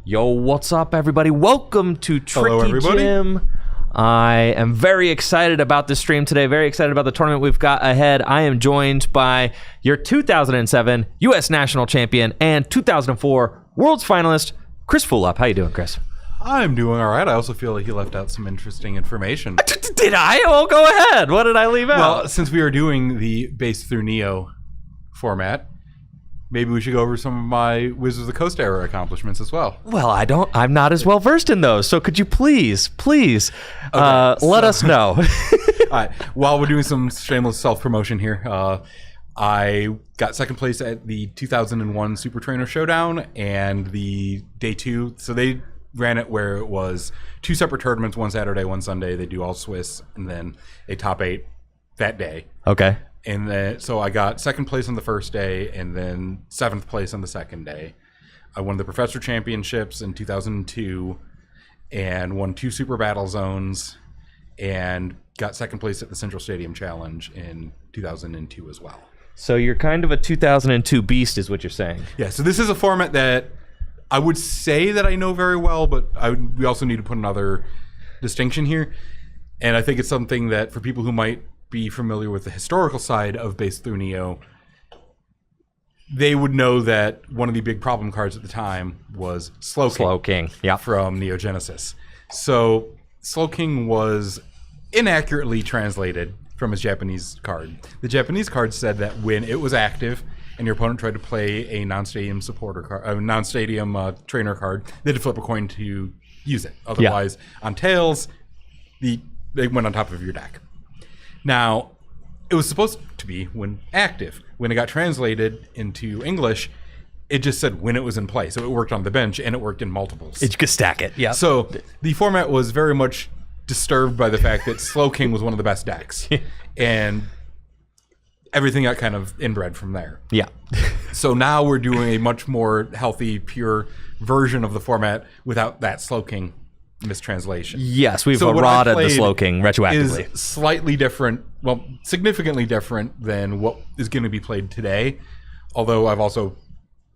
Yo, what's up, everybody? Welcome to Hello, Tricky everybody. Jim. I am very excited about this stream today. Very excited about the tournament we've got ahead. I am joined by your 2007 U.S. National Champion and 2004 World's Finalist, Chris Fulop. How you doing, Chris? I'm doing all right. I also feel like you left out some interesting information. Did I? Well, go ahead. What did I leave out? Well, since we are doing the base through Neo format, maybe we should go over some of my Wizards of the Coast era accomplishments as well. Well, I'm not as well versed in those. So could you please let us know? All right. While we're doing some shameless self-promotion here, I got second place at the 2001 Super Trainer Showdown and the day 2. So they ran it where it was 2 separate tournaments, one Saturday, one Sunday. They do all Swiss and then a top 8 that day. Okay. And then, so I got second place on the first day and then 7th place on the second day. I won the Professor Championships in 2002 and won 2 Super Battle Zones and got second place at the Central Stadium Challenge in 2002 as well. So you're kind of a 2002 beast is what you're saying. Yeah, so this is a format that I would say that I know very well, but we also need to put another distinction here. And I think it's something that for people who might be familiar with the historical side of Base Through Neo, they would know that one of the big problem cards at the time was Slowking. Yeah. From Neo Genesis. So Slowking was inaccurately translated from his Japanese card. The Japanese card said that when it was active and your opponent tried to play a non-stadium supporter card, a non-stadium trainer card, they had to flip a coin to use it. Otherwise, on tails, they went on top of your deck. Now, it was supposed to be when active. When it got translated into English, it just said when it was in play. So it worked on the bench and it worked in multiples. You could stack it, yeah. So the format was very much disturbed by the fact that Slowking was one of the best decks. And everything got kind of inbred from there. Yeah. So now we're doing a much more healthy, pure version of the format without that Slowking mistranslation. Yes, we've So what I eroded the played Slowking retroactively. Is slightly different, well, significantly different than what is going to be played today. Although I've also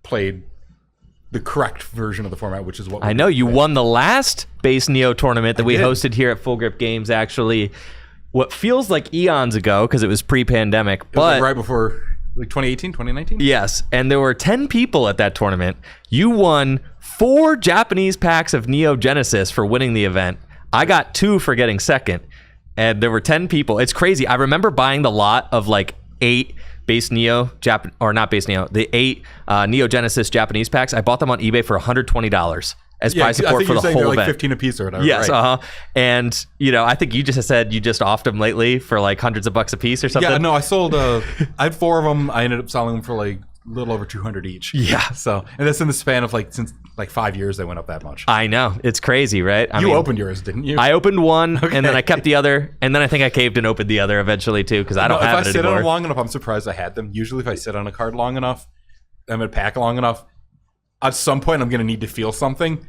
played the correct version of the format, which is what I know you won the last Base Neo tournament that we did. hosted here at Full Grip Games, actually, what feels like eons ago because it was pre-pandemic. It was like right before, like 2018, 2019? Yes, and there were 10 people at that tournament. You won 4 Japanese packs of Neo Genesis for winning the event. I got 2 for getting second, and there were 10 people. It's crazy. I remember buying the lot of like 8 Base Neo, the 8 Neo Genesis Japanese packs. I bought them on eBay for $120 as prize support for the whole event. Like 15 a piece or whatever. Yes, right? And I think you just said you just offed them lately for like hundreds of bucks a piece or something. Yeah, no, I sold. I had 4 of them. I ended up selling them for like a little over 200 each. Yeah. So, and that's in the span of since 5 years they went up that much. I know, it's crazy, right? You opened yours, didn't you? I opened one, and then I kept the other, and then I think I caved and opened the other eventually too, because I don't have it anymore. If I sit on it long enough, I'm surprised I had them. Usually, if I sit on a card long enough, I'm in a pack long enough, at some point I'm going to need to feel something.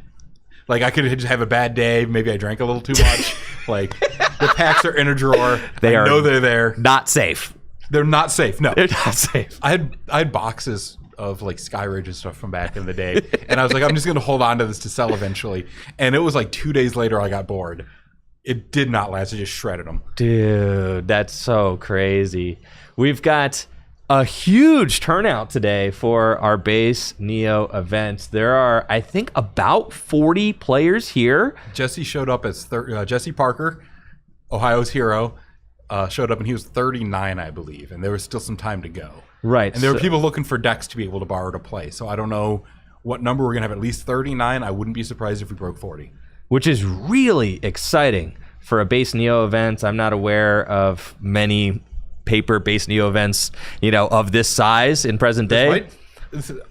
Like I could just have a bad day. Maybe I drank a little too much. Like the packs are in a drawer. I know they're there. Not safe. They're not safe. No, they're not safe. I had boxes of like Skyridge and stuff from back in the day, and I was like, I'm just going to hold on to this to sell eventually. And it was like 2 days later, I got bored. It did not last. I just shredded them. Dude, that's so crazy. We've got a huge turnout today for our Base Neo event. There are, I think, about 40 players here. Jesse showed up as Jesse Parker, Ohio's hero, showed up, and he was 39, I believe, and there was still some time to go. Right. And there were people looking for decks to be able to borrow to play. So I don't know what number we're going to have. At least 39. I wouldn't be surprised if we broke 40. Which is really exciting for a Base Neo event. I'm not aware of many paper Base Neo events, of this size in present day.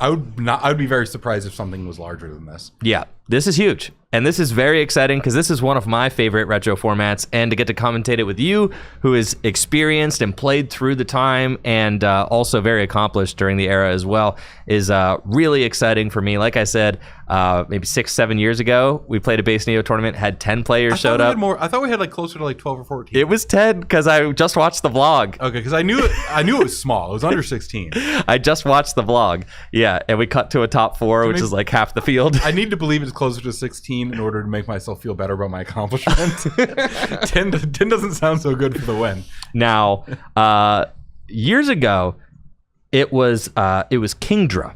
I would be very surprised if something was larger than this. Yeah, this is huge. and this is very exciting because this is one of my favorite retro formats, and to get to commentate it with you, who is experienced and played through the time, and also very accomplished during the era as well, is really exciting for me. Like I said, maybe 6-7 years ago, we played a base Neo tournament, had 10 players showed up. I thought we had like closer to like 12 or 14. It was 10 because I just watched the vlog. Okay, because I knew it was small. It was under 16. I just watched the vlog. Yeah, and we cut to a top 4, which is like half the field. I need to believe it's closer to 16 in order to make myself feel better about my accomplishment. 10 doesn't sound so good for the win. Now, years ago, it was Kingdra.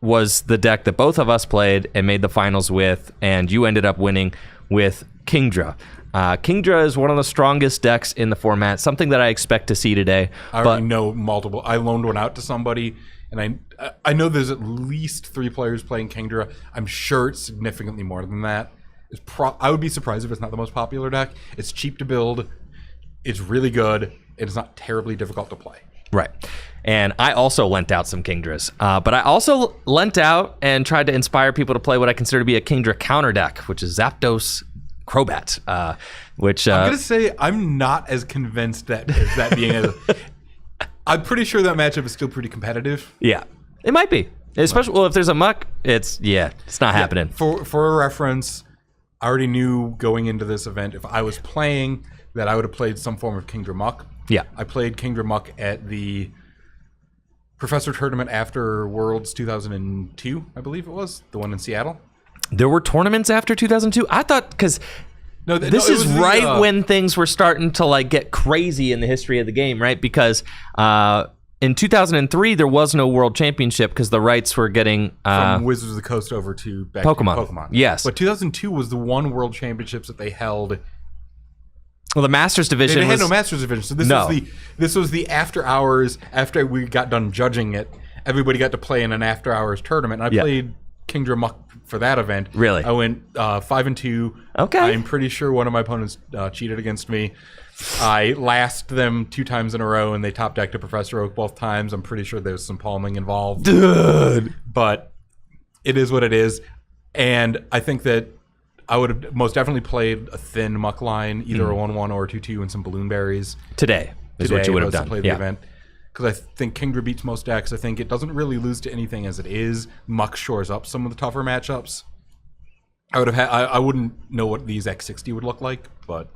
Was the deck that both of us played and made the finals with, and you ended up winning with Kingdra. Kingdra is one of the strongest decks in the format, something that I expect to see today. I already know multiple. I loaned one out to somebody, and I know there's at least 3 players playing Kingdra. I'm sure it's significantly more than that. I would be surprised if it's not the most popular deck. It's cheap to build. It's really good. It's not terribly difficult to play. Right. And I also lent out some Kingdras. But I also lent out and tried to inspire people to play what I consider to be a Kingdra counter deck, which is Zapdos Crobat. Which I'm going to say I'm not as convinced that being a... I'm pretty sure that matchup is still pretty competitive. Yeah, it might be. Especially, well, if there's a muck, it's not happening. For a reference, I already knew going into this event, if I was playing, that I would have played some form of Kingdra Muck. Yeah. I played Kingdra Muck at the Professor Tournament after Worlds 2002, I believe it was, the one in Seattle. There were tournaments after 2002? I thought, because this is right when things were starting to like get crazy in the history of the game, right? Because in 2003, there was no World Championship because the rights were getting... from Wizards of the Coast over to Pokemon. Yes. But 2002 was the one World Championships that they held... Well, the Masters Division They had no Masters Division, so this was the after hours, after we got done judging it, everybody got to play in an after hours tournament, and I played Kingdra Muck for that event. Really? I went 5-2. Okay. I'm pretty sure one of my opponents cheated against me. I last them 2 times in a row, and they top decked a Professor Oak both times. I'm pretty sure there's some palming involved. Dude! But it is what it is, and I think that I would have most definitely played a thin Muck line, either a 1-1 or a 2-2 and some balloon berries. Today is what you would have done. Play the event. Because I think Kingdra beats most decks. I think it doesn't really lose to anything as it is. Muck shores up some of the tougher matchups. I wouldn't know what these X60 would look like, but...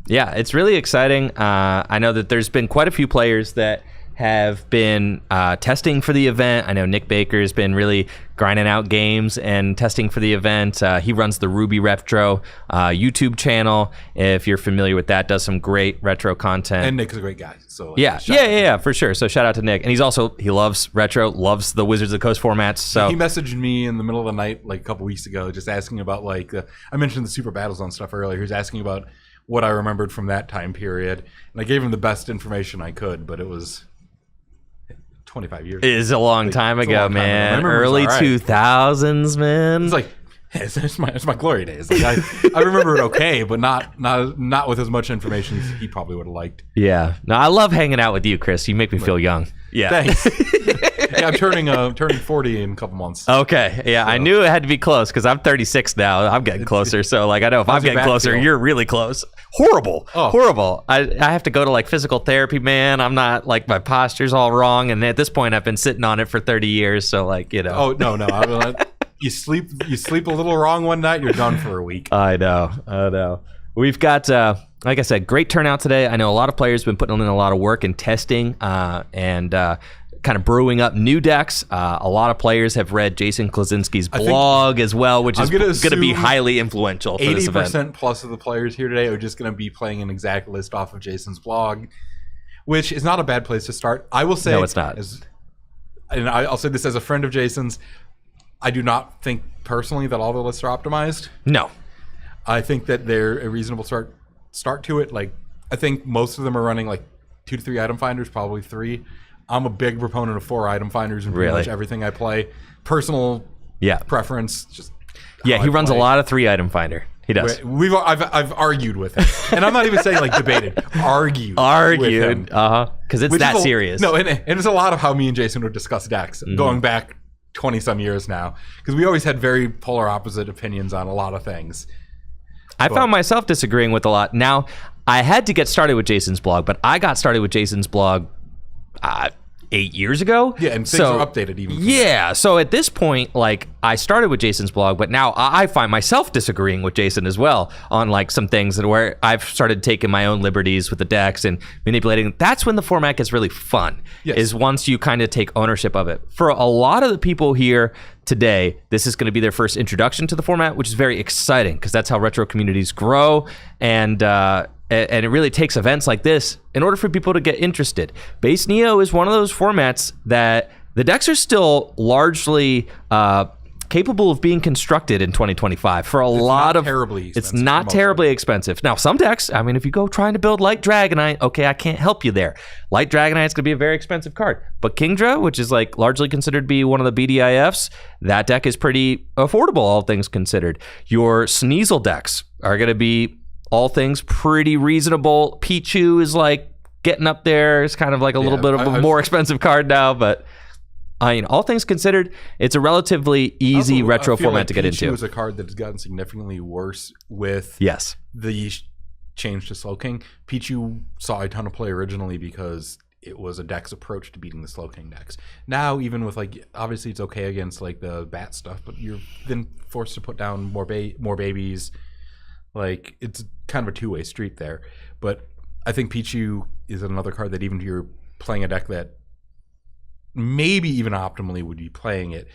Yeah, it's really exciting. I know that there's been quite a few players that have been testing for the event. I know Nick Baker's been really grinding out games and testing for the event. He runs the Ruby Retro YouTube channel. If you're familiar with that, does some great retro content. And Nick is a great guy. So yeah, for sure. So shout out to Nick. And he loves retro, loves the Wizards of the Coast formats. So he messaged me in the middle of the night, like a couple weeks ago, just asking about I mentioned the Super Battle Zone stuff earlier. He was asking about what I remembered from that time period, and I gave him the best information I could, but it was 25 years. It is a long time ago, man. Early 2000s, man. It's like it's my glory days. Like I remember it okay, but not with as much information as he probably would have liked. Yeah. No, I love hanging out with you, Chris. You make me feel young. Yeah. Thanks. Yeah, I'm turning 40 in a couple months. Okay. Yeah, so. I knew it had to be close because I'm 36 now. I'm getting closer. So I know if I'm getting closer, you're really close. Horrible. Horrible. I have to go to physical therapy, man. I'm not my posture's all wrong, and at this point I've been sitting on it for 30 years. So Oh no. You sleep a little wrong one night, you're done for a week. I know. We've got, like I said, great turnout today. I know a lot of players have been putting in a lot of work and testing and kind of brewing up new decks. A lot of players have read Jason Klaczynski's blog as well, which is going to be highly influential for this event. 80% plus of the players here today are just going to be playing an exact list off of Jason's blog, which is not a bad place to start. I will say... No, it's not. And I'll say this as a friend of Jason's, I do not think personally that all the lists are optimized. No. I think that they're a reasonable start to it. I think most of them are running 2 to 3 item finders, probably 3. I'm a big proponent of 4 item finders in pretty much everything I play. Personal preference, just he runs a lot of 3 item finder. He does. I've argued with him, and I'm not even saying debated. Argued, with him. Because it's that serious. No, and it's a lot of how me and Jason would discuss decks, going back 20-some years now, because we always had very polar opposite opinions on a lot of things. I found myself disagreeing with a lot. Now, I had to get started with Jason's blog, but I got started with Jason's blog 8 years ago. Yeah, and things are updated even. Yeah, so at this point, like, I started with Jason's blog, but now I find myself disagreeing with Jason as well on like some things that where I've started taking my own liberties with the decks and manipulating. That's when the format gets really fun. Yes. Is once you kind of take ownership of it. For a lot of the people here today, this is going to be their first introduction to the format, which is very exciting because that's how retro communities grow, and it really takes events like this in order for people to get interested. Base Neo is one of those formats that the decks are still largely capable of being constructed in 2025 for a lot of terribly expensive. It's not terribly expensive. Now, some decks, I mean, if you go trying to build Light Dragonite, okay, I can't help you there. Light Dragonite is going to be a very expensive card. But Kingdra, which is like largely considered to be one of the BDIFs, that deck is pretty affordable, all things considered. Your Sneasel decks are going to be, all things, pretty reasonable. Pichu is like getting up there. It's kind of like a little bit of a more expensive card now, but I mean, all things considered, it's a relatively easy retro format to get into. Pichu is a card that has gotten significantly worse with the change to Slowking. Pichu saw a ton of play originally because it was a deck's approach to beating the Slowking decks. Now, even with like, obviously it's okay against like the bat stuff, but you're then forced to put down more babies. Like, it's kind of a two-way street there. But I think Pichu is another card that even if you're playing a deck that maybe even optimally would be playing it,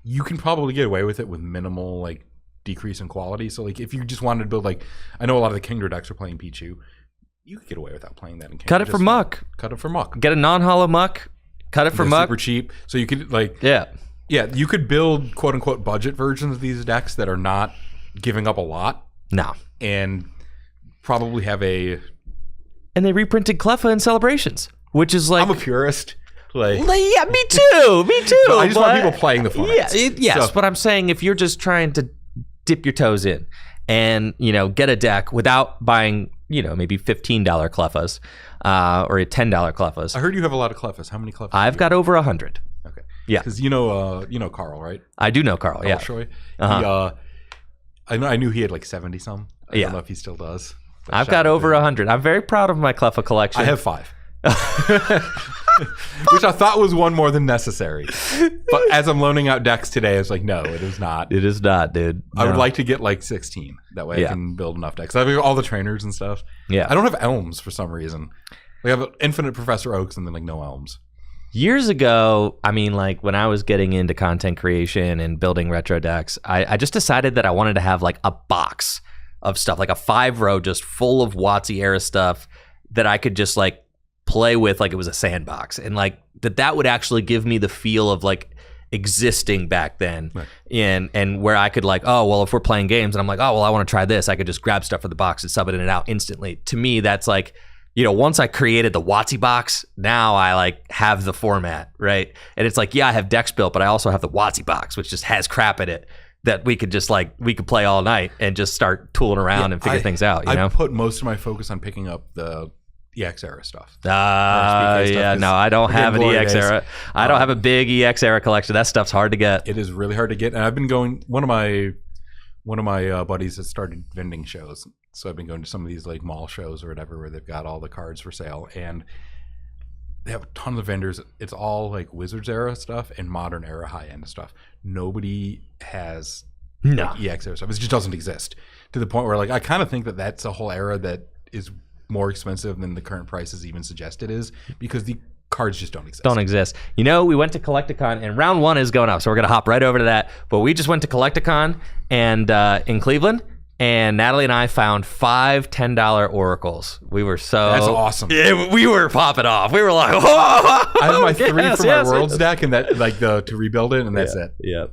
you can probably get away with it with minimal like decrease in quality. So like if you just wanted to build, like, I know a lot of the Kingdra decks are playing Pichu, you could get away without playing that in Kingdra. Cut it for muck. Cut it for muck. Get a non-hollow muck. Cut it for muck. Super cheap. So you could like yeah, you could build quote unquote budget versions of these decks that are not giving up a lot. No. And probably have a. And they reprinted Cleffa in Celebrations, which is like, I'm a purist. Like, yeah, me too. Me too. No, I just want people playing the format. Yeah, yes, but I'm saying if you're just trying to dip your toes in and, you know, get a deck without buying, you know, maybe $15 Cleffas or a $10 Cleffas. I heard you have a lot of Cleffas. How many Cleffas? I've got over 100. Okay. Yeah. Because you know Carl, right? I do know Carl. Yeah. Shoy. I knew he had like 70 some. I don't know if he still does. I've got over 100. I'm very proud of my Cleffa collection. I have 5. Which I thought was one more than necessary. But as I'm loaning out decks today, it's like, no, it is not. It is not, dude. No. I would like to get like 16. That way I can build enough decks. I have all the trainers and stuff. Yeah. I don't have elms for some reason. We have infinite Professor Oaks and then like no elms. Years ago, I mean, like when I was getting into content creation and building retro decks, I just decided that I wanted to have like a box of stuff, like a 5-row just full of WotC era stuff that I could just like play with like it was a sandbox, and like that would actually give me the feel of like existing back then. Right. and where I could like, oh well, if we're playing games and I'm like, oh well, I want to try this, I could just grab stuff from the box and sub it in and out instantly. To me, that's like, you know, once I created the WotC box, now I like have the format, right? And it's like, yeah, I have decks built, but I also have the WotC box, which just has crap in it that we could just like, we could play all night and just start tooling around and figure things out, you know? I put most of my focus on picking up the EX era stuff. No, I don't have an EX era. I don't have a big EX era collection. That stuff's hard to get. It is really hard to get. And I've been going, one of my buddies has started vending shows. So I've been going to some of these like mall shows or whatever where they've got all the cards for sale, and they have a ton of vendors. It's all like Wizards era stuff and modern era high end stuff. Nobody has like EX era stuff. It just doesn't exist, to the point where like I kind of think that that's a whole era that is more expensive than the current prices even suggest it is, because the cards just don't exist. You know, we went to Collecticon and round 1 is going up, so we're gonna hop right over to that. But we just went to Collecticon and in Cleveland, and Natalie and I found 5 $10 oracles. We were so... That's awesome. Yeah, we were popping off. We were like, oh! I have my 3 from my Worlds deck, and that like to rebuild it, and that's it. Yeah.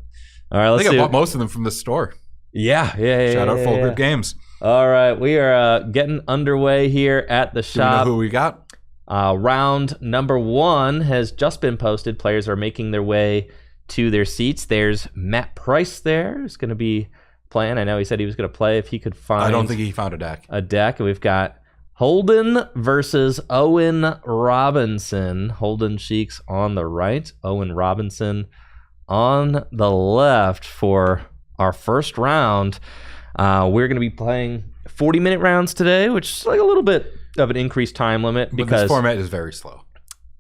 All right, let's see. I think I bought most of them from the store. Yeah. Shout out Full Grip Games. All right, we are getting underway here at the shop. Do we know who we got? Round number 1 has just been posted. Players are making their way to their seats. There's Matt Price there. He's going to be playing. I know he said he was going to play if he could find... I don't think he found a deck. And we've got Holden versus Owen Robinson. Holden Cheeks on the right. Owen Robinson on the left for our first round. We're going to be playing 40-minute rounds today, which is like a little bit of an increased time limit But because this format is very slow.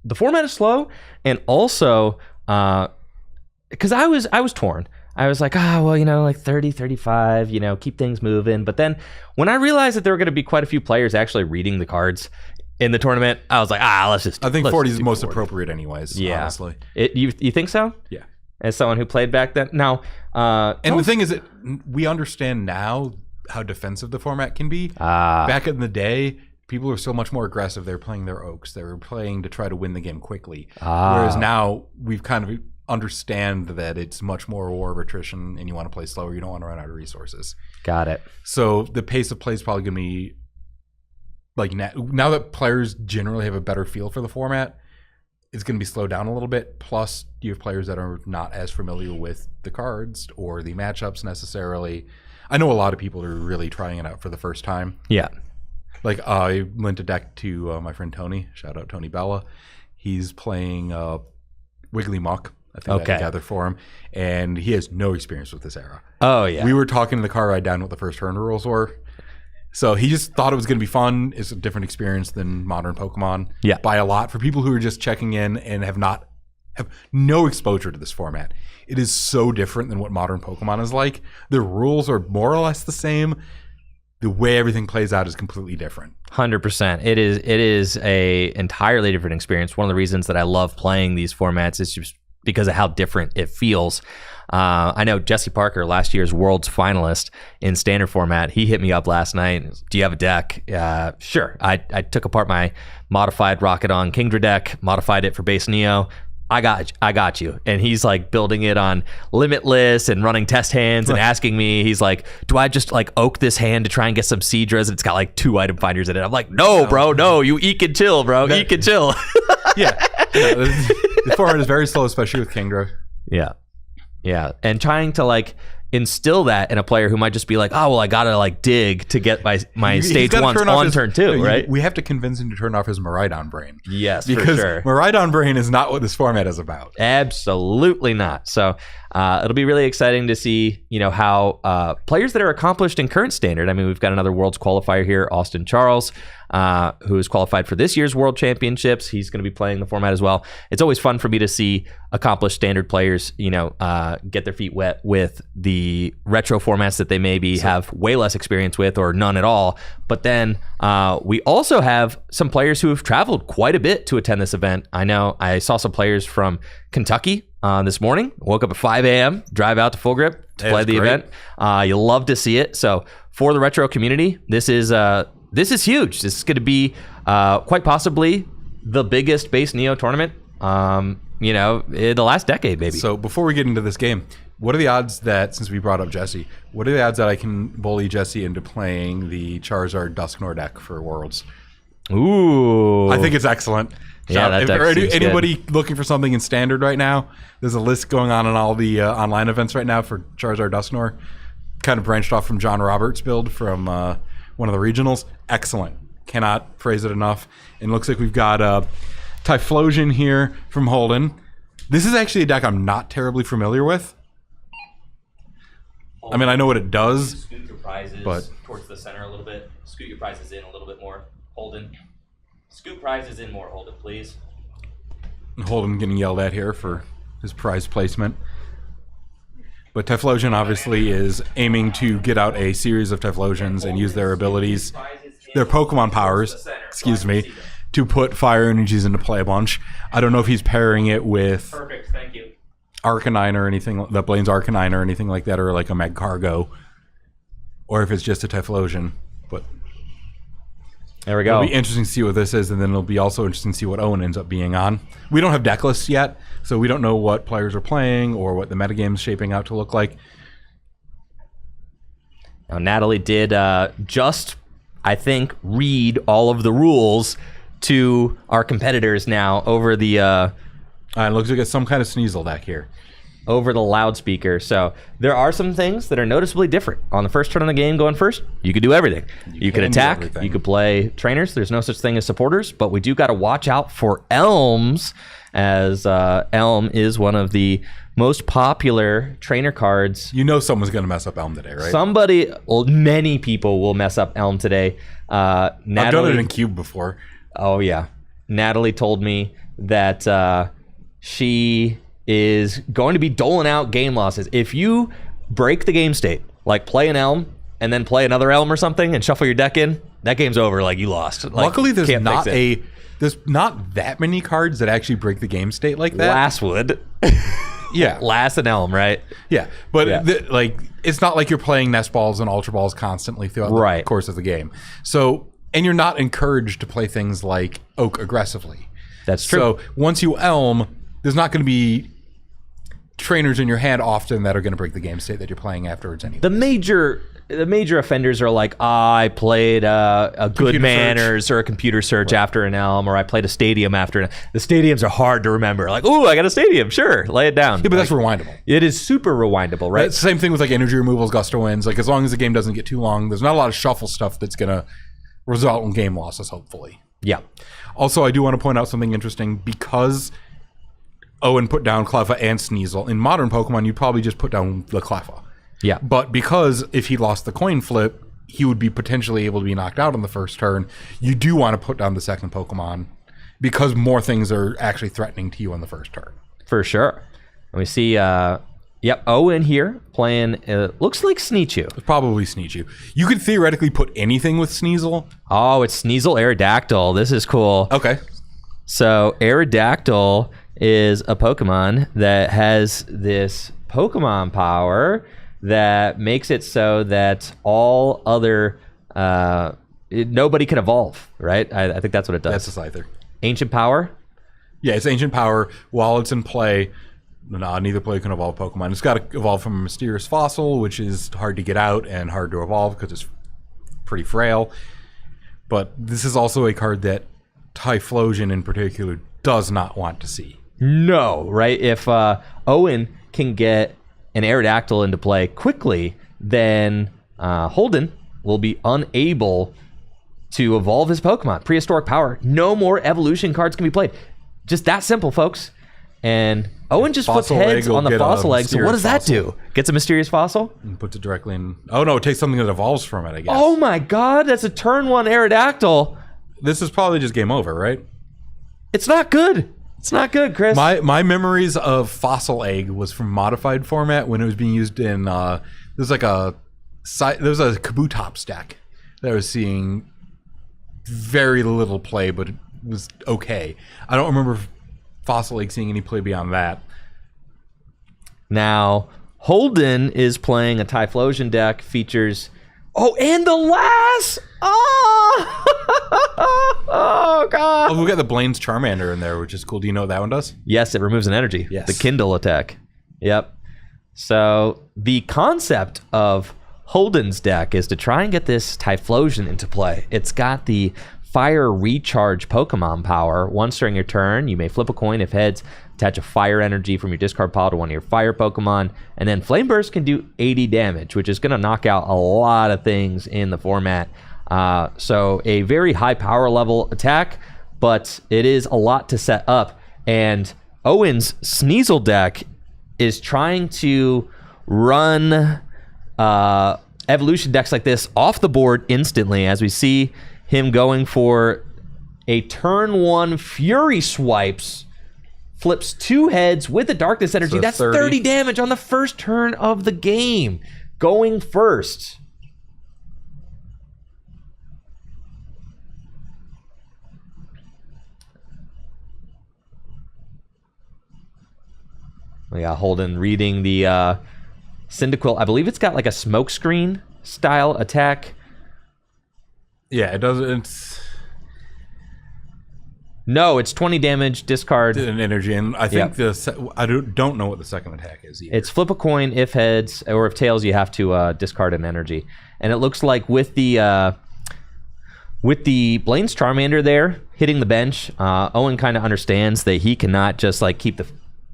the format is slow, and also because I was torn. I was like, well, like 30, 35, keep things moving. But then when I realized that there were going to be quite a few players actually reading the cards in the tournament, I was like, let's just. I think 40 is the most 40. appropriate, anyways. Yeah, honestly. You think so? Yeah. As someone who played back then, now. And the thing is that we understand now how defensive the format can be. Back in the day, people were so much more aggressive. They were playing their oaks. They were playing to try to win the game quickly. Whereas now we've kind of understand that it's much more war of attrition, and you want to play slower. You don't want to run out of resources. Got it. So the pace of play is probably going to be like now that players generally have a better feel for the format, it's going to be slowed down a little bit. Plus, you have players that are not as familiar with the cards or the matchups necessarily. I know a lot of people are really trying it out for the first time. Yeah. Like I lent a deck to my friend Tony. Shout out Tony Bella. He's playing Wiggly Muck. I think I gather for him, and he has no experience with this era. Oh yeah. We were talking in the car ride down what the first turn rules were. So he just thought it was going to be fun. It's a different experience than modern Pokemon. Yeah. By a lot. For people who are just checking in and have no exposure to this format, it is so different than what modern Pokemon is like. The rules are more or less the same. The way everything plays out is completely different. 100%. It is a entirely different experience. One of the reasons that I love playing these formats is just because of how different it feels. I know Jesse Parker, last year's World's finalist in standard format, he hit me up last night. Do you have a deck? Sure. I took apart my modified Rocketon Kingdra deck, modified it for base Neo. I got you. And he's like building it on Limitless and running test hands and asking me, he's like, do I just like oak this hand to try and get some Seadras? And it's got like 2 item finders in it. I'm like, no, bro, no, you eek and chill, bro. Eek and chill. Yeah. The format is very slow, especially with Kingdra. Yeah. And trying to like instill that in a player who might just be like, I gotta like dig to get my stage ones on turn 2, right? We have to convince him to turn off his Miraidon brain. Yes, because for sure. Miraidon brain is not what this format is about. Absolutely not. So it'll be really exciting to see, how players that are accomplished in current standard. I mean, we've got another Worlds qualifier here, Austin Charles, who is qualified for this year's World Championships. He's going to be playing the format as well. It's always fun for me to see accomplished standard players, get their feet wet with the retro formats that they maybe have way less experience with or none at all. But then we also have some players who have traveled quite a bit to attend this event. I know I saw some players from Kentucky this morning. Woke up at 5 a.m., drive out to Full Grip to play the event. You'll love to see it. So for the retro community, this is huge. This is going to be quite possibly the biggest base Neo tournament, in the last decade, maybe. So before we get into this game, what are the odds that, since we brought up Jesse, what are the odds that I can bully Jesse into playing the Charizard Dusknoir deck for Worlds? Ooh. I think it's excellent. Yeah, that deck seems anybody good. looking for something in standard right now, there's a list going on in all the online events right now for Charizard Dusknoir. Kind of branched off from John Roberts' build from one of the regionals. Excellent. Cannot praise it enough. And looks like we've got Typhlosion here from Holden. This is actually a deck I'm not terribly familiar with. I mean, I know what it does. Scoot your prizes but towards the center a little bit. Scoot your prizes in a little bit more. Holden. Scoot prizes in more, Holden, please. Holden getting yelled at here for his prize placement. But Typhlosion obviously is aiming to get out a series of Typhlosions and use their abilities, their Pokemon powers, to put fire energies into play a bunch. I don't know if he's pairing it with Perfect, thank you. Arcanine or anything, that Blaine's Arcanine or anything like that, or like a Magcargo, or if it's just a Typhlosion. But there we go. It'll be interesting to see what this is, and then it'll be also interesting to see what Owen ends up being on. We don't have deck lists yet, so we don't know what players are playing or what the metagame's shaping out to look like. Now, Natalie did just, I think, read all of the rules to our competitors now over the... It looks like it's some kind of Sneasel deck here. over the loudspeaker. So there are some things that are noticeably different. On the first turn of the game going first, you could do everything. You could attack, you could play trainers. There's no such thing as supporters, but we do got to watch out for Elms, as Elm is one of the most popular trainer cards. You know someone's going to mess up Elm today, right? Many people will mess up Elm today. Natalie, I've done it in Cube before. Oh, yeah. Natalie told me that she is going to be doling out game losses. If you break the game state, like play an Elm and then play another Elm or something and shuffle your deck in, that game's over. Like, you lost. Like, luckily, there's not that many cards that actually break the game state like that. Lass would. Yeah. Lass and Elm, right? Yeah. But it's not like you're playing Nest Balls and Ultra Balls constantly throughout the course of the game. So, and you're not encouraged to play things like Oak aggressively. That's true. So once you Elm, there's not going to be trainers in your hand often that are going to break the game state that you're playing afterwards anyway. The major offenders are like, I played a Good Manners or a Computer Search after an Elm, or I played a Stadium after an. The stadiums are hard to remember. Like, ooh, I got a Stadium. Sure, lay it down. Yeah, but that's rewindable. It is super rewindable, right? It's the same thing with like energy removals, Gusto Winds. Like, as long as the game doesn't get too long, there's not a lot of shuffle stuff that's going to result in game losses, hopefully. Yeah. Also, I do want to point out something interesting. Because Owen put down Cleffa and Sneasel, in modern Pokemon, you'd probably just put down the Cleffa. Yeah. But because if he lost the coin flip, he would be potentially able to be knocked out on the first turn, you do want to put down the second Pokemon because more things are actually threatening to you on the first turn. For sure. And we see, Owen here playing, looks like Sneechu. It's probably Sneechu. You could theoretically put anything with Sneasel. Oh, it's Sneasel Aerodactyl. This is cool. Okay. So Aerodactyl is a Pokemon that has this Pokemon power that makes it so that all other nobody can evolve, right? I think that's what it does. That's a Scyther. Ancient power? Yeah, it's ancient power. While it's in play, neither player can evolve Pokemon. It's got to evolve from a mysterious fossil, which is hard to get out and hard to evolve because it's pretty frail. But this is also a card that Typhlosion in particular does not want to see. No, right? If Owen can get an Aerodactyl into play quickly, then Holden will be unable to evolve his Pokemon. Prehistoric power. No more evolution cards can be played. Just that simple, folks. And Owen just puts heads on the fossil egg. So what does that do? Gets a mysterious fossil? And puts it directly in. Oh, no, it takes something that evolves from it, I guess. Oh my god, that's a turn one Aerodactyl. This is probably just game over, right? It's not good. It's not good, Chris. My memories of Fossil Egg was from modified format when it was being used in there's a Kabutops deck that I was seeing very little play, but it was okay. I don't remember Fossil Egg seeing any play beyond that. Now, Holden is playing a Typhlosion deck, features and the last! Oh, God. Oh, we got the Blaine's Charmander in there, which is cool. Do you know what that one does? Yes, it removes an energy. Yes. The Kindle attack. Yep. So the concept of Holden's deck is to try and get this Typhlosion into play. It's got the Fire Recharge Pokemon power. Once during your turn, you may flip a coin. If heads, attach a fire energy from your discard pile to one of your fire Pokemon. And then Flame Burst can do 80 damage, which is going to knock out a lot of things in the format. So a very high power level attack, but it is a lot to set up. And Owen's Sneasel deck is trying to run evolution decks like this off the board instantly, as we see him going for a turn one Fury Swipes, flips two heads with the Darkness Energy. So that's 30 damage on the first turn of the game, going first. We got Holden reading the Cyndaquil. I believe it's got like a smokescreen style attack. Yeah, it does. It's no, it's 20 damage, discard an energy, and I think I don't know what the second attack is either. It's flip a coin. If heads or if tails, you have to discard an energy. And it looks like with the Blaine's Charmander there hitting the bench, Owen kind of understands that he cannot just like keep the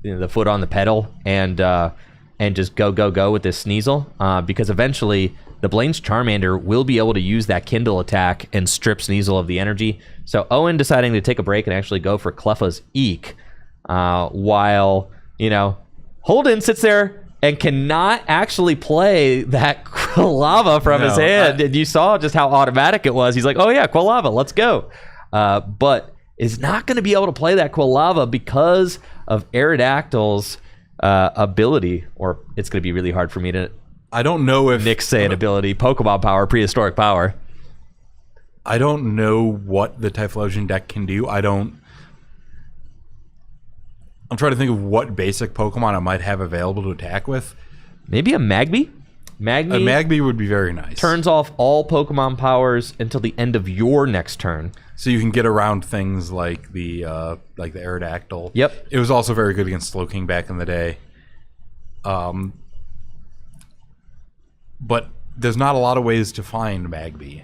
the foot on the pedal and just go with this Sneasel, because eventually the Blaine's Charmander will be able to use that Kindle attack and strip Sneasel of the energy. So Owen deciding to take a break and actually go for Cleffa's Eek, while, Holden sits there and cannot actually play that Quilava from his hand. And you saw just how automatic it was. He's like, oh yeah, Quilava, let's go. But is not going to be able to play that Quilava because of Aerodactyl's ability, or it's going to be really hard for me to... I don't know if... Nick's saying ability, Pokemon power, prehistoric power. I don't know what the Typhlosion deck can do. I'm trying to think of what basic Pokemon I might have available to attack with. Maybe a Magby? A Magby would be very nice. Turns off all Pokemon powers until the end of your next turn. So you can get around things like the Aerodactyl. Yep. It was also very good against Slowking back in the day. But there's not a lot of ways to find Magby.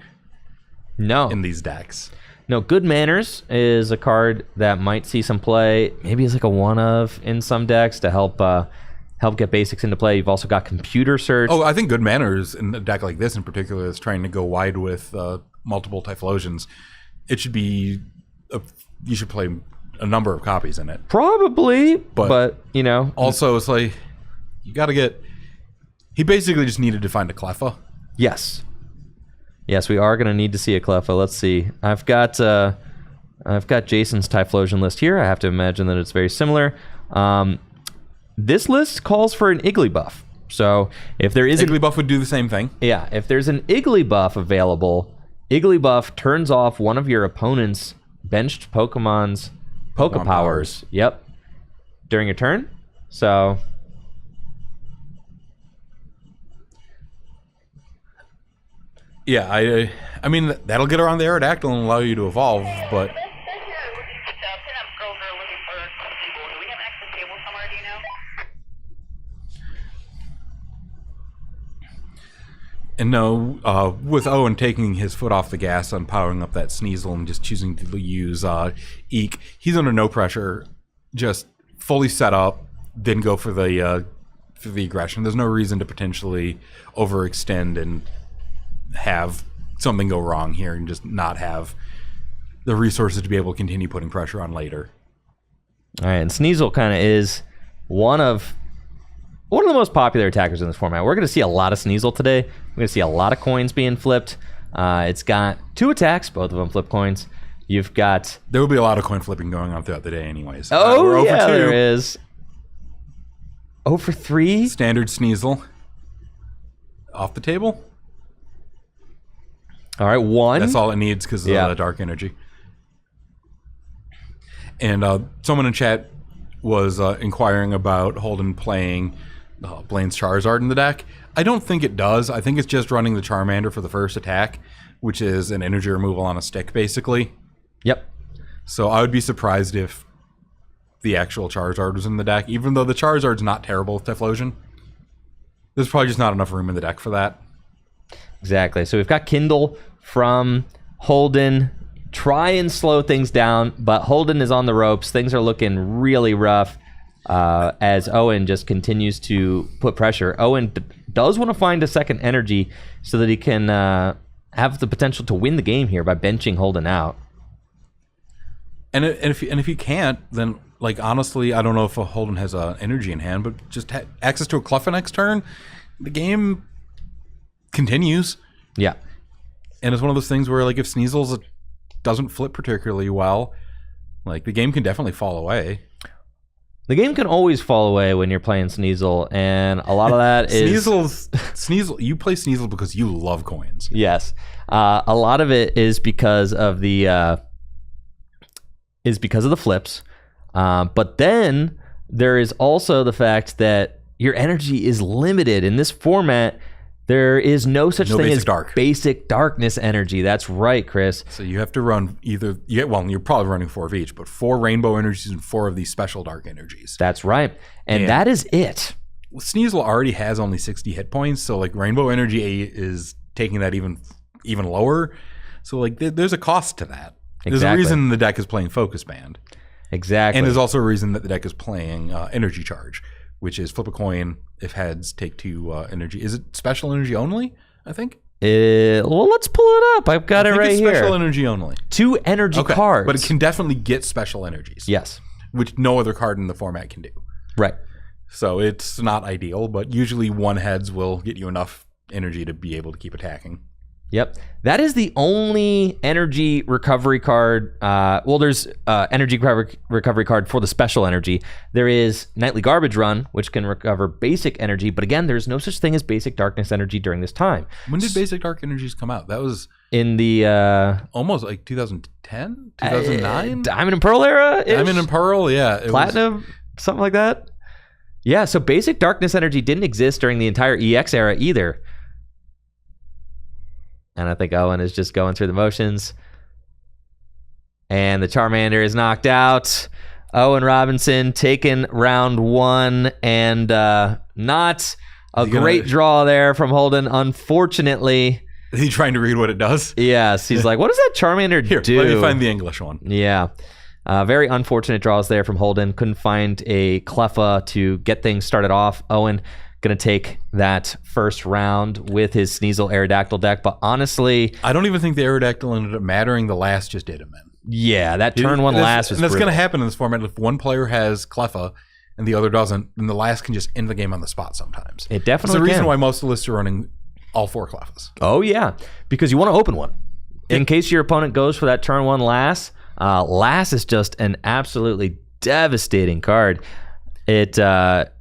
No. In these decks. No, Good Manners is a card that might see some play. Maybe it's like a one-of in some decks to help get basics into play. You've also got Computer Search. Oh, I think Good Manners in a deck like this in particular is trying to go wide with multiple Typhlosions. It should be... you should play a number of copies in it. Probably, but Also, it's like, you got to get... He basically just needed to find a Cleffa. Yes. Yes, we are going to need to see a Cleffa. Let's see. I've got Jason's Typhlosion list here. I have to imagine that it's very similar. This list calls for an Igglybuff. So if there is Igglybuff would do the same thing. Yeah, if there's an Igglybuff available, Igglybuff turns off one of your opponent's benched Pokemon's Pokepowers. Yep. During your turn. So... Yeah, I mean, that'll get around the Aerodactyl and allow you to evolve, but... And no, with Owen taking his foot off the gas on powering up that Sneasel and just choosing to use Eek, he's under no pressure, just fully set up, then go for the aggression. There's no reason to potentially overextend and have something go wrong here and just not have the resources to be able to continue putting pressure on later. All right, and Sneasel kind of is one of the most popular attackers in this format. We're going to see a lot of Sneasel today. We're going to see a lot of coins being flipped. It's got 2 attacks, both of them flip coins. You've got... There will be a lot of coin flipping going on throughout the day anyways. Oh, we're yeah, 0 for 2. There is. 0 for 3? Standard Sneasel. Off the table. All right, 1. That's all it needs because of the dark energy. And someone in chat was inquiring about Holden playing Blaine's Charizard in the deck. I don't think it does. I think it's just running the Charmander for the first attack, which is an energy removal on a stick, basically. Yep. So I would be surprised if the actual Charizard was in the deck, even though the Charizard's not terrible with Typhlosion. There's probably just not enough room in the deck for that. Exactly. So we've got Kindle from Holden. Try and slow things down, but Holden is on the ropes. Things are looking really rough as Owen just continues to put pressure. Owen does want to find a second energy so that he can have the potential to win the game here by benching Holden out. And if he can't, then like honestly, I don't know if a Holden has energy in hand, but just access to a Cleffa next turn, the game continues. Yeah. And it's one of those things where like if Sneasel doesn't flip particularly well, like the game can definitely fall away. The game can always fall away when you're playing Sneasel, and a lot of that is... Sneasel, you play Sneasel because you love coins. Yes. A lot of it is because of the flips. But then there is also the fact that your energy is limited. In this format, there is no such thing as basic darkness energy. That's right, Chris. So you have to run either... well, you're probably running 4 of each, but 4 rainbow energies and 4 of these special dark energies. That's right. And that is it. Sneasel already has only 60 hit points, so like rainbow energy is taking that even lower. So like there's a cost to that. Exactly. There's a reason the deck is playing Focus Band. Exactly. And there's also a reason that the deck is playing Energy Charge, which is flip a coin. If heads, take 2 energy. Is it special energy only, I think? Well, let's pull it up. I've got it right here. Special energy only. 2 energy cards. But it can definitely get special energies. Yes. Which no other card in the format can do. Right. So it's not ideal, but usually 1 heads will get you enough energy to be able to keep attacking. Yep. That is the only energy recovery card. Well, there's energy recovery card for the special energy. There is Nightly Garbage Run, which can recover basic energy. But again, there's no such thing as basic darkness energy during this time. When did basic dark energies come out? That was in the almost like 2010, 2009? Diamond and Pearl era? Diamond and Pearl, yeah. Platinum, something like that. Yeah, so basic darkness energy didn't exist during the entire EX era either. And I think Owen is just going through the motions. And the Charmander is knocked out. Owen Robinson taking round 1. And not a great draw there from Holden, unfortunately. Is he trying to read what it does? Yes. He's like, what does that Charmander do? Let me find the English one. Yeah. Very unfortunate draws there from Holden. Couldn't find a Cleffa to get things started off. Owen going to take that first round with his Sneasel Aerodactyl deck. But honestly, I don't even think the Aerodactyl ended up mattering. The last just did him in. Yeah, that turn 1 last was and that's brutal. going to happen in this format. If one player has Cleffa and the other doesn't, then the last can just end the game on the spot sometimes. It definitely It's the reason can. why most lists are running all 4 Cleffas. Oh, yeah, because you want to open one. In case your opponent goes for that turn 1 last. Last is just an absolutely devastating card.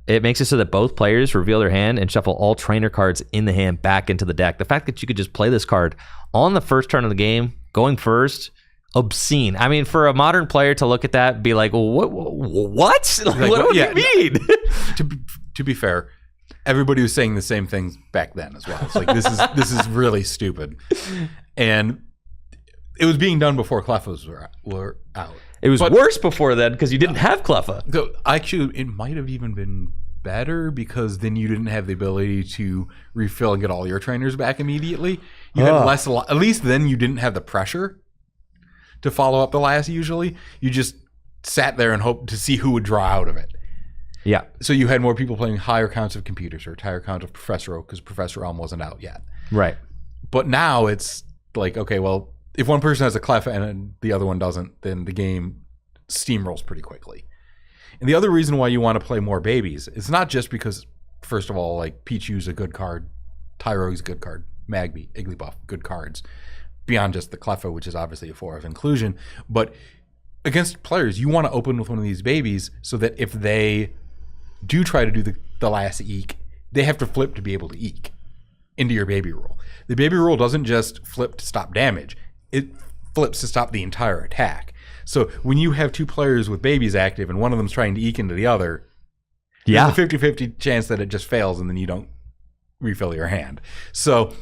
It makes it so that both players reveal their hand and shuffle all trainer cards in the hand back into the deck. The fact that you could just play this card on the first turn of the game, going first, obscene. I mean, for a modern player to look at that and be like, well, what? Like, what do you mean? To be fair, everybody was saying the same things back then as well. It's like, this is really stupid. And it was being done before Cleffas were out. It was worse before then because you didn't have Cleffa. So actually, it might have even been better because then you didn't have the ability to refill and get all your trainers back immediately. You had less. At least then you didn't have the pressure to follow up the last. Usually, you just sat there and hoped to see who would draw out of it. Yeah. So you had more people playing higher counts of computers or higher count of Professor Oak because Professor Elm wasn't out yet. Right. But now it's like, okay, well, if one person has a Cleffa and the other one doesn't, then the game steamrolls pretty quickly. And the other reason why you want to play more babies, it's not just because, first of all, like Pichu's a good card, Tyro's a good card, Magby, Igglybuff, good cards, beyond just the Cleffa, which is obviously a 4 of inclusion. But against players, you want to open with one of these babies so that if they do try to do the last eek, they have to flip to be able to eek into your baby rule. The baby rule doesn't just flip to stop damage. It flips to stop the entire attack. So when you have 2 players with babies active and one of them's trying to eke into the other, there's a 50-50 chance that it just fails and then you don't refill your hand. So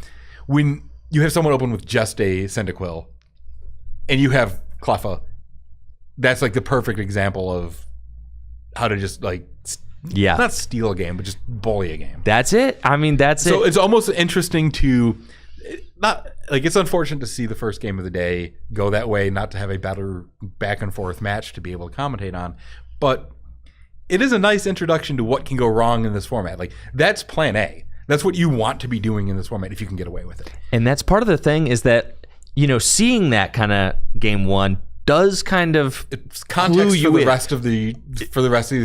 when you have someone open with just a Cyndaquil and you have Cleffa, that's like the perfect example of how to just like not steal a game, but just bully a game. That's it. I mean, that's it. So it's almost interesting to not like, it's unfortunate to see the first game of the day go that way, not to have a better back and forth match to be able to commentate on, but it is a nice introduction to what can go wrong in this format. Like, that's plan A. That's what you want to be doing in this format if you can get away with it. And that's part of the thing is that, you know, seeing that kind of game 1 does kind of it's context for the rest of the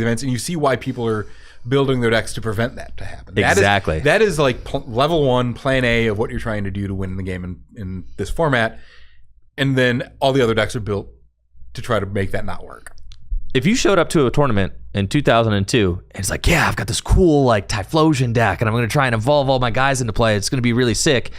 events, and you see why people are building their decks to prevent that to happen. Exactly. That is like level 1, plan A of what you're trying to do to win the game in this format, and then all the other decks are built to try to make that not work. If you showed up to a tournament in 2002 and it's like, yeah, I've got this cool like Typhlosion deck and I'm going to try and evolve all my guys into play, it's going to be really sick,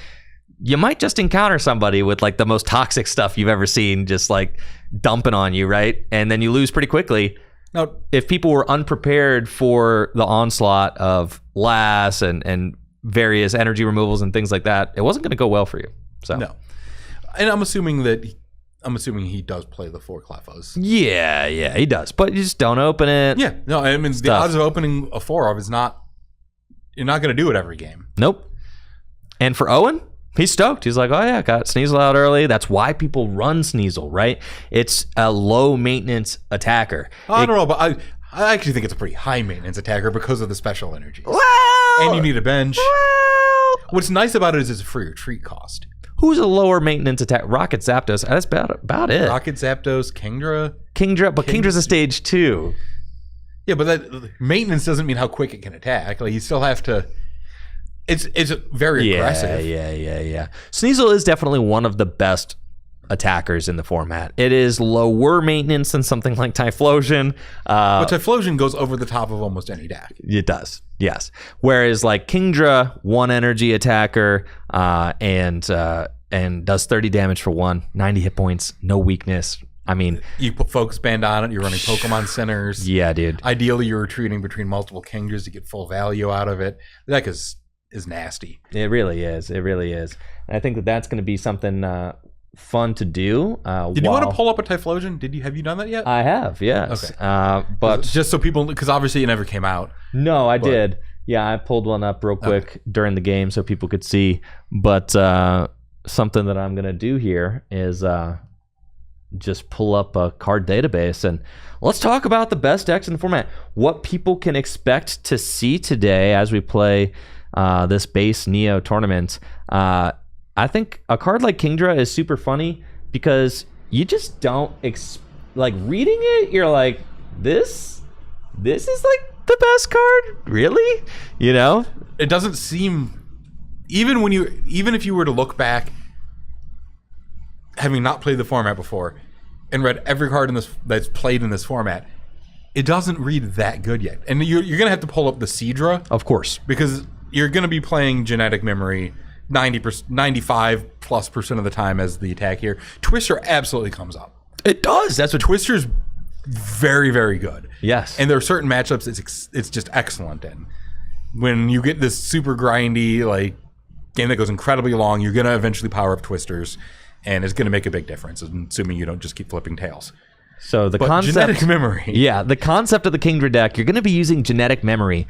you might just encounter somebody with like the most toxic stuff you've ever seen just like dumping on you, right? And then you lose pretty quickly. Now, if people were unprepared for the onslaught of LAS and various energy removals and things like that, it wasn't going to go well for you. So no. And I'm assuming he does play the 4 Cleffas. Yeah, he does. But you just don't open it. Yeah. No, I mean, the odds of opening a 4 of is not, you're not going to do it every game. Nope. And for Owen, He's stoked. He's like, oh yeah, got Sneasel out early. That's why people run Sneasel, right? It's a low maintenance attacker. I don't know, but I actually think it's a pretty high maintenance attacker because of the special energies. Well, and you need a bench. well, What's nice about it is it's a free retreat cost. who's a lower maintenance attack? Rocket Zapdos. That's about it. Rocket Zapdos, Kingdra. But Kingdra's a stage 2. Yeah, but that maintenance doesn't mean how quick it can attack. Like you still have to. It's very aggressive. Yeah. Sneasel is definitely one of the best attackers in the format. It is lower maintenance than something like Typhlosion. But Typhlosion goes over the top of almost any deck. It does, yes. Whereas like Kingdra, 1 energy attacker, and does 30 damage for 1, 90 hit points, no weakness. I mean, you put Focus Band on it. You're running Pokemon Centers. Yeah, dude. Ideally, you're retreating between multiple Kingdras to get full value out of it. The deck is nasty. It really is. And I think that's going to be something fun to do. Did you want to pull up a Typhlosion? Have you done that yet? I have, yes. Okay. But just so people, because obviously it never came out. No, I did. Yeah, I pulled one up real quick during the game so people could see. But something that I'm going to do here is just pull up a card database and let's talk about the best decks in the format. What people can expect to see today as we play this base Neo tournament. I think a card like Kingdra is super funny because you just don't like reading it. You're like, this is like the best card, really? You know, it doesn't seem even if you were to look back, having not played the format before, and read every card in this that's played in this format, it doesn't read that good yet. And you're gonna have to pull up the Seadra, of course, because you're gonna be playing Genetic Memory 95+% of the time as the attack here. Twister absolutely comes up. It does. That's what Twister's very, very good. Yes. And there are certain matchups it's just excellent in. When you get this super grindy like game that goes incredibly long, you're gonna eventually power up Twisters, and it's gonna make a big difference, assuming you don't just keep flipping tails. So the concept, Genetic Memory. Yeah, the concept of the Kingdra deck, you're going to be using Genetic Memory.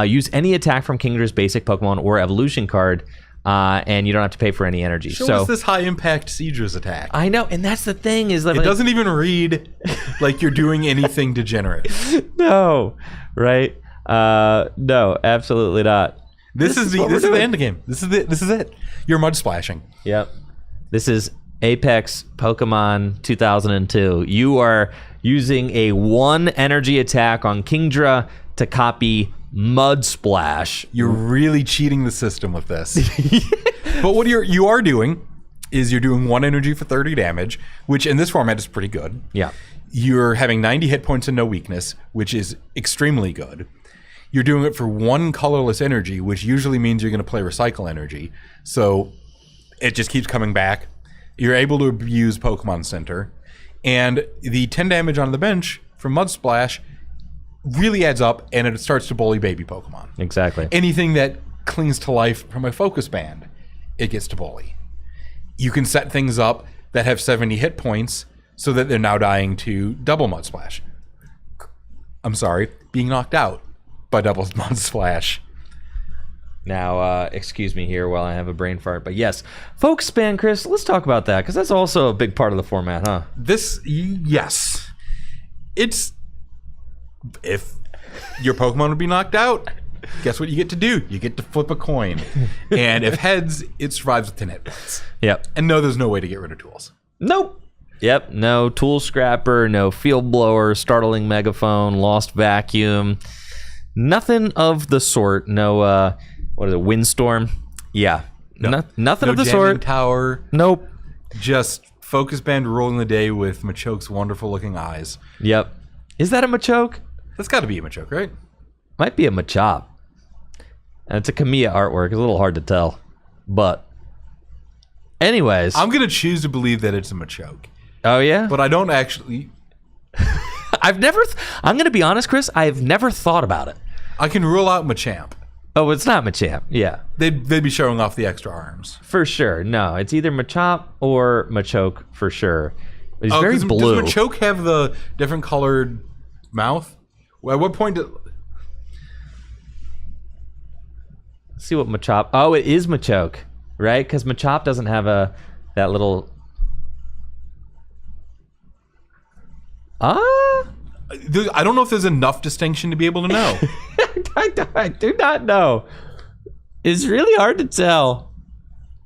Use any attack from Kingdra's basic Pokemon or evolution card, and you don't have to pay for any energy. Show so us this high impact Seadra's attack. I know, and that's the thing is that it doesn't even read like you're doing anything degenerate. No, right? No, absolutely not. This is the end game. This is it. You're mud splashing. Yep. This is Apex Pokemon 2002. You are using a 1 energy attack on Kingdra to copy Mud Splash. You're really cheating the system with this. But what you are doing is you're doing 1 energy for 30 damage, which in this format is pretty good. Yeah. You're having 90 hit points and no weakness, which is extremely good. You're doing it for 1 colorless energy, which usually means you're going to play recycle energy. So it just keeps coming back. You're able to use Pokemon Center, and the 10 damage on the bench from Mud Splash really adds up, and it starts to bully baby Pokemon. Exactly. Anything that clings to life from a Focus Band, it gets to bully. You can set things up that have 70 hit points so that they're now dying to double Mud Splash. I'm sorry, being knocked out by double Mud Splash. Now, excuse me here while I have a brain fart, but yes, Focus Band, Chris, let's talk about that, because that's also a big part of the format, huh? Yes. It's, if your Pokemon would be knocked out, guess what you get to do? You get to flip a coin. And if heads, it survives with 10 hit points. Yep. And no, there's no way to get rid of tools. Nope. Yep, no Tool Scrapper, no Field Blower, Startling Megaphone, Lost Vacuum, nothing of the sort. No, what is it, Windstorm? Yeah. No. Nothing No of the Jamming sort. Tower. Nope. Just Focus Band ruling the day with Machoke's wonderful looking eyes. Yep. Is that a Machoke? That's got to be a Machoke, right? Might be a Machop. And it's a Kamiya artwork. It's a little hard to tell. But anyways. I'm going to choose to believe that it's a Machoke. Oh, yeah? But I don't actually... I'm going to be honest, Chris. I've never thought about it. I can rule out Machamp. Oh, it's not Machamp. Yeah. They'd be showing off the extra arms. For sure. No, it's either Machop or Machoke for sure. He's very blue. Does Machoke have the different colored mouth? At what point did... Let's see what Machop... Oh, it is Machoke. right? Because Machop doesn't have that little. I don't know if there's enough distinction to be able to know. I do not know. It's really hard to tell.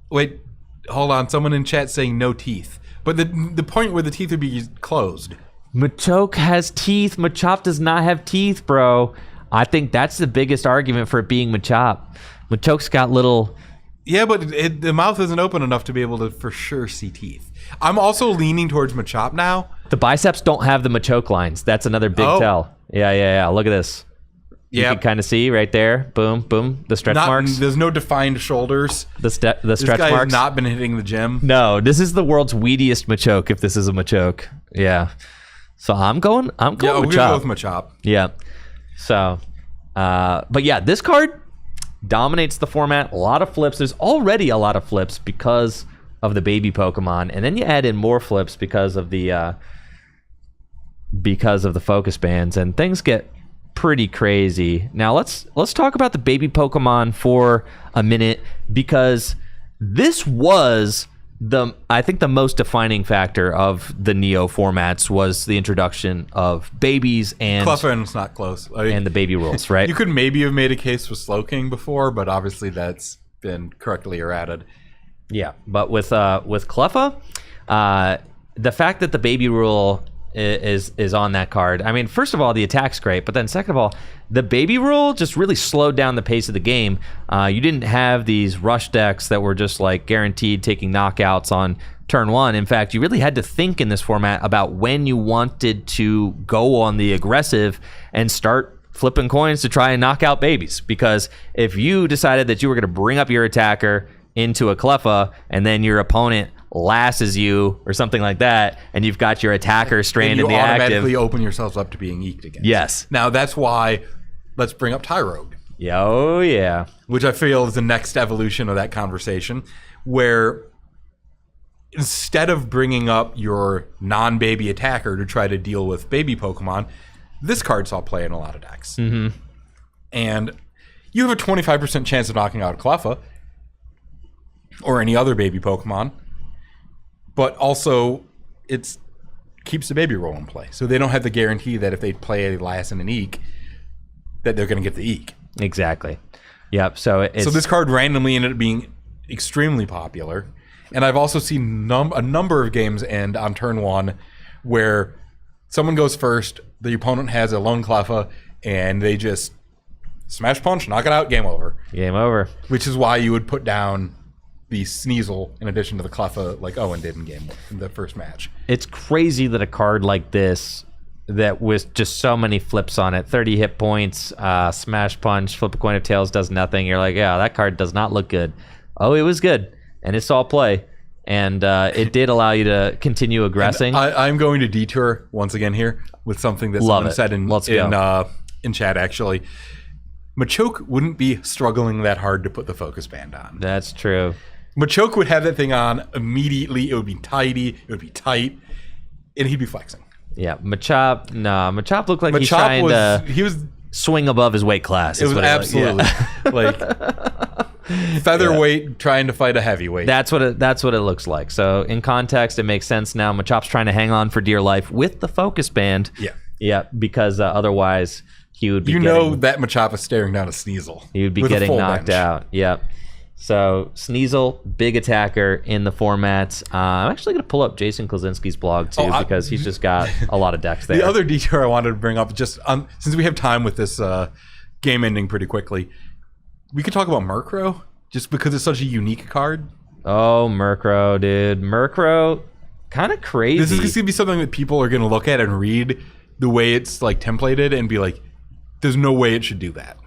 Wait, hold on. Someone in chat saying no teeth. But the point where the teeth would be closed. Machoke has teeth. Machop does not have teeth, bro. I think that's the biggest argument for it being Machop. Machoke's got little... Yeah, but the mouth isn't open enough to be able to for sure see teeth. I'm also leaning towards Machop now. The biceps don't have the Machoke lines. That's another big tell. Yeah. Look at this. You can kind of see right there. Boom, boom. The stretch marks. There's no defined shoulders. The stretch this guy marks. Has not been hitting the gym. No, this is the world's weediest Machoke. If this is a Machoke, yeah. So I'm going. Yeah, Machop. we're gonna go with Machop. Yeah. So, but yeah, this card dominates the format. A lot of flips. There's already a lot of flips because of the baby Pokemon, and then you add in more flips because of the focus bands, and things get pretty crazy. Now let's talk about the baby Pokemon for a minute, because this was I think the most defining factor of the Neo formats was the introduction of babies and Clefairy's not close. And the baby rules, right? You could maybe have made a case with Slowking before, but obviously that's been correctly errated. Yeah, but with Cleffa, the fact that the baby rule is on that card. I mean, first of all, the attack's great, but then second of all, the baby rule just really slowed down the pace of the game. You didn't have these rush decks that were just like guaranteed taking knockouts on turn one. In fact, you really had to think in this format about when you wanted to go on the aggressive and start flipping coins to try and knock out babies. Because if you decided that you were going to bring up your attacker into a Cleffa and then your opponent lasses you or something like that, and you've got your attacker strand in the active, you automatically open yourselves up to being eked against. Yes. Now that's why let's bring up Tyrogue. Oh yeah. Which I feel is the next evolution of that conversation, where instead of bringing up your non-baby attacker to try to deal with baby Pokemon, this card saw play in a lot of decks. Mm-hmm. And you have a 25% chance of knocking out a Cleffa or any other baby Pokemon. But also, it keeps the baby roll in play. So they don't have the guarantee that if they play a Lass and an Eek, that they're going to get the Eek. Exactly. Yep. So this card randomly ended up being extremely popular. And I've also seen a number of games end on turn one where someone goes first, the opponent has a lone Cleffa, and they just smash punch, knock it out, game over. Game over. Which is why you would put down the Sneasel in addition to the Cleffa like Owen did in the first match. It's crazy that a card like this that with just so many flips on it, 30 hit points, smash punch, flip a coin of tails does nothing. You're like, yeah, that card does not look good. Oh, it was good. And it saw play. And it did allow you to continue aggressing. I'm going to detour once again here with something that someone said in chat, actually. Machoke wouldn't be struggling that hard to put the focus band on. That's true. Machoke would have that thing on immediately. It would be tidy. It would be tight. And he'd be flexing. Yeah. Machop looked like he was swing above his weight class. It was absolutely like featherweight trying to fight a heavyweight. That's what it looks like. So in context, it makes sense now. Machop's trying to hang on for dear life with the focus band. Yeah. Yeah, because otherwise he would be that Machop is staring down a Sneasel. He would be getting knocked out. Yep. So Sneasel, big attacker in the format. I'm actually going to pull up Jason Klaczynski's blog too, because he's just got a lot of decks there. The other detour I wanted to bring up, just since we have time with this game ending pretty quickly, we could talk about Murkrow, just because it's such a unique card. Oh, Murkrow, dude. Murkrow, kind of crazy. This is going to be something that people are going to look at and read the way it's like templated and be like, there's no way it should do that.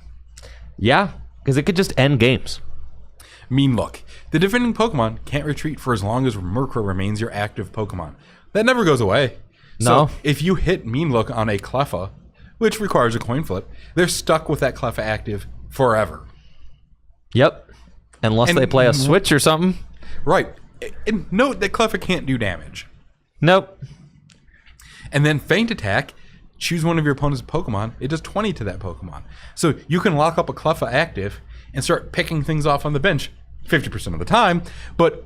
Yeah, because it could just end games. Mean look. The defending Pokemon can't retreat for as long as Murkrow remains your active Pokemon. That never goes away. No. So if you hit Mean Look on a Cleffa, which requires a coin flip, they're stuck with that Cleffa active forever. Yep. Unless they play a switch or something. Right. And note that Cleffa can't do damage. Nope. And then Feint Attack, choose one of your opponent's Pokemon. It does 20 to that Pokemon. So you can lock up a Cleffa active and start picking things off on the bench 50% of the time, but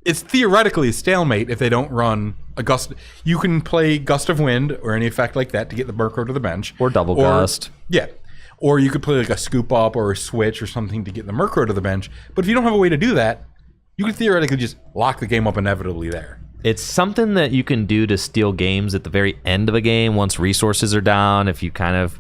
it's theoretically a stalemate if they don't run a gust. You can play Gust of Wind or any effect like that to get the Murkrow to the bench. Or Double Gust. Yeah. Or you could play like a Scoop Up or a Switch or something to get the Murkrow to the bench. But if you don't have a way to do that, you could theoretically just lock the game up inevitably there. It's something that you can do to steal games at the very end of a game once resources are down. If you kind of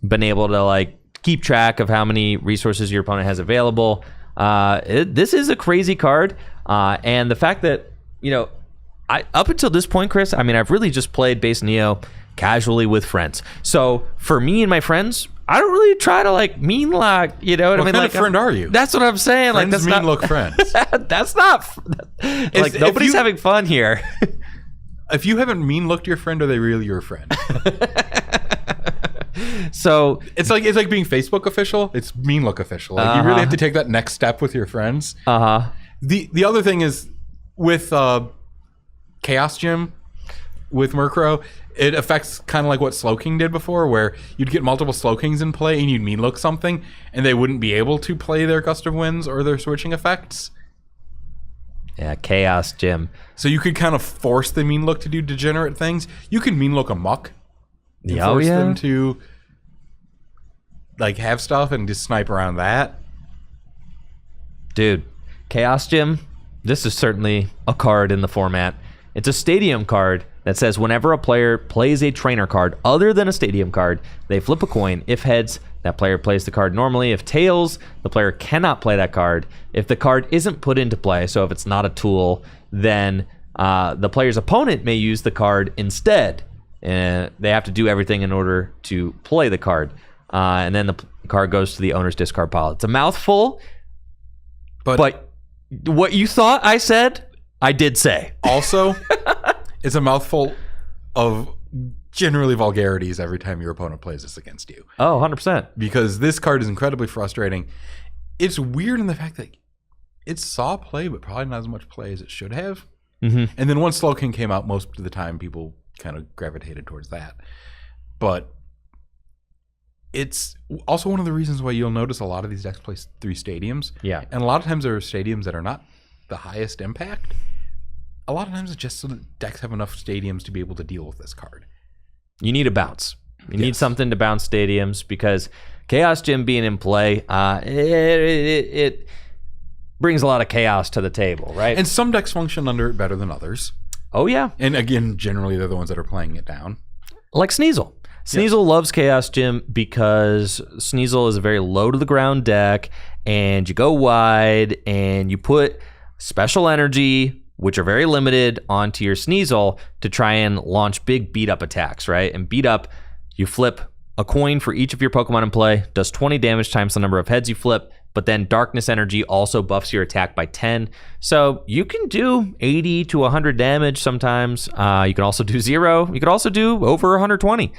been able to like keep track of how many resources your opponent has available. This is a crazy card. And the fact that, you know, up until this point, Chris, I mean, I've really just played base Neo casually with friends. So for me and my friends, I don't really try to like mean lock, you know what I mean? What kind like, of friend are you? That's what I'm saying. Friends like that's mean not look friends. That's not like nobody's having fun here. If you haven't mean looked your friend, are they really your friend? So it's like being Facebook official. It's mean look official. Like you really have to take that next step with your friends. The other thing is with Chaos Gym with Murkrow, it affects kind of like what Slowking did before, where you'd get multiple Slowkings in play and you'd mean look something, and they wouldn't be able to play their Gust of Winds or their switching effects. Yeah, Chaos Gym. So you could kind of force the mean look to do degenerate things. You can mean look a muck. And force them to like have stuff and just snipe around that. Dude, Chaos Gym, this is certainly a card in the format. It's a stadium card that says whenever a player plays a trainer card other than a stadium card, they flip a coin. If heads, that player plays the card normally. If tails, the player cannot play that card. If the card isn't put into play, so if it's not a tool, then the player's opponent may use the card instead. And they have to do everything in order to play the card. And then the card goes to the owner's discard pile. It's a mouthful, but what you thought I said, I did say. Also, it's a mouthful of generally vulgarities every time your opponent plays this against you. Oh, 100%. Because this card is incredibly frustrating. It's weird in the fact that it saw play, but probably not as much play as it should have. And then once Slowking came out, most of the time people kind of gravitated towards that. But it's also one of the reasons why you'll notice a lot of these decks play 3 stadiums. Yeah. And a lot of times there are stadiums that are not the highest impact. A lot of times it's just so that decks have enough stadiums to be able to deal with this card. You need a bounce. You need something to bounce stadiums, because Chaos Gym being in play, it brings a lot of chaos to the table, right? And some decks function under it better than others. Oh, yeah. And again, generally they're the ones that are playing it down. Like Sneasel. Sneasel loves Chaos Gym because Sneasel is a very low to the ground deck, and you go wide and you put special energy, which are very limited, onto your Sneasel to try and launch big beat up attacks, right? And beat up, you flip a coin for each of your Pokemon in play, does 20 damage times the number of heads you flip, but then Darkness Energy also buffs your attack by 10. So you can do 80 to 100 damage sometimes. You can also do 0. You could also do over 120.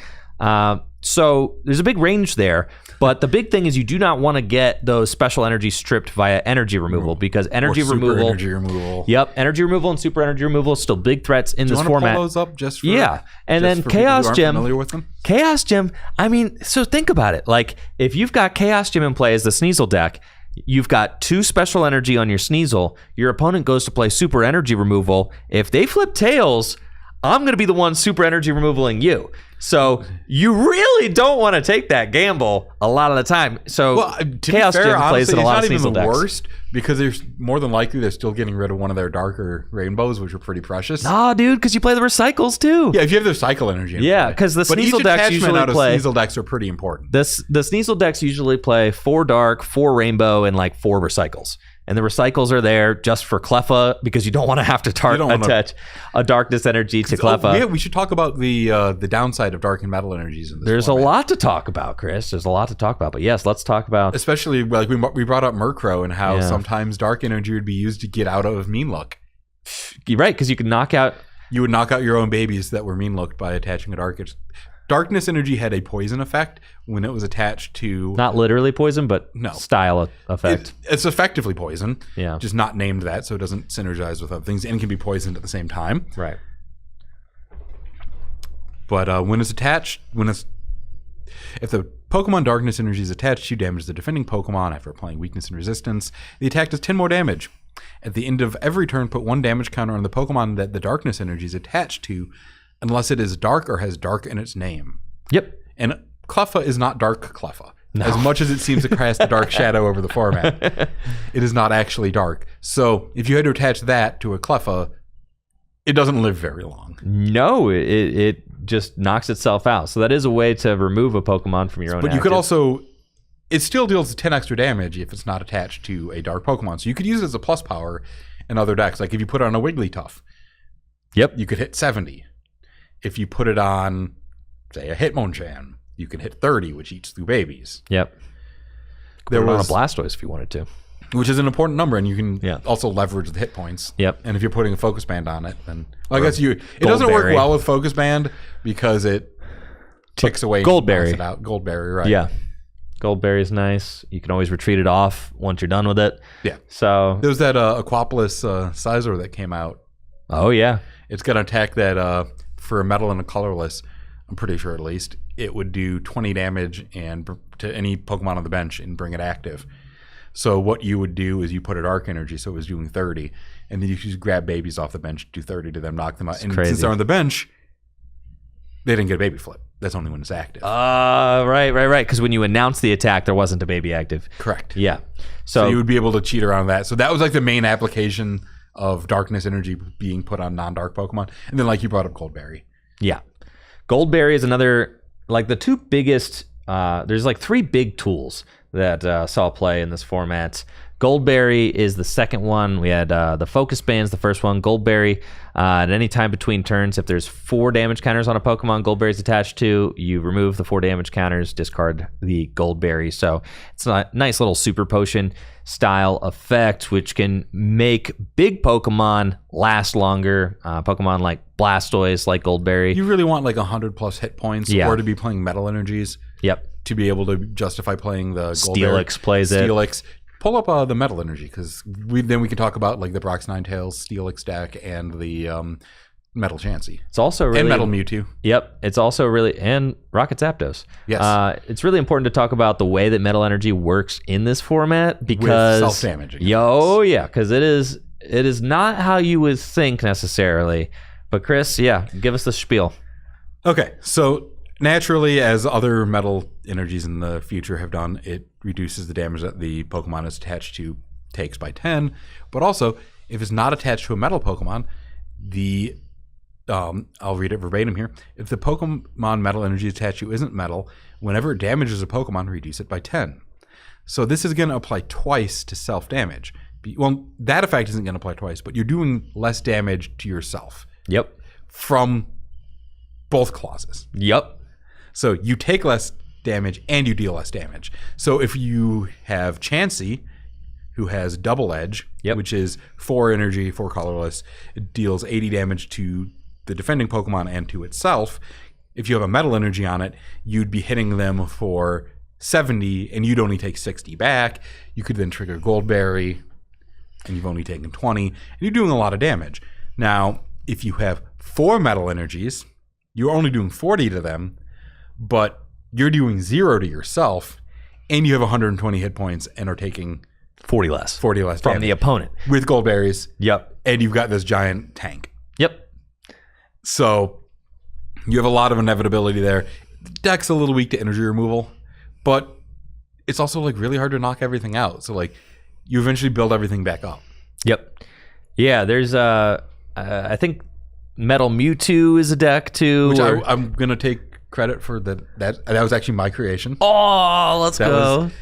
So there's a big range there, but the big thing is you do not want to get those special energy stripped via energy removal, because energy removal, energy removal and super energy removal is still big threats in this format. Pull those up just for, and then Chaos Gym. Familiar with them? Chaos Gym. I mean, so think about it. Like if you've got Chaos Gym in play as the Sneasel deck, you've got 2 special energy on your Sneasel. Your opponent goes to play super energy removal. If they flip tails, I'm going to be the one super energy removaling you. So you really don't want to take that gamble a lot of the time. So Chaos Gym plays in a lot of Sneasel decks. It's not even the worst, because there's more than likely they're still getting rid of one of their darker rainbows, which are pretty precious. Nah, dude, because you play the recycles too. Yeah, if you have their cycle energy in play. Because the Sneasel decks usually play. Sneasel decks are pretty important. The Sneasel decks usually play 4 dark, 4 rainbow, and like 4 recycles. And the recycles are there just for Cleffa, because you don't want to have to attach a Darkness Energy to Cleffa. We should talk about the downside of Dark and Metal energies in this There's format. a lot to talk about, Chris. There's a lot to talk about. But yes, let's talk about... Especially, like we brought up Murkrow and how sometimes Dark Energy would be used to get out of Mean Look. You're right, because you can knock out... You would knock out your own babies that were Mean Looked by attaching a Darkness Energy had a poison effect when it was attached to... Not literally poison, but style effect. It's effectively poison. Yeah. Just not named that, so it doesn't synergize with other things and can be poisoned at the same time. Right. But when it's attached... If the Pokemon Darkness Energy is attached, you damage the defending Pokemon after applying weakness and resistance. The attack does 10 more damage. At the end of every turn, put 1 damage counter on the Pokemon that the Darkness Energy is attached to, unless it is dark or has dark in its name. Yep. And Cleffa is not Dark Cleffa. No. As much as it seems to cast a dark shadow over the format, it is not actually dark. So if you had to attach that to a Cleffa, it doesn't live very long. No, it just knocks itself out. So that is a way to remove a Pokemon from your own But you active. could also... It still deals 10 extra damage if it's not attached to a dark Pokemon. So you could use it as a plus power in other decks. Like if you put it on a Wigglytuff, yep, you could hit 70. If you put it on, say, a Hitmonchan, you can hit 30, which eats through babies. Yep. There was on a Blastoise if you wanted to. Which is an important number, and you can also leverage the hit points. Yep. And if you're putting a Focus Band on it, then... Well, I guess it doesn't work well with Focus Band because it ticks away. Goldberry. It out. Goldberry, right. Yeah. Goldberry is nice. You can always retreat it off once you're done with it. Yeah. So there was that Aquapolis Scizor that came out. Oh, yeah. It's got an attack that, for a metal and a colorless, I'm pretty sure at least, it would do 20 damage and to any Pokemon on the bench and bring it active. So what you would do is you put a Dark Energy, so it was doing 30, and then you just grab babies off the bench, do 30 to them, knock them out. It's and crazy. Since they're on the bench, they didn't get a baby flip. That's only when it's active. Right. Because when you announce the attack, there wasn't a baby active. Correct. Yeah. So you would be able to cheat around that. So that was like the main application of Darkness Energy being put on non-dark Pokemon. And then like you brought up Goldberry. Yeah. Goldberry is another, like the two biggest, there's like 3 big tools that saw play in this format. Goldberry is the second one. We had the Focus Band's the first one. Goldberry, at any time between turns, if there's 4 damage counters on a Pokemon Goldberry's attached to, you remove the 4 damage counters, discard the Goldberry. So it's a nice little super potion style effect, which can make big Pokemon last longer. Pokemon like Blastoise, like Goldberry. You really want like 100 plus hit points or to be playing Metal Energies. Yep. To be able to justify playing the Steelix plays it. Steelix. Pull up the Metal Energy, because then we can talk about like the Brox Ninetales, Steelix deck, and the Metal Chansey. It's also really... And Metal Mewtwo. Yep. It's also really... And Rocket Zapdos. Yes. It's really important to talk about the way that Metal Energy works in this format, because... With self-damage. Yeah, because it is not how you would think necessarily. But Chris, give us the spiel. Okay, so... Naturally, as other Metal Energies in the future have done, it reduces the damage that the Pokemon is attached to takes by 10. But also, if it's not attached to a Metal Pokemon, I'll read it verbatim here. If the Pokemon Metal Energy attached to isn't metal, whenever it damages a Pokemon, reduce it by 10. So this is going to apply twice to self-damage. Well, that effect isn't going to apply twice, but you're doing less damage to yourself. Yep. From both clauses. Yep. So you take less damage and you deal less damage. So if you have Chansey, who has Double Edge, which is 4 energy, 4 colorless, it deals 80 damage to the defending Pokemon and to itself. If you have a Metal Energy on it, you'd be hitting them for 70 and you'd only take 60 back. You could then trigger Goldberry and you've only taken 20 and you're doing a lot of damage. Now, if you have 4 Metal Energies, you're only doing 40 to them, but you're doing 0 to yourself, and you have 120 hit points and are taking 40 less from damage. The opponent with Goldberries. Yep. And you've got this giant tank. Yep. So you have a lot of inevitability there. The deck's a little weak to energy removal, but it's also like really hard to knock everything out. So like you eventually build everything back up. Yep. Yeah, there's I think Metal Mewtwo is a deck too. Which I'm gonna take credit for that was actually my creation. Oh, let's go.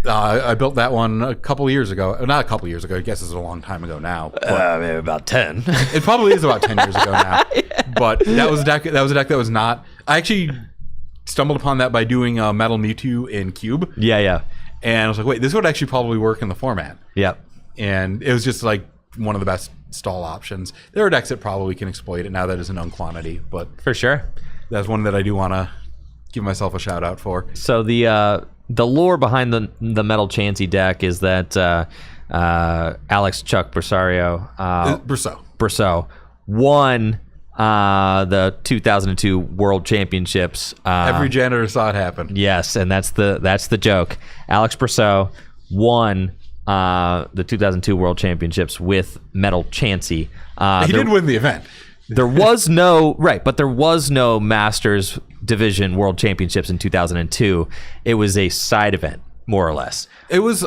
I built that one a couple years ago. Not a couple years ago. I guess it's a long time ago now. Maybe about 10. It probably is about 10 years ago now. But that was a deck that was not. I actually stumbled upon that by doing Metal Mewtwo in Cube. Yeah. And I was like, wait, this would actually probably work in the format. Yep. And it was just like one of the best stall options. There are decks that probably can exploit it now that it's a known quantity, but for sure. That's one that I do want to give myself a shout out for. So the lore behind the Metal Chansey deck is that Alex Chuck Brassario Brosseau won the 2002 World Championships. Every janitor saw it happen. Yes, and that's the joke. Alex Brosseau won the 2002 World Championships with Metal Chansey. He did win the event. There was no but there was no Masters Division World Championships in 2002. It was a side event, more or less. It was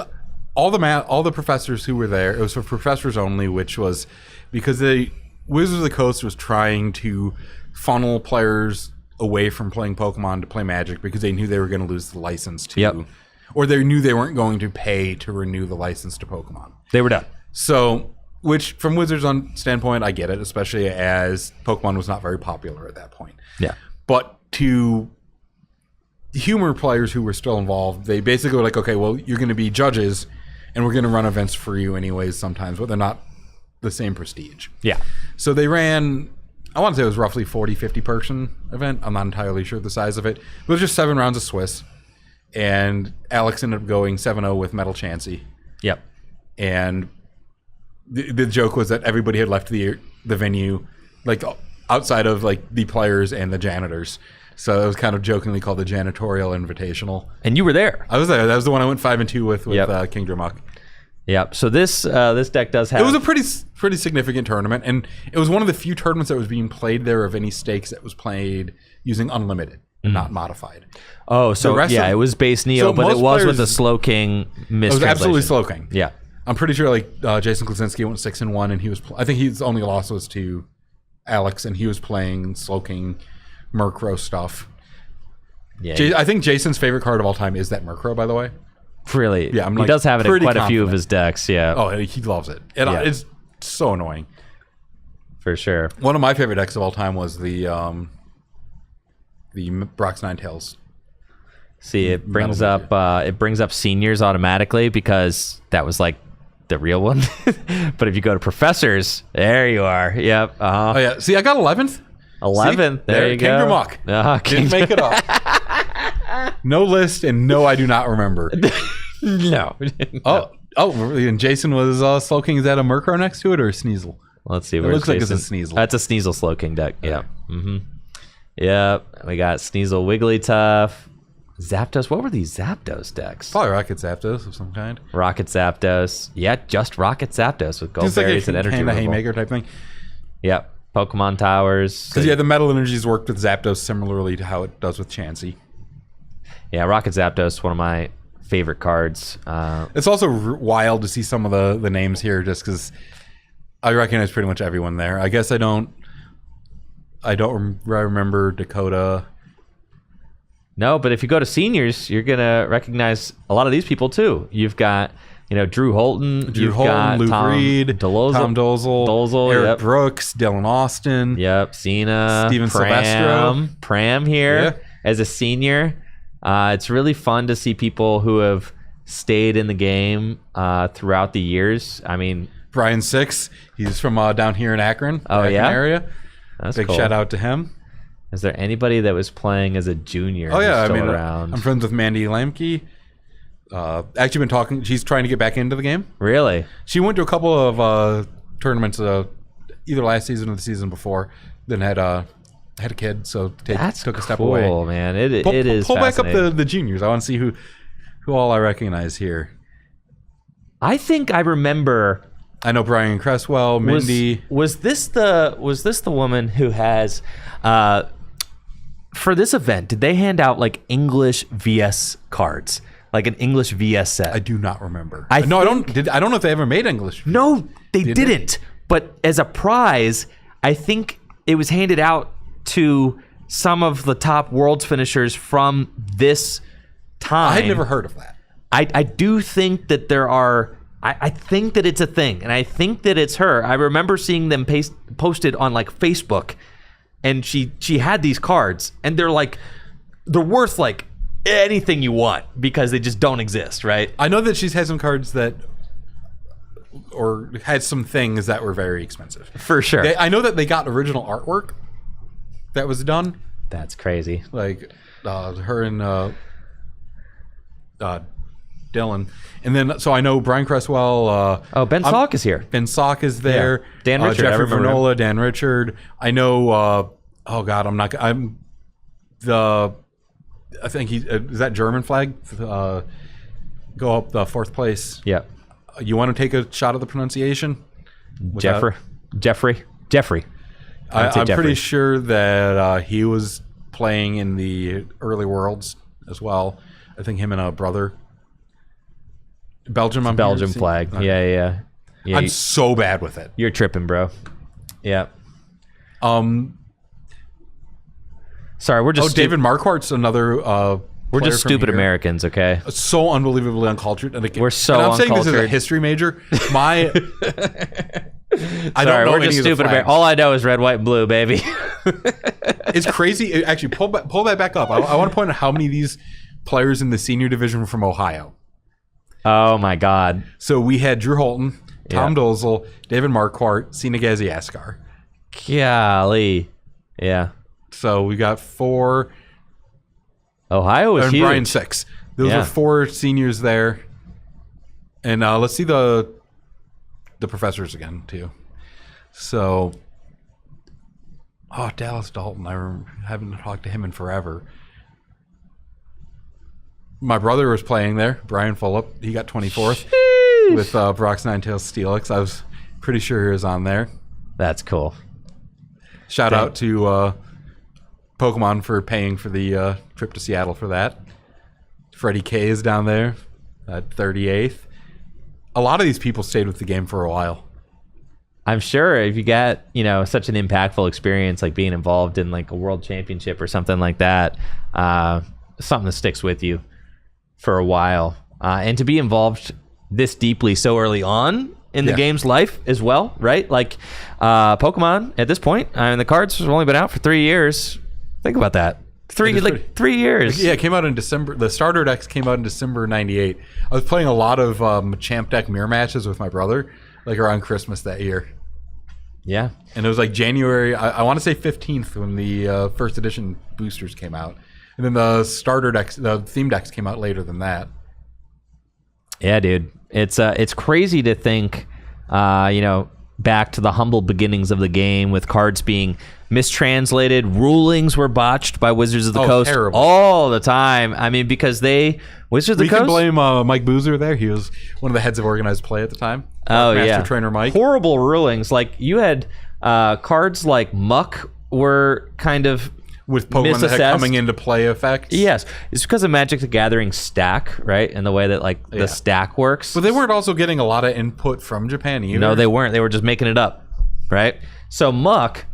all the professors who were there. It was for professors only, which was because the Wizards of the Coast was trying to funnel players away from playing Pokemon to play Magic because they knew they were going to lose the license to, or they knew they weren't going to pay to renew the license to Pokemon. They were done. So, which from Wizards' standpoint, I get it, especially as Pokemon was not very popular at that point. Yeah. But to humor players who were still involved, they basically were like, okay, well, you're going to be judges, and we're going to run events for you anyways sometimes, but they're not the same prestige. Yeah. So they ran, I want to say it was roughly 40, 50 person event. I'm not entirely sure the size of it. It was just 7 rounds of Swiss. And Alex ended up going 7-0 with Metal Chansey. Yep. And the joke was that everybody had left the venue, like outside of like the players and the janitors. So it was kind of jokingly called the Janitorial Invitational. And you were there. I was there. That was the one I went 5-2 with Kingdra Muck. Yep. So this deck does have. It was a pretty significant tournament, and it was one of the few tournaments that was being played there of any stakes that was played using unlimited, not modified. Oh, so it was base Neo, but it was with the Slowking mistranslation. It was absolutely Slowking. Yeah. I'm pretty sure like Jason Klaczynski went 6-1, and he was. I think his only loss was to Alex, and he was playing Slowking Murkrow stuff. Yeah. I think Jason's favorite card of all time is that Murkrow, by the way. Really? Yeah, he does have it in quite a few of his decks, yeah. Oh, he loves it. It's so annoying. For sure. One of my favorite decks of all time was the Brock's Ninetales. See, it brings up seniors automatically because that was like the real one. But if you go to professors, there you are. Yep. Uh-huh. Oh yeah. See, I got 11th. 11th. There you go. Kingdra Muck. Didn't make it up. No list, and no, I do not remember. No. And Jason was Slowking. Is that a Murkrow next to it or a Sneasel? Let's see. It looks like it's a Sneasel. That's a Sneasel Slowking deck. Yeah. Mm-hmm. Yep. We got Sneasel Wigglytuff. Zapdos. What were these Zapdos decks? Probably Rocket Zapdos of some kind. Rocket Zapdos. Yeah, just Rocket Zapdos with gold berries and energy. Kind of haymaker type thing. Yep. Pokemon Towers. Because the metal energies worked with Zapdos similarly to how it does with Chansey. Yeah, Rocket Zapdos, one of my favorite cards. It's also wild to see some of the names here, just because I recognize pretty much everyone there. I guess I don't remember Dakota. No, but if you go to seniors, you're gonna recognize a lot of these people too. You've got Drew Holton, Lou Reed, Tom Dozel, Eric Brooks, Dylan Austin. Yep, Cena, Steven Silvestro. Pram here as a senior. It's really fun to see people who have stayed in the game throughout the years. I mean, Brian Six, he's from down here in Akron, area. That's big cool. Shout out to him. Is there anybody that was playing as a junior? Oh yeah, around? I'm friends with Mandy Lamke. Actually been talking. She's trying to get back into the game. Really? She went to a couple of tournaments either last season or the season before. Then had a kid, so took a step away. Cool, man. It is pull back up the juniors. I want to see who all I recognize here. I think I remember. I know Brian Cresswell, Mindy. Was this the woman who has for this event? Did they hand out like English VS cards, like an English VS set? I do not remember. I don't know if they ever made English. No, they didn't. But as a prize, I think it was handed out to some of the top Worlds finishers from this time. I had never heard of that. I do think that there are. I think that it's a thing, and I think that it's her. I remember seeing them posted on like Facebook, and she had these cards, and they're worth like anything you want because they just don't exist, right? I know that she's had some cards or had some things that were very expensive. For sure. I know that they got original artwork that was done. That's crazy. Like her and Dylan. And then, so I know Brian Cresswell. Ben Salk is here. Ben Salk is there. Yeah. Dan Richard. Jeffrey Vernola, Dan Richard. I know. I think he is that German flag. Go up the 4th place. Yeah. You want to take a shot at the pronunciation? Jeffrey. I'm pretty sure that he was playing in the early Worlds as well. I think him and a brother. Belgium. Belgium flag. Yeah. I'm so bad with it. You're tripping, bro. Yeah. Sorry, we're just. David Marquardt's another. We're just stupid Americans, okay? So unbelievably uncultured. We're so and I'm uncultured. saying this as a history major. I don't know we're any just of the stupid flags. All I know is red, white, and blue, baby. It's crazy. Actually, pull that back up. I want to point out how many of these players in the senior division were from Ohio. Oh my God! So we had Drew Holton, Tom Dozel, David Marquardt, Sina Gaziaskar. Golly, yeah. So we got 4. Ohio was and huge. Brian 6. Those were 4 seniors there. And let's see the professors again too. So, Dallas Dalton. I haven't talked to him in forever. My brother was playing there, Brian Fulop. He got 24th with Brock's Ninetales Steelix. I was pretty sure he was on there. That's cool. Shout out to Pokemon for paying for the trip to Seattle for that. Freddie K is down there at 38th. A lot of these people stayed with the game for a while. I'm sure if you got, such an impactful experience like being involved in like a world championship or something like that, something that sticks with you for a while. And to be involved this deeply so early on in the game's life as well, right? Like Pokemon at this point, the cards have only been out for 3 years. Think about that. 3 years. Yeah, it came out in December. The starter decks came out in December '98. I was playing a lot of Champ Deck mirror matches with my brother, like around Christmas that year. Yeah. And it was like January, I want to say 15th when the first edition boosters came out. And then the starter decks, the theme decks came out later than that. Yeah, dude. It's crazy to think, back to the humble beginnings of the game with cards being mistranslated. Rulings were botched by Wizards of the Coast terrible. all the time. I mean, because Wizards of the Coast... We can blame Mike Boozer there. He was one of the heads of organized play at the time. Master Trainer Mike. Horrible rulings. Like, you had cards like Muck were kind of with Pokemon that had coming into play effects. Yes. It's because of Magic the Gathering stack, right? And the way that the stack works. But they weren't also getting a lot of input from Japan either. No, they weren't. They were just making it up, right? So Muck,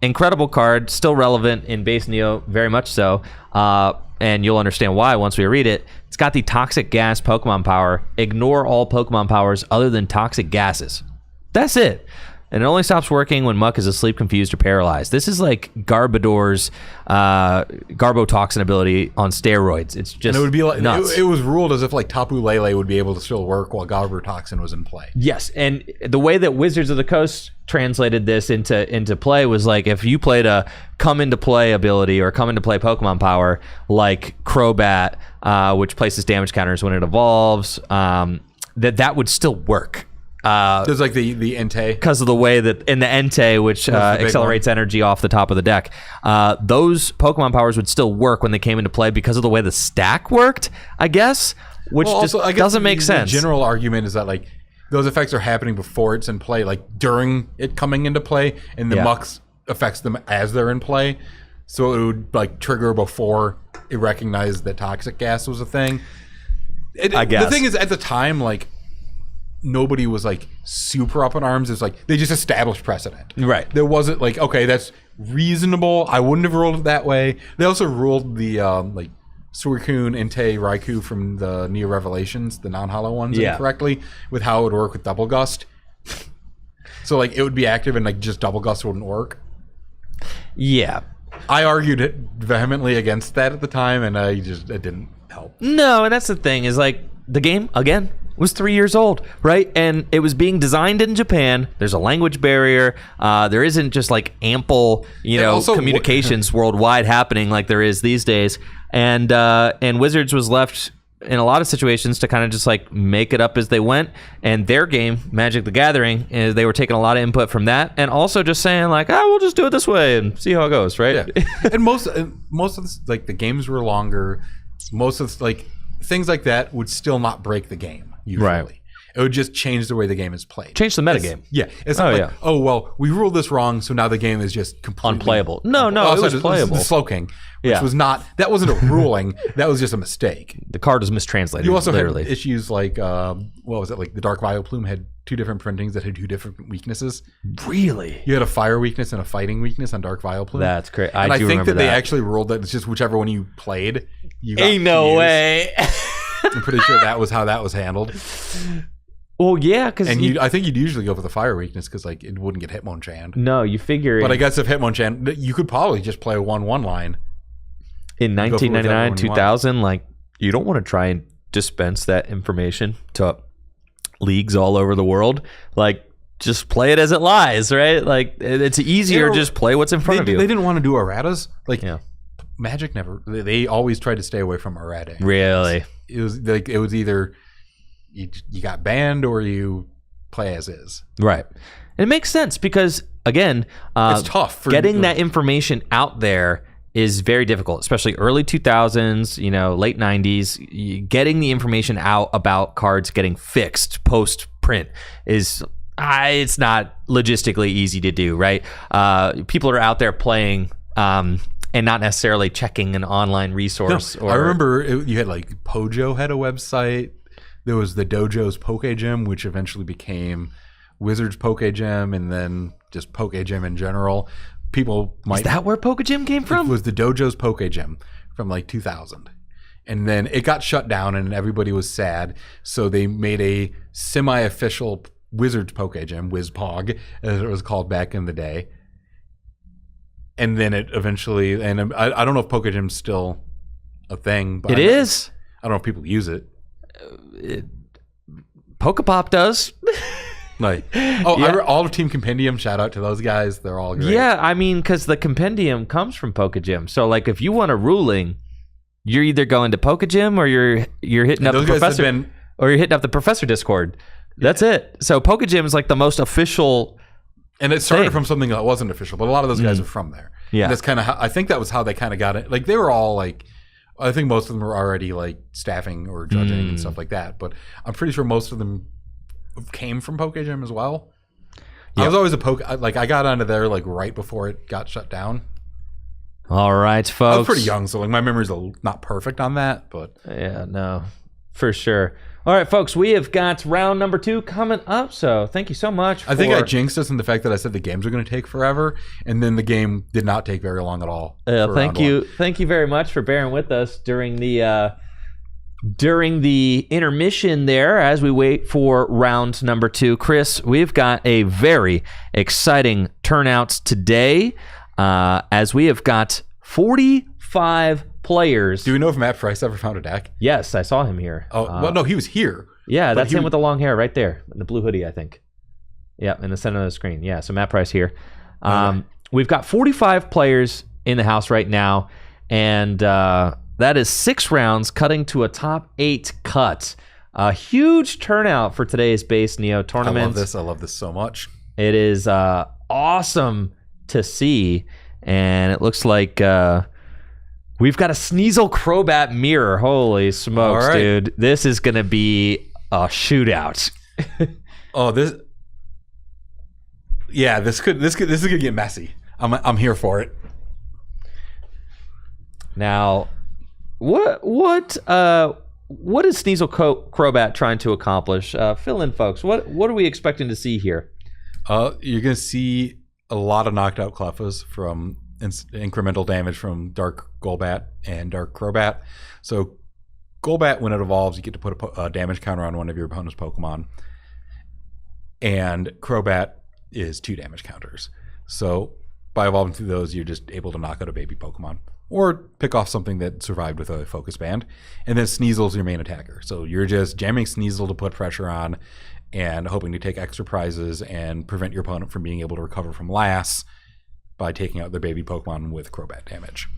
incredible card, still relevant in base Neo, very much so. And you'll understand why once we read it. It's got the Toxic Gas Pokemon power. Ignore all Pokemon powers other than toxic gases. That's it. And it only stops working when Muck is asleep, confused, or paralyzed. This is like Garbodor's Garbotoxin ability on steroids. It's just and it would be like nuts. It was ruled as if like Tapu Lele would be able to still work while Garbotoxin was in play. Yes, and the way that Wizards of the Coast translated this into play was like if you played a come into play ability or come into play Pokemon power like Crobat, which places damage counters when it evolves, that would still work. There's like the Entei. Because of the way that in the Entei, which accelerates energy off the top of the deck, those Pokemon powers would still work when they came into play because of the way the stack worked, I guess, which doesn't make sense. The general argument is that like those effects are happening before it's in play, like during it coming into play, and the Mucks affects them as they're in play. So it would like trigger before it recognized that toxic gas was a thing. I guess. The thing is, at the time, like, nobody was like super up in arms. It's like they just established precedent. Right. There wasn't like, okay, that's reasonable. I wouldn't have ruled it that way. They also ruled the like Suicune, Entei, Raikou from the Neo Revelations, the non-hollow ones, incorrectly with how it would work with Double Gust. So like it would be active and like just Double Gust wouldn't work. Yeah. I argued it vehemently against that at the time, and it didn't help. No, and that's the thing is like the game again was 3 years old, right? And it was being designed in Japan. There's a language barrier. There isn't just like ample, communications worldwide happening like there is these days. And Wizards was left in a lot of situations to kind of just like make it up as they went. And their game, Magic the Gathering, is they were taking a lot of input from that, and also just saying like, we'll just do it this way and see how it goes, right? Yeah. And most of this, like the games were longer. Most of like things like that would still not break the game usually. Right. It would just change the way the game is played. Change the metagame. It's not like, oh, well, we ruled this wrong, so now the game is just completely unplayable. No, it was playable. Slowking, which was not, that wasn't a ruling, that was just a mistake. The card was mistranslated. You also literally had issues like, what was it, like the Dark Vileplume had 2 different printings that had 2 different weaknesses. Really? You had a fire weakness and a fighting weakness on Dark Vileplume. That's great. And I think that they actually ruled that it's just whichever one you played, you got Ain't no way. I'm pretty sure that was how that was handled. Well, yeah, because I think you'd usually go for the fire weakness because like it wouldn't get Hitmonchan. No, you figure. But I guess if Hitmonchan, you could probably just play a 1/1 line. In 1999, 2000, like you don't want to try and dispense that information to leagues all over the world. Like just play it as it lies, right? Like it's easier just play what's in front of you. They didn't want to do erratas. Like Magic never. They always tried to stay away from errata. Really? It was either. You got banned or you play as is. Right. It makes sense because, again, it's tough. Getting that information out there is very difficult, especially early 2000s, late 90s. Getting the information out about cards getting fixed post-print is... it's not logistically easy to do, right? People are out there playing... and not necessarily checking an online resource. No, I remember you had like Pojo had a website. There was the Dojo's Poke Gym, which eventually became Wizards Poke Gym, and then just Poke Gym in general. People might... Is that where Poke Gym came from? It was the Dojo's Poke Gym from like 2000. And then it got shut down and everybody was sad. So they made a semi-official Wizards Poke Gym, WizPog, as it was called back in the day. And then it eventually... And I don't know if Poke Gym's still a thing. But it is? I don't know if people use it. Pokepop does. All of Team Compendium, shout out to those guys. They're all great. Yeah, I mean, because the Compendium comes from Poke Gym. So, like, if you want a ruling, you're either going to Poke Gym or you're hitting up the professor, or you're hitting up the professor Discord. That's it. So, Poke Gym is like the most official. And it started from something that wasn't official, but a lot of those guys are from there. Yeah, and that's kind of how I think that was how they kind of got it. Like they were all like. I think most of them were already like staffing or judging and stuff like that, but I'm pretty sure most of them came from Poke Gym as well. Yep. I was always I got onto there like right before it got shut down. All right, folks. I was pretty young, so like my memory's not perfect on that, but yeah, no, for sure. All right, folks, we have got round number 2 coming up, so thank you so much. I think I jinxed us in the fact that I said the games are going to take forever, and then the game did not take very long at all. Thank you very much for bearing with us during the intermission there as we wait for round number 2. Chris, we've got a very exciting turnout today, as we have got 45 players. Do we know if Matt Price ever found a deck? Yes, I saw him here. Oh, well, no, he was here. Yeah, that's him with the long hair right there, the blue hoodie, I think. Yeah, in the center of the screen. Yeah, so Matt Price here. We've got 45 players in the house right now, and that is 6 rounds, cutting to a top 8 cut. A huge turnout for today's base Neo tournament. I love this so much. It is awesome to see, and it looks like... we've got a Sneasel Crobat mirror. Holy smokes, dude. This is going to be a shootout. This is going to get messy. I'm here for it. Now, what is Sneasel Crobat trying to accomplish? Fill in, folks. What are we expecting to see here? You're going to see a lot of knocked out Clefas from incremental damage from Dark Golbat and Dark Crobat. So Golbat, when it evolves, you get to put a damage counter on one of your opponent's Pokemon. And Crobat is 2 damage counters. So by evolving through those, you're just able to knock out a baby Pokemon. Or pick off something that survived with a Focus Band. And then Sneasel's your main attacker. So you're just jamming Sneasel to put pressure on and hoping to take extra prizes and prevent your opponent from being able to recover from last by taking out their baby Pokemon with Crobat damage.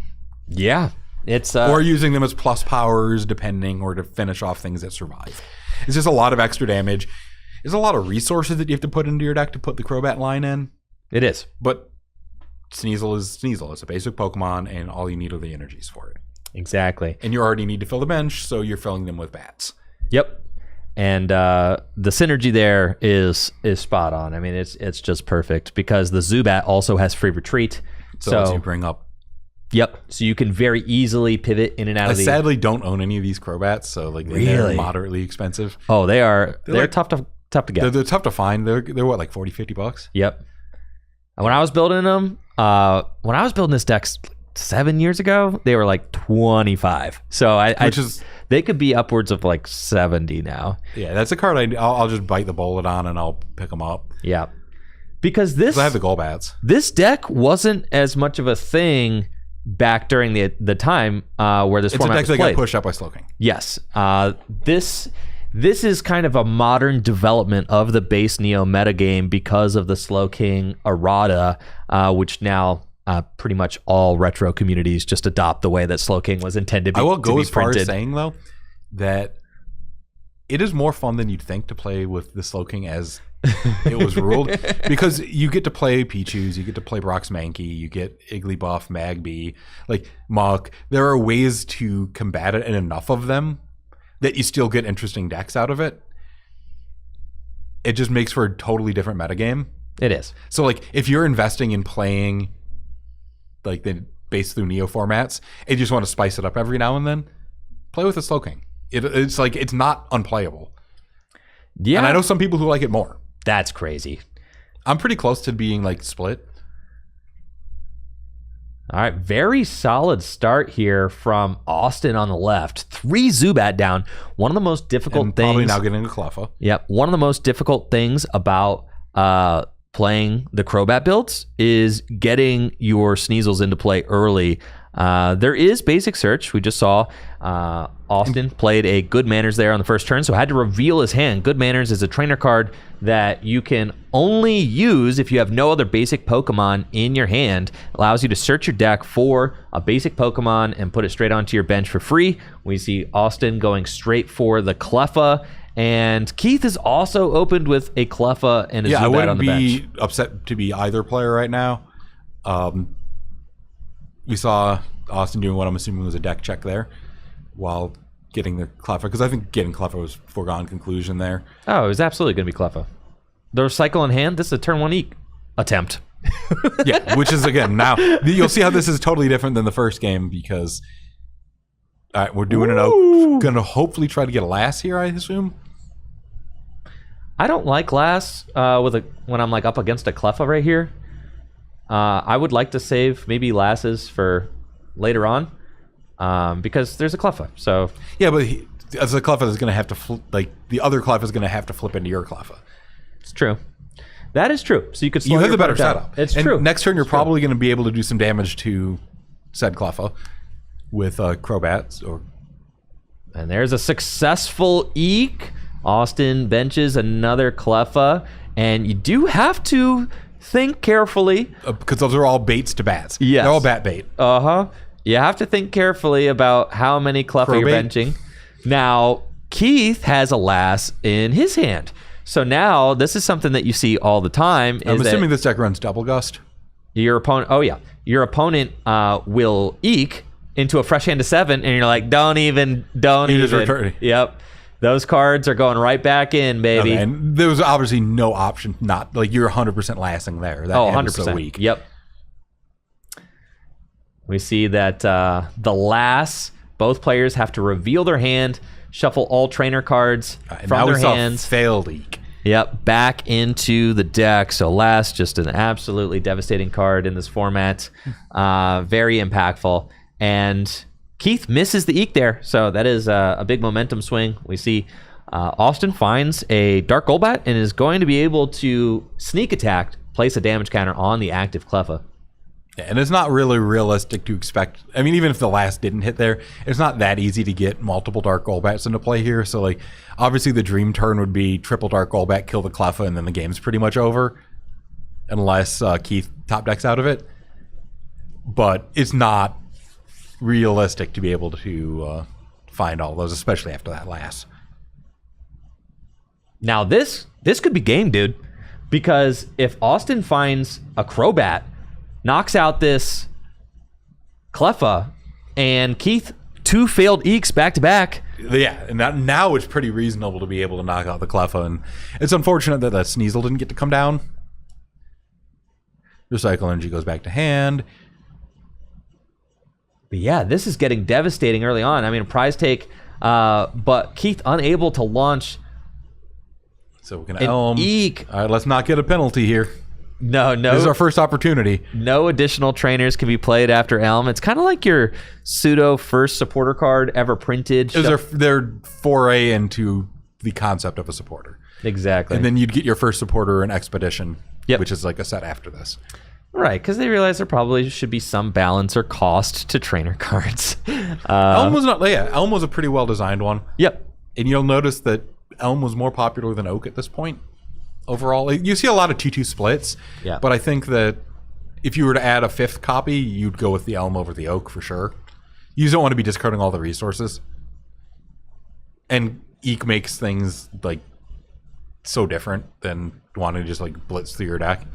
Yeah. It's or using them as plus powers, depending, or to finish off things that survive. It's just a lot of extra damage. There's a lot of resources that you have to put into your deck to put the Crobat line in. It is. But Sneasel is Sneasel. It's a basic Pokemon, and all you need are the energies for it. Exactly. And you already need to fill the bench, so you're filling them with bats. Yep. And the synergy there is spot on. I mean, it's just perfect because the Zubat also has free retreat. So as you bring up. Yep. So you can very easily pivot in and out of the... I sadly don't own any of these Crobats, so like they're moderately expensive. Oh, they're like, tough to get. They're tough to find. They're what, like $40-$50? Yep. And when I was building them, when I was building this deck 7 years ago, they were like 25. So they could be upwards of like 70 now. Yeah, that's a card I'll just bite the bullet on and I'll pick them up. Yeah. Because I have the Golbats. This deck wasn't as much of a thing back during the time where this format was played. It's a deck that got pushed up by Slowking. Yes. This is kind of a modern development of the base Neo metagame because of the Slowking errata, which now pretty much all retro communities just adopt the way that Slowking was intended to be printed. I will go as far as saying, though, that it is more fun than you'd think to play with the Slowking as it was ruled, because you get to play Pichus, you get to play Brock's Mankey, you get Igglybuff, Magby, like Muk. There are ways to combat it, and enough of them that you still get interesting decks out of it. It just makes for a totally different metagame. It is. So like if you're investing in playing like the base through Neo formats and you just want to spice it up every now and then, play with the Slowking. It's like, it's not unplayable. Yeah. And I know some people who like it more. That's crazy. I'm pretty close to being like split. All right, very solid start here from Austin on the left. 3 Zubat down. One of the most difficult things. Probably now getting a Cleffa. Yep. One of the most difficult things about playing the Crobat builds is getting your Sneasels into play early. There is basic search. We just saw Austin played a Good Manners there on the first turn, so had to reveal his hand. Good Manners is a trainer card that you can only use if you have no other basic Pokemon in your hand. Allows you to search your deck for a basic Pokemon and put it straight onto your bench for free. We see Austin going straight for the Cleffa, and Keith is also opened with a Cleffa and a Zubat on the bench. I wouldn't be upset to be either player right now. We saw Austin doing what I'm assuming was a deck check there while getting the Cleffa, because I think getting Cleffa was foregone conclusion there. Oh, it was absolutely going to be Cleffa. The Recycle in hand, this is a turn 1 attempt. Yeah, which is, again, now you'll see how this is totally different than the first game, because all right, we're doing it out. Going to hopefully try to get a Lass here, I assume. I don't like Lass when I'm like up against a Cleffa right here. I would like to save maybe Lasses for later on, because there's a Cleffa. So yeah, but as a Cleffa is going to have to the other Cleffa is going to have to flip into your Cleffa. It's true. That is true. So you could you have the better setup. It's true. Next turn, you're probably going to be able to do some damage to said Cleffa with Crobat. And there's a successful Eek. Austin benches another Cleffa, and you do have to think carefully. Because those are all baits to bats. Yes. They're all bat bait. Uh-huh. You have to think carefully about how many Cleffa you're benching. Now, Keith has a Lass in his hand. So now, this is something that you see all the time. I'm assuming this deck runs Double Gust. Your opponent, your opponent will Eek into a fresh hand of 7, and you're like, don't even. Just return. Yep. Those cards are going right back in, baby. Okay, and there was obviously no option not, like, you're 100% lasting there. That hand 100%. Was so weak. Yep. We see that the Lass, both players have to reveal their hand, shuffle all trainer cards from their hands. Failed Eek. Yep, back into the deck. So Lass, just an absolutely devastating card in this format. Very impactful. And Keith misses the Eek there, so that is a big momentum swing. We see Austin finds a Dark Golbat and is going to be able to sneak attack, place a damage counter on the active Cleffa. Yeah, and it's not really realistic to expect. I mean, even if the last didn't hit there, it's not that easy to get multiple Dark Golbats into play here. So, like, obviously the dream turn would be triple Dark Golbat, kill the Cleffa, and then the game's pretty much over, unless Keith top decks out of it. But it's not realistic to be able to find all those, especially after that last. Now this could be game, dude, because if Austin finds a Crobat, knocks out this Cleffa, and Keith 2 failed Eeks back to back. Yeah, and now it's pretty reasonable to be able to knock out the Cleffa, and it's unfortunate that Sneasel didn't get to come down. Recycle Energy goes back to hand. But yeah, this is getting devastating early on. I mean, a prize take, but Keith unable to launch. So we're going to Elm. Eek. All right, let's not get a penalty here. No. This is our first opportunity. No additional trainers can be played after Elm. It's kind of like your pseudo first supporter card ever printed. It was their foray into the concept of a supporter. Exactly. And then you'd get your first supporter in Expedition, Yep. which is like a set after this. Right, because they realize there probably should be some balance or cost to trainer cards. Elm was not. Yeah, Elm was a pretty well designed one. Yep. And you'll notice that Elm was more popular than Oak at this point. Overall, you see a lot of 2-2 splits. Yeah. But I think that if you were to add a 5th copy, you'd go with the Elm over the Oak for sure. You just don't want to be discarding all the resources. And Eek makes things like so different than wanting to just like blitz through your deck.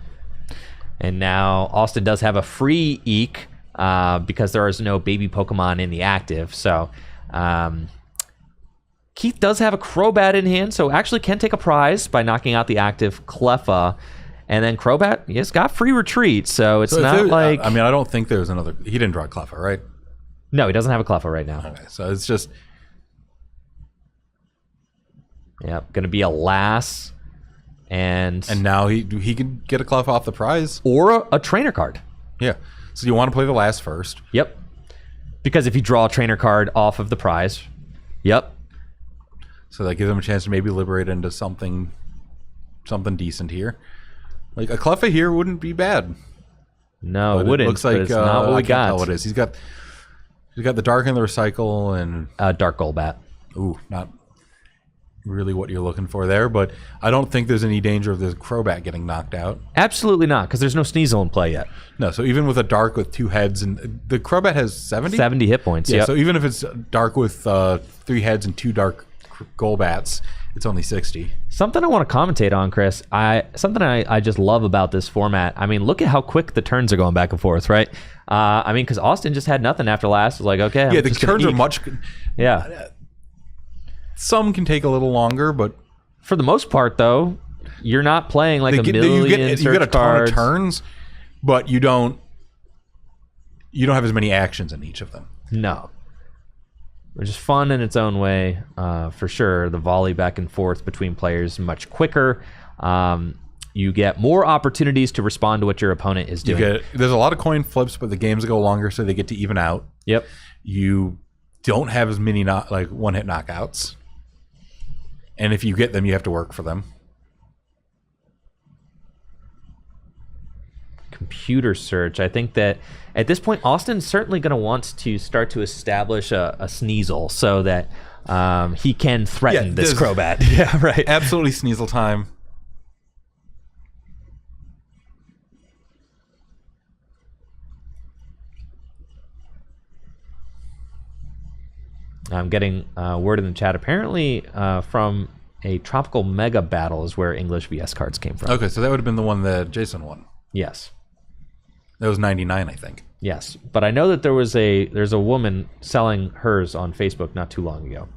And now Austin does have a free Eek because there is no baby Pokemon in the active. So Keith does have a Crobat in hand, so actually can take a prize by knocking out the active Cleffa. And then Crobat, he has got free retreat, so it's not like... I mean, I don't think there's another... He didn't draw Cleffa, right? No, he doesn't have a Cleffa right now. Okay, so it's just... Yep, going to be a Lass. And now he can get a Cleffa off the prize. Or a trainer card. Yeah. So you want to play the Lass first. Yep. Because if you draw a trainer card off of the prize, yep. So that gives him a chance to maybe liberate into something decent here. Like a Cleffa here wouldn't be bad. No, but it wouldn't. It looks like it's not what we got. Tell what it is. He's got the Dark and the Recycle and Dark Golbat. Ooh, not really what you're looking for there, but I don't think there's any danger of the Crobat getting knocked out. Absolutely not, because there's no Sneasel in play yet. No, so even with a Dark with 2 heads, and the Crobat has 70? 70 hit points, yeah. Yep. So even if it's Dark with 3 heads and 2 Dark Golbats, it's only 60. Something I want to commentate on, Chris. Something I just love about this format. I mean, look at how quick the turns are going back and forth, right? I mean, because Austin just had nothing after last. It was like, okay, yeah, the turns are much. Yeah. Some can take a little longer, but for the most part, though, you're not playing like you get a ton of turns, but you don't have as many actions in each of them. No. Which is fun in its own way, for sure. The volley back and forth between players much quicker. You get more opportunities to respond to what your opponent is doing. There's a lot of coin flips, but the games go longer, so they get to even out. Yep. You don't have as many one-hit knockouts. And if you get them, you have to work for them. Computer search. I think that at this point, Austin's certainly going to want to start to establish a Sneasel so that he can threaten this Crobat. Yeah, right. Absolutely Sneasel time. I'm getting word in the chat. Apparently, from a Tropical Mega Battle is where English VS cards came from. Okay, so that would have been the one that Jason won. Yes. That was 99, I think. Yes, but I know that there's a woman selling hers on Facebook not too long ago,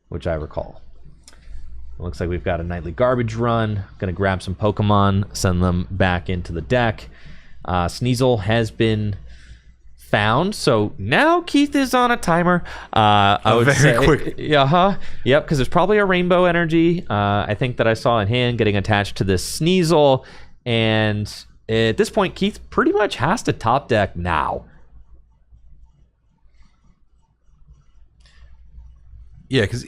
which I recall. It looks like we've got a nightly garbage run. Going to grab some Pokemon, send them back into the deck. Sneasel has been found, so now Keith is on a timer. I would say quick. Yep, because there's probably a Rainbow Energy. I think that I saw in hand getting attached to this Sneasel, and at this point, Keith pretty much has to top deck now. Yeah, because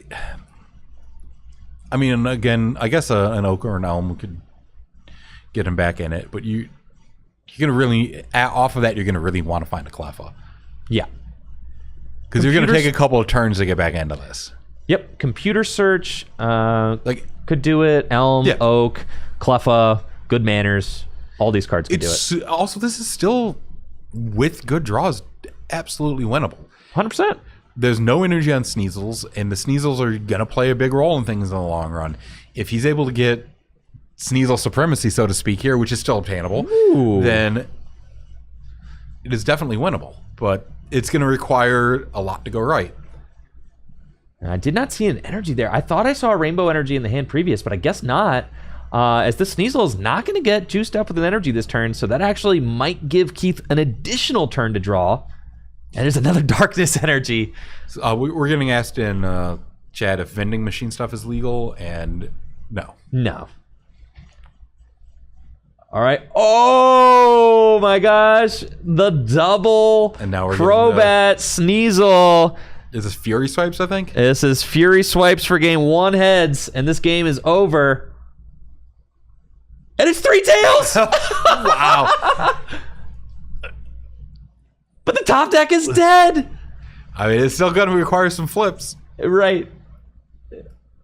I mean, again, I guess an Oak or an Elm could get him back in it, but you're gonna really off of that, you're gonna really want to find a Cleffa. Yeah, because you're gonna take a couple of turns to get back into this. Yep, computer search could do it. Elm, yeah. Oak, Cleffa, Good Manners. All these cards can do it. Also, this is still with good draws absolutely winnable. 100%. There's no energy on Sneasels, and the Sneasels are going to play a big role in things in the long run. If he's able to get Sneasel supremacy, so to speak, here, which is still obtainable, then it is definitely winnable. But it's going to require a lot to go right. I did not see an energy there. I thought I saw a rainbow energy in the hand previous, but I guess not. As the Sneasel is not going to get juiced up with an energy this turn, so that actually might give Keith an additional turn to draw. And there's another darkness energy. We're getting asked in chat if vending machine stuff is legal, and no. No. All right. Oh my gosh. The double And now we're Crobat Sneasel. Is this Fury Swipes, I think? This is Fury Swipes for game 1 heads, and this game is over. And it's 3 tails! Wow. But the top deck is dead! I mean, it's still going to require some flips. Right.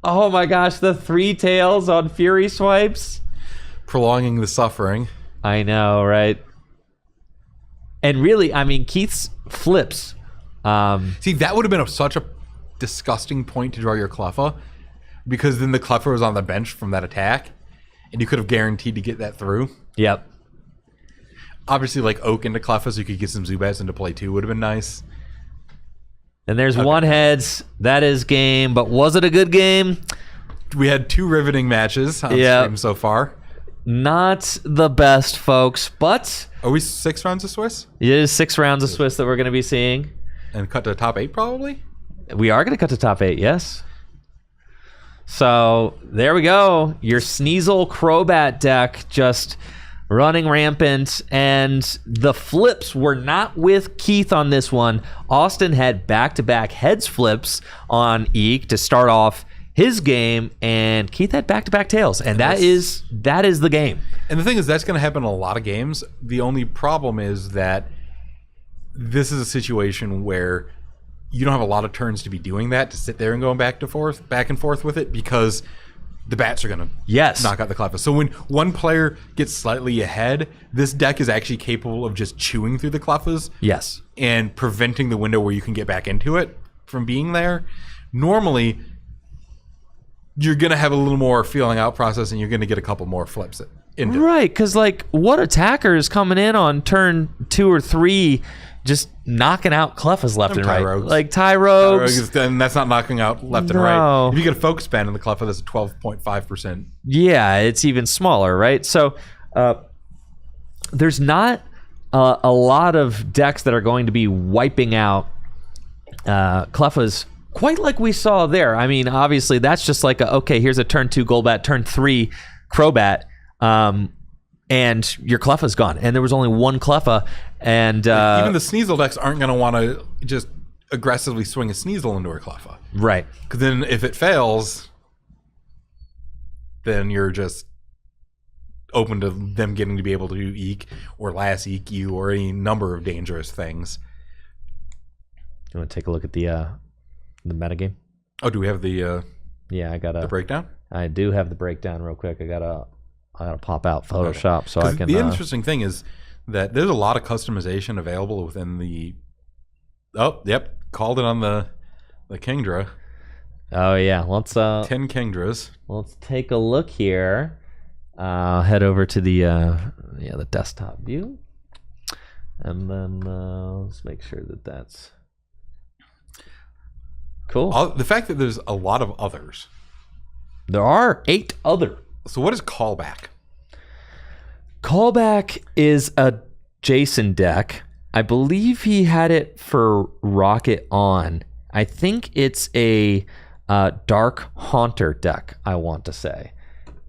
Oh my gosh, the 3 tails on Fury Swipes. Prolonging the suffering. I know, right? And really, I mean, Keith's flips. See, that would have been such a disgusting point to draw your Cleffa, because then the Cleffa was on the bench from that attack, and you could have guaranteed to get that through. Yep. Obviously, like Oak into Cleffa so you could get some Zubats into play too would have been nice. And there's 1 heads. That is game, but was it a good game? We had 2 riveting matches on stream so far. Not the best, folks, but... Are we 6 rounds of Swiss? It is 6 rounds of Swiss that we're going to be seeing. And cut to the top 8, probably? We are going to cut to top 8, yes. So, there we go. Your Sneasel Crobat deck just running rampant. And the flips were not with Keith on this one. Austin had back-to-back heads flips on Eek to start off his game, and Keith had back-to-back tails. And that is the game. And the thing is, that's going to happen in a lot of games. The only problem is that this is a situation where you don't have a lot of turns to be doing that, to sit there and going back and forth with it, because the bats are going to knock out the Cleffa. So when one player gets slightly ahead, this deck is actually capable of just chewing through the Cleffas. Yes. And preventing the window where you can get back into it from being there. Normally, you're going to have a little more feeling out process, and you're going to get a couple more flips into it. Right, because like, what attacker is coming in on turn 2 or 3 just knocking out Cleffas left and right? Like Tyrogues. And that's not knocking out left and right. If you get a focus band in the Cleffa, that's a 12.5%. Yeah, it's even smaller, right? So there's not a lot of decks that are going to be wiping out Cleffas quite like we saw there. I mean, obviously, that's just like, okay, here's a turn 2 Golbat, turn 3 Crobat, and your Cleffa's gone. And there was only 1 Cleffa. And even the Sneasel decks aren't going to want to just aggressively swing a Sneasel into a Cleffa. Right. Because then if it fails, then you're just open to them getting to be able to do Eek or last EQ or any number of dangerous things. You want to take a look at the metagame? Oh, do we have the I got the breakdown? I do have the breakdown real quick. I gotta pop out Photoshop so I can. The interesting thing is that there's a lot of customization available within the. Oh, yep, called it on the Kingdra. Oh yeah, let's 10 Kingdras. Let's take a look here. Head over to the desktop view, and then let's make sure that that's cool. The fact that there's a lot of others. There are 8 other. So what is Callback? Callback is a Jason deck. I believe he had it for Rocket On. I think it's a Dark Haunter deck, I want to say.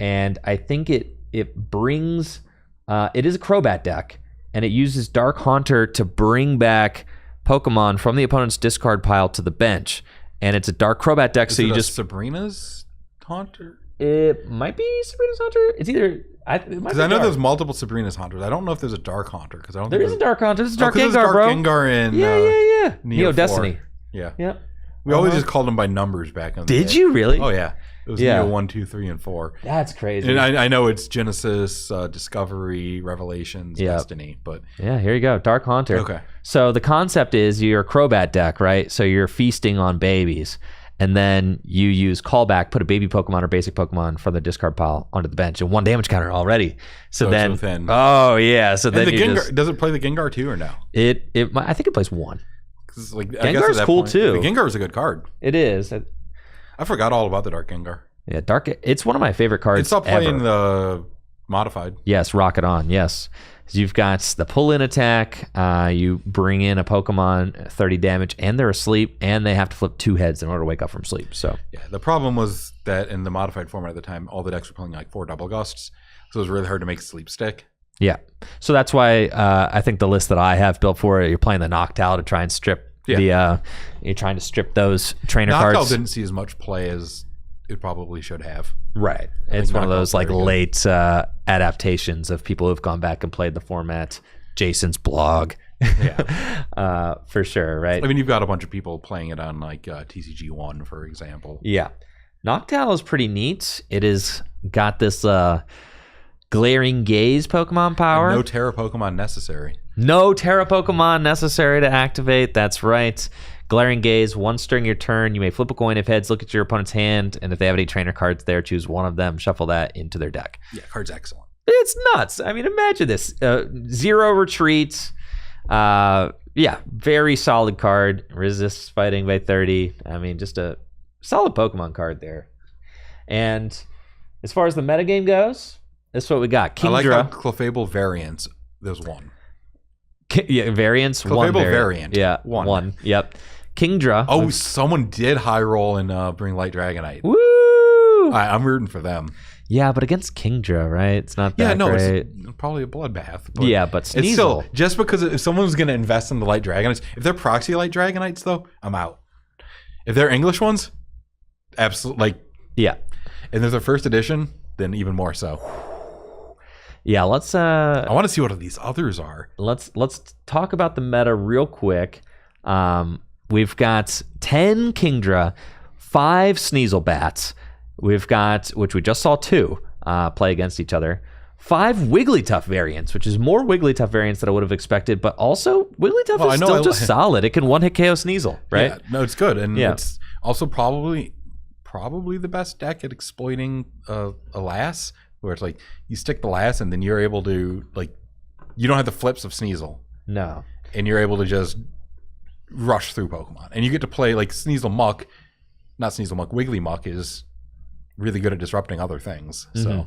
And I think it brings... it is a Crobat deck, and it uses Dark Haunter to bring back Pokemon from the opponent's discard pile to the bench. And it's a Dark Crobat deck, so you just... Sabrina's Haunter? It might be Sabrina's Haunter. It's either... Because I know there's multiple Sabrina's Haunters. I don't know if there's a Dark Haunter. Because I don't. There is a Dark Haunter. There's a Dark Gengar, Dark bro. Gengar in yeah. Neo Destiny. Yeah. Yep. We always just called them by numbers back in the day. Did you really? Oh, yeah. It was Neo 1, 2, 3, and 4. That's crazy. And I know it's Genesis, Discovery, Revelations, Destiny, but... Yeah, here you go. Dark Haunter. Okay. So the concept is you're a Crobat deck, right? So you're feasting on babies. And then you use callback, put a baby Pokemon or basic Pokemon from the discard pile onto the bench. And 1 damage counter already. So then... Oh, yeah. So then does it play the Gengar too or no? I think it plays 1. Like, Gengar's cool too. The Gengar is a good card. It is. I forgot all about the Dark Gengar. Yeah, it's one of my favorite cards. It's not playing the modified. Yes, Rocket On. Yes, you've got the pull-in attack. You bring in a Pokemon, 30 damage, and they're asleep, and they have to flip 2 heads in order to wake up from sleep. So yeah, the problem was that in the modified format at the time, all the decks were playing like 4 double gusts, so it was really hard to make sleep stick. Yeah, so that's why I think the list that I have built for it, you're playing the Noctowl to try and strip you're trying to strip those trainer cards. Noctowl didn't see as much play as it probably should have. Right. It's one of those like late adaptations of people who've gone back and played the format. Jason's blog. Yeah. For sure, right? I mean, you've got a bunch of people playing it on like TCG1, for example. Yeah. Noctowl is pretty neat. It has got this glaring gaze Pokemon power. And no Terra Pokemon necessary. No Terra Pokemon necessary to activate. That's right. Glaring Gaze, 1 during your turn. You may flip a coin if heads, look at your opponent's hand, and if they have any trainer cards there, choose one of them, shuffle that into their deck. Yeah, card's excellent. It's nuts. I mean, imagine this. 0 retreat. Yeah, very solid card. Resists fighting by 30. I mean, just a solid Pokemon card there. And as far as the metagame goes, this is what we got. Kingdra. I like how Clefable variants. There's 1. Yeah, variants. Clefable variant. Yeah, 1. Yep. Kingdra. Oh, someone did high roll and bring Light Dragonite. Woo! I'm rooting for them. Yeah, but against Kingdra, right? It's not that great. It's probably a bloodbath. But but Sneasel. It's still, just because if someone's going to invest in the Light Dragonites, if they're proxy Light Dragonites, though, I'm out. If they're English ones, absolutely. Yeah. And if they're first edition, then even more so. Yeah, let's. I want to see what these others are. Let's talk about the meta real quick. We've got 10 Kingdra, 5 Sneasel bats. We've got, which we just saw 2 play against each other. 5 Wigglytuff variants, which is more Wigglytuff variants than I would have expected, but also Wigglytuff is still just solid. It can one-hit KO Sneasel, right? Yeah, no, it's good, and it's also probably the best deck at exploiting a lass. Where it's like you stick the last and then you're able to you don't have the flips of Sneasel. No. And you're able to just rush through Pokemon. And you get to play like Sneasel Muck, not Sneasel Muck, Wiggly Muck is really good at disrupting other things. Mm-hmm. So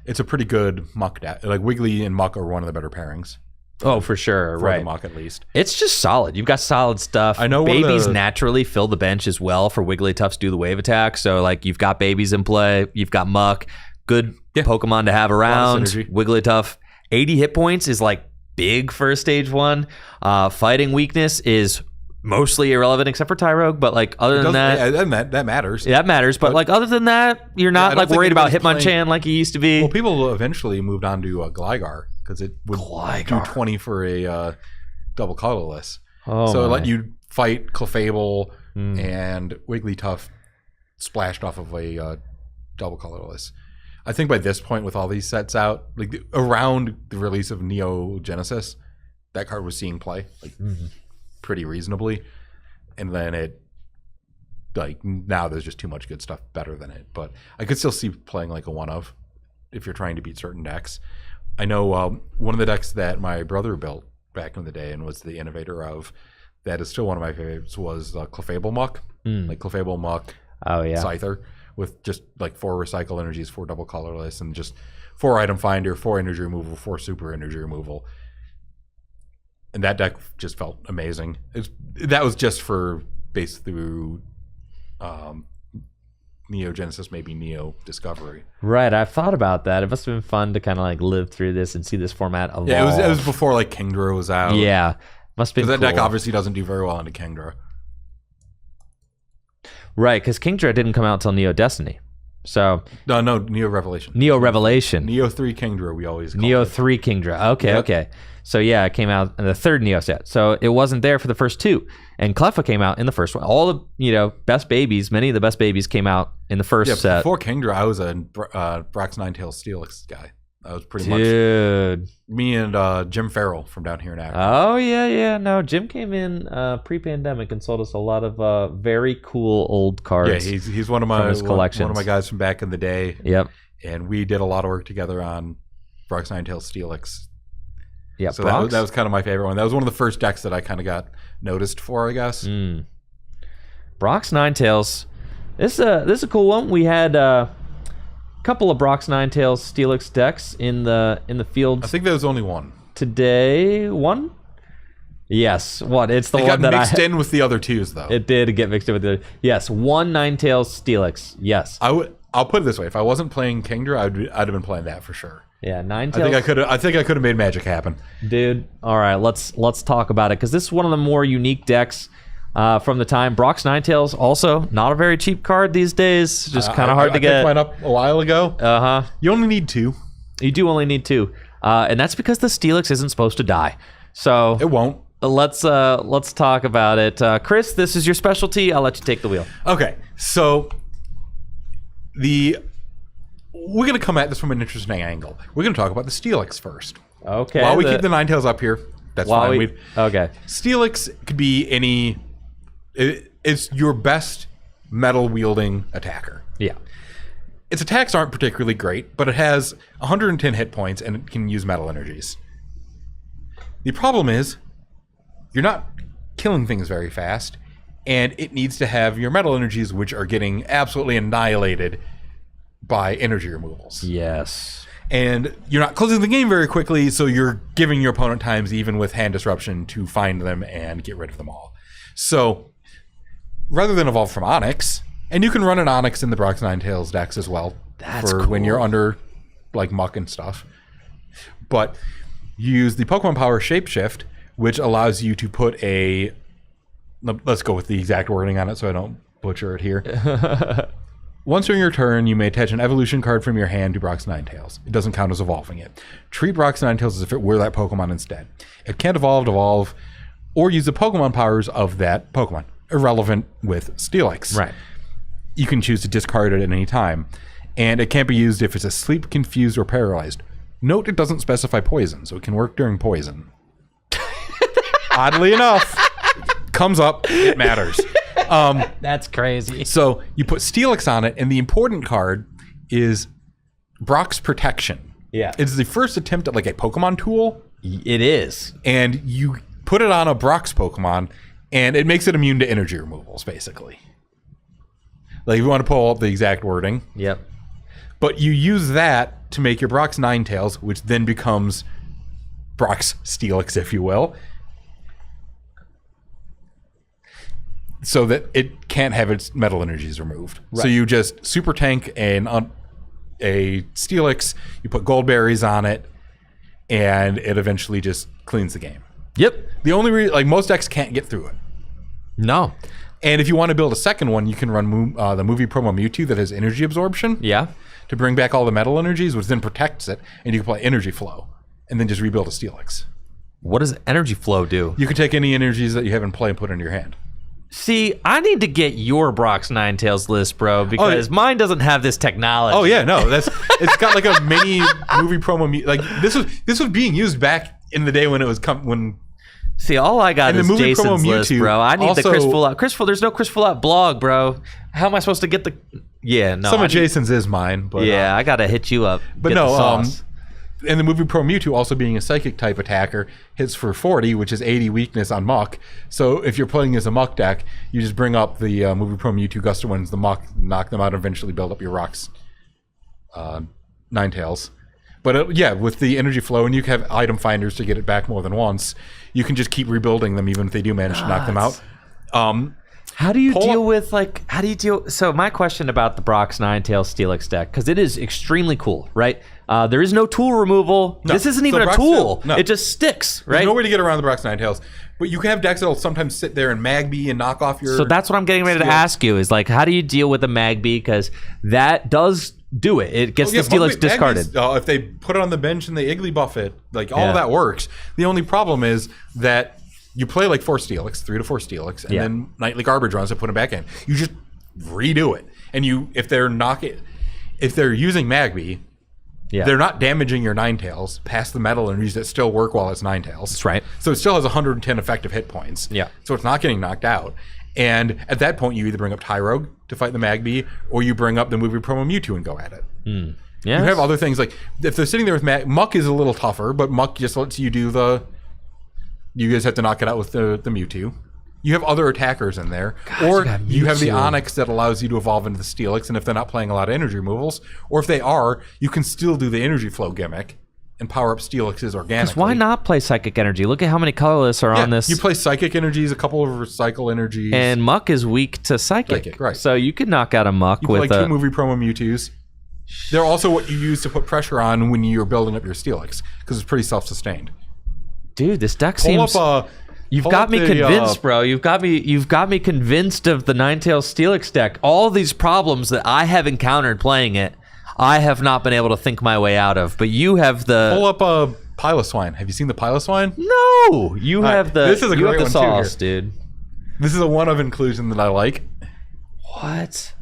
it's a pretty good Muck deck. Like Wiggly and Muck are one of the better pairings. Oh, for sure. For the Muck at least. It's just solid. You've got solid stuff. I know babies naturally fill the bench as well for Wigglytuffs do the wave attack. So like you've got babies in play, you've got Muck. Good Pokemon to have around. Wigglytuff, 80 hit points is like big for a stage 1. Fighting weakness is mostly irrelevant except for Tyrogue, but like other than that, that matters. Yeah, that matters. But like other than that, you're not like worried about Hitmonchan like you used to be. Well, people eventually moved on to Gligar because it would do 20 for a double colorless. So it let you fight Clefable and Wigglytuff splashed off of a double colorless. I think by this point, with all these sets out, like around the release of Neo Genesis, that card was seeing play pretty reasonably, and then it now there's just too much good stuff better than it. But I could still see playing like a one of if you're trying to beat certain decks. I know one of the decks that my brother built back in the day and was the innovator of that is still one of my favorites was Clefable Muck, like Clefable Muck, Scyther. With just like 4 recycle energies, 4 double colorless, and just 4 item finder, 4 energy removal, 4 super energy removal. And that deck just felt amazing. That was just for based through Neo Genesis, maybe Neo Discovery. Right, I've thought about that. It must have been fun to kind of like live through this and see this format evolve. Yeah, it was before like Kingdra was out. Yeah, must be. Because that deck obviously doesn't do very well into Kingdra. Right, because Kingdra didn't come out till Neo Destiny. So No, Neo Revelation. Neo Revelation. Neo 3 Kingdra, we always call Neo it. 3 Kingdra. Okay, Yep. okay. So yeah, it came out in the third Neo set. So it wasn't there for the first two. And Cleffa came out in the first one. All the best babies, many of the best babies came out in the first set. Before Kingdra, I was a Brox Ninetales Steelix guy. That was pretty much Dude. me and Jim Farrell from down here in Akron. Oh, yeah. No, Jim came in pre-pandemic and sold us a lot of very cool old cards. Yeah, he's one of my his collections. one of my guys from back in the day. Yep. And we did a lot of work together on Brox Ninetales Steelix. Yeah, So that was kind of my favorite one. That was one of the first decks that I kind of got noticed for, I guess. Brox Ninetales. This is a cool one. We had couple of Brox Ninetales Steelix decks in the field. I think there was only one Today. One? Yes. What? It's the it one got that mixed in with the other twos, though. It did get mixed in with the. Yes, one Ninetales Steelix. Yes. I'll put it this way: if I wasn't playing Kingdra, I'd have been playing that for sure. Yeah, Ninetales. I think I could have made magic happen, dude. All right, let's talk about it because this is one of the more unique decks from the time. Brox Ninetales also not a very cheap card these days. Just kind of hard to I get. picked mine up a while ago. You only need 2. You do only need 2, and that's because the Steelix isn't supposed to die. So It won't. let's talk about it. Chris, this is your specialty. I'll let you take the wheel. Okay, so we're going to come at this from an interesting angle. We're going to talk about the Steelix first. Okay. While we keep the Ninetales up here, that's fine. Okay. Steelix could be any. It's your best metal wielding attacker. Yeah. Its attacks aren't particularly great, but it has 110 hit points and it can use metal energies. The problem is, you're not killing things very fast, and it needs to have your metal energies, which are getting absolutely annihilated by energy removals. Yes. And you're not closing the game very quickly, so you're giving your opponent times, even with hand disruption, to find them and get rid of them all. So, rather than evolve from Onyx, and you can run an Onyx in the Brox Ninetales decks as well. That's for cool. when you're under, like, muck and stuff. But you use the Pokemon Power Shapeshift, which allows you to put a... Let's go with the exact wording on it so I don't butcher it here. Once during your turn, you may attach an evolution card from your hand to Brox Ninetales. It doesn't count as evolving it. Treat Brox Ninetales as if it were that Pokemon instead. It can't evolve, or use the Pokemon powers of that Pokemon. Irrelevant with Steelix. Right. You can choose to discard it at any time. And it can't be used if it's asleep, confused, or paralyzed. Note it doesn't specify poison, so it can work during poison. Oddly enough, comes up, it matters. That's crazy. So you put Steelix on it, and the important card is Brock's Protection. Yeah. It's the first attempt at like a Pokemon tool, It is. and you put it on a Brock's Pokemon, and it makes it immune to energy removals, basically. Like, if you want to pull up the exact wording. Yep. But you use that to make your Brock's Ninetales, which then becomes Brock's Steelix, if you will. So that it can't have its metal energies removed. Right. So you just super tank a Steelix, you put gold berries on it, and it eventually just cleans the game. Yep. The only reason, like, most decks can't get through it. No. And if you want to build a second one, you can run the movie promo Mewtwo that has energy absorption. Yeah. To bring back all the metal energies, which then protects it, and you can play energy flow, and then just rebuild a Steelix. What does energy flow do? You can take any energies that you have in play and put into your hand. See, I need to get your Brox Ninetales list, bro, because mine doesn't have this technology. Oh yeah, no, it's got like a mini movie promo. Like this was being used back in the day when it was when. See, all I got And is the movie Jason's promo list, Mewtwo bro. I need the also- Chris Fulop. There's no Chris Fulop blog, bro. How am I supposed to get the? Yeah, no. Some of Jason's is mine, but Yeah, I gotta hit you up. but Get no, the sauce. and the movie Pro Mewtwo also being a psychic type attacker hits for 40, which is 80 weakness on Muck. So if you're playing as a Muck deck, you just bring up the movie Pro Mewtwo Gust of Winds, the Muck, knock them out, and eventually build up your Rocks Ninetales. But yeah, with the energy flow, and you can have item finders to get it back more than once, you can just keep rebuilding them even if they do manage to knock them out. How do you deal with so my question about the Brock's Ninetales Steelix deck, because it is extremely cool, right? There is no tool removal. No. This isn't even a tool. No. It just sticks, right? There's no way to get around the Brock's Ninetales. But you can have decks that'll sometimes sit there and Magby and knock off your... So that's what I'm getting ready to ask you, is like, how do you deal with a Magby? Because that does do it. It gets the Steelix discarded. If they put it on the bench and they Iggly buff it, like all of that works. The only problem is that you play like 4 Steelix, 3 to 4 Steelix, and then nightly garbage runs and put them back in. You just redo it. And if they're using Magby, they're not damaging your Ninetales past the metal energies that still work while it's Ninetales. That's right. So it still has 110 effective hit points. Yeah. So it's not getting knocked out. And at that point, you either bring up Tyrogue to fight the Magby, or you bring up the movie promo Mewtwo and go at it. Yes. You have other things like, if they're sitting there with Muck is a little tougher, but Muck just lets you do you guys have to knock it out with the Mewtwo. You have other attackers in there. Or you have the Onyx that allows you to evolve into the Steelix, and if they're not playing a lot of energy removals, or if they are, you can still do the energy flow gimmick and power up Steelixes organically. Because why not play Psychic Energy? Look at how many colorless are on this. You play Psychic Energies, a couple of Recycle Energies. And Muck is weak to Psychic. Right. So you could knock out a Muck you with play 2 movie promo Mewtwo's. They're also what you use to put pressure on when you're building up your Steelix, because it's pretty self-sustained. Dude, this deck seems... You've got me convinced, bro. You've got me convinced of the Ninetales Steelix deck. All these problems that I have encountered playing it, I have not been able to think my way out of. But you have the... Pull up a Piloswine. Have you seen the Piloswine? No! You have the... This is a great one sauce, too, dude. This is a one-of inclusion that I like. What?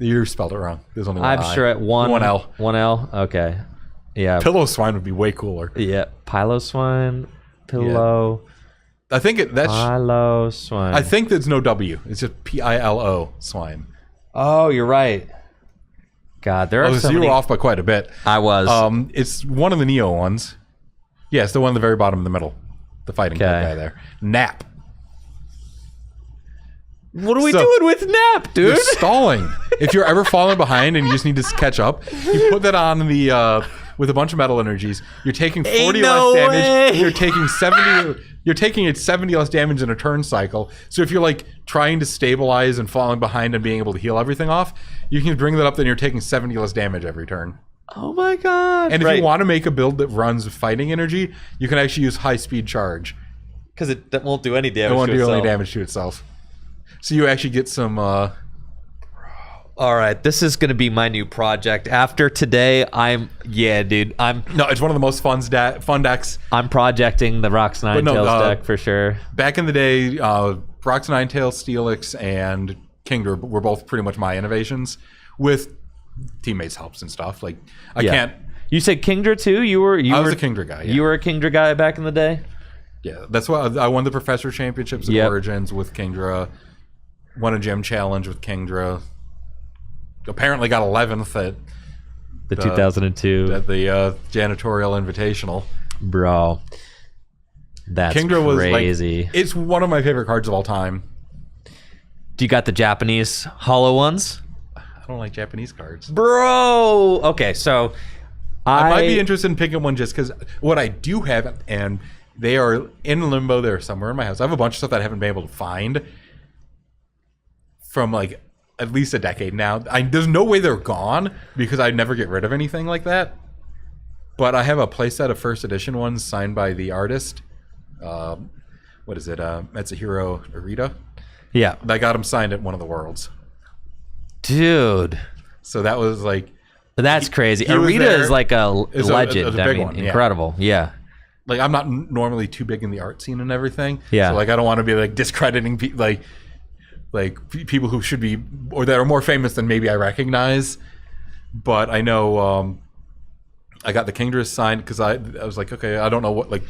You spelled it wrong. There's only one I'm I. sure at one L. 1L? Okay. Yeah. Piloswine would be way cooler. Yeah. Piloswine. Pillow. Yeah. I think Piloswine. I think there's no W. It's just Pilo swine. Oh, you're right. God, there are so you many... were off by quite a bit. I was. It's one of the Neo ones. Yeah, it's the one at the very bottom of the middle. The fighting guy there. Nap. What are we doing with Nap, dude? You're stalling. If you're ever falling behind and you just need to catch up, you put that on the with a bunch of metal energies. You're taking 40 less damage. You're taking 70. You're taking 70 less damage in a turn cycle. So if you're like trying to stabilize and falling behind and being able to heal everything off, you can bring that up. Then you're taking 70 less damage every turn. Oh my god! And if you want to make a build that runs fighting energy, you can actually use high speed charge. Because that won't do any damage. It won't do any damage to itself. So you actually get some... All right, this is going to be my new project. After today, No, it's one of the most fun decks. I'm projecting the Brock's Ninetales deck for sure. Back in the day, Brock's Ninetales, Steelix, and Kingdra were both pretty much my innovations, with teammates' helps and stuff. Like, I can't... You said Kingdra too? I was a Kingdra guy, yeah. You were a Kingdra guy back in the day? Yeah, that's why I won the Professor Championships at Origins with Kingdra. Won a gym challenge with Kingdra. Apparently got 11th at the 2002 at the janitorial invitational. Bro, that's Kingdra crazy. Was like, it's one of my favorite cards of all time. Do you got the Japanese hollow ones? I don't like Japanese cards, bro. Okay, so I might be interested in picking one just because what I do have, and they are in limbo. They're somewhere in my house. I have a bunch of stuff that I haven't been able to find from like at least a decade now. There's no way they're gone because I'd never get rid of anything like that. But I have a playset of first edition ones signed by the artist. What is it? Matsuhiro Arita. Yeah. I got him signed at one of the Worlds. Dude. So that was like... That's crazy. Arita is like a legend. I mean, incredible. Yeah. Like, I'm not normally too big in the art scene and everything. Yeah. So like, I don't want to be like discrediting people who should be, or that are more famous than maybe I recognize. But I know I got the Kingdra signed because I was like, okay, I don't know what, like,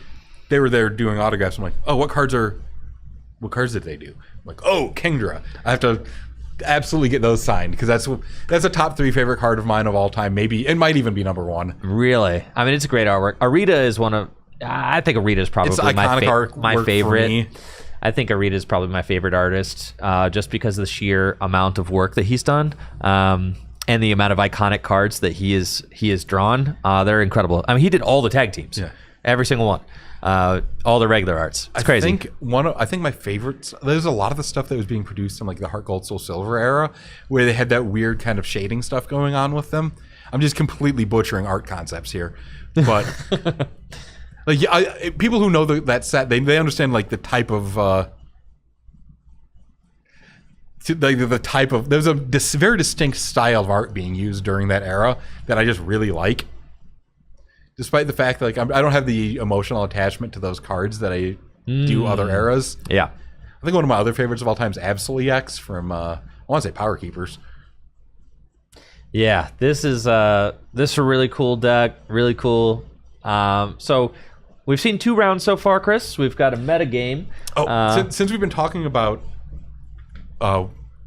they were there doing autographs. I'm like, oh, what cards did they do? I'm like, oh, Kingdra. I have to absolutely get those signed because that's a top 3 favorite card of mine of all time. Maybe it might even be number 1. Really? I mean, it's a great artwork. Arita is I think Arita is probably my favorite. I think Arita is probably my favorite artist, just because of the sheer amount of work that he's done, and the amount of iconic cards that he has drawn. They're incredible. I mean, he did all the tag teams. Yeah. every single one. All the regular arts. It's crazy. I think my favorites. There's a lot of the stuff that was being produced in like the Heart Gold Soul Silver era, where they had that weird kind of shading stuff going on with them. I'm just completely butchering art concepts here, but like people who know that set, they understand like the type of the type of. There's a very distinct style of art being used during that era that I just really like. Despite the fact that like I don't have the emotional attachment to those cards that I do other eras. Yeah. I think one of my other favorites of all time is Absol EX from I want to say Power Keepers. Yeah, this is a really cool deck. Really cool. So we've seen 2 rounds so far, Chris. We've got a meta game. Since we've been talking about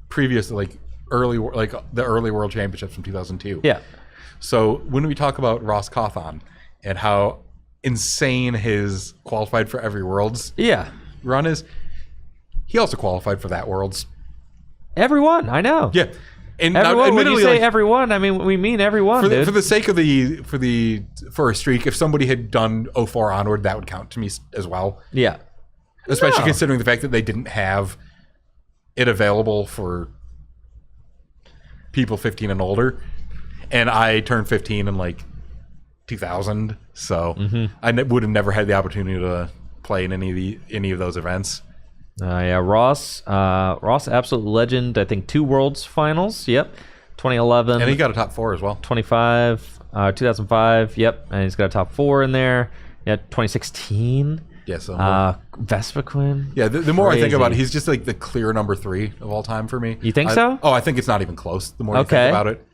previous the early World Championships from 2002. Yeah. So when we talk about Ross Cawthon and how insane his qualified for every Worlds run is, he also qualified for that Worlds. Everyone, I know. Yeah. And everyone, when you say everyone, I mean we mean everyone, dude. For the sake of for a streak, if somebody had done 04 onward, that would count to me as well. Yeah. Especially considering the fact that they didn't have it available for people 15 and older. And I turned 15 in like 2000, so I would have never had the opportunity to play in any of those events. Ross, absolute legend. I think 2 Worlds finals. Yep, 2011, and he got a top 4 as well. 25, 2005. Yep, and he's got a top 4 in there. Yeah, 2016. Yeah, so Vespiquen. Yeah, the more I think about it, he's just like the clear number 3 of all time for me. You think so? Oh, I think it's not even close. The more you think about it.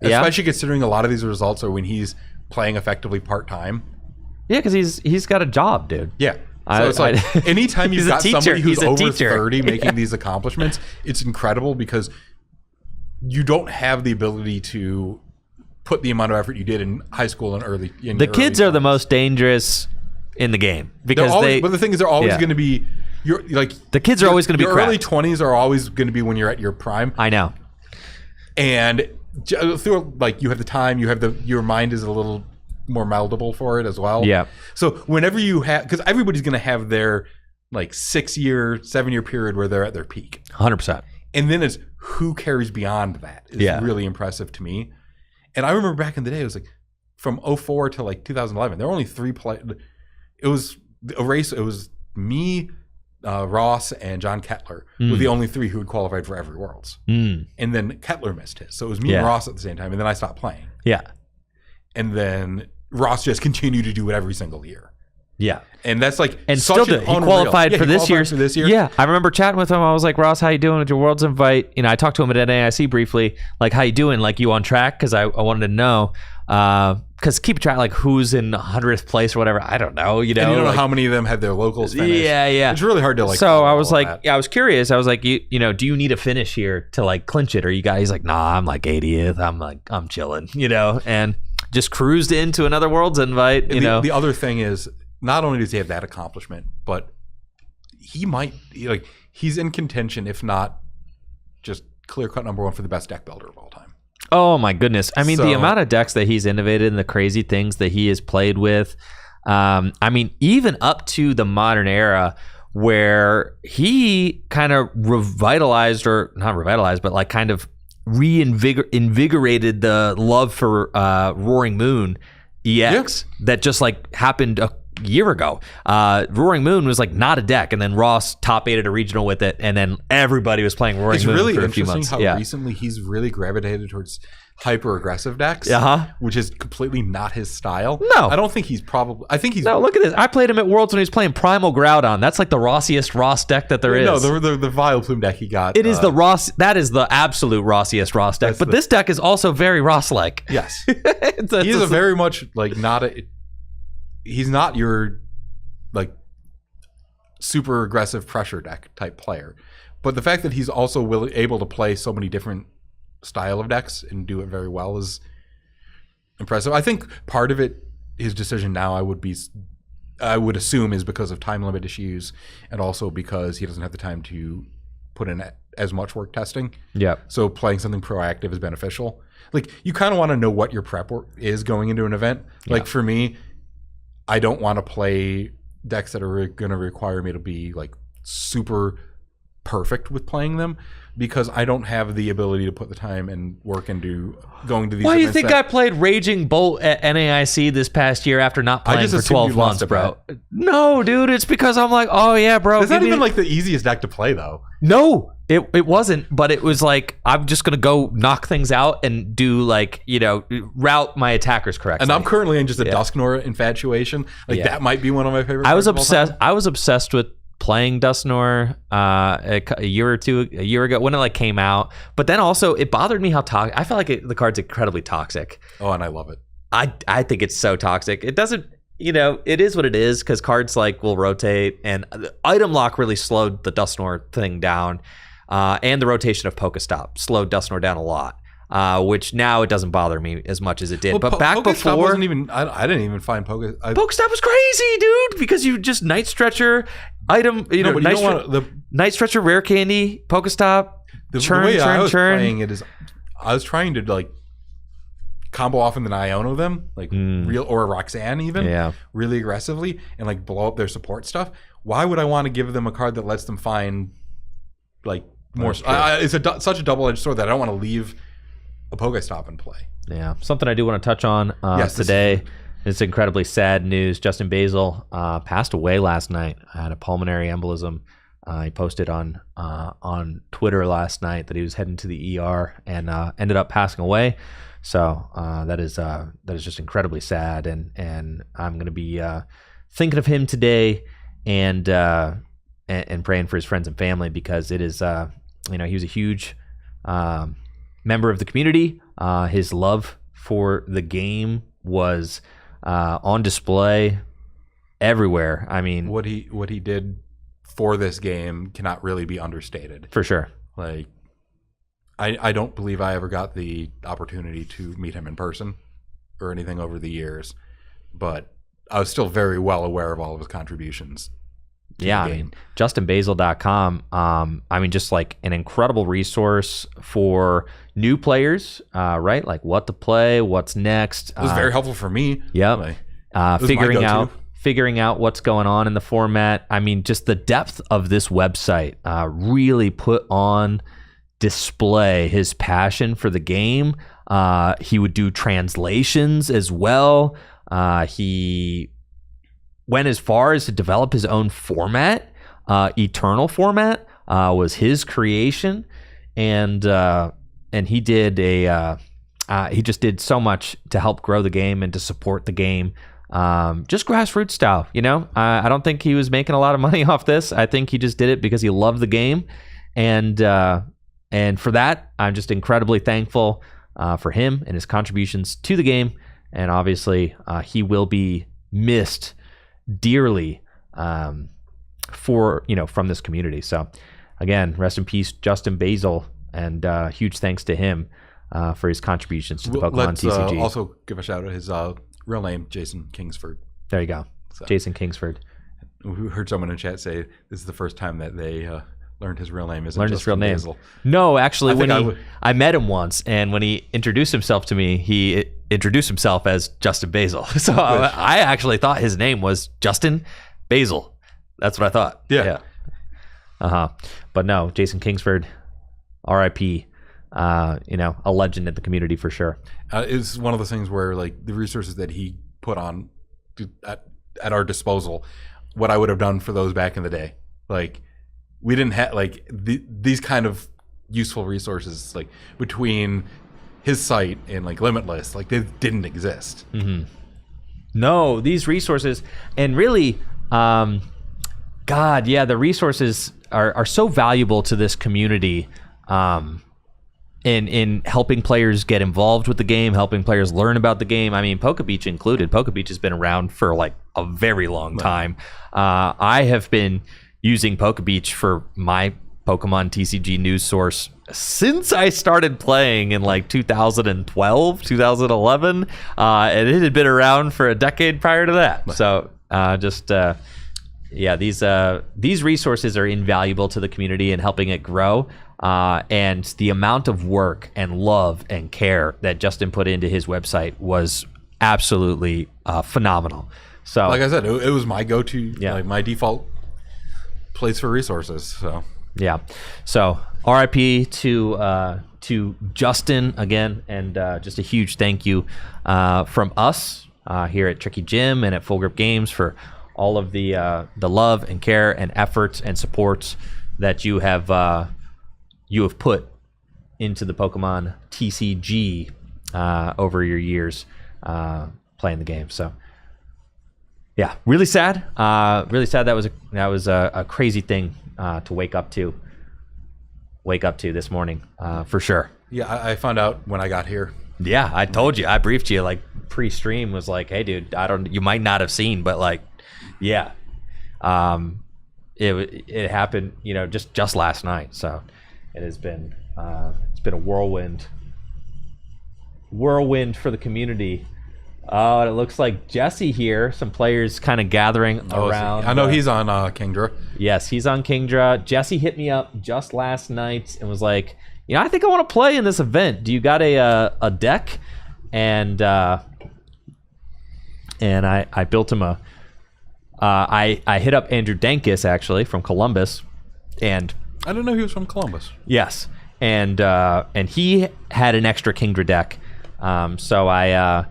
Yeah. Especially considering a lot of these results are when he's playing effectively part-time. Yeah, because he's got a job, dude. Yeah. So it's like anytime you've got somebody who's over 30 making these accomplishments, it's incredible because you don't have the ability to put the amount of effort you did in high school and early. The kids are the most dangerous in the game because but the thing is, they're always going to be. You're like the kids are always going to be. Your early 20s are always going to be when you're at your prime. I know. And through like you have the time, your mind is a little more meldable for it as well. Yeah. So whenever you have, because everybody's going to have their like 6-year, 7-year period where they're at their peak. 100%. And then it's who carries beyond that is really impressive to me. And I remember back in the day, it was like from 04 to like 2011, there were only 3 players. It was a race. It was me, Ross, and John Kettler were the only 3 who had qualified for every Worlds. And then Kettler missed his. So it was me and Ross at the same time. And then I stopped playing. Yeah. And then Ross just continued to do it every single year. Yeah. And that's like and such still an he qualified for this year. Yeah. I remember chatting with him. I was like, Ross, how you doing with your Worlds invite? You know, I talked to him at NAIC briefly. Like, how you doing? Like, you on track? Because I wanted to know. Because keep track, like who's in 100th place or whatever. I don't know. You know, and you don't know like, how many of them had their locals finished. Yeah. It's really hard to like. So I was like, I was curious. I was like, you know, do you need a finish here to like clinch it? Or you guys? He's like, nah, I'm like 80th. I'm chilling. You know, and just cruised into another Worlds invite. You know, the other thing is, not only does he have that accomplishment, but he's in contention, if not just clear cut number 1 for the best deck builder of all time. Oh my goodness. I mean, the amount of decks that he's innovated and the crazy things that he has played with. I mean, even up to the modern era where he kind of revitalized, or not revitalized, but like kind of reinvigorated the love for Roaring Moon EX that just like happened a year ago. Roaring Moon was like not a deck, and then Ross top 8 at a regional with it, and then everybody was playing Roaring Moon really for a few months. It's really interesting how recently he's really gravitated towards hyper aggressive decks, which is completely not his style. No, I don't think he's probably. I think he's. No, look at this. I played him at Worlds when he was playing Primal Groudon. That's like the Rossiest Ross deck that there is. No, the Vileplume deck he got. It is the Ross. That is the absolute Rossiest Ross deck. But this deck is also very Ross-like. Yes, he's a very much like not a. He's not your like super aggressive pressure deck type player, but the fact that he's also able to play so many different style of decks and do it very well is impressive. I think part of it, his decision now, I would assume, is because of time limit issues, and also because he doesn't have the time to put in as much work testing. Yeah. So playing something proactive is beneficial. Like, you kind of want to know what your prep work is going into an event. Like for me, I don't want to play decks that are going to require me to be like super perfect with playing them, because I don't have the ability to put the time and work into going to these. Why do you events think that- I played Raging Bolt at NAIC this past year after not playing just for assumed 12 you lost months, a bro? No, dude, it's because I'm like, oh yeah, bro. It's not give even me- like the easiest deck to play though. No, it wasn't, but it was like, I'm just going to go knock things out and do like, route my attackers correctly. And I'm currently in just a Dusknoir infatuation. Like that might be one of my favorite. I was cards of all obsessed. time. I was obsessed with playing Dusknoir a year ago when it like came out. But then also it bothered me how toxic. I felt like the card's incredibly toxic. Oh, and I love it. I think it's so toxic. It doesn't. It is what it is, because cards like will rotate, and item lock really slowed the Dusknoir thing down, and the rotation of Pokestop slowed Dusknoir down a lot. Which now it doesn't bother me as much as it did. But back Pokestop before, wasn't even. I didn't even find Pokestop was crazy, dude, because you just Night Stretcher item, but you don't want Night Stretcher, rare candy, Pokestop, the churn, way I churn, was churn. playing it is, I was trying to like combo off and then Iono them, like real, or a Roxanne even, really aggressively, and like blow up their support stuff. Why would I want to give them a card that lets them find like more? It's such a double-edged sword that I don't want to leave a Pokestop in play. Yeah, something I do want to touch on today. It's incredibly sad news. Justin Basil passed away last night. Had a pulmonary embolism. He posted on Twitter last night that he was heading to the ER and ended up passing away. So that is just incredibly sad, and I'm going to be thinking of him today and praying for his friends and family, because it is he was a huge member of the community. His love for the game was on display everywhere. I mean, what he did for this game cannot really be understated. For sure. Like, I don't believe I ever got the opportunity to meet him in person or anything over the years, but I was still very well aware of all of his contributions. Yeah, I mean, justinbasil.com, I mean, just like an incredible resource for new players, right? Like what to play, what's next. It was very helpful for me. Yep. Figuring out what's going on in the format. I mean, just the depth of this website really put on display his passion for the game. He would do translations as well. He went as far as to develop his own format. Eternal format was his creation, and he did he just did so much to help grow the game and to support the game, just grassroots style. I don't think he was making a lot of money off this. I think he just did it because he loved the game, and for that, I'm just incredibly thankful for him and his contributions to the game. And obviously, he will be missed dearly from this community. So again, rest in peace, Justin Basil, and huge thanks to him for his contributions to the Pokemon TCG. Also give a shout out his real name, Jason Kingsford. There you go. So, Jason Kingsford. We heard someone in chat say this is the first time that they learned his real name. Learned his real name. No, actually, I met him once, and when he introduced himself to me, he introduced himself as Justin Basil. So I actually thought his name was Justin Basil. That's what I thought. Yeah. But no, Jason Kingsford, R.I.P. A legend in the community for sure. It's one of those things where like the resources that he put on at our disposal, what I would have done for those back in the day. Like, we didn't have like these kind of useful resources, like between his site and like Limitless, like they didn't exist. Mm-hmm. No, these resources, and really, the resources are so valuable to this community, in helping players get involved with the game, helping players learn about the game. I mean, PokeBeach included. PokeBeach has been around for like a very long time. I have been using PokeBeach for my Pokemon TCG news source since I started playing in like 2012, 2011, and it had been around for a decade prior to that. So these resources are invaluable to the community and helping it grow. And the amount of work and love and care that Justin put into his website was absolutely phenomenal. So, like I said, it was my go-to, Yeah. like my default place for resources. So yeah. So RIP to Justin again, and just a huge thank you from us here at Tricky Jim and at Full Grip Games for all of the love and care and efforts and supports that you have put into the Pokemon TCG over your years playing the game. So yeah, really sad. Really sad. That was a crazy thing to wake up to this morning, for sure. yeah, I found out when I got here. Yeah, I told you. I briefed you like pre-stream. Was like, hey, dude, you might not have seen, but like, yeah, it happened. Just last night. So it has been it's been a whirlwind for the community. Oh, it looks like Jesse here. Some players kind of gathering around. I know he's on Kingdra. Yes, he's on Kingdra. Jesse hit me up just last night and was like, I think I want to play in this event. Do you got a deck? And I built him I hit up Andrew Dankis actually from Columbus, and I didn't know he was from Columbus. yes, and he had an extra Kingdra deck, so I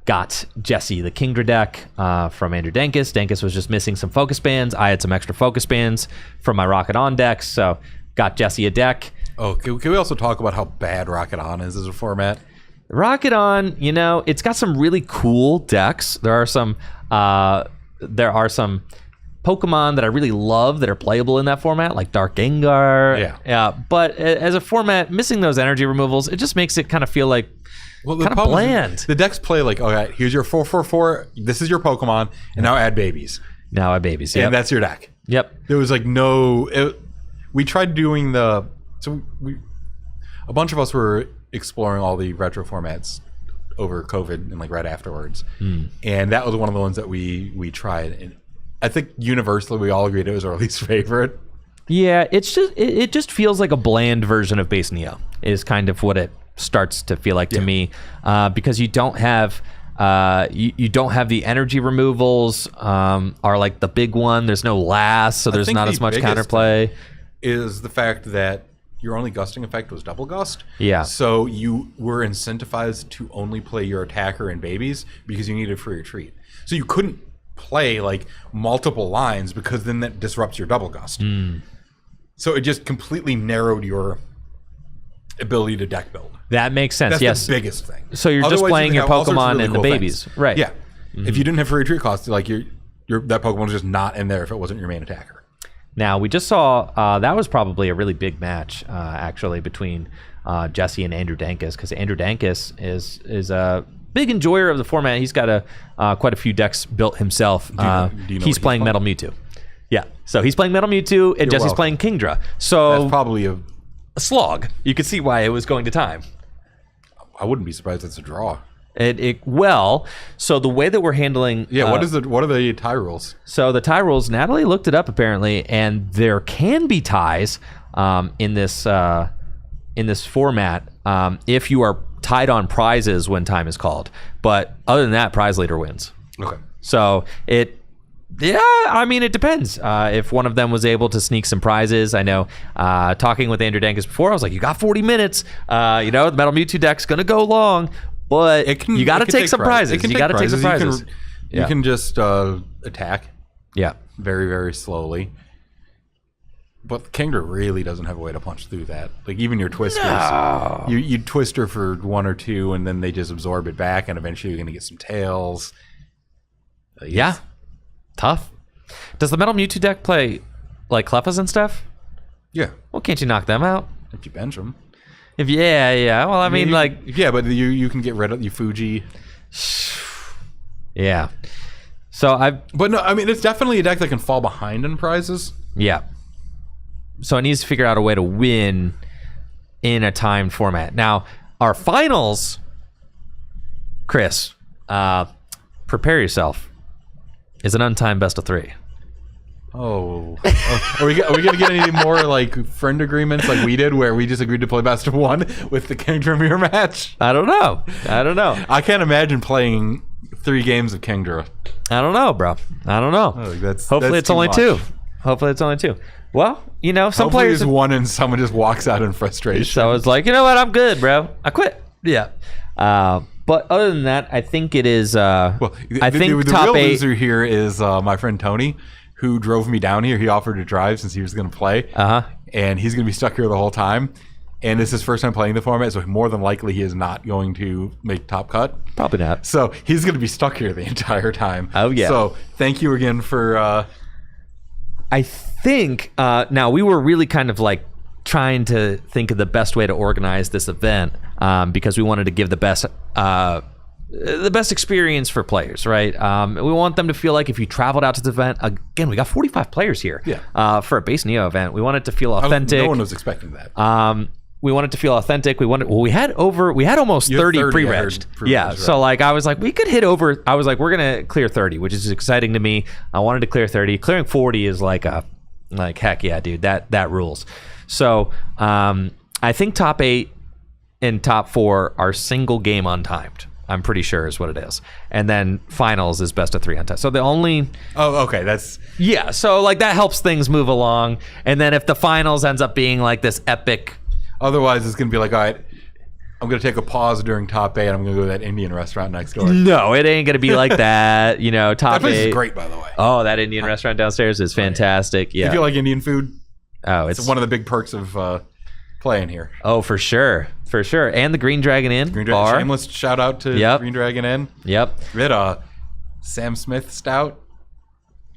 got Jesse the Kingdra deck from Andrew Dankis. Dankis was just missing some focus bands. I had some extra focus bands from my Rocket On decks, so got Jesse a deck. Oh, can we also talk about how bad Rocket On is as a format? Rocket On, it's got some really cool decks. There are some Pokemon that I really love that are playable in that format, like Dark Gengar. Yeah. But as a format, missing those energy removals, it just makes it kind of feel like Well, kind of bland. The decks play like, okay, here's your 4/4/4. This is your Pokemon, and now add babies. Now I babies. Yep. And that's your deck. Yep. There was like we tried doing a bunch of us were exploring all the retro formats over COVID and like right afterwards. And that was one of the ones that we tried. And I think universally we all agreed it was our least favorite. Yeah, it just feels like a bland version of base Neo is kind of what it starts to feel like to me, because you don't have you don't have the energy removals are like the big one. There's no last, so there's not as much counterplay. Is the fact that your only gusting effect was double gust. Yeah. So you were incentivized to only play your attacker and babies because you needed free retreat. So you couldn't play like multiple lines because then that disrupts your double gust. So it just completely narrowed your ability to deck build. That makes sense. That's the biggest thing. So you're just playing your Pokemon and the babies, right? Yeah. If you didn't have free retreat cost, like that Pokemon was just not in there if it wasn't your main attacker. Now, we just saw that was probably a really big match, actually, between Jesse and Andrew Dankis, because Andrew Dankis is a big enjoyer of the format. He's got quite a few decks built himself. Do you know he's playing Metal Mewtwo. Yeah, so he's playing Metal Mewtwo, and Jesse's playing Kingdra. So that's probably a slog. You could see why it was going to time. I wouldn't be surprised it's a draw. So the way that we're handling, what are the tie rules? So the tie rules, Natalie looked it up apparently, and there can be ties in this format if you are tied on prizes when time is called. But other than that, prize leader wins. Okay. So it depends. If one of them was able to sneak some prizes, I know. Talking with Andrew Dankis before, I was like, "You got 40 minutes. The Metal Mewtwo deck's gonna go long." But you got to take some prizes. You got to take some prizes. You can just attack. Yeah. Very, very slowly. But Kingdra really doesn't have a way to punch through that. Like even your twisters, you twister for one or two, and then they just absorb it back, and eventually you're going to get some tails. Yeah. Tough. Does the Metal Mewtwo deck play like Clefas and stuff? Yeah. Well, can't you knock them out? If you bench them. Yeah. Well, I mean but you can get rid of your Fuji. Yeah. But no, I mean it's definitely a deck that can fall behind in prizes. Yeah. So it needs to figure out a way to win in a timed format. Now, our finals, Chris, prepare yourself, is an untimed best of 3. Oh. Are we going to get any more like friend agreements like we did where we just agreed to play best of 1 with the Kingdra mirror match? I don't know. I can't imagine playing 3 games of Kingdra. I don't know, bro. I don't know. Hopefully it's only 2. Hopefully it's only 2. Well, you know, some Hopefully players it's 1 and someone just walks out in frustration. So it's like, you know what? I'm good, bro. I quit. Yeah. But other than that, I think it is. I think the top real 8. loser here is my friend Tony, who drove me down here. He offered to drive since he was going to play, and he's going to be stuck here the whole time. And this is his first time playing the format, so more than likely he is not going to make top cut. Probably not. So he's going to be stuck here the entire time. Oh yeah. So thank you again for. I think now we were really kind of like trying to think of the best way to organize this event because we wanted to give the best experience for players, right? We want them to feel like if you traveled out to the event, again, we got 45 players here for a base Neo event. We want it to feel authentic. No one was expecting that. We wanted to feel authentic. We had almost 30 pre-regged. Yeah. Right. So like I was like, we could hit over. I was like, we're gonna clear 30, which is exciting to me. I wanted to clear 30. Clearing 40 is like heck yeah, dude. That rules. So I think top 8 and top 4 are single game untimed. I'm pretty sure is what it is. And then finals is best of 3 untimed. So the only... Oh, okay. That's... Yeah. So like that helps things move along. And then if the finals ends up being like this epic... Otherwise, it's going to be like, all right, I'm going to take a pause during top 8. I'm going to go to that Indian restaurant next door. No, it ain't going to be like that. You know, top 8... That place is great, by the way. Oh, that Indian restaurant downstairs is fantastic. Yeah. If you like Indian food, it's one of the big perks of playing here. Oh, for sure. For sure. And the Green Dragon Inn bar. Shameless shout out to Green Dragon Inn. Yep. We had a Sam Smith stout.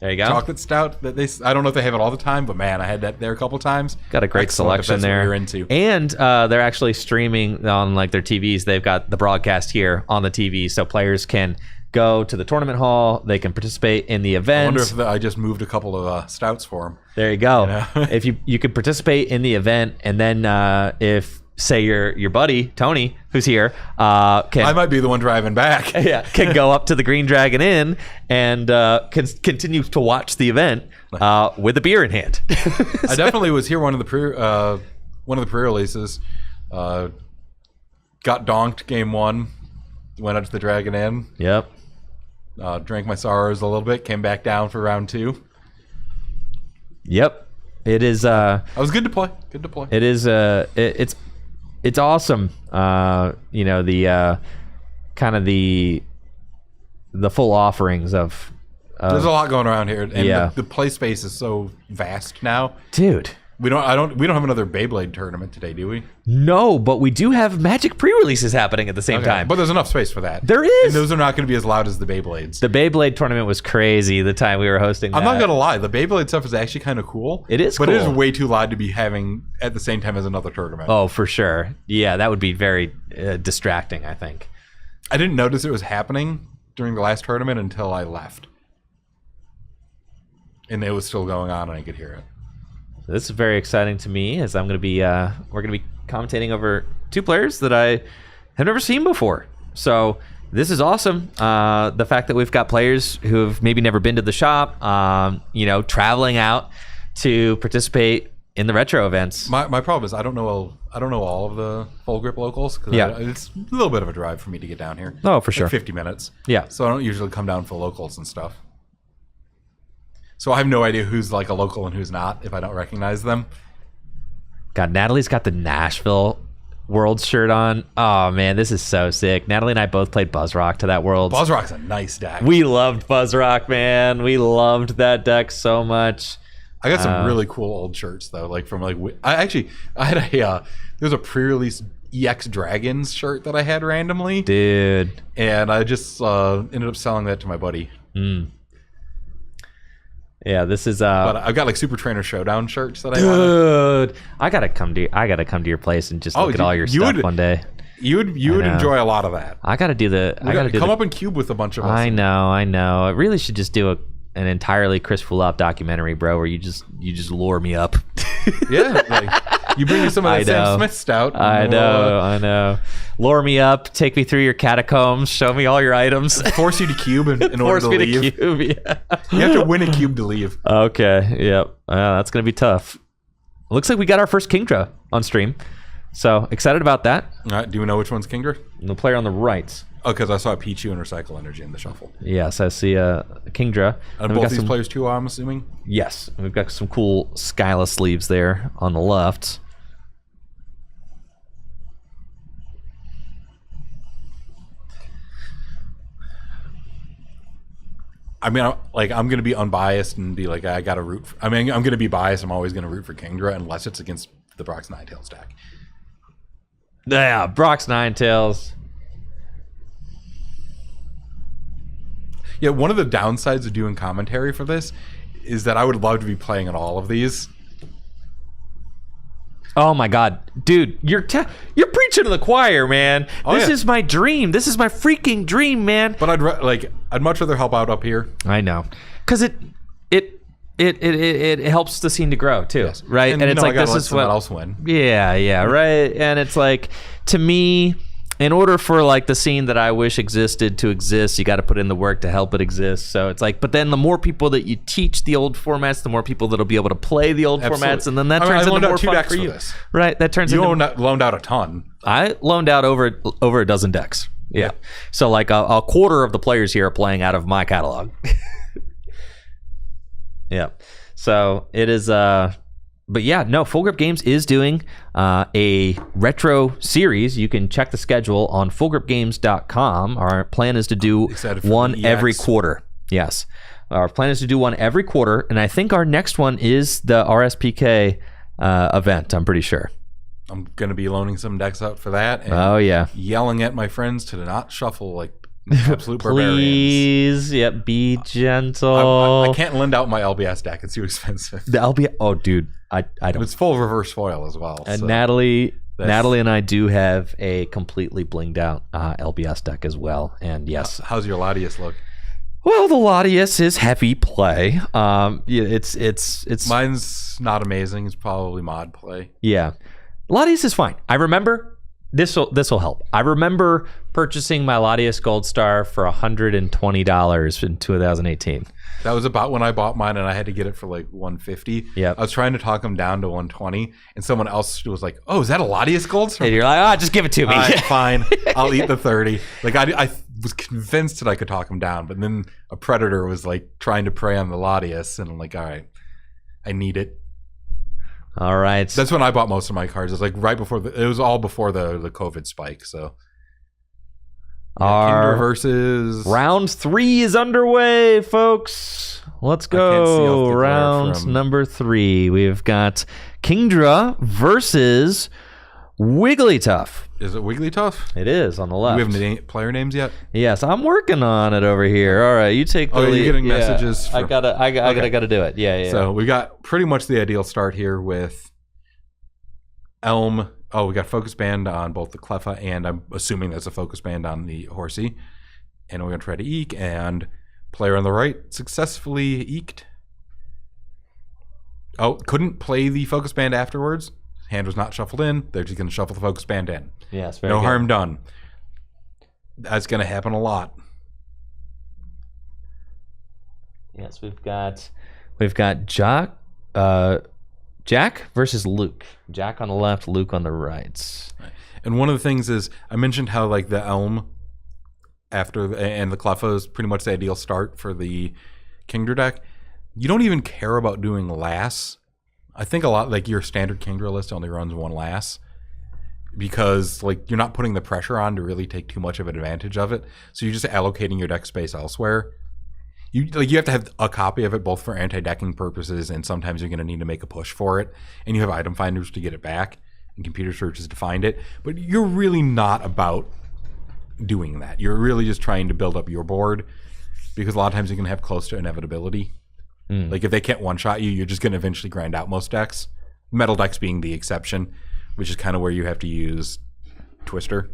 There you go. Chocolate stout that I don't know if they have it all the time, but man, I had that there a couple times. Got a great selection there. What we were into. And they're actually streaming on like their TVs. They've got the broadcast here on the TV, so players can go to the tournament hall. They can participate in the event. I wonder if I just moved a couple of stouts for them. There you go. You know? If you could participate in the event, and then if say your buddy Tony, who's here, I might be the one driving back. Yeah, can go up to the Green Dragon Inn and can continue to watch the event with a beer in hand. I definitely was here one of the pre-releases. Got donked game 1. Went up to the Dragon Inn. Yep. Drank my sorrows a little bit. Came back down for round 2. Yep. It is. I was good to play. Good to play. It is. It's awesome. You know, the kind of the full offerings of. There's a lot going around here, and the play space is so vast now, dude. We don't have another Beyblade tournament today, do we? No, but we do have Magic pre-releases happening at the same time. But there's enough space for that. There is. And those are not going to be as loud as the Beyblades. The Beyblade tournament was crazy the time we were hosting that. I'm not going to lie. The Beyblade stuff is actually kind of cool. It is but cool. It is way too loud to be having at the same time as another tournament. Oh, for sure. Yeah, that would be very distracting, I think. I didn't notice it was happening during the last tournament until I left. And it was still going on and I could hear it. This is very exciting to me, as I'm going to be we're going to be commentating over 2 players that I have never seen before. So this is awesome. The fact that we've got players who have maybe never been to the shop, you know, traveling out to participate in the retro events. My problem is I don't know all of the full grip locals because it's a little bit of a drive for me to get down here. Oh, for sure. 50 minutes. Yeah. So I don't usually come down for locals and stuff. So I have no idea who's like a local and who's not if I don't recognize them. God, Natalie's got the Nashville World shirt on. Oh man, this is so sick. Natalie and I both played Buzzrock to that World. Buzzrock's a nice deck. We loved Buzzrock, man. We loved that deck so much. I got some really cool old shirts though, like from like I had a there's a pre-release EX Dragons shirt that I had randomly, dude, and I just ended up selling that to my buddy. Yeah, this is but I've got like Super Trainer Showdown shirts that I gotta come to your place and just look at all your stuff one day. You would enjoy a lot of that. I gotta do come up and cube with a bunch of us. I know. I really should just do an entirely Chris Fulop documentary, bro, where you just lure me up. Yeah, like you bring me some of that Sam Smith stout. I know. Lure me up, take me through your catacombs, show me all your items. Force you to cube in order to leave. Force me to cube, yeah. You have to win a cube to leave. Okay, yep. That's going to be tough. Looks like we got our first Kingdra on stream. So excited about that. All right, do we know which one's Kingdra? The player on the right. Oh, because I saw Pichu and Recycle Energy in the shuffle. Yes, I see Kingdra. And both these players too, I'm assuming? Yes, we've got some cool Skyla sleeves there on the left. I mean, I'm going to be unbiased and be like, I got to root. I'm going to be biased. I'm always going to root for Kingdra unless it's against the Brock's Ninetales deck. Yeah, Brock's Ninetales. Yeah, one of the downsides of doing commentary for this is that I would love to be playing on all of these. Oh my God, dude, you're preaching to the choir, man. This is my dream. This is my freaking dream, man. But I'd much rather help out up here. I know, because it helps the scene to grow too, yes. Right? And it's like this is what else win. Yeah, right. And it's like, to me, in order for like the scene that I wish existed to exist, you got to put in the work to help it exist. So it's like, but then the more people that you teach the old formats, the more people that'll be able to play the old formats, and then that turns into more fun for you. Right? That turns into. You loaned out a ton. I loaned out over a dozen decks. Yeah. So like a quarter of the players here are playing out of my catalog. Yeah. So it is. But yeah, no, Full Grip Games is doing a retro series. You can check the schedule on fullgripgames.com. Our plan is to do one every quarter. Yes. Our plan is to do one every quarter, and I think our next one is the RSPK event, I'm pretty sure. I'm going to be loaning some decks out for that. And yelling at my friends to not shuffle like absolute barbarians. Please, be gentle. I can't lend out my LBS deck. It's too expensive. The LBS, oh, dude. I don't. It's full of reverse foil as well. And so Natalie and I do have a completely blinged out LBS deck as well. And yes. How's your Latias look? Well, the Latias is heavy play. It's mine's not amazing. It's probably mod play. Yeah. Latias is fine. I remember this will help. I remember purchasing my Latias Gold Star for $120 in 2018. That was about when I bought mine, and I had to get it for like $150. Yeah, I was trying to talk them down to $120, and someone else was like, "Oh, is that a Latias Gold Star?" And you're like, just give it to me. Fine, I'll eat the 30. Like I was convinced that I could talk him down, but then a Predator was like trying to prey on the Latias, and I'm like, all right, I need it. All right. That's when I bought most of my cards. It was like right before it was all before the COVID spike. So our Kingdra versus round 3 is underway, folks. Let's go. Round number 3. We've got Kingdra versus Wigglytuff. Is it Wigglytuff? It is on the left. Do we have any player names yet? Yes, I'm working on it over here. All right, you take the lead. You're getting messages. I gotta do it. Yeah. So we got pretty much the ideal start here with Elm. Oh, we got Focus Band on both the Cleffa, and I'm assuming that's a Focus Band on the Horsey. And we're gonna try to eke, and player on the right successfully eked. Oh, couldn't play the Focus Band afterwards. Hand was not shuffled in. They're just going to shuffle the Focus Band in. Yes, very no good. harm done. That's going to happen a lot. Yes, we've got Jack versus Luke. Jack on the left, Luke on the right. And one of the things is I mentioned how like the Elm and the Cleffa is pretty much the ideal start for the Kingdra deck. You don't even care about doing Lass. I think a lot like your standard Kingdra list only runs one Lass because like you're not putting the pressure on to really take too much of an advantage of it. So you're just allocating your deck space elsewhere. You have to have a copy of it both for anti-decking purposes, and sometimes you're going to need to make a push for it. And you have item finders to get it back and computer searches to find it. But you're really not about doing that. You're really just trying to build up your board because a lot of times you're going to have close to inevitability. Like if they can't one-shot you, you're just going to eventually grind out most decks. Metal decks being the exception, which is kind of where you have to use Twister.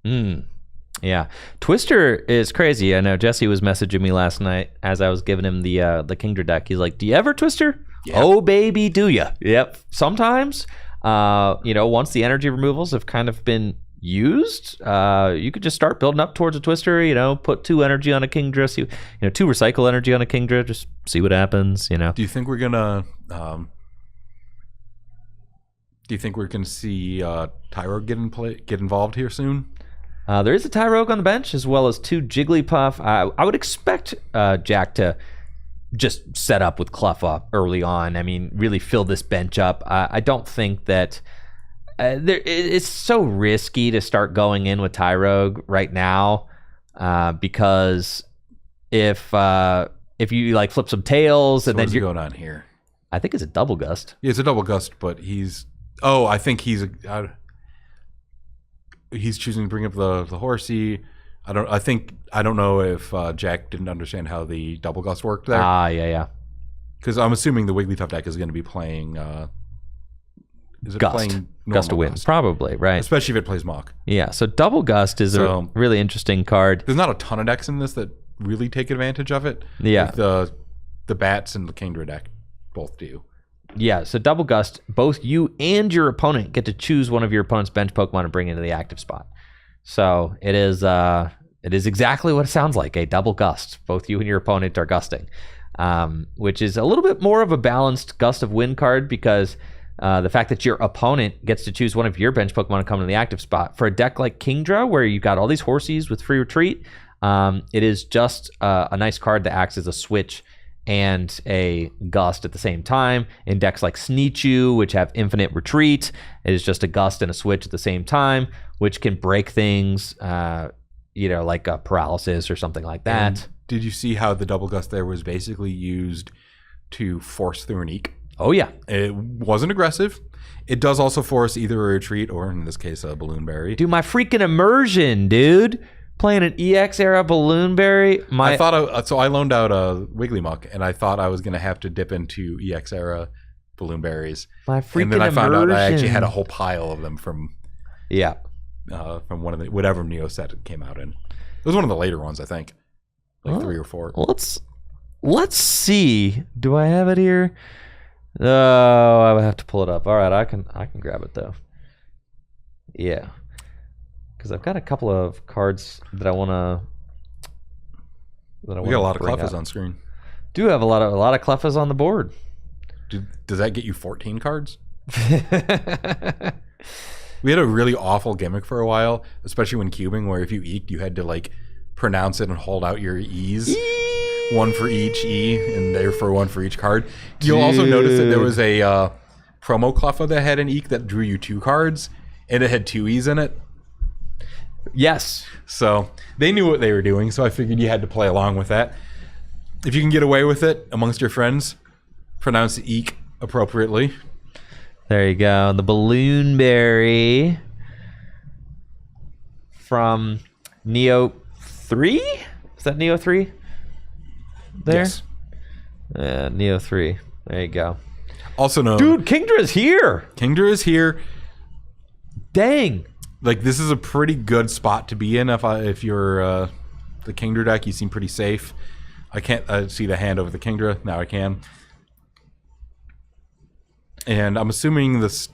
Yeah, Twister is crazy. I know Jesse was messaging me last night as I was giving him the Kingdra deck. He's like, "Do you ever Twister?" Yeah. Oh baby, do ya? Yep. Sometimes, once the energy removals have kind of been used, you could just start building up towards a Twister. Put 2 energy on a Kingdra, 2 recycle energy on a Kingdra, just see what happens. Do you think we're gonna? Do you think we're going to see Tyrogue get involved here soon? There is a Tyrogue on the bench, as well as 2 Jigglypuff. I would expect Jack to just set up with Cleffa early on. I mean, really fill this bench up. I don't think that it's so risky to start going in with Tyrogue right now because if you like flip some tails and then what's going on here? I think it's a double gust. Yeah, it's a double gust, but I think he's choosing to bring up the Horsey. I don't know if Jack didn't understand how the double gust worked there. Yeah. Because I'm assuming the Wigglytuff deck is going to be playing. Is it Gust. playing Gust to win, probably, right? Especially if it plays Mach. Yeah, so double gust is a really interesting card. There's not a ton of decks in this that really take advantage of it. Yeah, like the Bats and the Kingdra deck both do. Yeah, so double gust, both you and your opponent get to choose one of your opponent's bench Pokemon and bring into the active spot. So it is exactly what it sounds like, a double gust. Both you and your opponent are gusting, which is a little bit more of a balanced Gust of Wind card because the fact that your opponent gets to choose one of your bench Pokemon to come to the active spot. For a deck like Kingdra, where you've got all these Horsies with free retreat, it is just a nice card that acts as a switch and a gust at the same time. In decks like Sneasel, which have infinite retreat, it is just a gust and a switch at the same time, which can break things, like a paralysis or something like that. And did you see how the double gust there was basically used to force through an Eek? Oh, yeah. It wasn't aggressive. It does also force either a retreat or, in this case, a Balloon Berry. Dude, my freaking immersion, dude. Playing an EX era Balloon Berry. I loaned out a Wigglymuck, and I thought I was going to have to dip into EX era Balloon Berries. My freaking And then I found out I actually had a immersion. whole pile of them from one of the whatever Neo set it came out in. It was one of the later ones, I think, like 3 or 4. Let's see. Do I have it here? Oh, I would have to pull it up. All right, I can grab it though. Yeah, because I've got a couple of cards that I want to. We got a lot of Cleffas on screen. Do have a lot of Cleffas on the board. Does that get you 14 cards? We had a really awful gimmick for a while, especially when cubing, where if you eked, you had to like pronounce it and hold out your E's. One for each E, and therefore one for each card. You'll also notice that there was a promo Cleffa that had an Eek that drew you 2 cards, and it had 2 E's in it. Yes. So they knew what they were doing, so I figured you had to play along with that. If you can get away with it amongst your friends, pronounce the Eek appropriately. There you go. The Balloon Berry from Neo 3? Is that Neo 3? There? Yes. Neo 3. There you go. Also known... Dude, Kingdra's here! Kingdra is here. Dang. Like, this is a pretty good spot to be in if you're the Kingdra deck. You seem pretty safe. I can't see the hand over the Kingdra. Now I can. And I'm assuming this,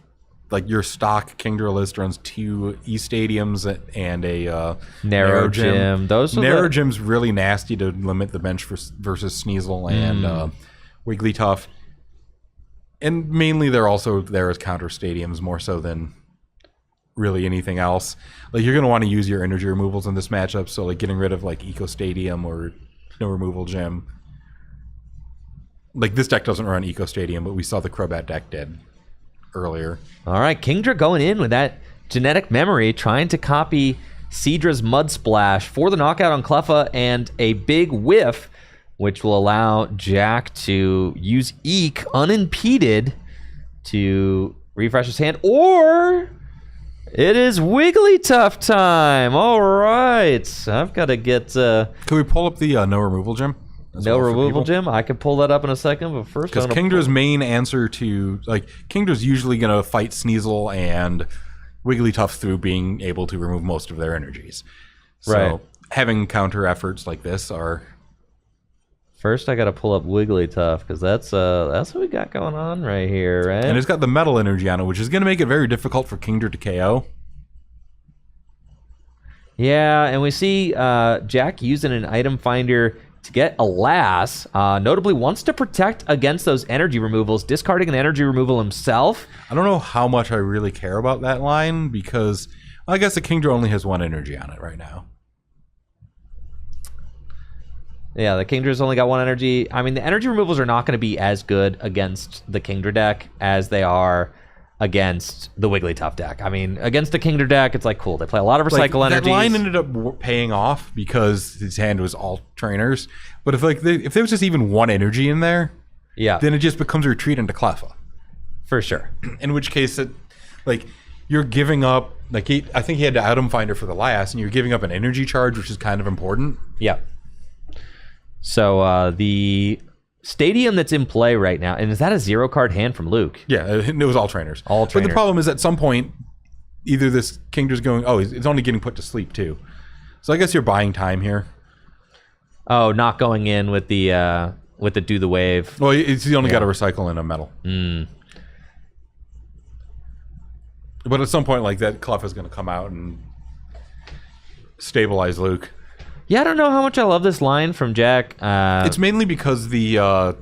like, your stock Kingdra list runs 2 E-Stadiums and a Narrow Gym. Narrow Gym's really nasty to limit the bench versus Sneasel and Wigglytuff. And mainly they're also there as counter stadiums more so than really anything else. Like, you're going to want to use your energy removals in this matchup, so like getting rid of like Eco Stadium or No Removal Gym. Like, this deck doesn't run Eco Stadium, but we saw the Crobat deck did earlier. All right, Kingdra going in with that genetic memory, trying to copy Seadra's Mud Splash for the knockout on Cleffa and a big whiff, which will allow Jack to use Eek unimpeded to refresh his hand. Or it is Wigglytuff time. All right. I've got to get... Can we pull up the No Removal Gym? No Removal Gym? I can pull that up in a second, but first... Because Kingdra's main answer to... Like, Kingdra's usually going to fight Sneasel and Wigglytuff through being able to remove most of their energies. So right. Having counter efforts like this are... First, I got to pull up Wigglytuff, because that's what we got going on right here, right? And it's got the metal energy on it, which is going to make it very difficult for Kingdra to KO. Yeah, and we see Jack using an item finder to get Alas. Notably wants to protect against those energy removals, discarding an energy removal himself. I don't know how much I really care about that line because I guess the Kingdra only has 1 energy on it right now. Yeah, the Kingdra's only got 1 energy. I mean, the energy removals are not going to be as good against the Kingdra deck as they are against the Wigglytuff deck. I mean, against the Kingdra deck, it's like, cool. They play a lot of recycle energies. That line ended up paying off because his hand was all trainers. But if there was just even 1 energy in there, yeah, then it just becomes a retreat into Cleffa. For sure. In which case, you're giving up, I think he had the item finder for the last, and you're giving up an energy charge, which is kind of important. Yeah. So the Stadium that's in play right now, and is that a 0-card hand from Luke? Yeah, it was all trainers. All trainers. But the problem is at some point, either this Kingdra's going, it's only getting put to sleep too. So I guess you're buying time here. Oh, not going in with the do the wave. Well, he's only got to recycle in a metal. But at some point like that, Cleffa's going to come out and stabilize Luke. Yeah, I don't know how much I love this line from Jack. It's mainly because the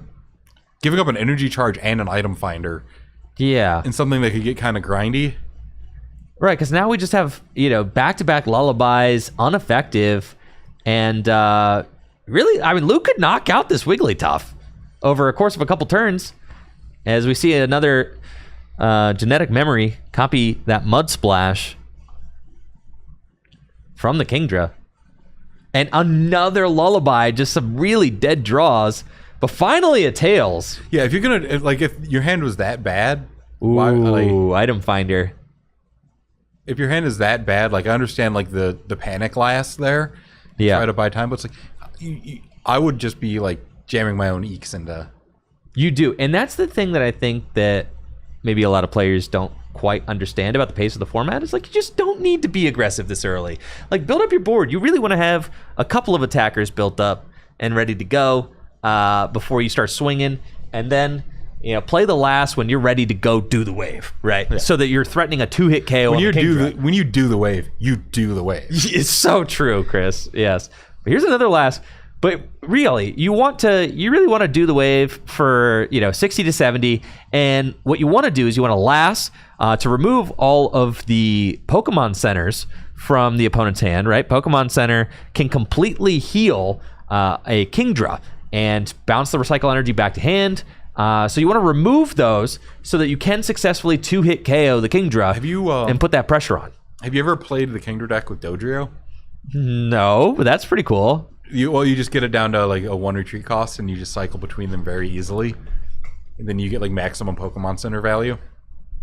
giving up an energy charge and an item finder. Yeah. And something that could get kind of grindy. Right, because now we just have, back-to-back lullabies, ineffective, and really, I mean, Luke could knock out this Wigglytuff over a course of a couple turns. As we see another genetic memory copy that Mud Splash from the Kingdra. And another lullaby, just some really dead draws, but finally a Tails. Yeah, if you're gonna if your hand was that bad, item finder. If your hand is that bad, I understand the panic last there. Yeah, try to buy time, but it's I would just be jamming my own eeks into. You do, and that's the thing that I think that maybe a lot of players don't quite understand about the pace of the format. Is you just don't need to be aggressive this early. Build up your board. You really want to have a couple of attackers built up and ready to go before you start swinging, and then play the last when you're ready to go do the wave, right? Yeah. So that you're threatening a 2-hit KO. When you do the wave, you do the wave. It's so true, Chris. Yes. But here's another last. But really, you really want to do the wave for 60 to 70, and what you want to do is you want to last to remove all of the Pokemon centers from the opponent's hand. Right, Pokemon Center can completely heal a Kingdra and bounce the recycle energy back to hand. So you want to remove those so that you can successfully 2-hit KO the Kingdra. And put that pressure on. Have you ever played the Kingdra deck with Dodrio? No, but that's pretty cool. You just get it down to a 1 retreat cost, and you just cycle between them very easily, and then you get maximum Pokemon Center value.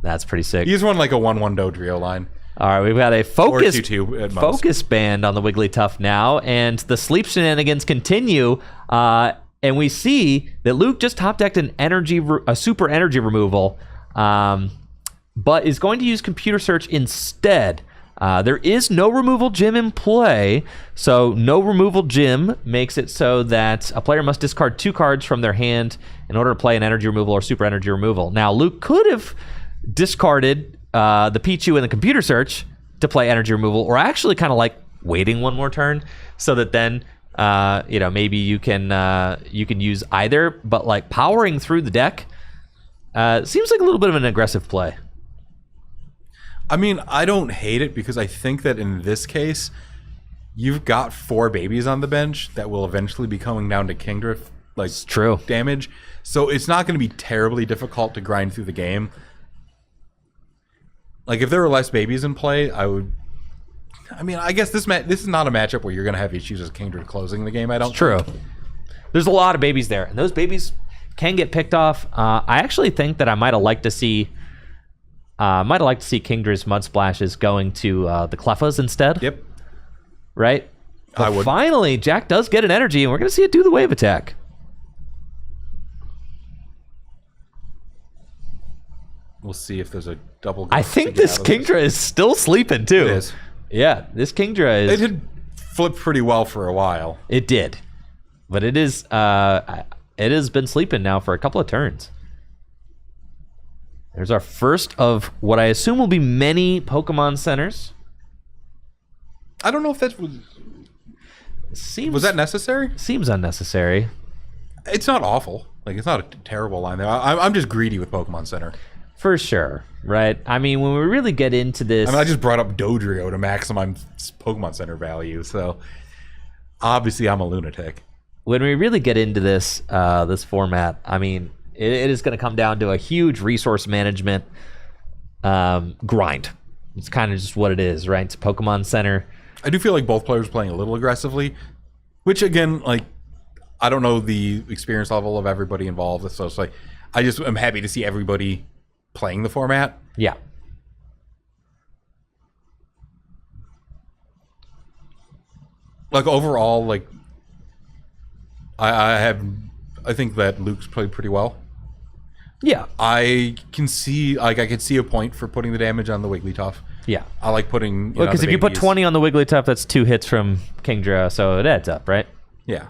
That's pretty sick. You just run a 1/1 Dodrio line. All right, we've got a focus band on the Wigglytuff now, and the sleep shenanigans continue. And we see that Luke just top decked a super energy removal, but is going to use computer search instead. There is no removal gym in play, so no removal gym makes it so that a player must discard 2 cards from their hand in order to play an energy removal or super energy removal. Now, Luke could have discarded the Pichu and the computer search to play energy removal, or actually kind of waiting 1 more turn so that then maybe you can use either, but powering through the deck seems like a little bit of an aggressive play. I mean, I don't hate it because I think that in this case, you've got 4 babies on the bench that will eventually be coming down to Kingdra, it's true damage. So it's not going to be terribly difficult to grind through the game. If there were less babies in play, I guess this is not a matchup where you're going to have issues with Kingdra closing the game. I don't. It's true. There's a lot of babies there, and those babies can get picked off. I actually think that I might have liked to see. Kingdra's Mud Splashes going to the Cleffas instead. Yep. Right? But I would. Finally, Jack does get an energy, and we're going to see it do the wave attack. We'll see if there's a double. I think this Kingdra is still sleeping, too. It is. Yeah, this Kingdra is... It had flipped pretty well for a while. It did. But it is... it has been sleeping now for a couple of turns. There's our first of what I assume will be many Pokemon Centers. I don't know if that's... Was that necessary? Seems unnecessary. It's not awful. Like, it's not a terrible line there. I'm just greedy with Pokemon Center. For sure, right? I mean, when we really get into this... I just brought up Dodrio to maximize Pokemon Center value, so obviously I'm a lunatic. When we really get into this this format, I mean, it is going to come down to a huge resource management grind. It's kind of just what it is, right? It's Pokemon Center. I do feel like both players playing a little aggressively, which again, like, I don't know the experience level of everybody involved, so it's like, I just am happy to see everybody playing the format. Yeah. Like, overall, like, I think that Luke's played pretty well. Yeah. I can see, like, I could see a point for putting the damage on the Wigglytuff. Yeah. I like putting... Well, because if you put 20 on the Wigglytuff, that's 2 hits from Kingdra, so it adds up, right? Yeah.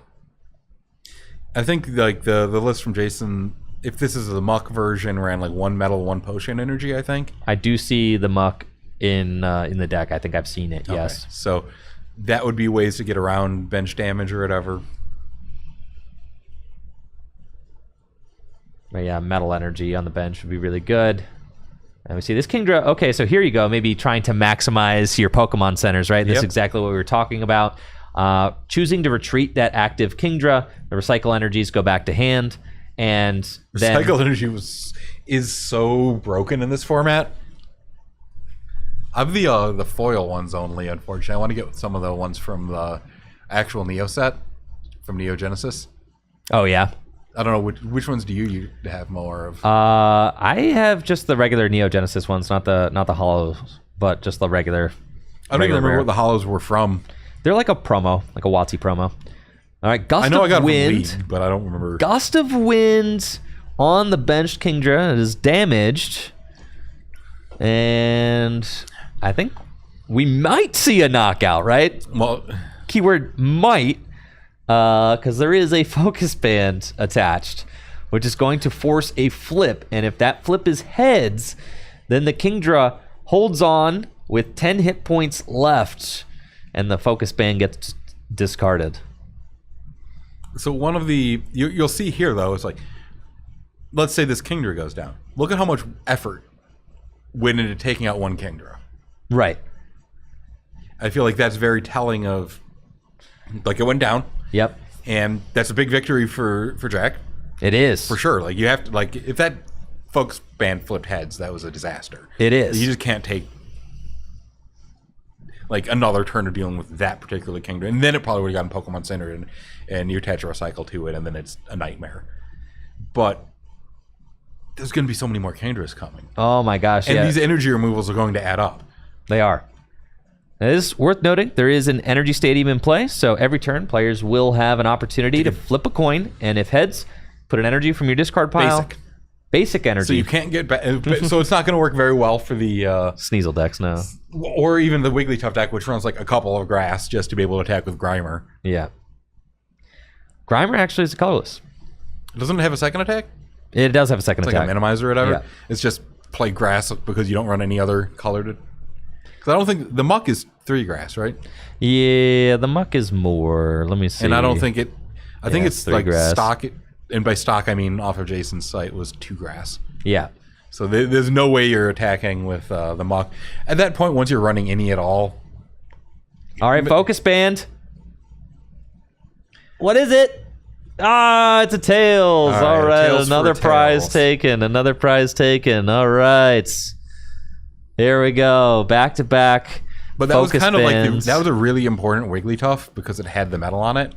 I think, like, the list from Jason, if this is the Muck version, ran, like, 1 Metal, 1 Potion energy, I think. I do see the Muck in the deck. I think I've seen it, yes. So that would be ways to get around bench damage or whatever. But yeah, Metal energy on the bench would be really good. And we see this Kingdra. Okay, so here you go. Maybe trying to maximize your Pokemon centers, right? This is exactly what we were talking about. Choosing to retreat that active Kingdra. The recycle energies go back to hand. And then... Recycle energy is so broken in this format. I have the foil ones only, unfortunately. I want to get some of the ones from the actual Neo set, from Neo Genesis. Oh, yeah? I don't know, which ones do you have more of? I have just the regular Neo Genesis ones, not the hollows, but just the regular. I don't even remember what the hollows were from. They're like a promo, like a WotC promo. All right, Gust I know of I got Wind, from League, but I don't remember. Gust of Wind on the benched Kingdra. It is damaged, and I think we might see a knockout, right? Well, keyword might. Because there is a focus band attached, which is going to force a flip. And if that flip is heads, then the Kingdra holds on with 10 hit points left, and the focus band gets discarded. So one of the... You'll see here, though, it's like, let's say this Kingdra goes down. Look at how much effort went into taking out one Kingdra. Right. I feel like that's very telling of... Like, it went down. Yep. And that's a big victory for Jack. It is. For sure. Like, you have to, like, if that focus band flipped heads, that was a disaster. It is. You just can't take, like, another turn of dealing with that particular Kingdra. And then it probably would have gotten Pokemon Center and you attach a recycle to it, and then it's a nightmare. But there's going to be so many more Kingdras coming. Oh, my gosh. And these energy removals are going to add up. They are. It is worth noting there is an energy stadium in play, so every turn players will have an opportunity to flip a coin, and if heads, put an energy from your discard pile. Basic energy. So you can't get back. So it's not going to work very well for the Sneasel decks, no. Or even the Wigglytuff deck, which runs like a couple of grass just to be able to attack with Grimer. Yeah. Grimer actually is colorless. Doesn't it have a second attack? It does have a second attack. Like a minimizer or whatever. Yeah. It's just play grass because you don't run any other colored. Because I don't think the Muck is 3 grass, right? Yeah, the Muck is more. Let me see. And I don't think it. I think it's like grass. stock. And by stock, I mean off of Jason's site was 2 grass. Yeah. So there's no way you're attacking with the Muck. At that point, once you're running any at all. All right, focus band. What is it? Ah, it's a Tails. All right, another prize taken. Another prize taken. All right. Here we go. Back to back. But that was kind of like that was a really important Wigglytuff because it had the metal on it.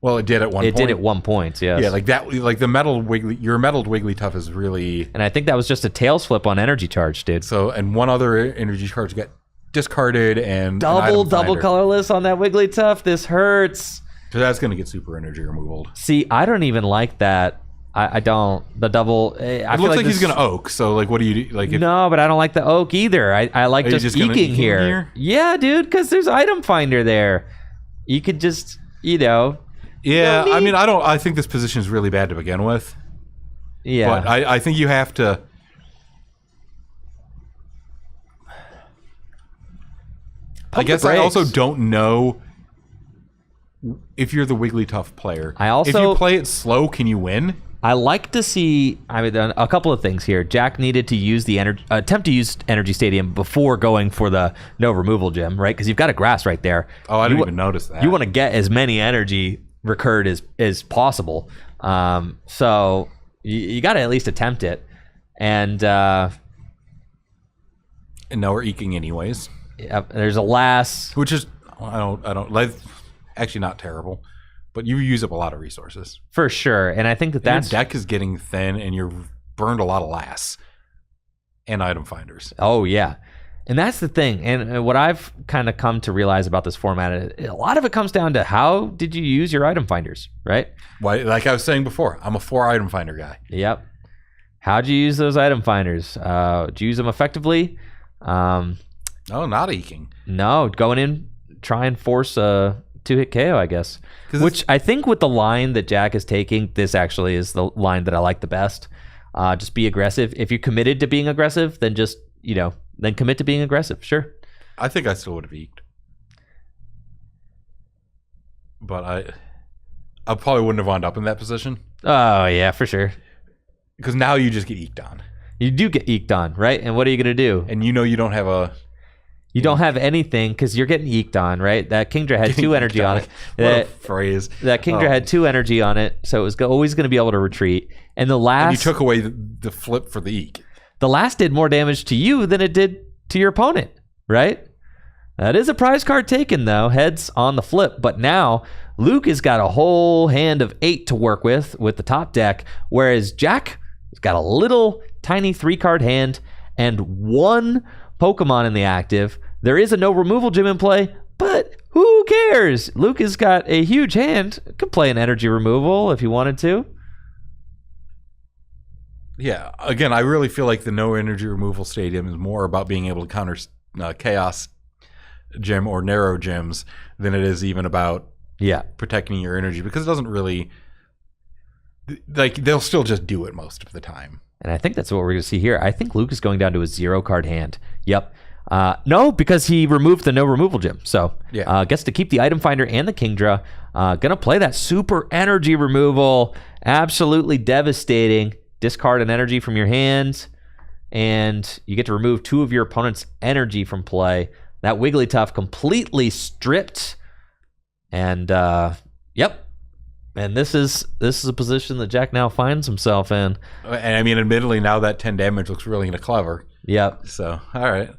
Well, it did at one point. It did at 1 point, yes. Yeah, like that. Like the metal your metaled Wigglytuff is really. And I think that was just a Tails flip on energy charge, dude. So and one other energy charge got discarded and double colorless on that Wigglytuff. This hurts. So that's going to get super energy removal. See, I don't even like that. I don't. The double... It looks like he's going to oak, so like what do you do? Like no, but I don't like the oak either. I like just eking here. Yeah, dude, because there's item finder there. You could just, Yeah, I mean, I think this position is really bad to begin with. Yeah. But I think you have to... I guess I also don't know if you're the Wigglytuff player. if you play it slow, can you win? I like to see. I mean, a couple of things here. Jack needed to use the attempt to use Energy Stadium before going for the no removal gym, right? Because you've got a grass right there. Oh, I didn't even notice that. You want to get as many energy recurred as possible. So you got to at least attempt it. And now we're eking anyways. There's a last, which is I don't like. Actually, not terrible. But you use up a lot of resources. For sure. And I think that your deck is getting thin and you've burned a lot of lasts and item finders. Oh, yeah. And that's the thing. And what I've kind of come to realize about this format, a lot of it comes down to how did you use your item finders, right? Why, like I was saying before, I'm a 4 item finder guy. Yep. How'd you use those item finders? Did you use them effectively? No, not eking. No, going in, try and force a 2-hit KO, I guess. Which I think with the line that Jack is taking, this actually is the line that I like the best. Just be aggressive. If you're committed to being aggressive, then just, then commit to being aggressive. Sure. I think I still would have eked. But I probably wouldn't have wound up in that position. Oh, yeah, for sure. Because now you just get eked on. You do get eked on, right? And what are you going to do? And you don't have a... You don't have anything because you're getting eked on, right? That Kingdra had 2 energy on it. What a phrase. That Kingdra had 2 energy on it, so it was always going to be able to retreat. And the last... And you took away the flip for the eke. The last did more damage to you than it did to your opponent, right? That is a prize card taken, though. Heads on the flip. But now, Luke has got a whole hand of 8 to work with the top deck, whereas Jack has got a little tiny 3-card hand and 1... Pokemon in the active. There is a no removal gym in play, but who cares? Luke has got a huge hand. Could play an energy removal if he wanted to. Yeah, again, I really feel like the no energy removal stadium is more about being able to counter chaos gym or narrow gyms than it is even about protecting your energy, because it doesn't really, like, they'll still just do it most of the time. And I think that's what we're going to see here. I think Luke is going down to a 0-card hand. Yep. No, because he removed the no removal gym. So gets to keep the item finder and the Kingdra. Going to play that super energy removal. Absolutely devastating. Discard an energy from your hands. And you get to remove 2 of your opponent's energy from play. That Wigglytuff completely stripped. And yep. And this is a position that Jack now finds himself in. And I mean, admittedly, now that 10 damage looks really clever. Yep. So, all right.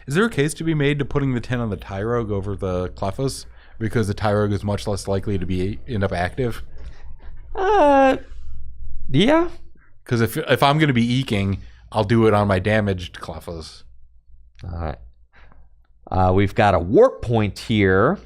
Is there a case to be made to putting the 10 on the Tyrogue over the Clefairy? Because the Tyrogue is much less likely to end up active? Yeah. Because if I'm going to be eking, I'll do it on my damaged Clefairy. All right. We've got a warp point here.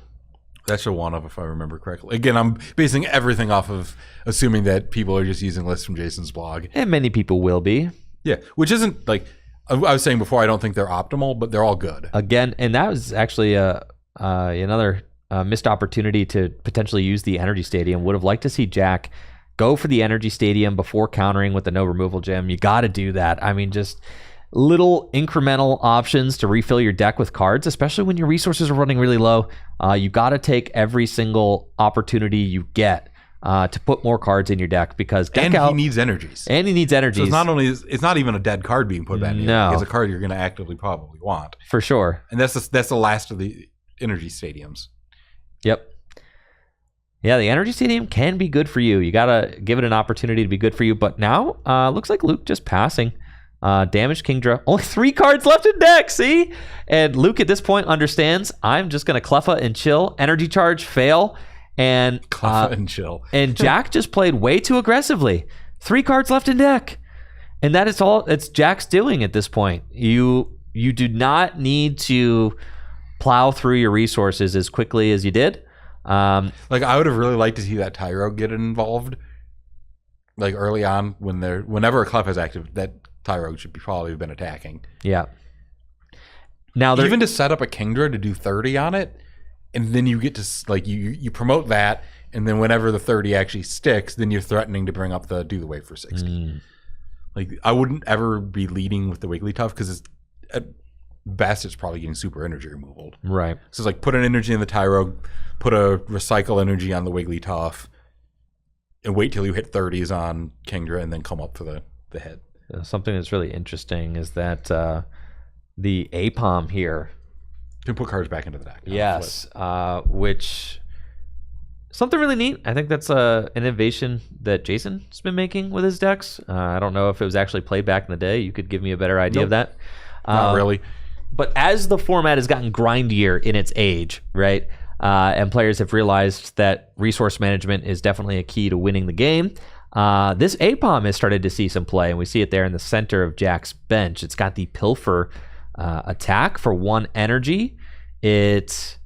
That's a 1-of, if I remember correctly. Again, I'm basing everything off of assuming that people are just using lists from Jason's blog. And many people will be. Yeah, which isn't, like, I was saying before, I don't think they're optimal, but they're all good. Again, and that was actually another missed opportunity to potentially use the Energy Stadium. Would have liked to see Jack go for the Energy Stadium before countering with the no removal gym. You got to do that. I mean, just... little incremental options to refill your deck with cards, especially when your resources are running really low. You got to take every single opportunity you get to put more cards in your deck, because he needs energies. And he needs energies. So it's not even a dead card being put back in. No. It's a card you're going to actively probably want. For sure. And that's the last of the energy stadiums. Yep. Yeah, the Energy Stadium can be good for you. You got to give it an opportunity to be good for you. But now, looks like Luke just passing. Damaged Kingdra. Only 3 cards left in deck, see? And Luke at this point understands, I'm just going to Cleffa and chill. Energy charge, fail. And Cleffa and chill. And Jack just played way too aggressively. 3 cards left in deck. And that is all it's Jack's doing at this point. You do not need to plow through your resources as quickly as you did. Like, I would have really liked to see that Tyrogue get involved. Like, early on, whenever a Clef is active, that Tyrogue should probably have been attacking. Yeah. Now, even to set up a Kingdra to do 30 on it, and then you get to, like, you promote that, and then whenever the 30 actually sticks, then you're threatening to bring up the do the wave for 60. Like, I wouldn't ever be leading with the Wigglytuff, because best, it's probably getting super energy removal. Right. So it's like put an energy in the Tyro, put a recycle energy on the Wigglytuff, and wait till you hit 30s on Kingdra, and then come up for the hit. Something that's really interesting is that the APOM here You can put cards back into the deck. Yes, which something really neat. I think that's an innovation that Jason's been making with his decks. I don't know if it was actually played back in the day. You could give me a better idea of that. Not really. But as the format has gotten grindier in its age, right, and players have realized that resource management is definitely a key to winning the game, this APOM has started to see some play, and we see it there in the center of Jack's bench. It's got the Pilfer attack for 1 energy. It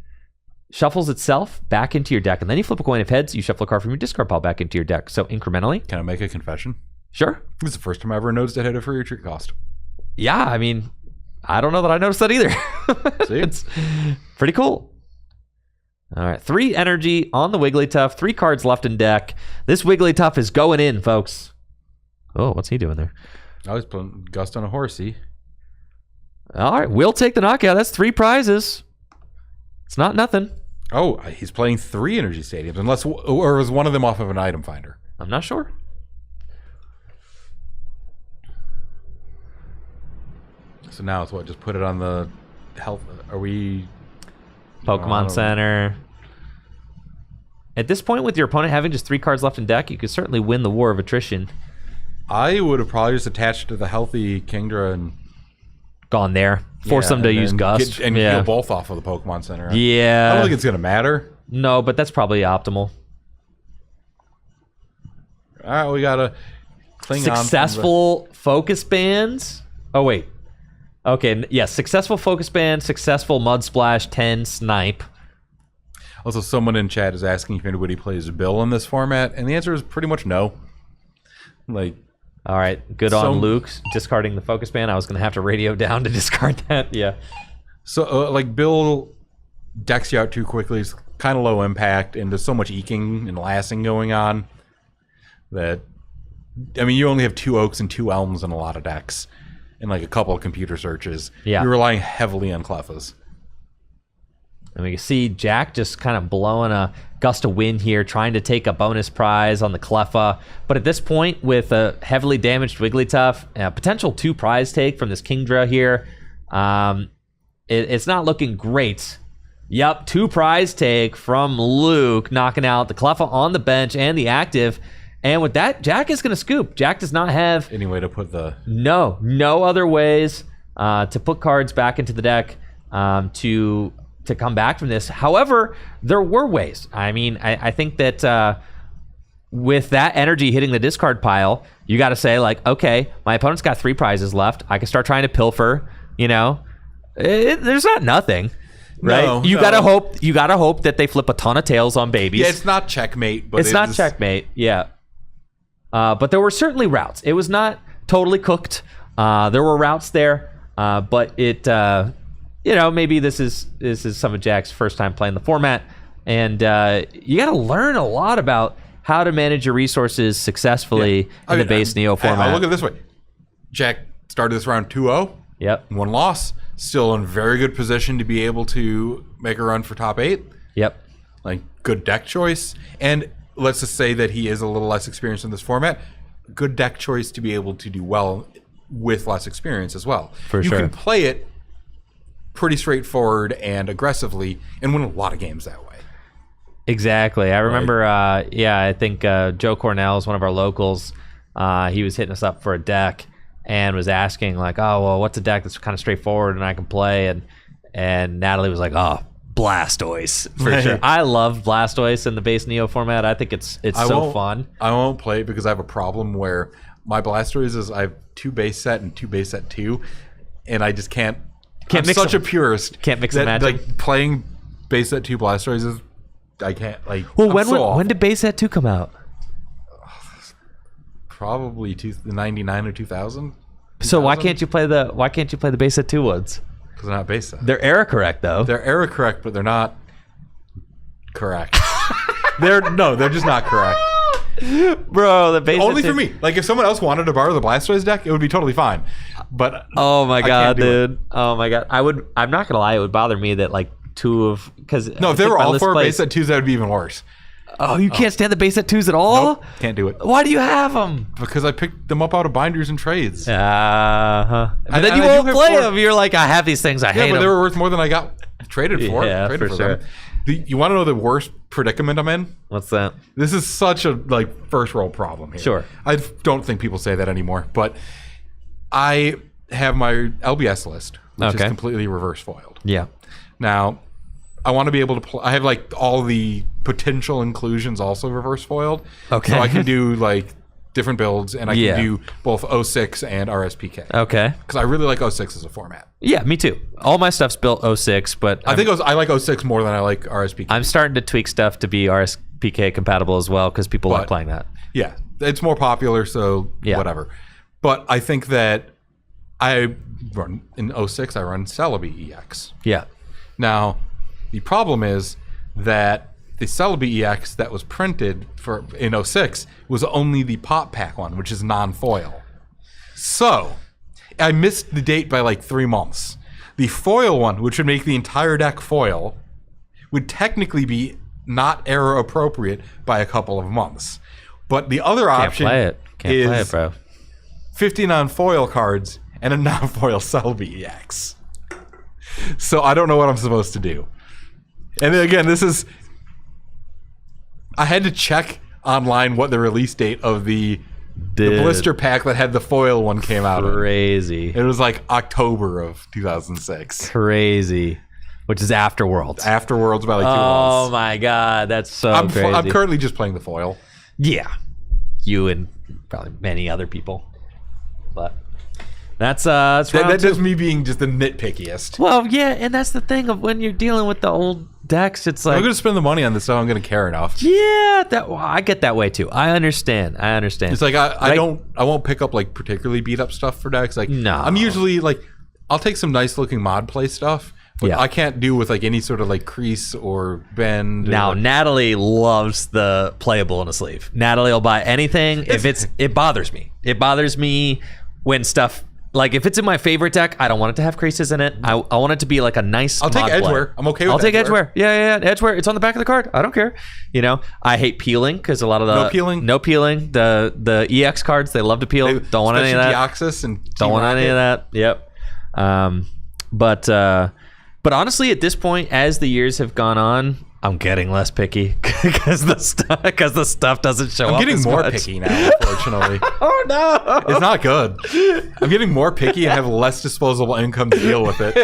shuffles itself back into your deck, and then you flip a coin of heads, you shuffle a card from your discard pile back into your deck. So incrementally. Can I make a confession? Sure. This is the first time I ever noticed it had a free retreat cost. Yeah, I mean, I don't know that I noticed that either. See? It's pretty cool. All right, 3 energy on the Wigglytuff, 3 cards left in deck. This Wigglytuff is going in, folks. Oh, what's he doing there? I was putting Gust on a horsey. All right, we'll take the knockout. That's 3 prizes. It's not nothing. Oh, he's playing 3 energy stadiums, or was one of them off of an item finder? I'm not sure. So now it's what? Just put it on the health. Are we? Pokemon Center. At this point, with your opponent having just 3 cards left in deck, you could certainly win the war of attrition. I would have probably just attached to the healthy Kingdra and gone there. Force them to use Gust. Heal both off of the Pokemon Center. Yeah. I don't think it's going to matter. No, but that's probably optimal. All right, we got to cling on. Successful focus bands. Oh, wait. Okay, yes. Successful focus band, successful Mud Splash, 10 snipe. Also, someone in chat is asking if anybody plays Bill in this format, and the answer is pretty much no. Like, all right, good on Luke discarding the focus band. I was going to have to radio down to discard that. Yeah. So, like, Bill decks you out too quickly. It's kind of low impact, and there's so much eking and lasting going on that, I mean, you only have 2 Oaks and 2 Elms in a lot of decks, and like a couple of computer searches. Yeah. You're relying heavily on Clefas. And we can see Jack just kind of blowing a gust of wind here, trying to take a bonus prize on the Cleffa. But at this point, with a heavily damaged Wigglytuff, a potential 2 prize take from this Kingdra here, it's not looking great. Yep, 2 prize take from Luke, knocking out the Cleffa on the bench and the active. And with that, Jack is going to scoop. Jack does not have any way to put the... No other ways to put cards back into the deck to come back from this. However, there were ways. I mean, I think that with that energy hitting the discard pile, you got to say, like, okay, my opponent's got 3 prizes left. I can start trying to pilfer, you know. There's not nothing, right? No, you gotta hope that they flip a ton of tails on babies. Yeah, it's not checkmate, but it's not checkmate, yeah. But there were certainly routes. It was not totally cooked. There were routes there, but it... you know, maybe this is some of Jack's first time playing the format, and you got to learn a lot about how to manage your resources successfully in the base Neo format. I'll look at it this way. Jack started this round 2-0. Yep. 1 loss. Still in very good position to be able to make a run for top 8. Yep. Like, good deck choice. And let's just say that he is a little less experienced in this format. Good deck choice to be able to do well with less experience as well. For sure. You can play it pretty straightforward and aggressively and win a lot of games that way. Exactly. I remember, I think Joe Cornell is one of our locals. He was hitting us up for a deck and was asking, like, oh, well, what's a deck that's kind of straightforward and I can play? And Natalie was like, oh, Blastoise, for sure. I love Blastoise in the base Neo format. I think it's so fun. I won't play it because I have a problem where my Blastoise is I have 2 base set and 2 base set 2, and I just can't I'm mix such them. a purist. Can't mix and match. Like playing base set 2 Blastoises, I can't. Like, well, when did base set 2 come out? Probably 99 or 2000. So why can't you play the base set 2 ones? Because they're not base set. They're error correct though. They're error correct, but they're not correct. They're just not correct. Bro, the base Only for me. Like, if someone else wanted to borrow the Blastoise deck, it would be totally fine. But oh my god, dude. dude. Oh my god. I'm not gonna lie, it would bother me that like two of because no, if they were all four base set 2s, that would be even worse. Oh, you can't stand the base set 2s at all? Nope, can't do it. Why do you have them? Because I picked them up out of binders and trades. But then you won't play them. You're like, I have these things. I hate them. Yeah, but they were worth more than I got traded for. Yeah, for sure. Them. You want to know the worst predicament I'm in? What's that? This is such a first world problem here. Sure. I don't think people say that anymore, but I have my LBS list, which is completely reverse foiled. Yeah. Now, I want to be able to play. I have all the potential inclusions also reverse foiled. Okay. So I can do different builds, and I can do both 06 and RSPK. Okay. Because I really like 06 as a format. Yeah, me too. All my stuff's built 06, but I like 06 more than I like RSPK. I'm starting to tweak stuff to be RSPK compatible as well because people like playing that. Yeah, it's more popular, so whatever. But I think that I run in 06. I run Celebi EX. Yeah. Now, the problem is that the Celebi EX that was printed in 06 was only the pop pack one, which is non-foil. So, I missed the date by 3 months. The foil one, which would make the entire deck foil, would technically be not era appropriate by a couple of months. But the other option Can't play it, bro. 50 non-foil cards and a non-foil Celebi EX. So I don't know what I'm supposed to do. And then again, I had to check online what the release date of the blister pack that had the foil one came out. Crazy. It was October of 2006. Crazy. Which is after Worlds. After Worlds by 2 months. Oh my god, that's so crazy. I'm currently just playing the foil. Yeah. You and probably many other people. But that's just me being just the nitpickiest. Well, yeah, and that's the thing of when you're dealing with the old decks, it's I'm going to spend the money on this, so I'm going to care enough. Yeah, I get that way too. I understand. It's I won't pick up particularly beat up stuff for decks. No. I'm usually I'll take some nice looking mod play stuff, but I can't do with any sort of crease or bend. Now, Natalie loves the playable in a sleeve. Natalie will buy anything if it bothers me. It bothers me when stuff. If it's in my favorite deck, I don't want it to have creases in it. I want it to be a nice. I'll take Edgeware. I'm okay with. I'll take Edgeware. Yeah, Edgeware. It's on the back of the card. I don't care. I hate peeling because a lot of the no peeling. The EX cards, they love to peel. Don't want any of that. Deoxys and don't want any of that. Yep. But honestly, at this point, as the years have gone on, I'm getting less picky because the stuff doesn't show up. I'm getting more much. picky now, unfortunately. Oh no, it's not good. I'm getting more picky and have less disposable income to deal with it.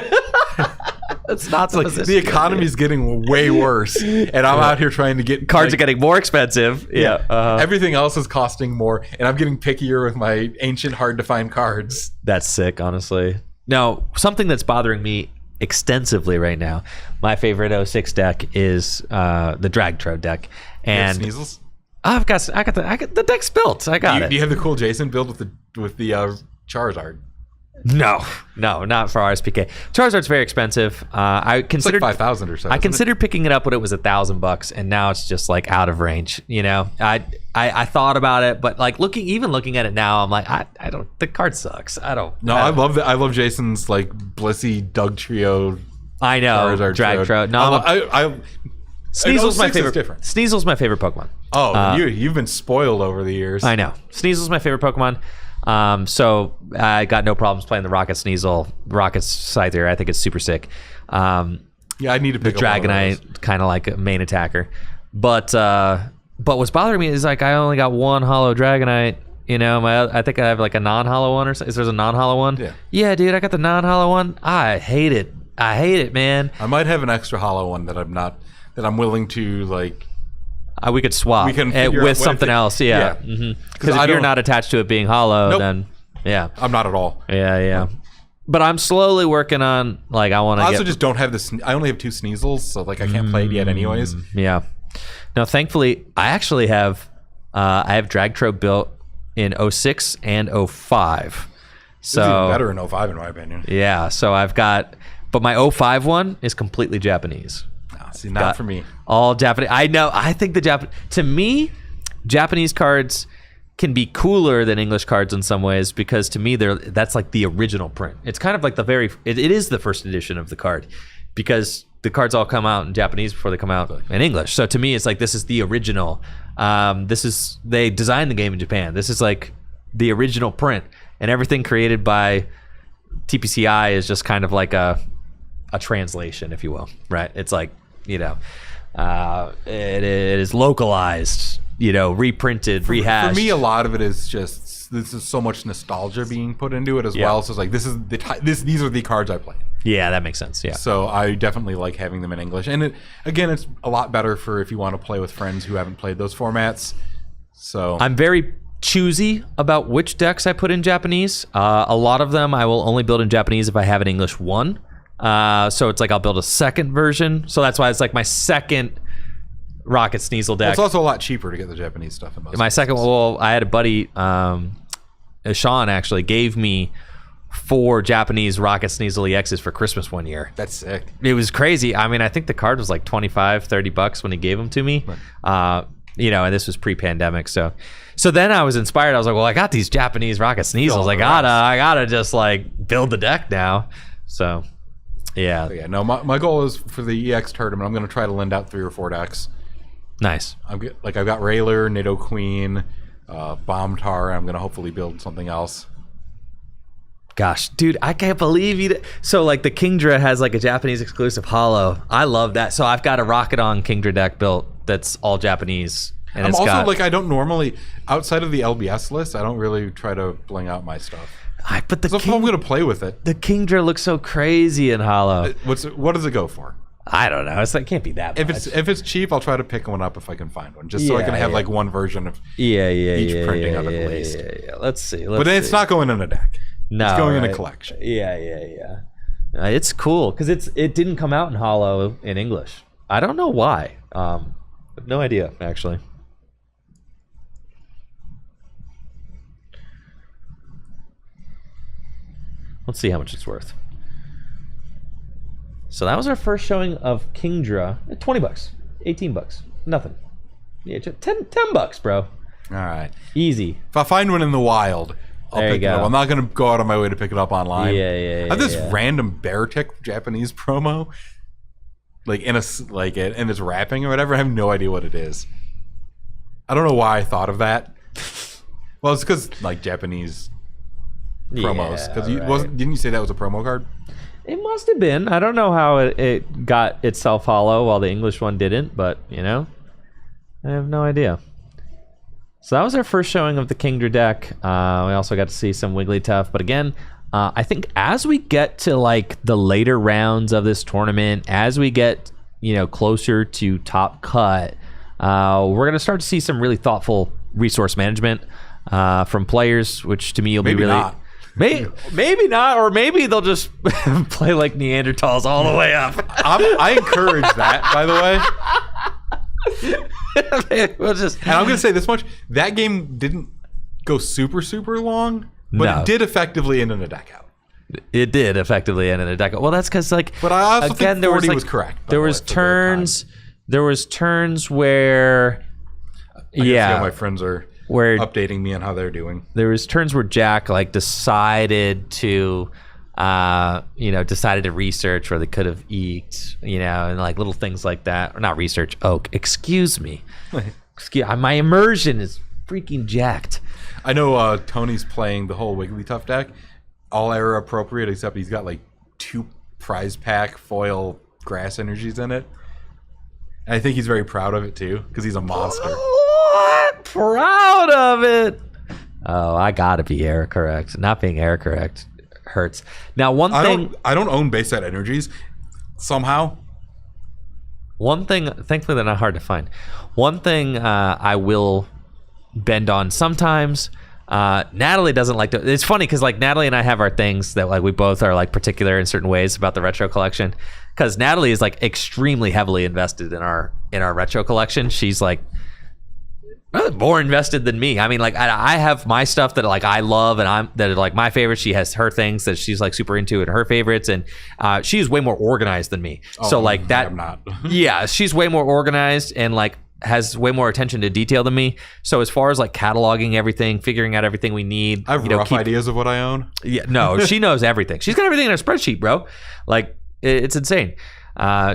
It's not the economy's getting way worse, and I'm out here trying to get cards are getting more expensive. Yeah, everything else is costing more, and I'm getting pickier with my ancient, hard to find cards. That's sick, honestly. Now, something that's bothering me extensively right now, my favorite 06 deck is the Dragtro deck, and Sneasels? I got the deck's built. I got it. Do you have the cool Jason build with the Charizard? No, not for RSPK. Charizard's very expensive. I considered 5,000 or so. I considered picking it up when it was $1,000, and now it's just out of range. I thought about it, but looking at it now, I'm I don't. The card sucks. I don't. No, I love that. I love Jason's Blissey Doug Trio. I know Dragtro. No, Sneasel's my favorite. Different. Sneasel's my favorite Pokemon. Oh, you've been spoiled over the years. I know. Sneasel's my favorite Pokemon. So I got no problems playing the Rocket Sneasel, Rocket Scyther. I think it's super sick. I need to pick the Dragonite, kind of like a main attacker. But what's bothering me is I only got one Hollow Dragonite. I think I have a non-hollow one or something. Is there a non-hollow one? Yeah. Yeah, dude, I got the non-hollow one. I hate it, man. I might have an extra hollow one that I'm willing to we could swap with something else. Yeah. Because if you're not attached to it being hollow, then yeah. I'm not at all. Yeah. But I'm slowly working on I want to. I also just don't have this. I only have 2 Sneasels, so I can't play it yet, anyways. Yeah. Now, thankfully, I actually have Dragtro built in 06 and 05. So it's even better in 05, in my opinion. Yeah. So I've got, but my 05 one is completely Japanese. See, not for me. All Japanese. I know. I think to me, Japanese cards can be cooler than English cards in some ways because to me that's like the original print. It's kind of like it is the first edition of the card because the cards all come out in Japanese before they come out in English. So to me, it's like this is the original. They designed the game in Japan. This is like the original print, and everything created by TPCI is just kind of like a translation, if you will, right? It's like, you know, it is localized, you know, reprinted, rehashed. For me, a lot of it is just this is so much nostalgia being put into it as well. So it's like these are the cards I play. Yeah, that makes sense. Yeah. So I definitely like having them in English, and it's a lot better for if you want to play with friends who haven't played those formats. So I'm very choosy about which decks I put in Japanese. A lot of them I will only build in Japanese if I have an English one. So it's like I'll build a second version. So that's why it's like my second Rocket Sneasel deck. Well, it's also a lot cheaper to get the Japanese stuff in most my cases. second, well, I had a buddy, Sean actually gave me 4 Japanese Rocket Sneasel EXs for Christmas one year. That's sick. It was crazy. I mean, I think the card was like $25-$30 when he gave them to me. Right. You know, and this was pre-pandemic, so then I was inspired. I was like, well, I got these Japanese Rocket Sneasels. I gotta just like build the deck now. So yeah. But yeah, no, my goal is for the EX tournament, I'm gonna try to lend out 3 or 4 decks. Nice. I've got Railer, Nidoqueen, Bombtar. I'm gonna hopefully build something else. Gosh, dude, I can't believe you. So like the Kingdra has like a Japanese exclusive holo. I love that. So I've got a Rocket-On Kingdra deck built that's all Japanese. And I'm also like, I don't normally, outside of the LBS list, I don't really try to bling out my stuff. But the so I'm going to play with it. The Kingdra looks so crazy in holo. What does it go for? I don't know. It can't be that much. If it's cheap, I'll try to pick one up if I can find one, just so I can have like one version of each printing of it at least. Yeah. Let's see. But it's not going in a deck. No, it's going in a collection. Yeah. It's cool because it didn't come out in holo in English. I don't know why. No idea actually. Let's see how much it's worth. So that was our first showing of Kingdra. $20, $18, nothing. Yeah, $10, bro. All right, easy. If I find one in the wild, I'll pick it up. I'm not gonna go out of my way to pick it up online. Yeah. I have this random Beartic Japanese promo, like in its wrapping or whatever. I have no idea what it is. I don't know why I thought of that. Well, it's because like Japanese promos. Because didn't you say that was a promo card? It must have been. I don't know how it got itself hollow while the English one didn't, but you know, I have no idea. So that was our first showing of the Kingdra deck. We also got to see some Wigglytuff, but again, I think as we get to like the later rounds of this tournament, as we get closer to top cut, we're gonna start to see some really thoughtful resource management from players, which to me will be really. Not. Maybe not, or maybe they'll just play like Neanderthals all the way up. I encourage that, by the way. We'll just. And I'm going to say this much: that game didn't go super long, but it did effectively end in a deck out. It did effectively end in a deck out. Well, that's because But I also think 40 was correct. There was turns. There was turns where. I can see how my friends are. Updating me on how they're doing. There was turns where Jack decided to research where they could have eked, and like little things like that. Or not research, excuse me. My immersion is freaking jacked. I know Tony's playing the whole Wigglytuff deck, all era appropriate, except he's got like 2 prize pack foil grass energies in it. And I think he's very proud of it too, because he's a monster. Proud of it. Oh, I gotta be error correct. Not being error correct hurts. Now, one thing I don't own base set energies somehow. One thing, thankfully, they're not hard to find. One thing I will bend on sometimes. Natalie doesn't like to. It's funny because like Natalie and I have our things that like we both are like particular in certain ways about the retro collection. Because Natalie is like extremely heavily invested in our retro collection. She's like more invested than me. I mean, like I have my stuff that like I love and that are like my favorites. She has her things that she's like super into and her favorites, and she's way more organized than me. So like that, I'm not. Yeah, she's way more organized, and like has way more attention to detail than me. So as far as like cataloging everything, figuring out everything we need, I have rough ideas of what I own. Yeah, no, she knows everything. She's got everything in a spreadsheet, bro. Like it's insane.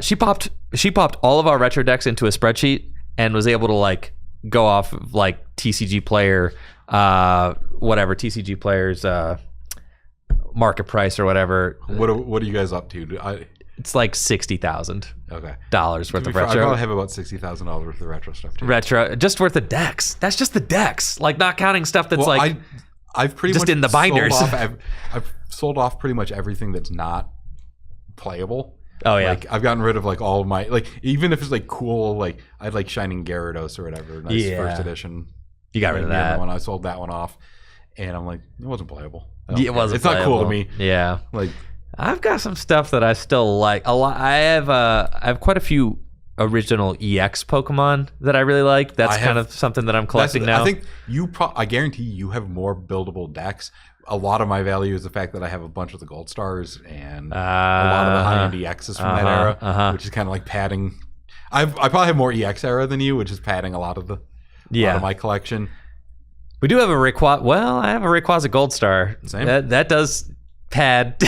She popped all of our retro decks into a spreadsheet and was able to like go off of like TCG player, whatever TCG players market price or whatever. What are you guys up to? It's like $60,000 Okay. Worth of retro. I probably have about $60,000 worth of retro stuff too. Retro, just worth of decks. That's just the decks, like not counting stuff that's like I've pretty just much in the binders. I've sold off pretty much everything that's not playable. Oh yeah, like I've gotten rid of like all of my like even if it's like cool like I had like Shining Gyarados or whatever, nice first edition. You got rid of that one. I sold that one off, and I'm like it wasn't playable. It wasn't. It's not cool to me. Yeah, like. I've got some stuff that I still like a lot. I have quite a few original EX Pokemon that I really like. That's kind of something that I'm collecting now. I think I guarantee you have more buildable decks. A lot of my value is the fact that I have a bunch of the Gold Stars and a lot of the high-end EXs from that era, which is kind of like padding. I probably have more EX era than you, which is padding a lot of my collection. We do have a Rayquaza. Well, I have a Rayquaza Gold Star. Same. That does pad.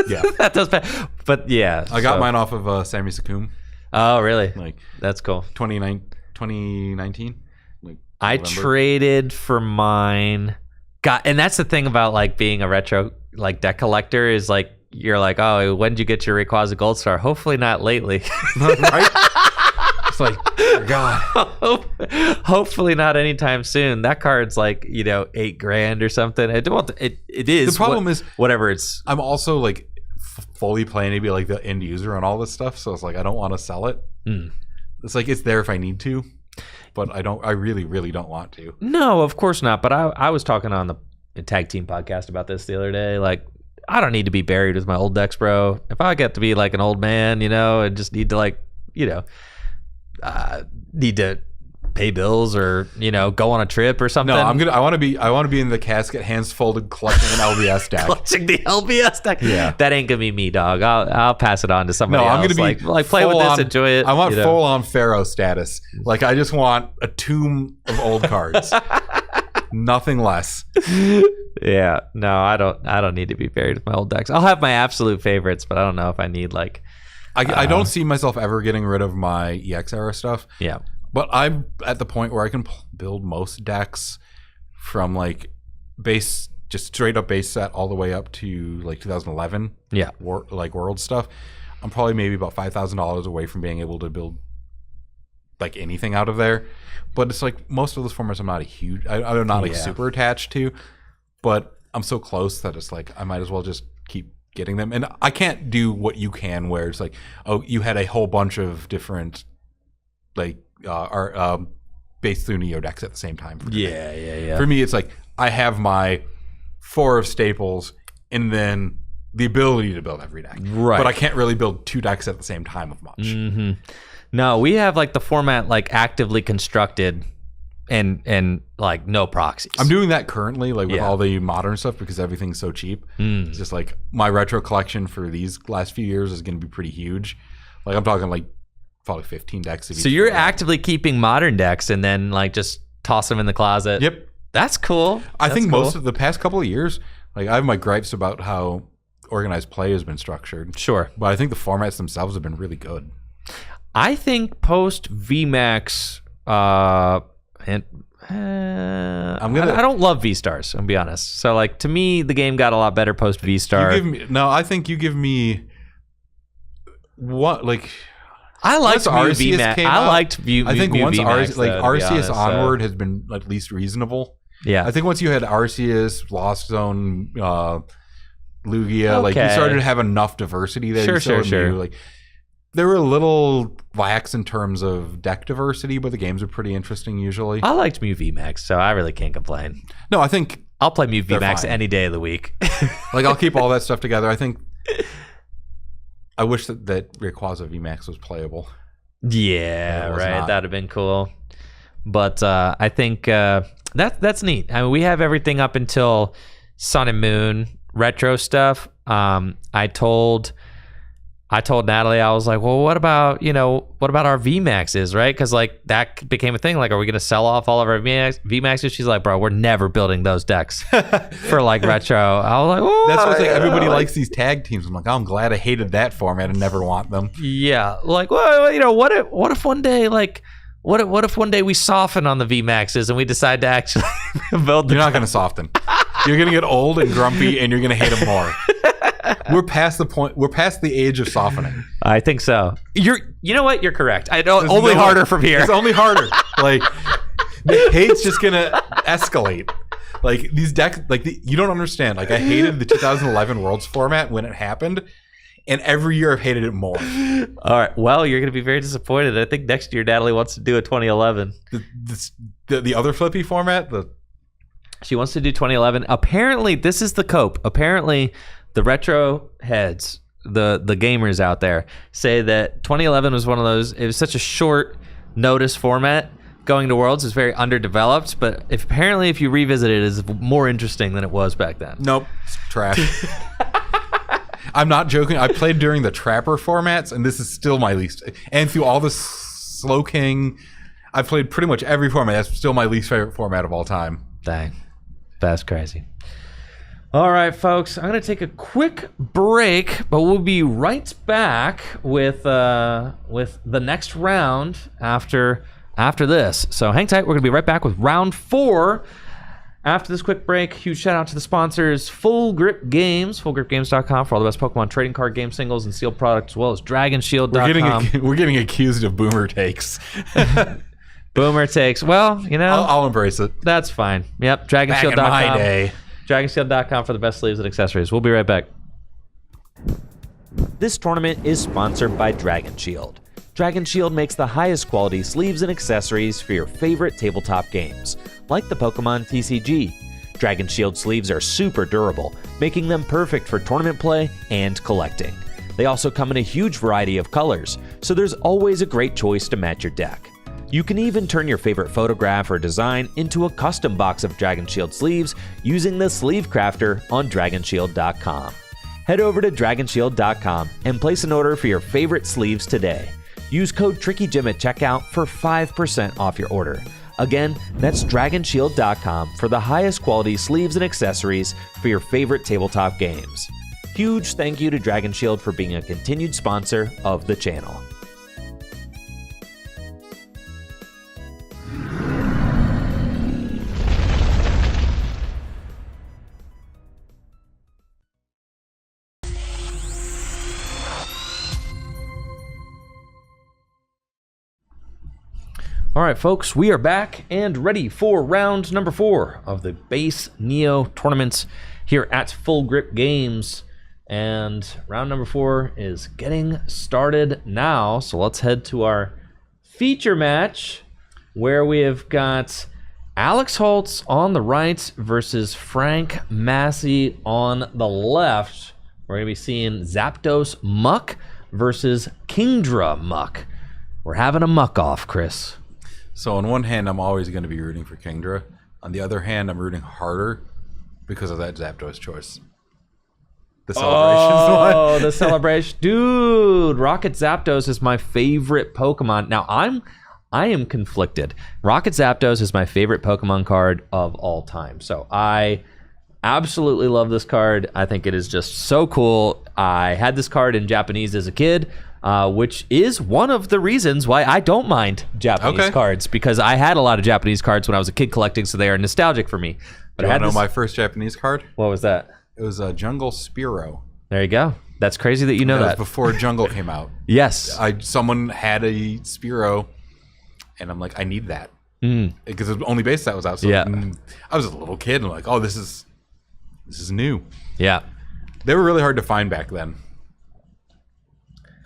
Yeah, that does pad. But yeah, I got mine off of Sammy Sakum. Oh, really? Like that's cool. 2019. Like I traded for mine. And that's the thing about like being a retro like deck collector is like you're like, oh, when did you get your Rayquaza Gold Star? Hopefully not lately. Right? It's like, God. Hopefully not anytime soon. That card's like, $8,000 or something. It is. The problem is whatever it's. I'm also like fully planning to be like the end user on all this stuff, so it's like I don't want to sell it. It's like it's there if I need to, but I don't. I really, really don't want to. No, of course not. But I was talking on the Tag Team podcast about this the other day. Like, I don't need to be buried with my old decks, bro. If I get to be like an old man, and just need to like, need to pay bills or go on a trip or something. No, I want to be in the casket, hands folded, collecting an LBS deck. Clutching the LBS deck. Yeah, that ain't gonna be me, dog. I'll pass it on to somebody else. I'm gonna be like play with this, enjoy it. I want full on Pharaoh status. Like I just want a tomb of old cards. Nothing less. Yeah, no, I don't need to be buried with my old decks. I'll have my absolute favorites, but I don't know if I need like. I don't see myself ever getting rid of my EX era stuff. Yeah. But I'm at the point where I can build most decks from like base, just straight up base set all the way up to like 2011. Yeah. Like world stuff. I'm probably maybe about $5,000 away from being able to build like anything out of there. But it's like most of those formats I'm not I'm not like super attached to. But I'm so close that it's like I might as well just keep getting them. And I can't do what you can where it's like, oh, you had a whole bunch of different like based through Neo decks at the same time. Yeah. For me, it's like I have my 4 of staples and then the ability to build every deck. Right. But I can't really build 2 decks at the same time of much. Mm-hmm. No, we have like the format like actively constructed and like no proxies. I'm doing that currently, like with all the modern stuff because everything's so cheap. It's just like my retro collection for these last few years is going to be pretty huge. Like I'm talking like probably 15 decks. So you're actively keeping modern decks and then like just toss them in the closet. Yep. That's cool. I think most of the past couple of years, like I have my gripes about how organized play has been structured. Sure. But I think the formats themselves have been really good. I think post VMAX, I don't love V-Stars, I'm gonna be honest. So like to me, the game got a lot better post V-Star. I think you give me what like. I liked VMAX. I liked View. I think once VMAX, Arceus onward has been at least reasonable. Yeah, I think once you had Arceus, Lost Zone, Lugia, like you started to have enough diversity there. Sure. Like they were a little lax in terms of deck diversity, but the games are pretty interesting usually. I liked Mew VMAX, so I really can't complain. No, I think I'll play Mew VMAX any day of the week. Like I'll keep all that stuff together. I think. I wish that Rayquaza VMAX was playable. Yeah, right. That'd have been cool. But I think that's neat. I mean, we have everything up until Sun and Moon retro stuff. I told I told Natalie, I was like, well, what about our VMAXs, right? Because like that became a thing. Like, are we gonna sell off all of our VMAXs? She's like, bro, we're never building those decks for like retro. I was like, well, That's what's like. Everybody likes these tag teams. I'm like, oh, I'm glad I hated that format and never want them. Yeah, like, well, what if one day like. What if one day we soften on the VMAXs and we decide to actually build them? You're not going to soften. You're going to get old and grumpy and you're going to hate them more. We're past the point. We're past the age of softening. I think so. You know what? You're correct. Only harder from here. It's only harder. Like the hate's just going to escalate. Like these decks, you don't understand. Like I hated the 2011 Worlds format when it happened. And every year I've hated it more. All right. Well, you're going to be very disappointed. I think next year Natalie wants to do a 2011. The other flippy format? She wants to do 2011. Apparently, this is the cope. Apparently, the retro heads, the gamers out there, say that 2011 was one of those. It was such a short notice format. Going to Worlds is very underdeveloped. But apparently, if you revisit it, it's more interesting than it was back then. Nope. It's trash. I'm not joking. I played during the Trapper formats, and this is still my least. And through all the Slow King, I've played pretty much every format. That's still my least favorite format of all time. Dang. That's crazy. All right, folks. I'm going to take a quick break, but we'll be right back with the next round after this. So hang tight. We're going to be right back with round 4. After this quick break, huge shout out to the sponsors, Full Grip Games, fullgripgames.com for all the best Pokemon trading card game singles and sealed products, as well as dragonshield.com. We're getting accused of boomer takes. Boomer takes. Well, I'll embrace it. That's fine. Yep, dragonshield.com. Back in my day. Dragonshield.com for the best sleeves and accessories. We'll be right back. This tournament is sponsored by Dragon Shield. Dragon Shield makes the highest quality sleeves and accessories for your favorite tabletop games, like the Pokemon TCG. Dragon Shield sleeves are super durable, making them perfect for tournament play and collecting. They also come in a huge variety of colors, so there's always a great choice to match your deck. You can even turn your favorite photograph or design into a custom box of Dragon Shield sleeves using the Sleeve Crafter on dragonshield.com. Head over to dragonshield.com and place an order for your favorite sleeves today. Use code TrickyJim at checkout for 5% off your order. Again, that's dragonshield.com for the highest quality sleeves and accessories for your favorite tabletop games. Huge thank you to Dragon Shield for being a continued sponsor of the channel. All right, folks, we are back and ready for round number 4 of the base Neo tournaments here at Full Grip Games. And round number 4 is getting started now. So let's head to our feature match where we have got Alex Holtz on the right versus Frank Massey on the left. We're going to be seeing Zapdos Muck versus Kingdra Muck. We're having a muck off, Chris. So on one hand, I'm always going to be rooting for Kingdra. On the other hand, I'm rooting harder because of that Zapdos choice. The celebrations one. Oh, the celebration. Dude, Rocket Zapdos is my favorite Pokemon. Now, I am conflicted. Rocket Zapdos is my favorite Pokemon card of all time. So I absolutely love this card. I think it is just so cool. I had this card in Japanese as a kid. Which is one of the reasons why I don't mind Japanese cards, because I had a lot of Japanese cards when I was a kid collecting, so they are nostalgic for me. But I know my first Japanese card? What was that? It was a Jungle Spearow. There you go. That's crazy that you know that. Was before Jungle came out. Yes. Someone had a Spearow, and I'm like, I need that. Because the only base that was out. So I was a little kid, and I'm like, oh, this is new. Yeah. They were really hard to find back then.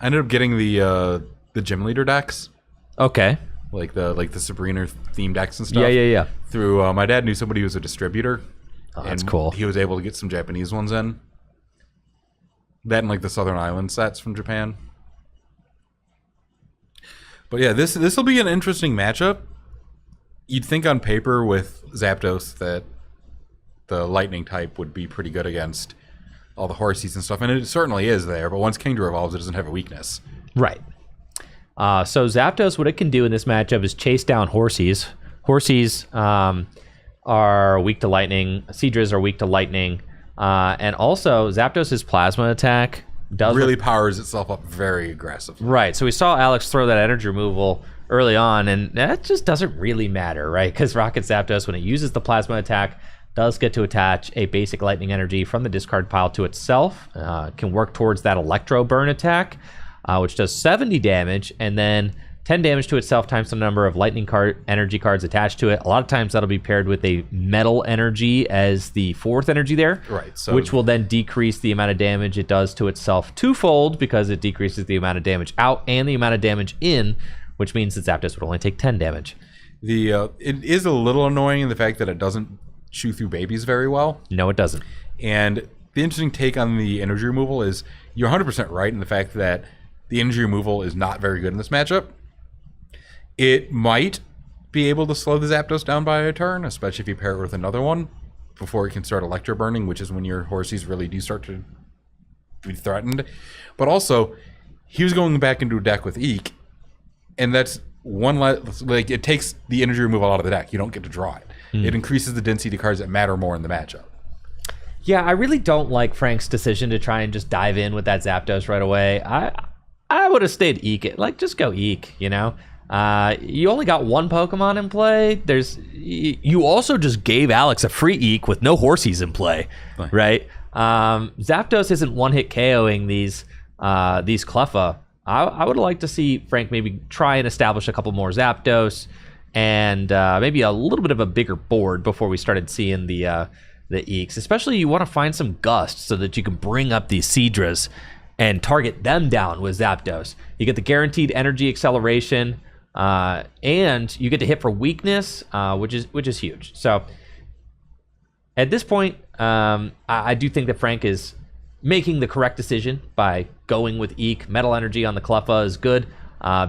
I ended up getting the gym leader decks. Okay. Like the Sabrina themed decks and stuff. Yeah. Through my dad knew somebody who was a distributor. Oh, that's cool. He was able to get some Japanese ones in. That and like the Southern Island sets from Japan. But yeah, this will be an interesting matchup. You'd think on paper with Zapdos that the lightning type would be pretty good against all the Horsies and stuff, and it certainly is there. But once Kingdra evolves, it doesn't have a weakness. Right. So Zapdos, what it can do in this matchup is chase down Horsies. Horsies are weak to lightning. Seadras are weak to lightning. And also, Zapdos' plasma attack does Really powers itself up very aggressively. Right. So we saw Alex throw that energy removal early on, and that just doesn't really matter, right? Because Rocket Zapdos, when it uses the plasma attack, does get to attach a basic lightning energy from the discard pile to itself. Can work towards that Electro Burn attack, which does 70 damage, and then 10 damage to itself times the number of lightning energy cards attached to it. A lot of times that'll be paired with a metal energy as the fourth energy there, Right, so which will then decrease the amount of damage it does to itself twofold, because it decreases the amount of damage out and the amount of damage in, which means that Zapdos would only take 10 damage. It is a little annoying in the fact that it doesn't chew through babies very well. No, it doesn't. And the interesting take on the energy removal is you're 100% right in the fact that the energy removal is not very good in this matchup. It might be able to slow the Zapdos down by a turn, especially if you pair it with another one before it can start Electro Burning, which is when your Horsies really do start to be threatened. But also, he was going back into a deck with Eek, and that's one like it takes the energy removal out of the deck. You don't get to draw it. It increases the density cards that matter more in the matchup. Yeah, I really don't like Frank's decision to try and just dive in with that Zapdos right away. I would have stayed Eek. Like, just go Eek, you know? You only got one Pokemon in play. You also just gave Alex a free Eek with no Horsies in play, right? Zapdos isn't one-hit KOing these Cleffa. I would like to see Frank maybe try and establish a couple more Zapdos and maybe a little bit of a bigger board before we started seeing the Eeks. Especially you want to find some Gust so that you can bring up these Seadras and target them down with Zapdos. You get the guaranteed energy acceleration, and you get to hit for weakness, which is huge. So at this point, I do think that Frank is making the correct decision by going with Eek. Metal Energy on the Cleffa is good,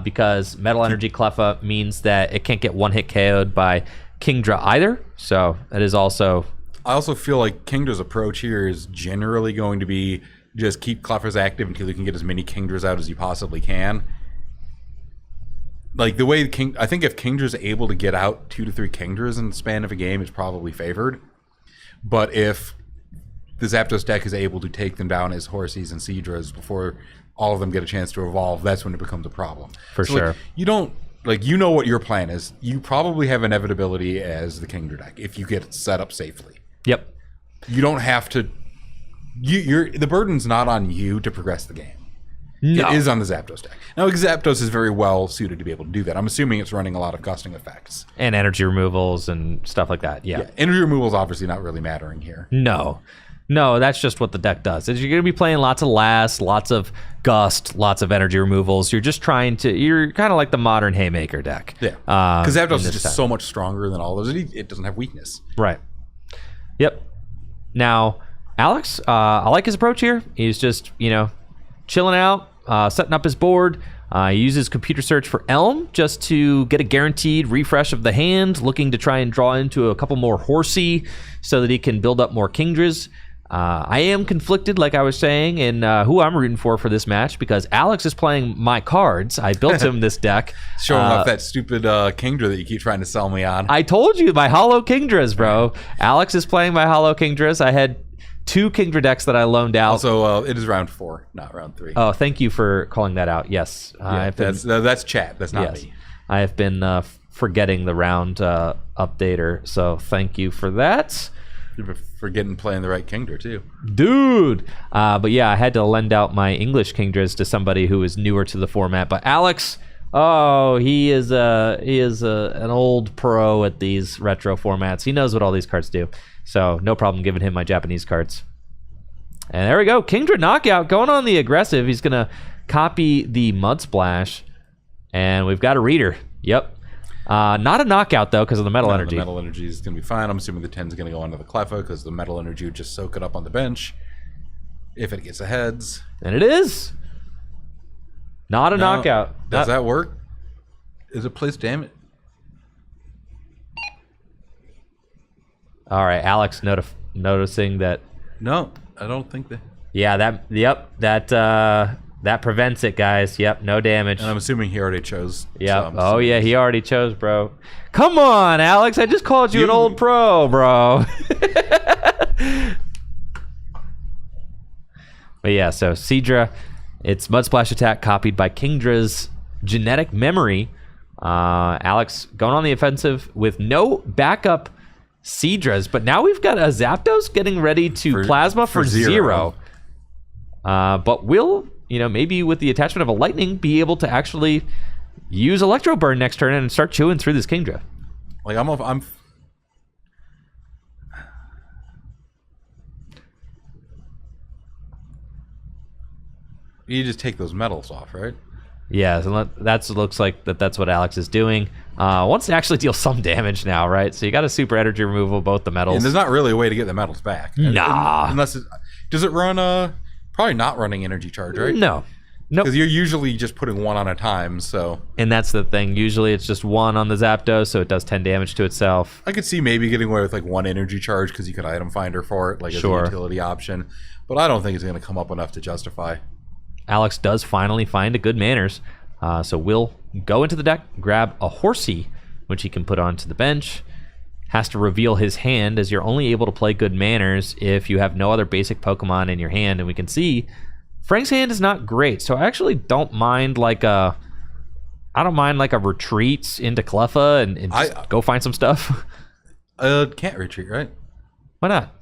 because Metal Energy Cleffa means that it can't get one-hit KO'd by Kingdra either. So that is also... I also feel like Kingdra's approach here is generally going to be just keep Cleffas active until you can get as many Kingdras out as you possibly can. Like, the way I think if Kingdra's able to get out 2 to 3 Kingdras in the span of a game, it's probably favored. But if the Zapdos deck is able to take them down as Horsies and Seadras before all of them get a chance to evolve, that's when it becomes a problem. For sure. Like, you don't... Like, you know what your plan is. You probably have inevitability as the Kingdra deck if you get it set up safely. Yep. You don't have to... the burden's not on you to progress the game. No. It is on the Zapdos deck. Now, Zapdos is very well suited to be able to do that. I'm assuming it's running a lot of gusting effects. And energy removals and stuff like that, yeah. Energy removal is obviously not really mattering here. No, that's just what the deck does. You're going to be playing lots of Last, lots of Gust, lots of energy removals. You're just trying to... You're kind of like the modern Haymaker deck. Yeah, because Zapdos is just so much stronger than all those. It doesn't have weakness. Right. Yep. Now, Alex, I like his approach here. He's just, chilling out, setting up his board. He uses computer search for Elm just to get a guaranteed refresh of the hand, looking to try and draw into a couple more Horsey so that he can build up more Kingdras. I am conflicted, like I was saying, in who I'm rooting for this match, because Alex is playing my cards. I built him this deck. Showing off that stupid Kingdra that you keep trying to sell me on. I told you, my Hollow Kingdras, bro. Alex is playing my Hollow Kingdras. I had 2 Kingdra decks that I loaned out. Also, it is round 4, not round 3. Oh, thank you for calling that out. Yes. That's chat. That's not me. I have been forgetting the round updater, so thank you for that. You're forgetting playing the right Kingdra, too. Dude! But yeah, I had to lend out my English Kingdras to somebody who is newer to the format. But Alex, he is an old pro at these retro formats. He knows what all these cards do. So no problem giving him my Japanese cards. And there we go. Kingdra knockout going on the aggressive. He's going to copy the Mud Splash. And we've got a reader. Yep. Not a knockout, though, because of the metal energy. The metal energy is going to be fine. I'm assuming the 10 is going to go onto the Cleffa because the metal energy would just soak it up on the bench if it gets a heads. And it is. Not a knockout. Does that work? Is it place damage? All right, Alex noticing that. No, I don't think that. Yeah, that prevents it, guys. Yep, no damage. And I'm assuming he already chose. Yep. Oh yeah, he already chose, bro. Come on, Alex. I just called you an old pro, bro. But yeah, so Seadra, its Mud Splash attack copied by Kingdra's genetic memory. Alex going on the offensive with no backup Seadras, but now we've got a Zapdos getting ready to Plasma for zero. But will, maybe with the attachment of a Lightning, be able to actually use Electro Burn next turn and start chewing through this Kingdra. Like you just take those metals off, right? Yeah, so looks like that's what Alex is doing. Wants to actually deal some damage now, right? So you got a super energy removal, both the metals. And there's not really a way to get the metals back. Nah. Does it run probably not running energy charge, right? No. Nope. Because you're usually just putting one on a time, so. And that's the thing. Usually it's just one on the Zapdos, so it does 10 damage to itself. I could see maybe getting away with like one energy charge because you could item finder for it, like as a utility option. But I don't think it's going to come up enough to justify. Alex does finally find a good manners. So we'll go into the deck, grab a Horsey, which he can put onto the bench. Has to reveal his hand, as you're only able to play good manners if you have no other basic Pokemon in your hand. And we can see Frank's hand is not great, so I actually don't mind like a retreat into Cleffa and just go find some stuff. Can't retreat, right? Why not?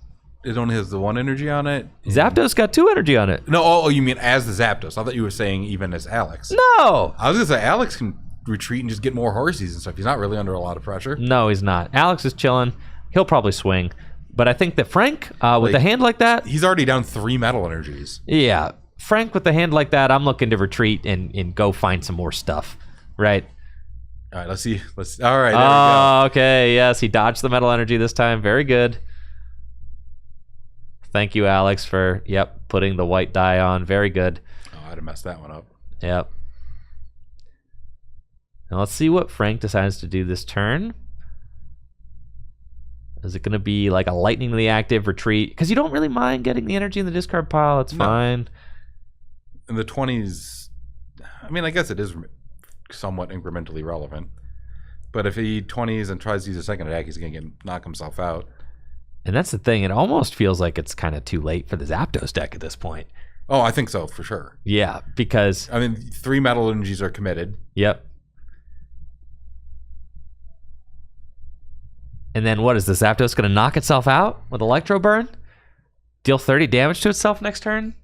It only has the one energy on it. Zapdos got 2 energy on it. No, you mean as the Zapdos? I thought you were saying even as Alex. No! I was going to say Alex can retreat and just get more Horsies and stuff. He's not really under a lot of pressure. No, he's not. Alex is chilling. He'll probably swing. But I think that Frank, with a hand like that... He's already down 3 metal energies. Yeah. Frank, with a hand like that, I'm looking to retreat and go find some more stuff. Right? All right, let's see. All right, there we go. Okay, yes. He dodged the metal energy this time. Very good. Thank you, Alex, for, putting the white die on. Very good. Oh, I'd have messed that one up. Yep. Now let's see what Frank decides to do this turn. Is it going to be like a lightning to the active retreat? Because you don't really mind getting the energy in the discard pile. It's fine. In the 20s, I mean, I guess it is somewhat incrementally relevant. But if he 20s and tries to use a second attack, he's going to knock himself out. And that's the thing. It almost feels like it's kind of too late for the Zapdos deck at this point. Oh, I think so, for sure. Yeah, because... I mean, 3 metal energies are committed. Yep. And then what, is the Zapdos going to knock itself out with Electro Burn? Deal 30 damage to itself next turn?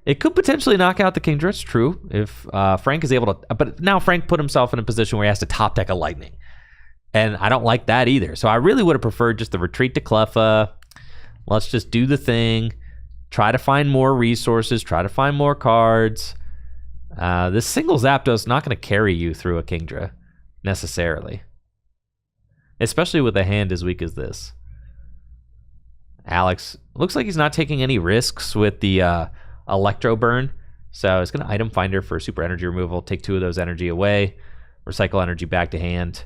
It could potentially knock out the Kingdra, it's true, if Frank is able to... But now Frank put himself in a position where he has to top deck a Lightning. And I don't like that either. So I really would have preferred just the retreat to Cleffa. Let's just do the thing. Try to find more resources. Try to find more cards. This single Zapdos is not going to carry you through a Kingdra, necessarily. Especially with a hand as weak as this. Alex looks like he's not taking any risks with the Electro Burn. So it's going to item finder for super energy removal. Take 2 of those energy away. Recycle energy back to hand.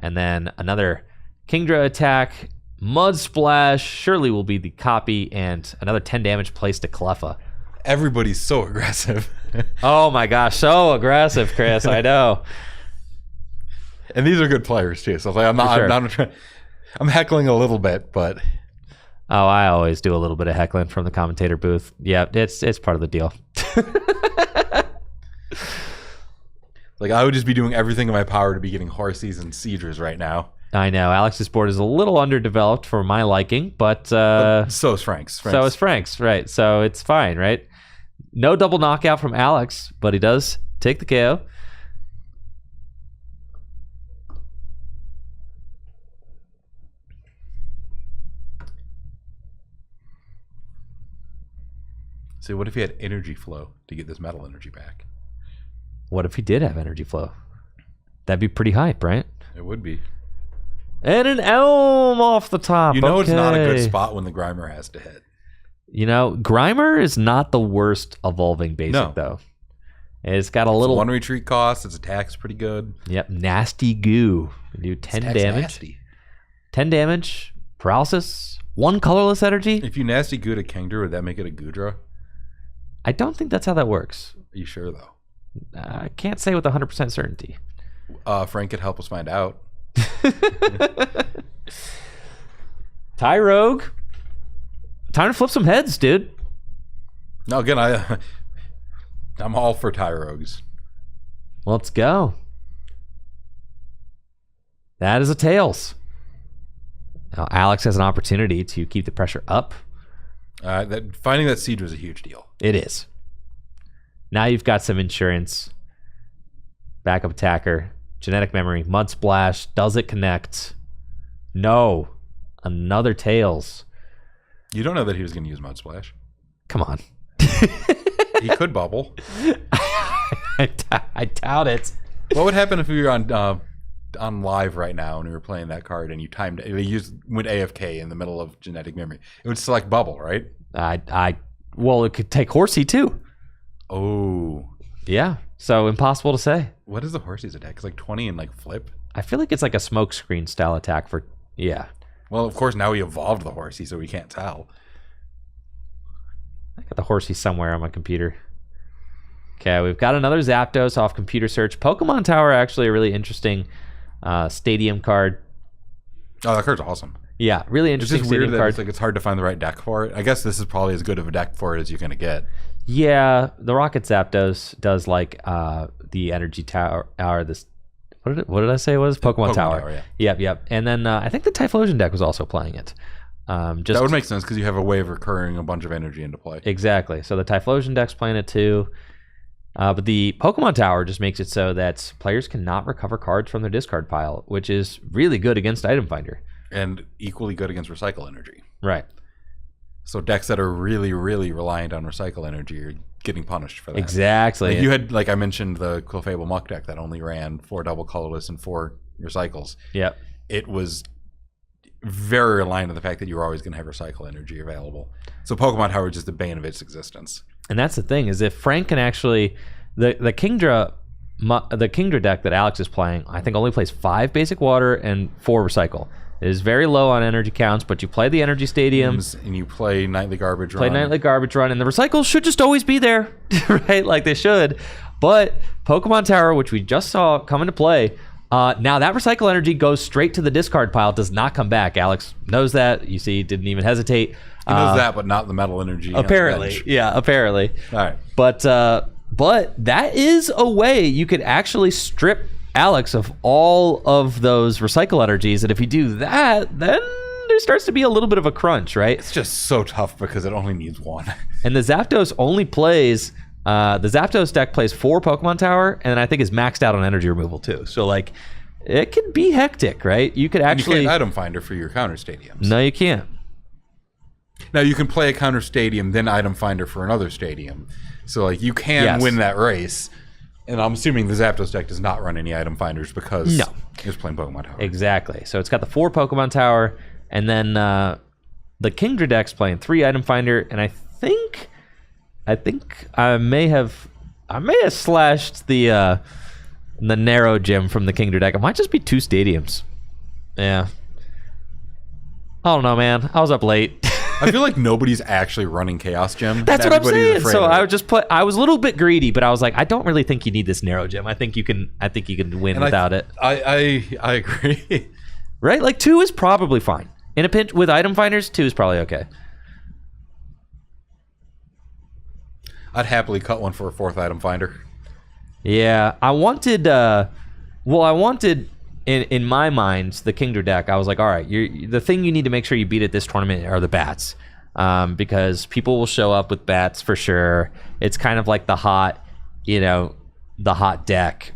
And then another Kingdra attack. Mud Splash surely will be the copy. And another 10 damage placed to Cleffa. Everybody's so aggressive. Oh my gosh, so aggressive, Chris. I know. And these are good players too. So I'm heckling a little bit, but... Oh, I always do a little bit of heckling from the commentator booth. Yeah, it's part of the deal. Like, I would just be doing everything in my power to be getting Horsies and Seadras right now. I know. Alex's board is a little underdeveloped for my liking, but so is Frank's. So is Frank's, right. So it's fine, right? No double knockout from Alex, but he does take the KO. So what if he had energy flow to get this metal energy back? What if he did have energy flow? That'd be pretty hype, right? It would be. And an Elm off the top. It's not a good spot when the Grimer has to hit. Grimer is not the worst evolving basic, though. It's got a little... 1 retreat cost. Its attack's pretty good. Yep, Nasty Goo. Do 10 damage. Nasty. 10 damage. Paralysis. 1 colorless energy. If you Nasty Goo to Kingdra, would that make it a Goodra? I don't think that's how that works. Are you sure, though? I can't say with 100% certainty. Frank could help us find out. Tyrogue. Time to flip some heads, dude. No, again, I'm all for Tyrogues. Let's go. That is a Tails. Now, Alex has an opportunity to keep the pressure up. Finding that seed was a huge deal. It is. Now you've got some insurance. Backup attacker. Genetic memory. Mud Splash. Does it connect? No. Another Tails. You don't know that he was going to use Mud Splash. Come on. He could bubble. I doubt it. What would happen if we were on live right now and we were playing that card and you timed it? You went AFK in the middle of genetic memory. It would select bubble, right? Well, it could take Horsey too. Oh. Yeah. So impossible to say. What is the Horsey's attack? It's like 20 and like flip. I feel like it's like a smoke screen style attack for yeah. Well, of course, now we evolved the Horsey, so we can't tell. I got the Horsey somewhere on my computer. Okay, we've got another Zapdos off computer search. Pokemon Tower, actually a really interesting stadium card. Oh, that card's awesome. Yeah, really It's interesting just weird stadium that card. it's hard to find the right deck for it. I guess this is probably as good of a deck for it as you're going to get. Yeah, the Rocket Zapdos does like the Energy Tower. This what did I say it was? Pokemon Tower. Yeah. Yep. And then I think the Typhlosion deck was also playing it. That would make sense because you have a way of recurring a bunch of energy into play. Exactly. So the Typhlosion deck's playing it too. But the Pokemon Tower just makes it so that players cannot recover cards from their discard pile, which is really good against Item Finder. And equally good against Recycle Energy. Right. So decks that are really, really reliant on Recycle Energy are getting punished for that. Exactly. Like you had, like I mentioned, the Clefable Muck deck that only ran 4 double colorless and 4 recycles. Yep. It was very reliant on the fact that you were always going to have Recycle Energy available. So Pokemon Tower is just the bane of its existence. And that's the thing, is if Frank can actually the Kingdra deck that Alex is playing, I think only plays 5 basic water and 4 recycle. It is very low on energy counts, but you play the energy stadiums and you play Nightly Garbage Run. and the recycles should just always be there, right? Like they should. But Pokemon Tower, which we just saw come into play, now that recycle energy goes straight to the discard pile, does not come back. Alex knows that. You see, didn't even hesitate. He knows that, but not the metal energy. Apparently, yeah, apparently. All right, but that is a way you could actually strip Alex of all of those recycle energies, and if you do that, then there starts to be a little bit of a crunch, right? it's just so tough because it only needs 1. And the Zapdos only plays the Zapdos deck plays 4 Pokemon Tower, and I think is maxed out on energy removal too. So like, it could be hectic, right? You could actually you can't Item Finder for your counter stadiums. No, you can't. Now you can play a counter stadium, then Item Finder for another stadium. So like you can win that race. And I'm assuming the Zapdos deck does not run any Item Finders because it's playing Pokemon Tower. Exactly. So it's got the 4 Pokemon Tower, and then the Kingdra deck's playing 3 Item Finder, and I think I may have slashed the narrow gem from the Kingdra deck. It might just be 2 stadiums. Yeah. I don't know, man. I was up late. I feel like nobody's actually running Chaos Gem. That's what I'm saying. So I would just I was a little bit greedy, but I was like, I don't really think you need this narrow gem. I think you can win without it. I agree. Right? Like 2 is probably fine. In a pinch with Item Finders, 2 is probably okay. I'd happily cut one for a 4th Item Finder. Yeah, I wanted in my mind, the Kingdra deck, I was like, all right, the thing you need to make sure you beat at this tournament are the bats. Because people will show up with bats for sure. It's kind of like the hot deck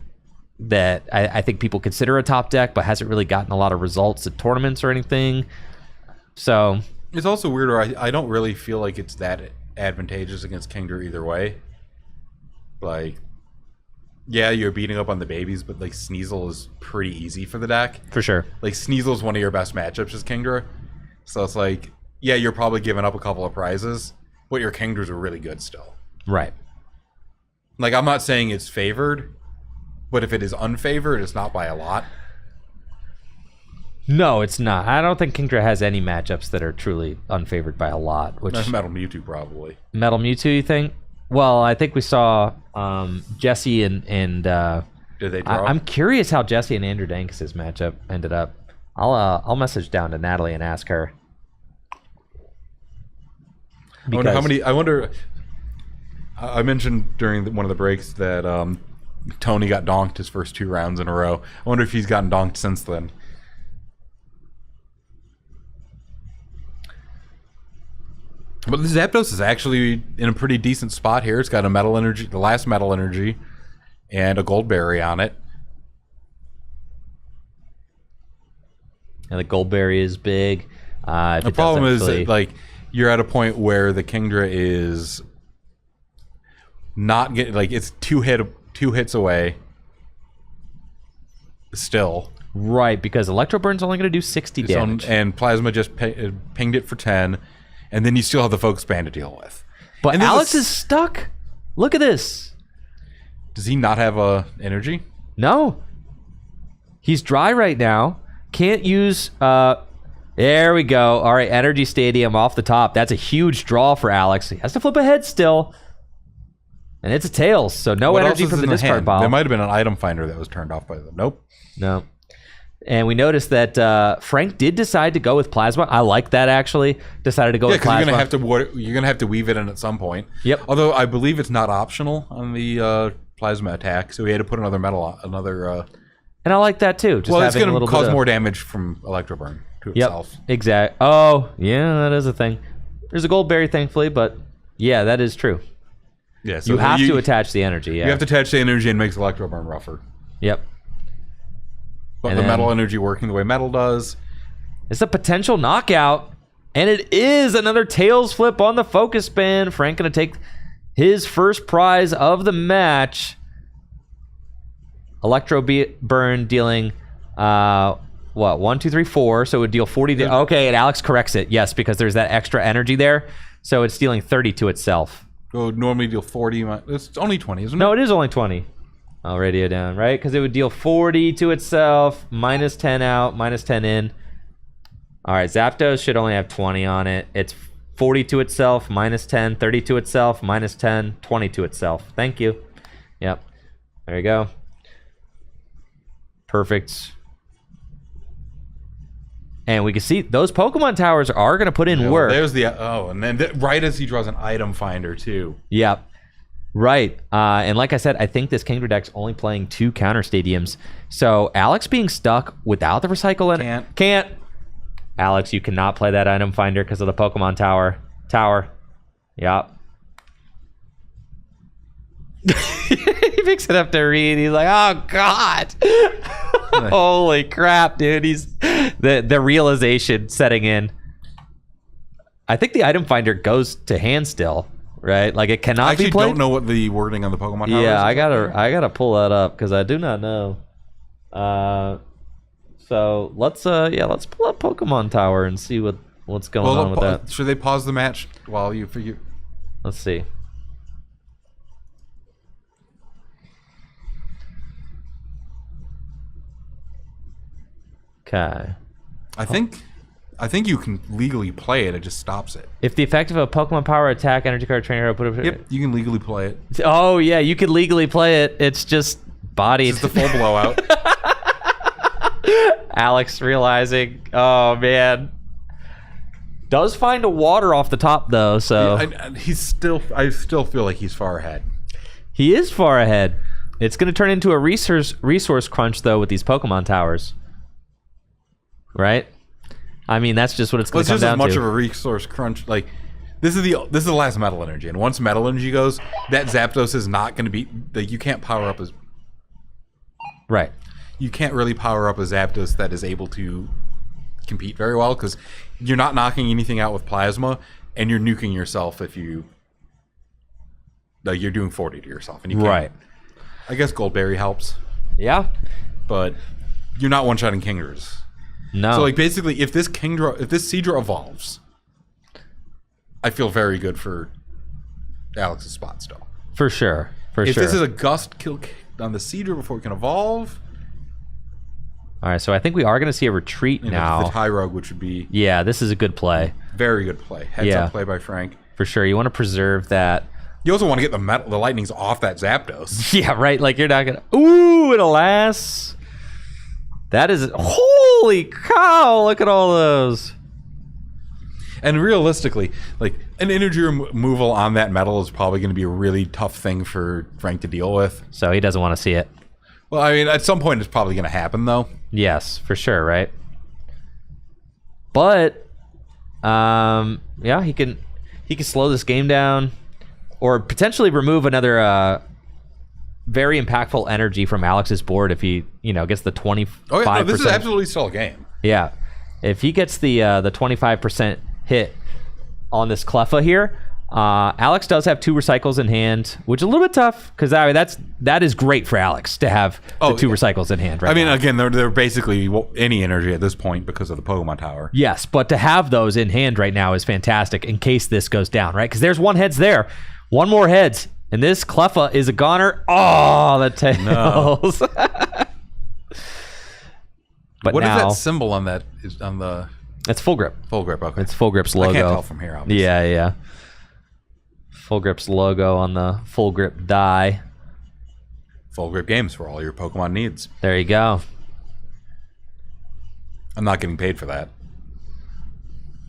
that I think people consider a top deck, but hasn't really gotten a lot of results at tournaments or anything. So it's also weird, or I don't really feel like it's that advantageous against Kingdra either way. Like, yeah, you're beating up on the babies, but like Sneasel is pretty easy for the deck. For sure. Like Sneasel is one of your best matchups as Kingdra. So it's like, yeah, you're probably giving up a couple of prizes, but your Kingdras are really good still. Right. Like, I'm not saying it's favored, but if it is unfavored, it's not by a lot. No, it's not. I don't think Kingdra has any matchups that are truly unfavored by a lot. Which Metal Mewtwo probably. Metal Mewtwo, you think? Well, I think we saw Jesse and Did they draw? I'm curious how Jesse and Andrew Dankis' matchup ended up. I'll message down to Natalie and ask her. I wonder how many. I mentioned during one of the breaks that Tony got donked his first 2 rounds in a row. I wonder if he's gotten donked since then. But the Zapdos is actually in a pretty decent spot here. It's got a Metal Energy, the last Metal Energy, and a Gold Berry on it. And the Goldberry is big. The problem is that, like, you're at a point where the Kingdra is not getting, like, it's two hits away still. Right, because Electro Burn's only going to do 60 damage. And Plasma just pinged it for 10, and then you still have the Focus Band to deal with. But Alex is stuck. Look at this. Does he not have a energy? No. He's dry right now. Can't use... there we go. All right, Energy Stadium off the top. That's a huge draw for Alex. He has to flip ahead still. And it's a Tails, so no energy from the discard pile. There might have been an item finder that was turned off by them. Nope. No. And we noticed that Frank did decide to go with Plasma. I like that, actually. Decided to go with Plasma. Yeah, because you're gonna have to weave it in at some point. Yep. Although I believe it's not optional on the Plasma attack, so he had to put another And I like that, too. Just well, it's going to cause more damage from Electro Burn to itself. Exactly. Oh, yeah, that is a thing. There's a Goldberry, thankfully, but yeah, that is true. Yeah, so you have to attach the energy. Yeah. You have to attach the energy and it makes Electro Burn rougher. Yep. But and the Metal Energy working the way Metal does. It's a potential knockout, and it is another Tails flip on the Focus Band. Frank going to take his first prize of the match. Electro Burn dealing, 1, 2, 3, 4. So it would deal 40. Okay, and Alex corrects it. Yes, because there's that extra energy there. So it's dealing 30 to itself. It would normally deal 40. It's only 20, isn't it? No, it is only 20. I'll radio down, right? Because it would deal 40 to itself, minus 10 out, minus 10 in. All right, Zapdos should only have 20 on it. It's 40 to itself, minus 10, 30 to itself, minus 10, 20 to itself. Thank you. Yep. There you go. Perfect. And we can see those Pokemon towers are going to put in work. There's the and then right as he draws an item finder too. Yep. Right. And like I said, I think this Kingdra deck's only playing 2 counter stadiums. So Alex being stuck without the recycle can't. Alex, you cannot play that item finder because of the Pokemon tower. Yep. He picks it up to read. He's like, oh God. Holy crap, dude. He's the realization setting in. I think the item finder goes to hand still, right? Like it cannot be played. I don't know what the wording on the Pokemon tower is. Yeah, I gotta pull that up because I do not know. So let's pull up Pokemon Tower and see what's going on with that. Should they pause the match while you figure? Let's see. Okay. I think you can legally play it. It just stops it. If the effect of a Pokemon Power attack, energy card, trainer, put it. Yep, you can legally play it. Oh yeah, you can legally play it. It's just bodied. It's the full blowout. Alex realizing, oh man, does find a water off the top though. So I still feel like he's far ahead. He is far ahead. It's going to turn into a resource crunch though with these Pokemon towers. Right? I mean, that's just what it's going to come down to. It's just as much of a resource crunch. Like, this is the last Metal Energy, and once Metal Energy goes, that Zapdos is not going to be. Like, you can't power up as. Right. You can't really power up a Zapdos that is able to compete very well because you're not knocking anything out with Plasma, and you're nuking yourself if you. Like, you're doing 40 to yourself, and you can't. Right. I guess Goldberry helps. Yeah. But you're not one-shotting Kingdras. No. So like basically, if this Seadra evolves, I feel very good for Alex's spot still. For sure. If this is a gust kill on the Seadra before it can evolve. All right, so I think we are going to see a retreat now. The Tyrogue, which would be. Yeah, this is a good play. Very good play. Heads up play by Frank. For sure. You want to preserve that You also want to get the lightnings off that Zapdos. Yeah, right. Like you're not gonna. Ooh, and alas, that is holy cow! Look at all those. And realistically, like an energy removal on that metal is probably going to be a really tough thing for Frank to deal with. So he doesn't want to see it. Well, I mean, at some point it's probably going to happen, though. Yes, for sure, right? But, yeah, he can slow this game down, or potentially remove another very impactful energy from Alex's board if he, gets the 25%. Oh yeah, no, this is absolutely still a game. Yeah, if he gets the 25% hit on this Cleffa here, Alex does have 2 recycles in hand, which is a little bit tough because that is great for Alex to have the 2 recycles in hand. Right. I mean, now. Again, they're basically any energy at this point because of the Pokemon Tower. Yes, but to have those in hand right now is fantastic in case this goes down, right? Because there's 1 heads there, 1 more heads, and this Cleffa is a goner. Oh, the tails. No. But what now, is that symbol on that? Is on the? It's Full Grip. Full Grip. Okay. It's Full Grip's logo. I can't tell from here. Obviously. Yeah. Full Grip's logo on the Full Grip die. Full Grip games for all your Pokemon needs. There you go. I'm not getting paid for that.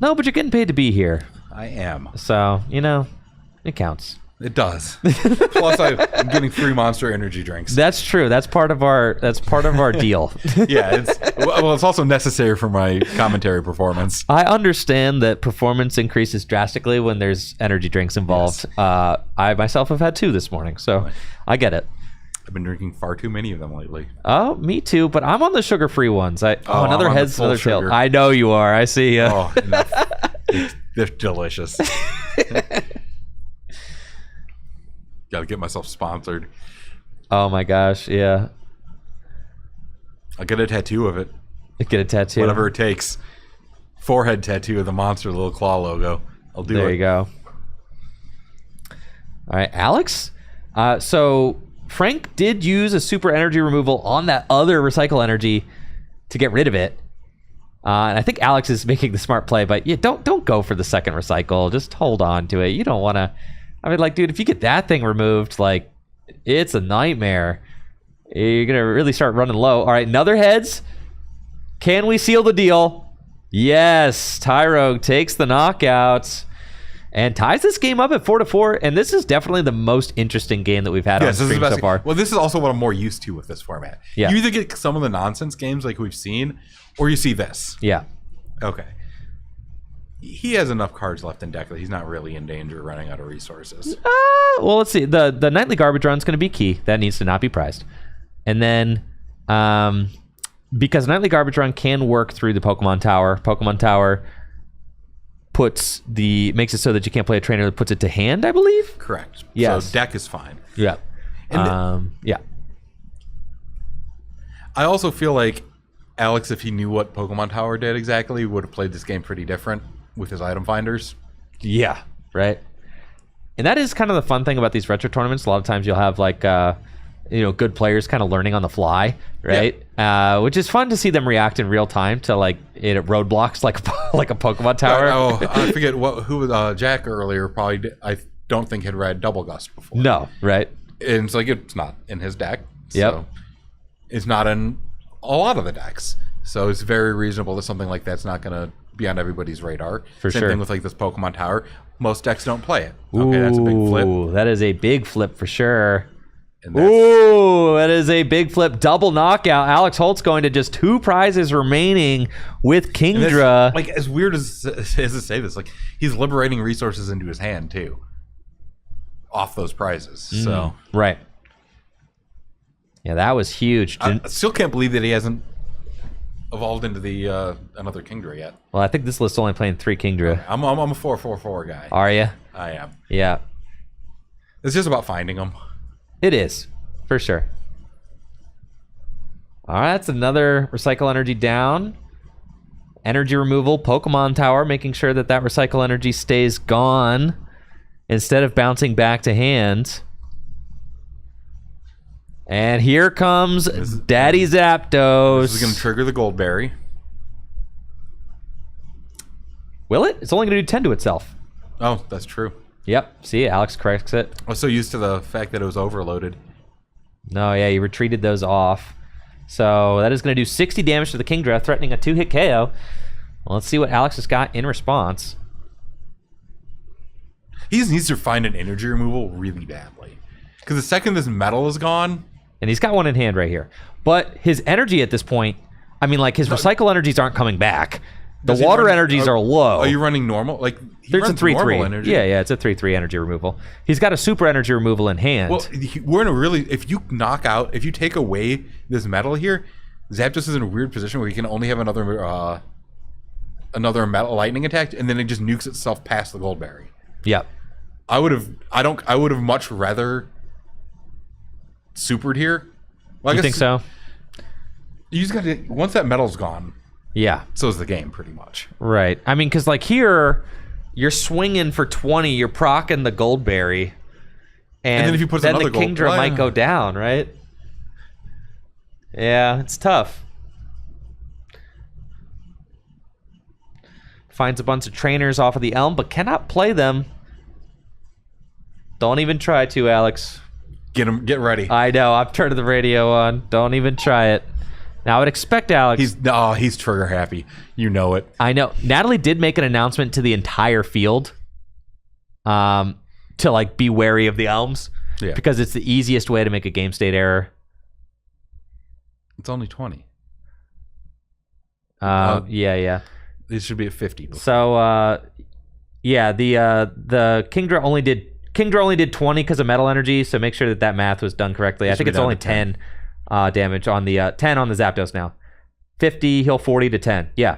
No, but you're getting paid to be here. I am. So, it counts. It does. Plus, I'm getting free Monster Energy drinks. That's true. That's part of our deal. Yeah, it's also necessary for my commentary performance. I understand that performance increases drastically when there's energy drinks involved. Yes. I myself have had 2 this morning, so I get it. I've been drinking far too many of them lately. Oh, me too, but I'm on the sugar-free ones. Another heads, another tail. Sugar. I know you are. I see you. Oh, they're delicious. Gotta get myself sponsored. Oh my gosh, yeah. I'll get a tattoo of it. Get a tattoo. Whatever it takes. Forehead tattoo of the monster, the little claw logo. I'll do it. There you go. All right, Alex. So Frank did use a super energy removal on that other recycle energy to get rid of it. And I think Alex is making the smart play, but yeah, don't go for the second recycle. Just hold on to it. You don't want to. I mean, like, dude, if you get that thing removed, like, it's a nightmare. You're going to really start running low. All right, another heads. Can we seal the deal? Yes. Tyrogue takes the knockout and ties this game up at 4-4. And this is definitely the most interesting game that we've had on stream so far. Well, this is also what I'm more used to with this format. Yeah. You either get some of the nonsense games like we've seen, or you see this. Yeah. Okay. He has enough cards left in deck that he's not really in danger of running out of resources. Well, let's see. The nightly garbage run is going to be key. That needs to not be prized. And then, because nightly garbage run can work through the Pokemon Tower makes it so that you can't play a trainer that puts it to hand, I believe. Correct. Yes. So deck is fine. Yeah. And yeah. I also feel like Alex, if he knew what Pokemon Tower did exactly, would have played this game pretty different with his item finders. Yeah, right. And that is kind of the fun thing about these retro tournaments. A lot of times you'll have like good players kind of learning on the fly, right? Yeah. Which is fun to see them react in real time to like roadblocks like a Pokemon Tower. I forget who Jack earlier probably I don't think had read Double Gust before. No, right? And it's like it's not in his deck. Yep. So it's not in a lot of the decks. So it's very reasonable that something like that's not going to be on everybody's radar. For Same sure. thing with like this Pokemon Tower. Most decks don't play it. Okay, that's a big flip. That is a big flip for sure. And That is a big flip. Double knockout. Alex Holtz going to just 2 prizes remaining with Kingdra. Like as weird as to say this, like he's liberating resources into his hand too, off those prizes. So right. Yeah, that was huge. I still can't believe that he hasn't evolved into the another Kingdra yet. Well, I think this list's only playing 3 Kingdra. I'm a 4/4/4 guy. Are you? I am. Yeah. It's just about finding them. It is, for sure. All right, that's another recycle energy down. Energy removal, Pokemon Tower, making sure that recycle energy stays gone instead of bouncing back to hand. And here comes Daddy Zapdos. This is going to trigger the Goldberry. Will it? It's only going to do 10 to itself. Oh, that's true. Yep. See, Alex corrects it. I was so used to the fact that it was overloaded. No, yeah, you retreated those off. So that is going to do 60 damage to the Kingdra, threatening a 2-hit KO. Well, let's see what Alex has got in response. He just needs to find an energy removal really badly. Because the second this metal is gone... And he's got one in hand right here. But his energy at this point, I mean, like, his recycle energies aren't coming back. The water energies are low. Are you running normal? Like, he There's a runs 3-3. normal energy. Yeah, it's a 3-3 energy removal. He's got a super energy removal in hand. Well, we're in a really... If you knock out... If you take away this metal here, Zapdos is in a weird position where he can only have another metal lightning attack, and then it just nukes itself past the Goldberry. Yep. I would have much rather supered here. Well, You think so? You just got to... Once that metal's gone, Yeah. so is the game, pretty much. Right. I mean, because, like, here, you're swinging for 20, you're proccing the Goldberry, and then if you put then another the Kingdra might go down, right? Yeah, it's tough. Finds a bunch of trainers off of the Elm, but cannot play them. Don't even try to, Alex. Get ready. I know. I'm turning the radio on. Don't even try it. Now, I would expect Alex... He's trigger happy. You know it. I know. Natalie did make an announcement to the entire field to, like, be wary of the Elms. Yeah. Because it's the easiest way to make a game state error. It's only 20. Yeah. These should be at 50. So, yeah, the Kingdra only did 20 because of metal energy, so make sure that math was done correctly. I think it's only 10 damage on the 10 on the Zapdos now. 50, heal 40 to 10. Yeah.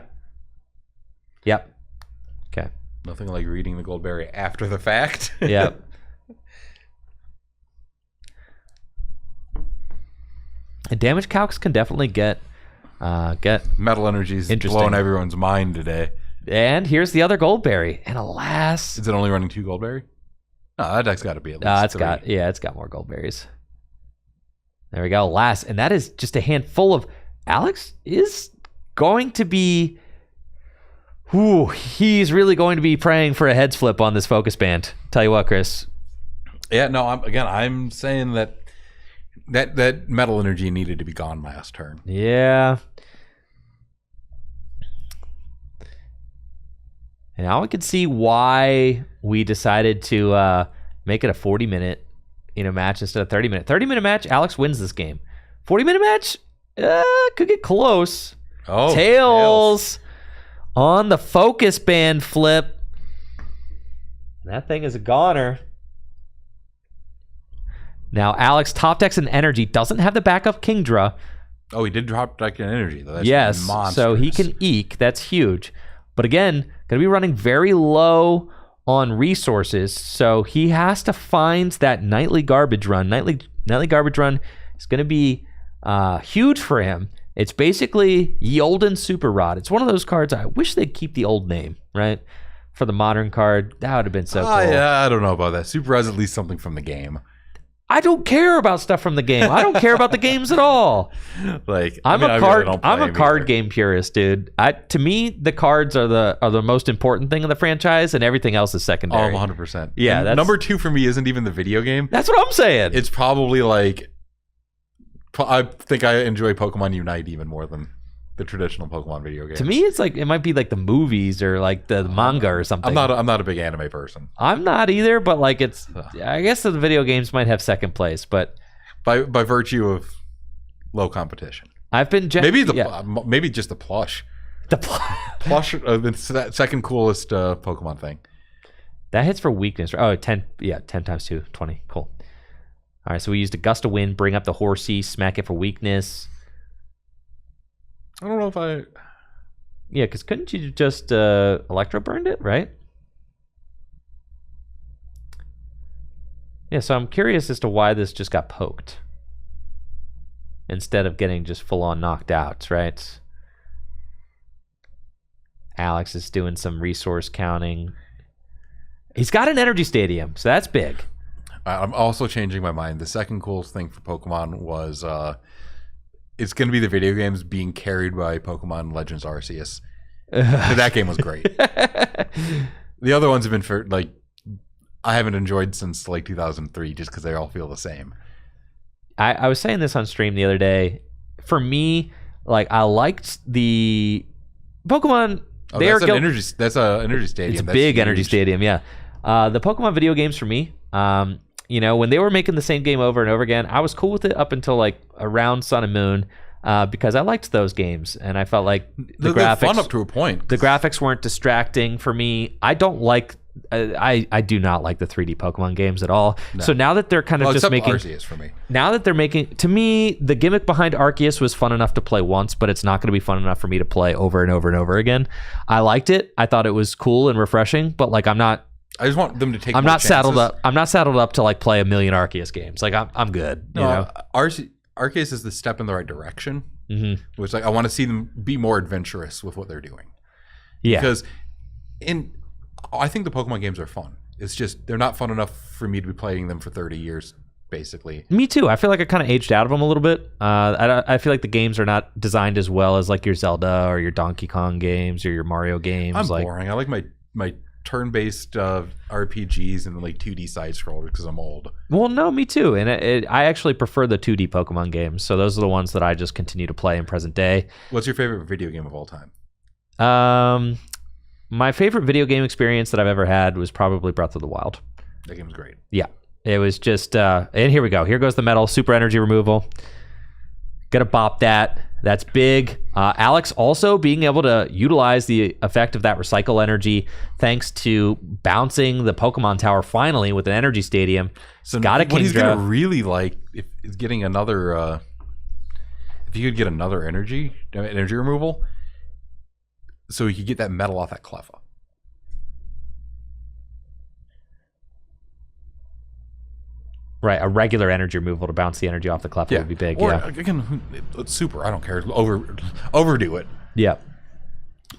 Yep. Okay. Nothing like reading the Goldberry after the fact. Yep. And damage calcs can definitely get Metal Energy's Interesting. blowing everyone's mind today. And here's the other Goldberry. And alas, Is it only running 2 Goldberry? No, that deck's got to be at least 3. it's got more Goldberries. There we go. Alas, and that is just a handful of... Alex is going to be... he's really going to be praying for a heads flip on this focus band. Tell you what, Chris. Yeah, no, I'm saying that Metal Energy needed to be gone last turn. Yeah. And now we can see why we decided to make it a 40-minute match instead of 30-minute. 30-minute match, Alex wins this game. 40-minute match, could get close. Oh, Tails on the focus band flip. That thing is a goner. Now, Alex, top decks and energy, doesn't have the backup Kingdra. Oh, he did drop deck in energy, though. That's Yes, monstrous. so he can eke. That's huge. But again, going to be running very low on resources, so he has to find that nightly garbage run. Nightly garbage run is going to be huge for him. It's basically Ye Olden Super Rod. It's one of those cards, I wish they'd keep the old name, right? For the modern card, that would have been so cool. Yeah, I don't know about that. Super has at least something from the game. I don't care about stuff from the game. I don't care about the games at all. Like I'm I really don't play I'm a them card either. game purist, dude. To me, the cards are the most important thing in the franchise, and everything else is secondary. Oh, 100%. Yeah, And that's- number 2 for me isn't even the video game. That's what I'm saying. It's probably like... I think I enjoy Pokemon Unite even more than the traditional Pokemon video game. To me, it's like it might be like the movies or like the manga or something. I'm not a big anime person. I'm not either, but like it's. I guess the video games might have second place, but By virtue of low competition. I've been Maybe just the plush. the Plush, the second coolest Pokemon thing. that hits for weakness. Right? Oh, 10. Yeah, 10 times 2, 20. Cool. All right, so we used a gust of wind, bring up the Horsey, smack it for weakness. I don't know if I... Yeah, because couldn't you just Electro burned it, right? Yeah, so I'm curious as to why this just got poked instead of getting just full-on knocked out, right? Alex is doing some resource counting. He's got an energy stadium, so that's big. I'm also changing my mind. The second coolest thing for Pokemon was it's going to be the video games being carried by Pokemon Legends Arceus. That game was great. The other ones have been for like I haven't enjoyed since like 2003 just because they all feel the same. I was saying this on stream the other day. For me, like I liked the Pokemon. Oh, that's an energy stadium. It's a That's big huge. energy stadium, yeah. The Pokemon video games for me, you know, when they were making the same game over and over again, I was cool with it up until like around Sun and Moon, because I liked those games and I felt like the They're graphics fun up to a point. The graphics weren't distracting for me. I don't like. I do not like the 3D Pokemon games at all. No. So now that they're kind of just making Arceus for me. Now that they're making, to me, the gimmick behind Arceus was fun enough to play once, but it's not going to be fun enough for me to play over and over and over again. I liked it. I thought it was cool and refreshing, but like I'm not. I just want them to take. I'm more not chances. saddled up. I'm not saddled up to like play a million Arceus games. Like I'm good. No, you know? Arceus is the step in the right direction. Mm-hmm. Which like I want to see them be more adventurous with what they're doing. Yeah. Because I think the Pokemon games are fun. It's just they're not fun enough for me to be playing them for 30 years, basically. Me too. I feel like I kind of aged out of them a little bit. I feel like the games are not designed as well as like your Zelda or your Donkey Kong games or your Mario games. I'm boring. I like my turn-based RPGs and like 2D side scrollers because I'm old. Well, no, me too. And I actually prefer the 2D Pokemon games. So those are the ones that I just continue to play in present day. What's your favorite video game of all time? My favorite video game experience that I've ever had was probably Breath of the Wild. That game's great. Yeah. It was just, and here we go. Here goes the metal, super energy removal. Gotta bop that. That's big. Alex also being able to utilize the effect of that recycle energy thanks to bouncing the Pokemon Tower finally with an energy stadium. So got a what he's Kingdra. gonna really like is getting another. If you could get another energy removal, so he could get that metal off that Cleffa. Right, a regular energy removal to bounce the energy off the Cleffa would be big. Or yeah. again, it's super. I don't care. Overdo it. Yeah.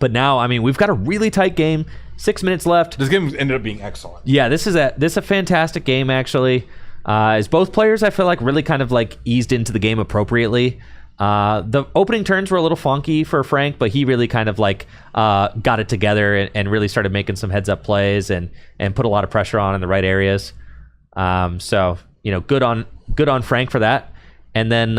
But now, I mean, we've got a really tight game. 6 minutes left. This game ended up being excellent. Yeah, this is a fantastic game actually. As both players, I feel like really kind of like eased into the game appropriately. The opening turns were a little funky for Frank, but he really kind of like got it together and really started making some heads up plays and put a lot of pressure on in the right areas. So you know, good on Frank for that. And then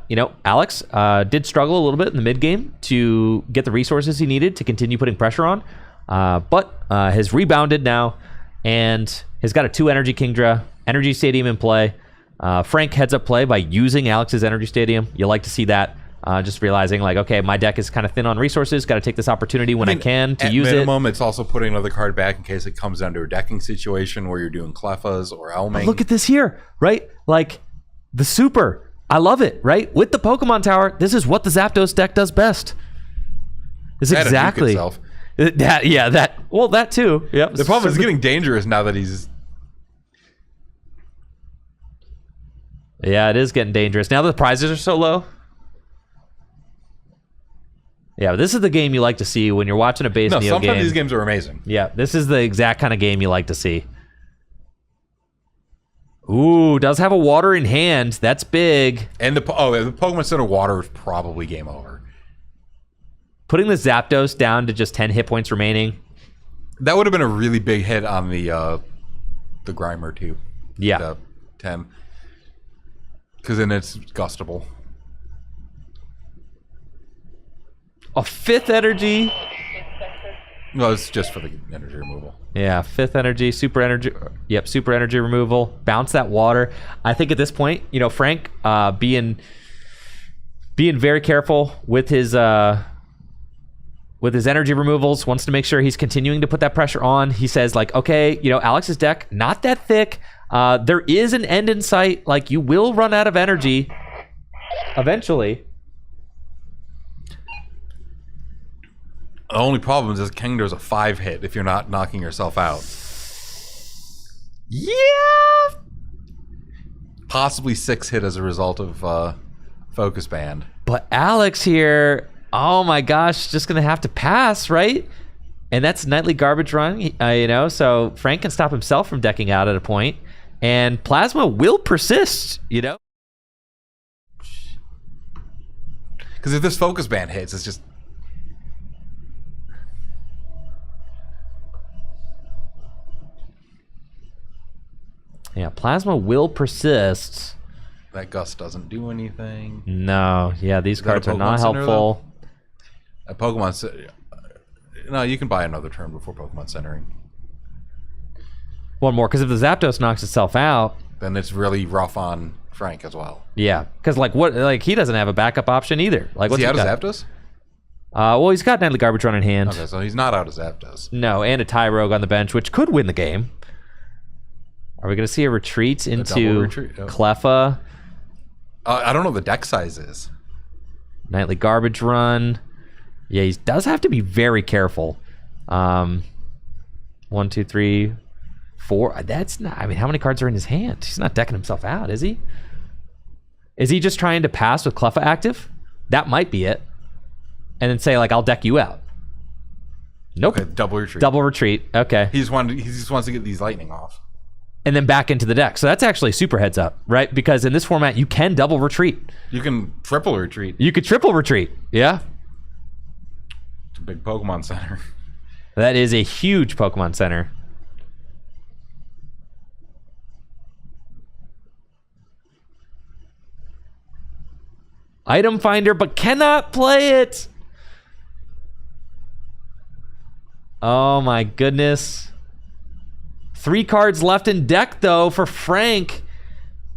you know, Alex did struggle a little bit in the mid game to get the resources he needed to continue putting pressure on, but has rebounded now and has got a 2 energy Kingdra, energy stadium in play. Frank heads up play by using Alex's energy stadium. You like to see that. Just realizing like, okay, my deck is kind of thin on resources. Got to take this opportunity when I can to use it. At minimum, it's also putting another card back in case it comes down to a decking situation where you're doing Cleffas or Elming. Look at this here, right? Like the super. I love it, right? With the Pokemon Tower, this is what the Zapdos deck does best. This is exactly. That too. Yep. The problem is getting dangerous now that he's. Yeah, it is getting dangerous. Now that the prizes are so low. Yeah, this is the game you like to see when you're watching a base Neo game. No, sometimes these games are amazing. Yeah, this is the exact kind of game you like to see. Ooh, does have a water in hand. That's big. And the Pokemon Center water is probably game over. Putting the Zapdos down to just 10 hit points remaining. That would have been a really big hit on the Grimer too. Yeah. The 10. Because then it's gustable. A 5th energy. No, it's just for the energy removal. Yeah, 5th energy, super energy. Yep, super energy removal. Bounce that water. I think at this point, you know, Frank being very careful with his energy removals, wants to make sure he's continuing to put that pressure on. He says like, okay, you know, Alex's deck not that thick. There is an end in sight. Like you will run out of energy eventually. The only problem is Kingdra's a 5 hit if you're not knocking yourself out. Yeah. Possibly 6 hit as a result of Focus Band. But Alex here, oh my gosh, just going to have to pass, right? And that's nightly garbage run, you know, so Frank can stop himself from decking out at a point. And Plasma will persist, you know? Because if this Focus Band hits, it's just... Yeah, Plasma will persist. That Gust doesn't do anything. No, yeah, these cards are not Center, helpful. A Pokemon Center. No, you can buy another turn before Pokemon Centering. One more, because if the Zapdos knocks itself out, Then it's really rough on Frank as well. yeah, because he doesn't have a backup option either. Like, Is he out of got? Zapdos? Well, he's got Nightly Garbage Run in hand. Okay, so he's not out of Zapdos. No, and a Tyrogue on the bench, which could win the game. Are we going to see a retreat into retreat? Oh. Cleffa? I don't know what the deck size is. Nightly Garbage Run. Yeah, he does have to be very careful. 1, 2, 3, 4. That's not. I mean, how many cards are in his hand? He's not decking himself out, is he? Is he just trying to pass with Cleffa active? That might be it. And then say, like, I'll deck you out. Nope. Okay, double retreat. Double retreat. Okay. He just wants to get these lightning off. And then back into the deck. So that's actually super heads up, right? Because in this format, you can double retreat. You can triple retreat. You could triple retreat. Yeah. It's a big Pokemon Center. That is a huge Pokemon Center. Item Finder, but cannot play it. Oh my goodness. 3 cards left in deck though for Frank.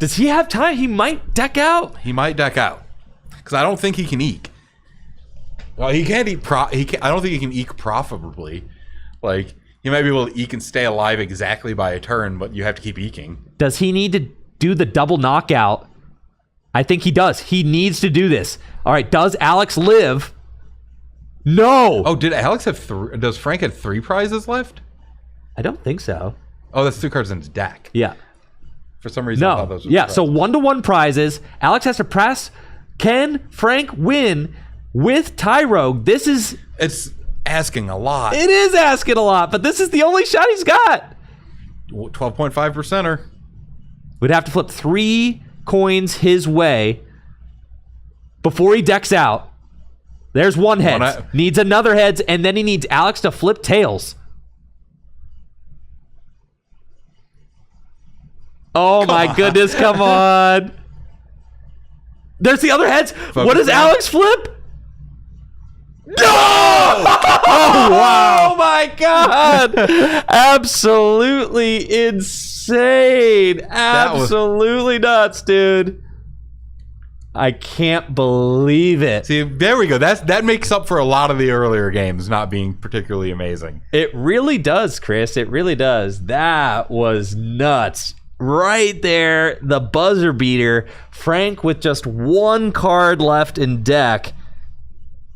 Does he have time? He might deck out. He might deck out. Because I don't think he can eke. Well, he can't eat I don't think he can eke profitably. Like, he might be able to eke and stay alive exactly by a turn, but you have to keep eking. Does he need to do the double knockout? I think he does. He needs to do this. All right, does Alex live? No. Oh, did Alex have does Frank have 3 prizes left? I don't think so. Oh, that's 2 cards in his deck. Yeah. For some reason, I thought No. those were Yeah, prizes. so 1-to-1 prizes. Alex has to press. Can Frank win with Tyrogue? This is... It's asking a lot. It is asking a lot, but this is the only shot he's got. 12.5%er. We'd have to flip 3 coins his way before he decks out. There's 1 heads. Needs another heads, and then he needs Alex to flip tails. Oh my goodness, come on. There's the other heads. What does Alex flip? No! Oh, wow. Oh my God. Absolutely insane. Absolutely nuts, dude. I can't believe it. See, there we go. That makes up for a lot of the earlier games not being particularly amazing. It really does, Chris. It really does. That was nuts. Right there, the buzzer beater. Frank with just 1 card left in deck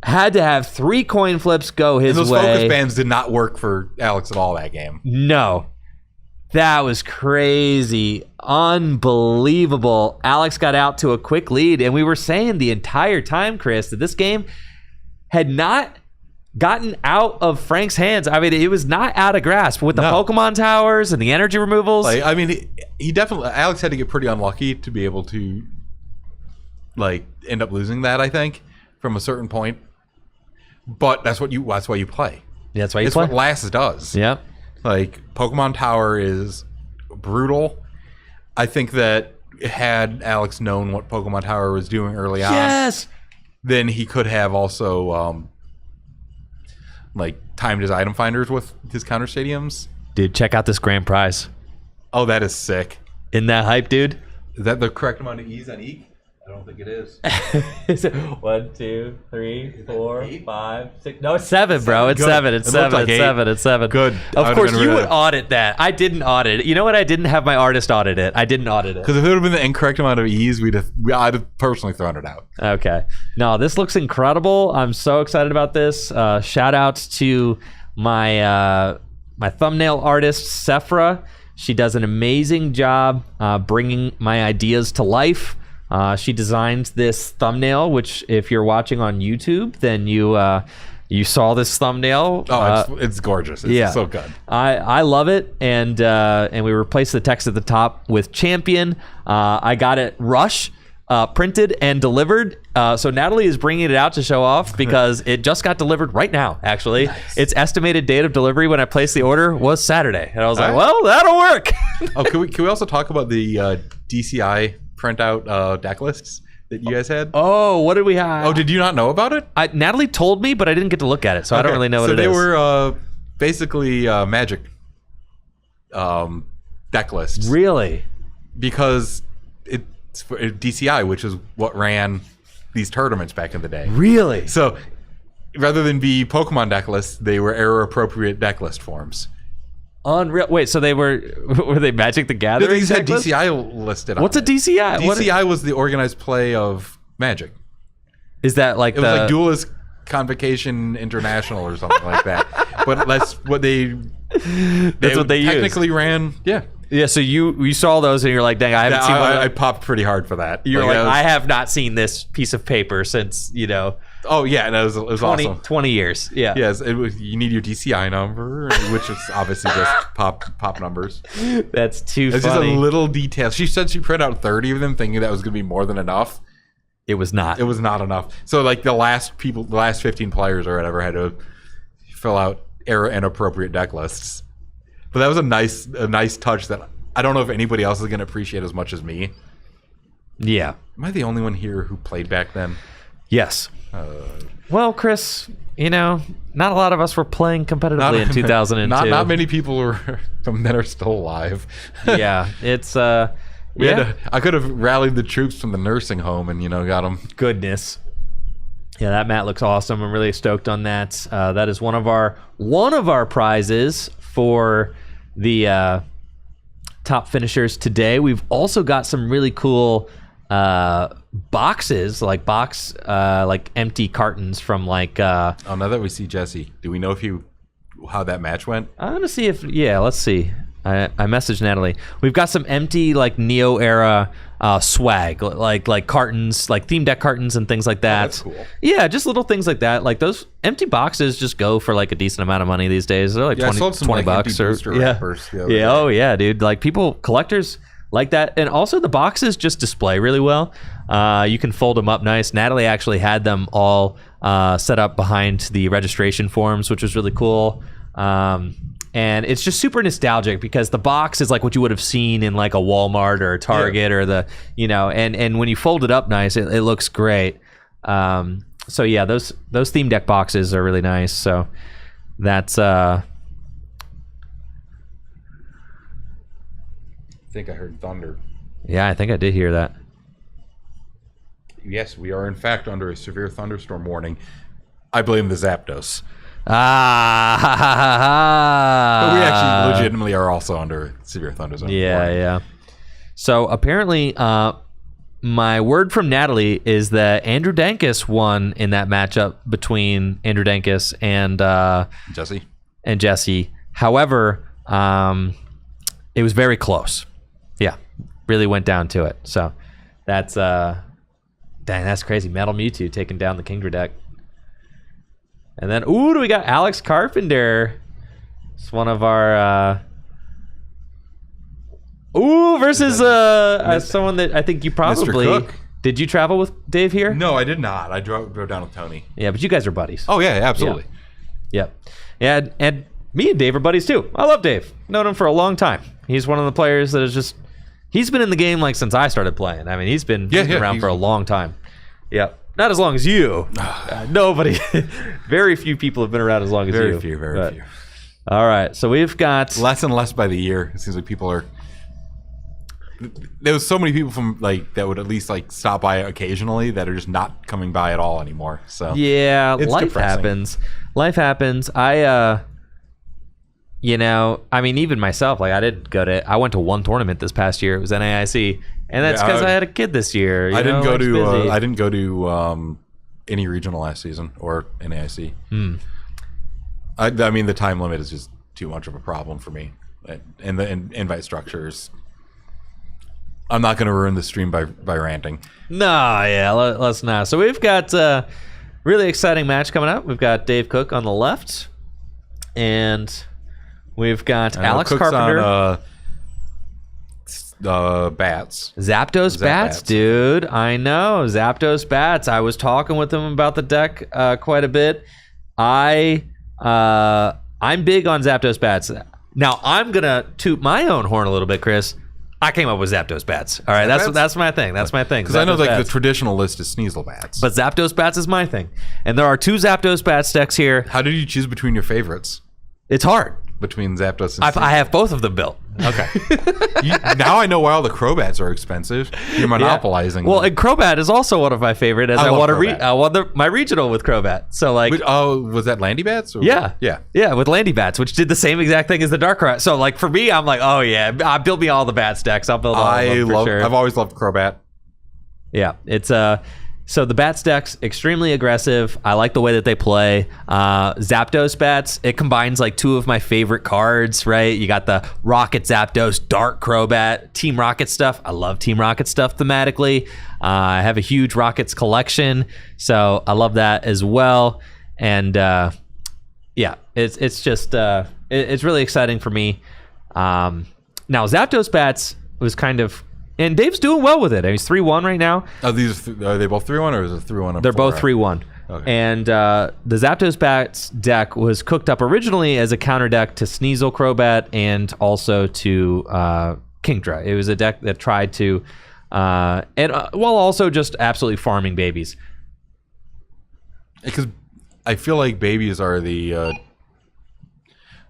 had to have 3 coin flips go his And those way. focus bands did not work for Alex at all that game. No. That was crazy. Unbelievable. Alex got out to a quick lead, and we were saying the entire time, Chris, that this game had not gotten out of Frank's hands. I mean, it was not out of grasp with the Pokemon towers and the energy removals. Like, I mean, he definitely... Alex had to get pretty unlucky to be able to, like, end up losing that, I think, from a certain point. But that's why you play. Yeah, that's why you it's play. what Last does. Yep. Like, Pokemon Tower is brutal. I think that had Alex known what Pokemon Tower was doing early on, then he could have also like timed his item finders with his counter stadiums. Dude, check out this grand prize. Oh, that is sick. Isn't that hype, dude? Is that the correct amount of E's on Eek? I don't think it is. Is it 1, 2, 3, 4, 5, 6? No, it's 7, bro. It's Good. 7. It's It looked 7. like It's 8. 7. It's 7. Good. I Of would've course, been you rid would of it. audit that. I didn't audit it. You know what? I didn't have my artist audit it. I didn't audit it. Because if it would have been the incorrect amount of E's, I'd have personally thrown it out. Okay. No, this looks incredible. I'm so excited about this. Shout outs to my my thumbnail artist, Sephra. She does an amazing job bringing my ideas to life. She designed this thumbnail, which if you're watching on YouTube, then you saw this thumbnail. Oh, it's gorgeous. It's so good. I love it, and we replaced the text at the top with champion. I got it Rush printed and delivered, So Natalie is bringing it out to show off because it just got delivered right now, actually. Nice. Its estimated date of delivery when I placed the order was Saturday. And I was like, All well, that'll work. Oh, can we also talk about the DCI printout deck lists that you guys had? Oh, what did we have? Oh, did you not know about it? Natalie told me, but I didn't get to look at it, so I don't really know what it is. So they were basically Magic deck lists. Really? Because it's for DCI, which is what ran these tournaments back in the day. Really? So rather than be Pokemon deck lists, they were era-appropriate deck list forms. Unreal. Wait, so they were they Magic the Gathering? They had deck list? DCI listed on What's a it. DCI? DCI was the organized play of Magic. Is that like It was like Duelist Convocation International or something like that. But that's what they what they used. technically ran. Yeah. Yeah, so you saw those and you're like, dang, I haven't seen one. I popped pretty hard for that. You're like, I was- I have not seen this piece of paper since, Oh yeah, and it was 20, awesome. 20 years. Yeah. Yes, it was. You need your DCI number, which is obviously just pop numbers. That's too It's just a funny. little detail. She said she printed out 30 of them, thinking that was going to be more than enough. It was not. It was not enough. So like the last 15 players or whatever had to fill out era inappropriate deck lists. But that was a nice touch that I don't know if anybody else is going to appreciate as much as me. Yeah. Am I the only one here who played back then? Yes. Well, Chris, not a lot of us were playing competitively in 2002. Not many people were from that are still alive. Yeah, it's I could have rallied the troops from the nursing home and got them. goodness. Yeah, that mat looks awesome. I'm really stoked on that. That is one of our prizes for the top finishers today. We've also got some really cool boxes, like empty cartons from Now that we see Jesse, do we know how that match went? I'm gonna see let's see. I messaged Natalie. We've got some empty Neo era swag, like cartons, like theme deck cartons and things like that. That's cool. Yeah, just little things like that. Like those empty boxes just go for a decent amount of money these days. They're like I 20, sold some 20 empty bucks or booster wrappers the other day. Oh yeah, dude. Collectors like that, and also the boxes just display really well. You can fold them up nice. Natalie actually had them all set up behind the registration forms, which was really cool. And it's just super nostalgic because the box is like what you would have seen in a Walmart or a Target or and when you fold it up nice, it looks great. So yeah, those theme deck boxes are really nice. So that's I think I heard thunder. yeah, I think I did hear that. Yes, we are in fact under a severe thunderstorm warning. I blame the Zapdos. But But we actually legitimately are also under severe thunderstorm warning. Yeah. So apparently, my word from Natalie is that Andrew Dankus won in that matchup between Andrew Dankus and Jesse. However, it was very close. Yeah, really went down to it. So that's that's crazy. Metal Mewtwo taking down the Kingdra deck. And then, do we got Alex Carpenter? It's one of our versus someone that I think you probably Cook? Did you travel with Dave here? No, I did not. I drove down with Tony. Yeah, but you guys are buddies. Oh yeah, absolutely. Yep. Yeah, and me and Dave are buddies too. I love Dave. Known him for a long time. He's one of the players that is just he's been in the game since I started playing. I mean, he's been around for a long time. Yep. Not as long as you. Nobody. Very few people have been around as long as you. Very few. All right. So we've got Less and less by the year. It seems like people are. There was so many people from that would at least stop by occasionally that are just not coming by at all anymore. So yeah, it's life depressing. happens. Life happens. I I mean, even myself, I went to one tournament this past year. It was NAIC, and that's because I had a kid this year. I didn't go to any regional last season or NAIC. I mean, the time limit is just too much of a problem for me, and the invite structures. I'm not going to ruin the stream by ranting. No, yeah, let's not. So we've got a really exciting match coming up. We've got Dave Cook on the left, and we've got Alex Cook's Carpenter. on bats. Zapdos bats, dude. I know. Zapdos bats. I was talking with him about the deck quite a bit. I'm big on Zapdos bats. Now, I'm going to toot my own horn a little bit, Chris. I came up with Zapdos bats. All right, that's my thing. That's my thing. Because I know like the traditional list is Sneasel bats. But Zapdos bats is my thing. And there are 2 Zapdos bats decks here. How did you choose between your favorites? It's hard. Between Zapdos and I have both of them built. Okay. Now I know why all the Crobats are expensive. You're monopolizing. Well, them. and Crobat is also one of my favorite. As I won my regional with Crobat. So like, was that Landy Bats? Or yeah, with Landy Bats, which did the same exact thing as the Dark Crobat. So like for me, I'm like, oh yeah, build me all the Bats decks. I'll build all of them for sure. I've always loved Crobat. Yeah, it's so the Bats deck's extremely aggressive. I like the way that they play. Zapdos Bats, it combines like 2 of my favorite cards, right? You got the Rocket Zapdos, Dark Crobat, Team Rocket stuff. I love Team Rocket stuff thematically. I have a huge Rockets collection, so I love that as well. And yeah, it's just it's really exciting for me. Now Zapdos Bats was kind of. And Dave's doing well with it. He's 3-1 right now. Are they both 3-1 or is it 3-1? They're both 3-1. Okay. And the Zapdos Bats deck was cooked up originally as a counter deck to Sneasel Crobat and also to Kingdra. It was a deck that tried to, while also just absolutely farming babies. Because I feel like babies are the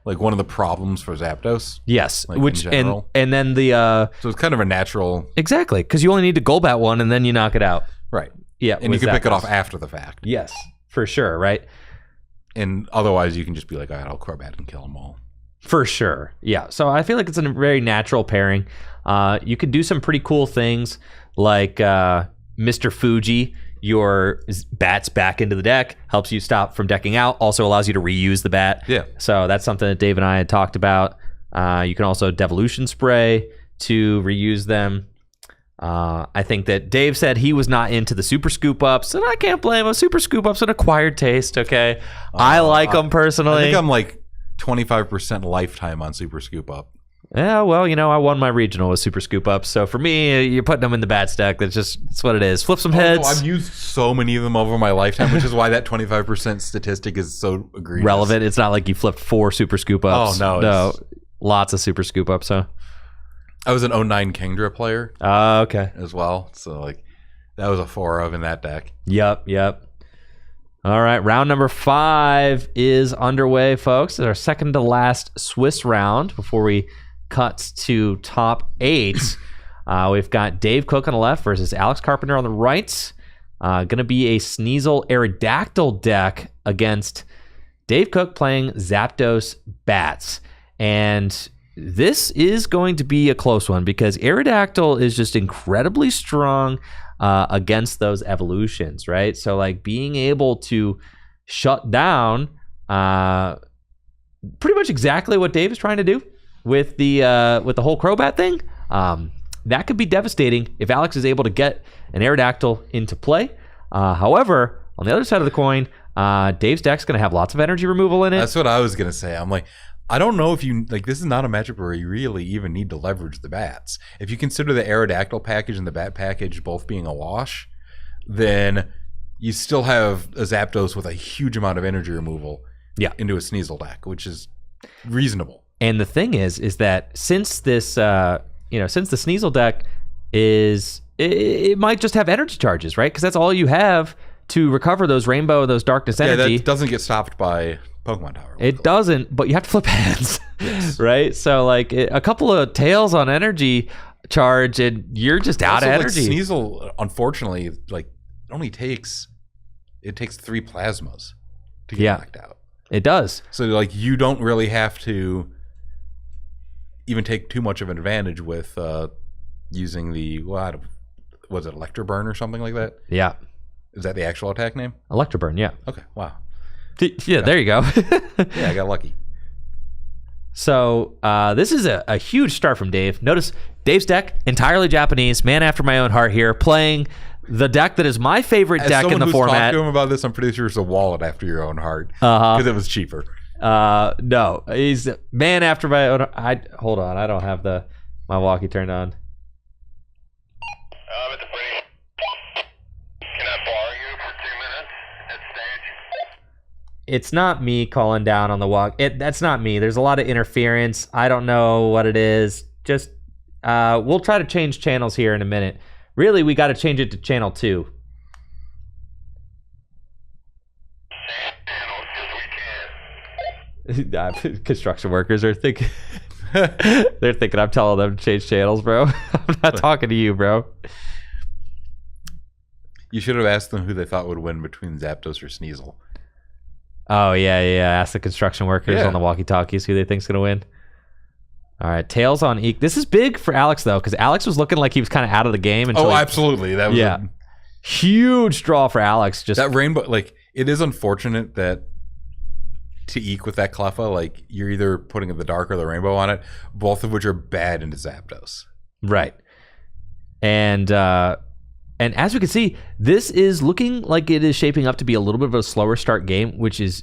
like one of the problems for Zapdos. Yes, like which in general. and then the so it's kind of a natural exactly because you only need to Golbat one and then you knock it out. Right. Yeah, and you can Zapdos. pick it off after the fact. Yes, for sure. Right. And otherwise, you can just be like, I'll Crobat and kill them all. For sure. Yeah. So I feel like it's a very natural pairing. You could do some pretty cool things like Mr. Fuji. Your bats back into the deck, helps you stop from decking out, also allows you to reuse the bat. Yeah. So that's something that Dave and I had talked about. You can also Devolution Spray to reuse them. I think that Dave said he was not into the Super Scoop Ups, and I can't blame him. Super Scoop Ups an acquired taste, okay? I like them personally. I think I'm like 25% lifetime on Super Scoop Up. Yeah, well, I won my regional with Super Scoop Ups, so for me, you're putting them in the Bats deck. That's what it is. Flip some heads. I've used so many of them over my lifetime, which is why that 25% statistic is so egregious. Relevant. It's not like you flipped 4 Super Scoop Ups. Oh, no. Lots of Super Scoop Ups, huh? I was an 09 Kingdra player. Okay. As well, so like that was a 4 of in that deck. Yep. All right, round number 5 is underway, folks. It's our second to last Swiss round before we cut to top 8. We've got Dave Cook on the left versus Alex Carpenter on the right. Going to be a Sneasel Aerodactyl deck against Dave Cook playing Zapdos Bats. And this is going to be a close one because Aerodactyl is just incredibly strong against those evolutions, right? So like being able to shut down pretty much exactly what Dave is trying to do with the whole Crobat thing. That could be devastating if Alex is able to get an Aerodactyl into play. However, on the other side of the coin, Dave's deck's going to have lots of energy removal in it. That's what I was going to say. I'm like, I don't know if you like. This is not a matchup where you really even need to leverage the bats. If you consider the Aerodactyl package and the bat package both being a wash, then you still have a Zapdos with a huge amount of energy removal into a Sneasel deck, which is reasonable. And the thing is that since this, since the Sneasel deck is, it might just have energy charges, right? Because that's all you have to recover those rainbow, those darkness energy. Yeah, that doesn't get stopped by Pokemon Tower. It doesn't, but you have to flip hands, right? So like a couple of tails on energy charge, and you're just out of energy. Like Sneasel, unfortunately, like it takes 3 plasmas to get knocked out. It does. So like you don't really have to even take too much of an advantage with using the was it Electroburn or something like that? Yeah. Is that the actual attack name? Electroburn, yeah. Okay, wow. Yeah, there you go. Yeah, I got lucky. So this is a huge start from Dave. Notice Dave's deck, entirely Japanese, man after my own heart here, playing the deck that is my favorite deck in the format. Talked to him about this, I'm pretty sure it's a wallet after your own heart because it was cheaper. No, he's man after my own. Hold on, I don't have my walkie turned on. I'm at the finish. Can I borrow you for 2 minutes at stage? It's not me calling down on the walk. That's not me. There's a lot of interference. I don't know what it is. Just, we'll try to change channels here in a minute. Really, we got to change it to channel 2. Construction workers are thinking they're thinking I'm telling them to change channels, bro. I'm not talking to you, bro. You should have asked them who they thought would win between Zapdos or Sneasel. Oh yeah. Ask the construction workers on the walkie-talkies who they think's gonna win. All right, tails on Eek. This is big for Alex though, because Alex was looking like he was kind of out of the game. Until Absolutely. That was a huge draw for Alex. Just that rainbow. Like, it is unfortunate that to Eek with that Cleffa, like, you're either putting the dark or the rainbow on it, both of which are bad into Zapdos. Right. And as we can see, this is looking like it is shaping up to be a little bit of a slower start game, which is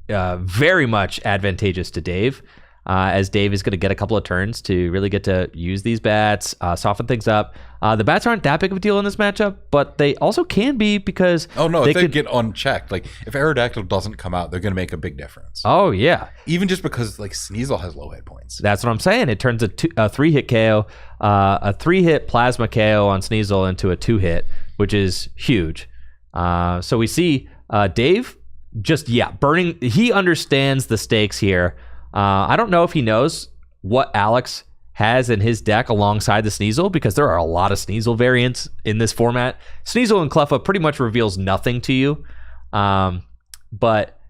very much advantageous to Dave, as Dave is going to get a couple of turns to really get to use these bats, soften things up. The bats aren't that big of a deal in this matchup, but they also can be because... Oh, no, if they get unchecked. Like, if Aerodactyl doesn't come out, they're going to make a big difference. Oh, yeah. Even just because, like, Sneasel has low hit points. That's what I'm saying. It turns a 3-hit KO, a 3-hit Plasma KO on Sneasel into a 2-hit, which is huge. So we see Dave just, burning. He understands the stakes here. I don't know if he knows what Alex has in his deck alongside the Sneasel, because there are a lot of Sneasel variants in this format. Sneasel and Cleffa pretty much reveals nothing to you. But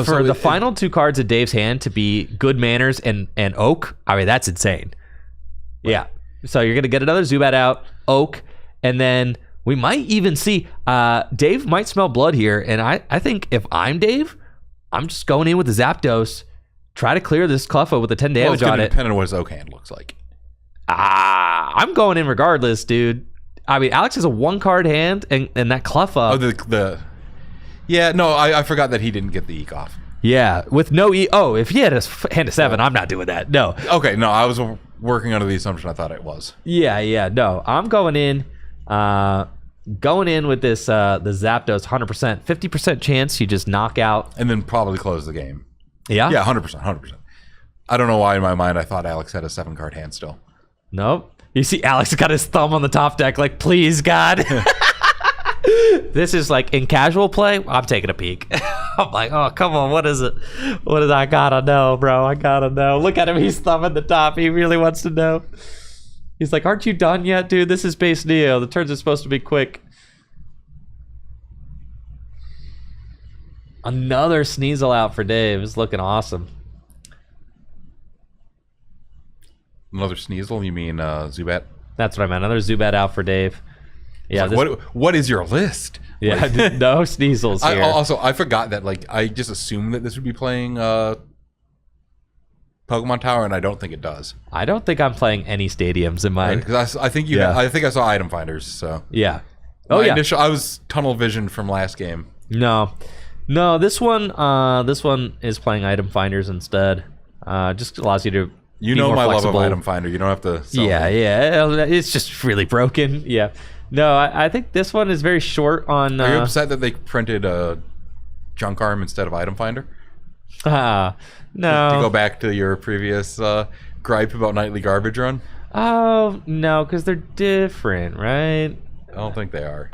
for the final 2 cards of Dave's hand to be Good Manners and Oak, I mean, that's insane. Right. Yeah. So you're going to get another Zubat out, Oak, and then we might even see Dave might smell blood here. And I think if I'm Dave, I'm just going in with the Zapdos. Try to clear this Cleffa with the 10 damage on it. Depending on what his Oak hand looks like. I'm going in regardless, dude. I mean, Alex has a 1-card hand, and that Cleffa. I forgot that he didn't get the Eek off. Yeah, with no E. Oh, if he had a hand of 7, I'm not doing that. No. Okay, no, I was working under the assumption I thought it was. Yeah, no. I'm going in with this the Zapdos 100%. 50% chance you just knock out. And then probably close the game. Yeah? Yeah, 100%. I don't know why in my mind I thought Alex had a 7-card hand still. Nope. You see Alex got his thumb on the top deck like, please, God. This is like, in casual play, I'm taking a peek. I'm like, oh, come on, what is it? What is I gotta know, bro? I gotta know. Look at him, he's thumbing the top. He really wants to know. He's like, aren't you done yet, dude? This is base Neo. The turns are supposed to be quick. Another Sneasel out for Dave. It's looking awesome. Another Sneasel? You mean Zubat? That's what I meant. Another Zubat out for Dave. Yeah. Like, what is your list? Yeah, no Sneasels here. I forgot that. Like, I just assumed that this would be playing Pokemon Tower, and I don't think it does. I don't think I'm playing any stadiums in mine. Because I think I think I saw item finders. So yeah. I was tunnel vision from last game. No, this one is playing item finders instead. Just allows you to be more my flexible. love of item finder. You don't have to sell Yeah, it's just really broken. Yeah. No, I think this one is very short on... Are you upset that they printed a junk arm instead of item finder? No. To go back to your previous gripe about nightly garbage run? Oh, no, because they're different, right? I don't think they are.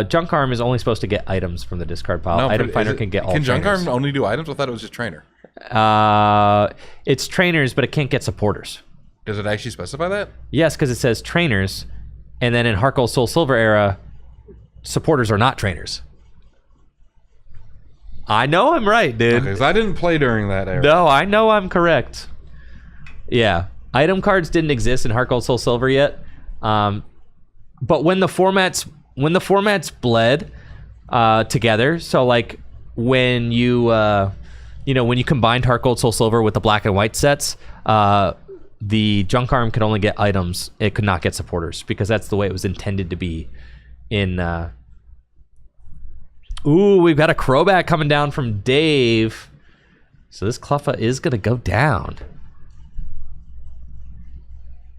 Junk Arm is only supposed to get items from the discard pile. No, Item Finder can get all trainers. Can Junk Arm only do items? I thought it was just trainer. It's trainers, but it can't get supporters. Does it actually specify that? Yes, because it says trainers, and then in Heart Gold Soul Silver era, supporters are not trainers. I know I'm right, dude. Because I didn't play during that era. No, I know I'm correct. Yeah, item cards didn't exist in Heart Gold Soul Silver yet, but when the formats bled together, so like when you when you combined Heart Gold Soul Silver with the black and white sets, the Junk Arm could only get items. It could not get supporters because that's the way it was intended to be. Ooh, we've got a Crobat coming down from Dave. So this Cleffa is going to go down.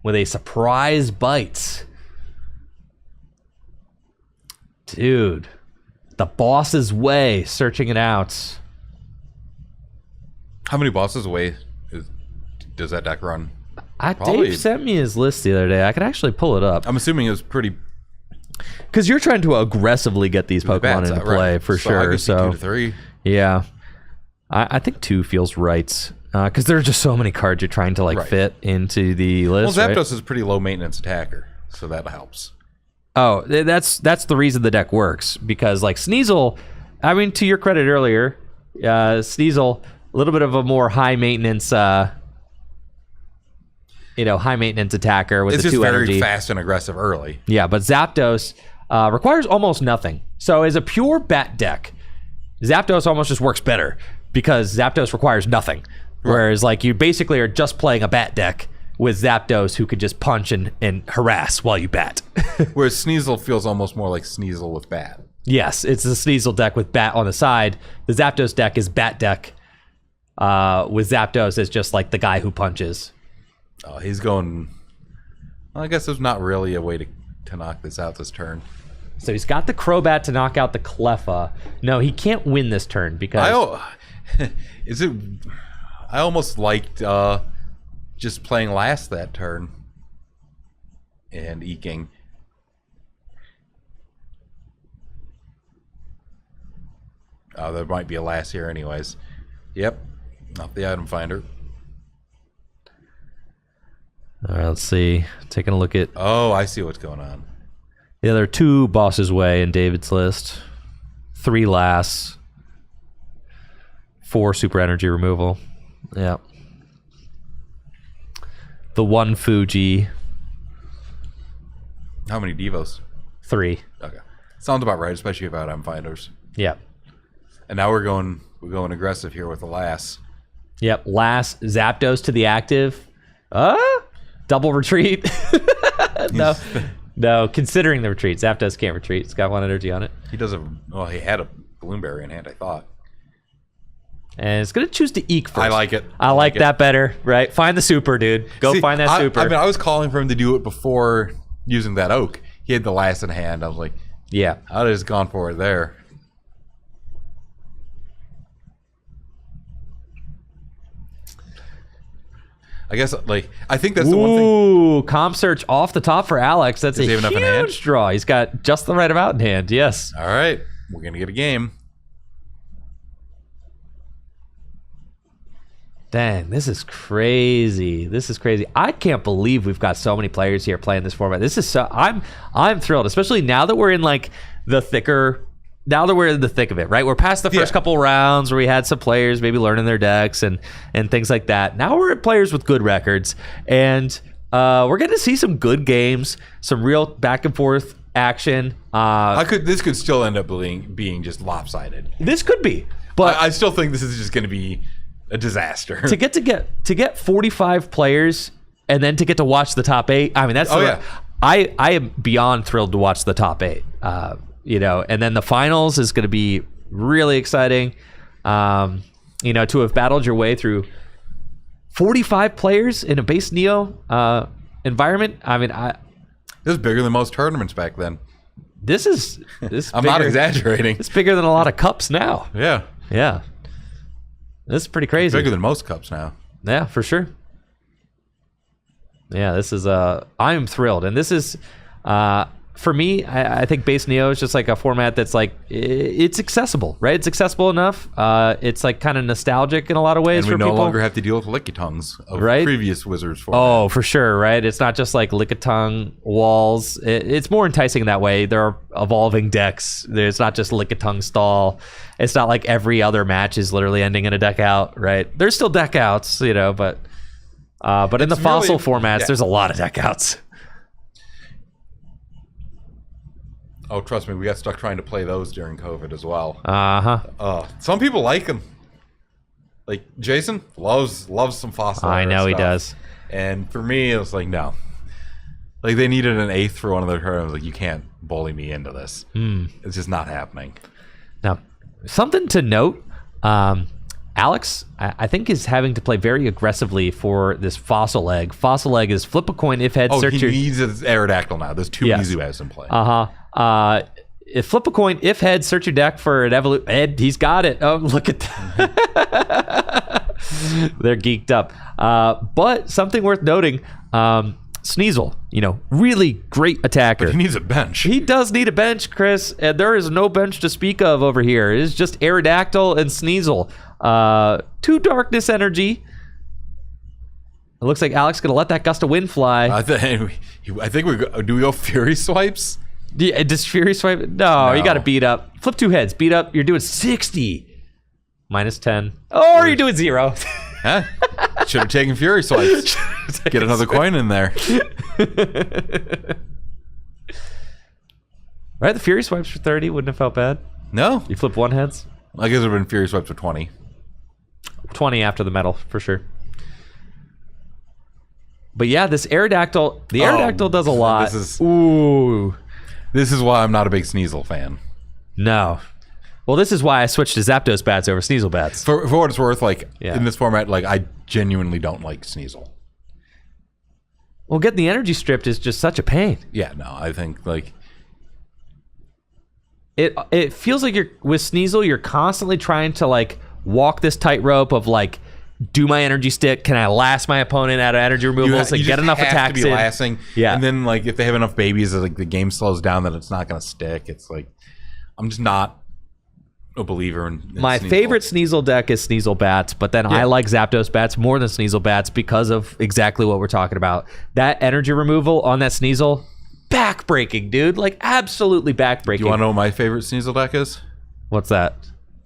with a surprise bite. Dude, the boss's way, searching it out. How many bosses away does that deck run? Dave sent me his list the other day. I could actually pull it up. I'm assuming it was pretty. Because you're trying to aggressively get these Pokemon into play, right. for So sure. I could see 2 to 3. Yeah. I think 2 feels right. Because there are just so many cards you're trying to like fit into the list. Well, Zapdos right? is a pretty low maintenance attacker, so that helps. Oh, that's the reason the deck works. Because like Sneasel, I mean, to your credit earlier, Sneasel, a little bit of a more high maintenance, high maintenance attacker with It's the just 2 very energy. fast and aggressive early. Yeah, but Zapdos requires almost nothing. So as a pure bat deck, Zapdos almost just works better because Zapdos requires nothing. Whereas like you basically are just playing a bat deck with Zapdos who could just punch and harass while you bat. Whereas Sneasel feels almost more like Sneasel with bat. Yes, it's the Sneasel deck with bat on the side. The Zapdos deck is bat deck with Zapdos as just like the guy who punches. Oh, he's going. Well, I guess there's not really a way to knock this out this turn. So he's got the Crobat to knock out the Cleffa. No, he can't win this turn because I almost liked just playing last that turn and eking. Oh, there might be a last here anyways. Yep, not the item finder. All right, let's see. Taking a look at. Oh, I see what's going on. Yeah, there are 2 bosses way in David's list. 3 lasts. 4 super energy removal. Yeah. The 1 Fuji. How many Devos? 3. Okay, sounds about right, especially about item finders. Yeah. And now we're going aggressive here with the last. Yep. Last Zapdos to the active. Double retreat. No, considering the retreat. Zapdos can't retreat. It's got 1 energy on it. He does he had a Bloomberry in hand, I thought. And it's going to choose to eke first. I like it. I like that better, right? Find the super, dude. Go find that super. I was calling for him to do it before using that oak. He had the last in hand. I was like, yeah. I'd have just gone for it there. I guess, I think that's the one thing. Ooh, comp search off the top for Alex. That's Does he have enough in hand? huge draw. He's got just the right amount in hand, yes. All right, we're going to get a game. Dang, this is crazy. This is crazy. I can't believe we've got so many players here playing this format. This is so I'm thrilled, especially now that we're in like the thicker. Now that we're in the thick of it, right? We're past the first couple rounds where we had some players maybe learning their decks and things like that. Now we're at players with good records, and we're getting to see some good games, some real back and forth action. This could still end up being just lopsided. This could be, but I still think this is just going to be a disaster. to get 45 players and then to get to watch the top 8. I mean, that's I am beyond thrilled to watch the top 8. And then the finals is going to be really exciting. To have battled your way through 45 players in a base Neo environment. I mean, this is bigger than most tournaments back then. This is I'm not exaggerating. It's bigger than a lot of cups now. Yeah. Yeah. This is pretty crazy. Bigger than most cups now. Yeah, for sure. Yeah, this is I'm thrilled. And this is for me, I think base Neo is just like a format that's like it's accessible, right? It's accessible enough. It's like kind of nostalgic in a lot of ways. And we for no people. longer have to deal with licky tongues of previous Wizards format. Oh, for sure, right? It's not just like Lickitung walls. It's more enticing that way. There are evolving decks. There's not just Lickitung stall. It's not like every other match is literally ending in a deck out, right? There's still deck outs, but in the fossil formats, there's a lot of deck outs. Oh, trust me, we got stuck trying to play those during COVID as well. Some people like them. Like Jason loves some fossil. I know stuff. he does. And for me, it was like no. Like they needed an 8th for one of their turns. I was like, you can't bully me into this. It's just not happening. Now, something to note. Alex, I think, is having to play very aggressively for this Fossil Egg. Fossil Egg is flip a coin if head. Oh, search he your... needs his Aerodactyl now. There's two Yes. Mizu in play. If flip a coin if head, search your deck for an evolution. Ed, he's got it. Oh, look at that. They're geeked up. But something worth noting, Sneasel, really great attacker. But he needs a bench. He does need a bench, Chris, and there is no bench to speak of over here. It is just Aerodactyl and Sneasel. 2 Darkness Energy. It looks like Alex going to let that Gust of Wind fly. I think do we go Fury Swipes? Does Fury Swipe? No, you got to beat up. Flip 2 heads. Beat up. You're doing 60. Minus 10. Or you're doing 0. Huh? Should have taken Fury Swipes. Get another coin in there. Right, the Fury Swipes for 30 wouldn't have felt bad. No. You flip 1 heads. I guess it would have been Fury Swipes for 20. 20 after the metal, for sure. But yeah, this Aerodactyl, the Aerodactyl does a lot. This is why I'm not a big Sneasel fan. No. Well, this is why I switched to Zapdos bats over Sneasel bats. For what it's worth, in this format, I genuinely don't like Sneasel. Well, getting the energy stripped is just such a pain. Yeah, no, I think it feels like you're with Sneasel, you're constantly trying to walk this tightrope of do my energy stick? Can I last my opponent out of energy removals and get enough attacks in? Lasting. Yeah. And then if they have enough babies, the game slows down, that it's not going to stick. It's I'm just not a believer in my Sneasel. favorite Sneasel deck is Sneasel bats, but then I like Zapdos bats more than Sneasel bats because of exactly what we're talking about. That energy removal on that Sneasel, backbreaking, dude. Absolutely backbreaking. Do you want to know what my favorite Sneasel deck is? What's that?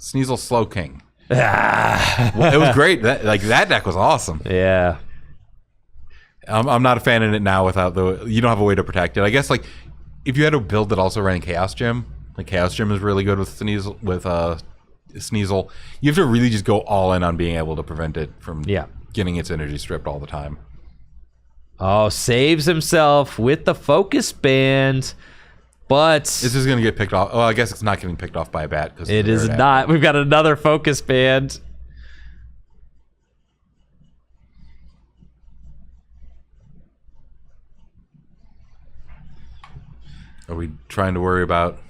Sneasel Slow King. Well, it was great. That deck was awesome. Yeah. I'm not a fan of it now without you don't have a way to protect it. I guess if you had a build that also ran Chaos Gem, Chaos Gem is really good with Sneasel. You have to really just go all in on being able to prevent it from getting its energy stripped all the time. Oh, saves himself with the Focus Band. But this is going to get picked off. Oh, I guess it's not getting picked off by a bat. It is not. We've got another Focus Band. Are we trying to worry about...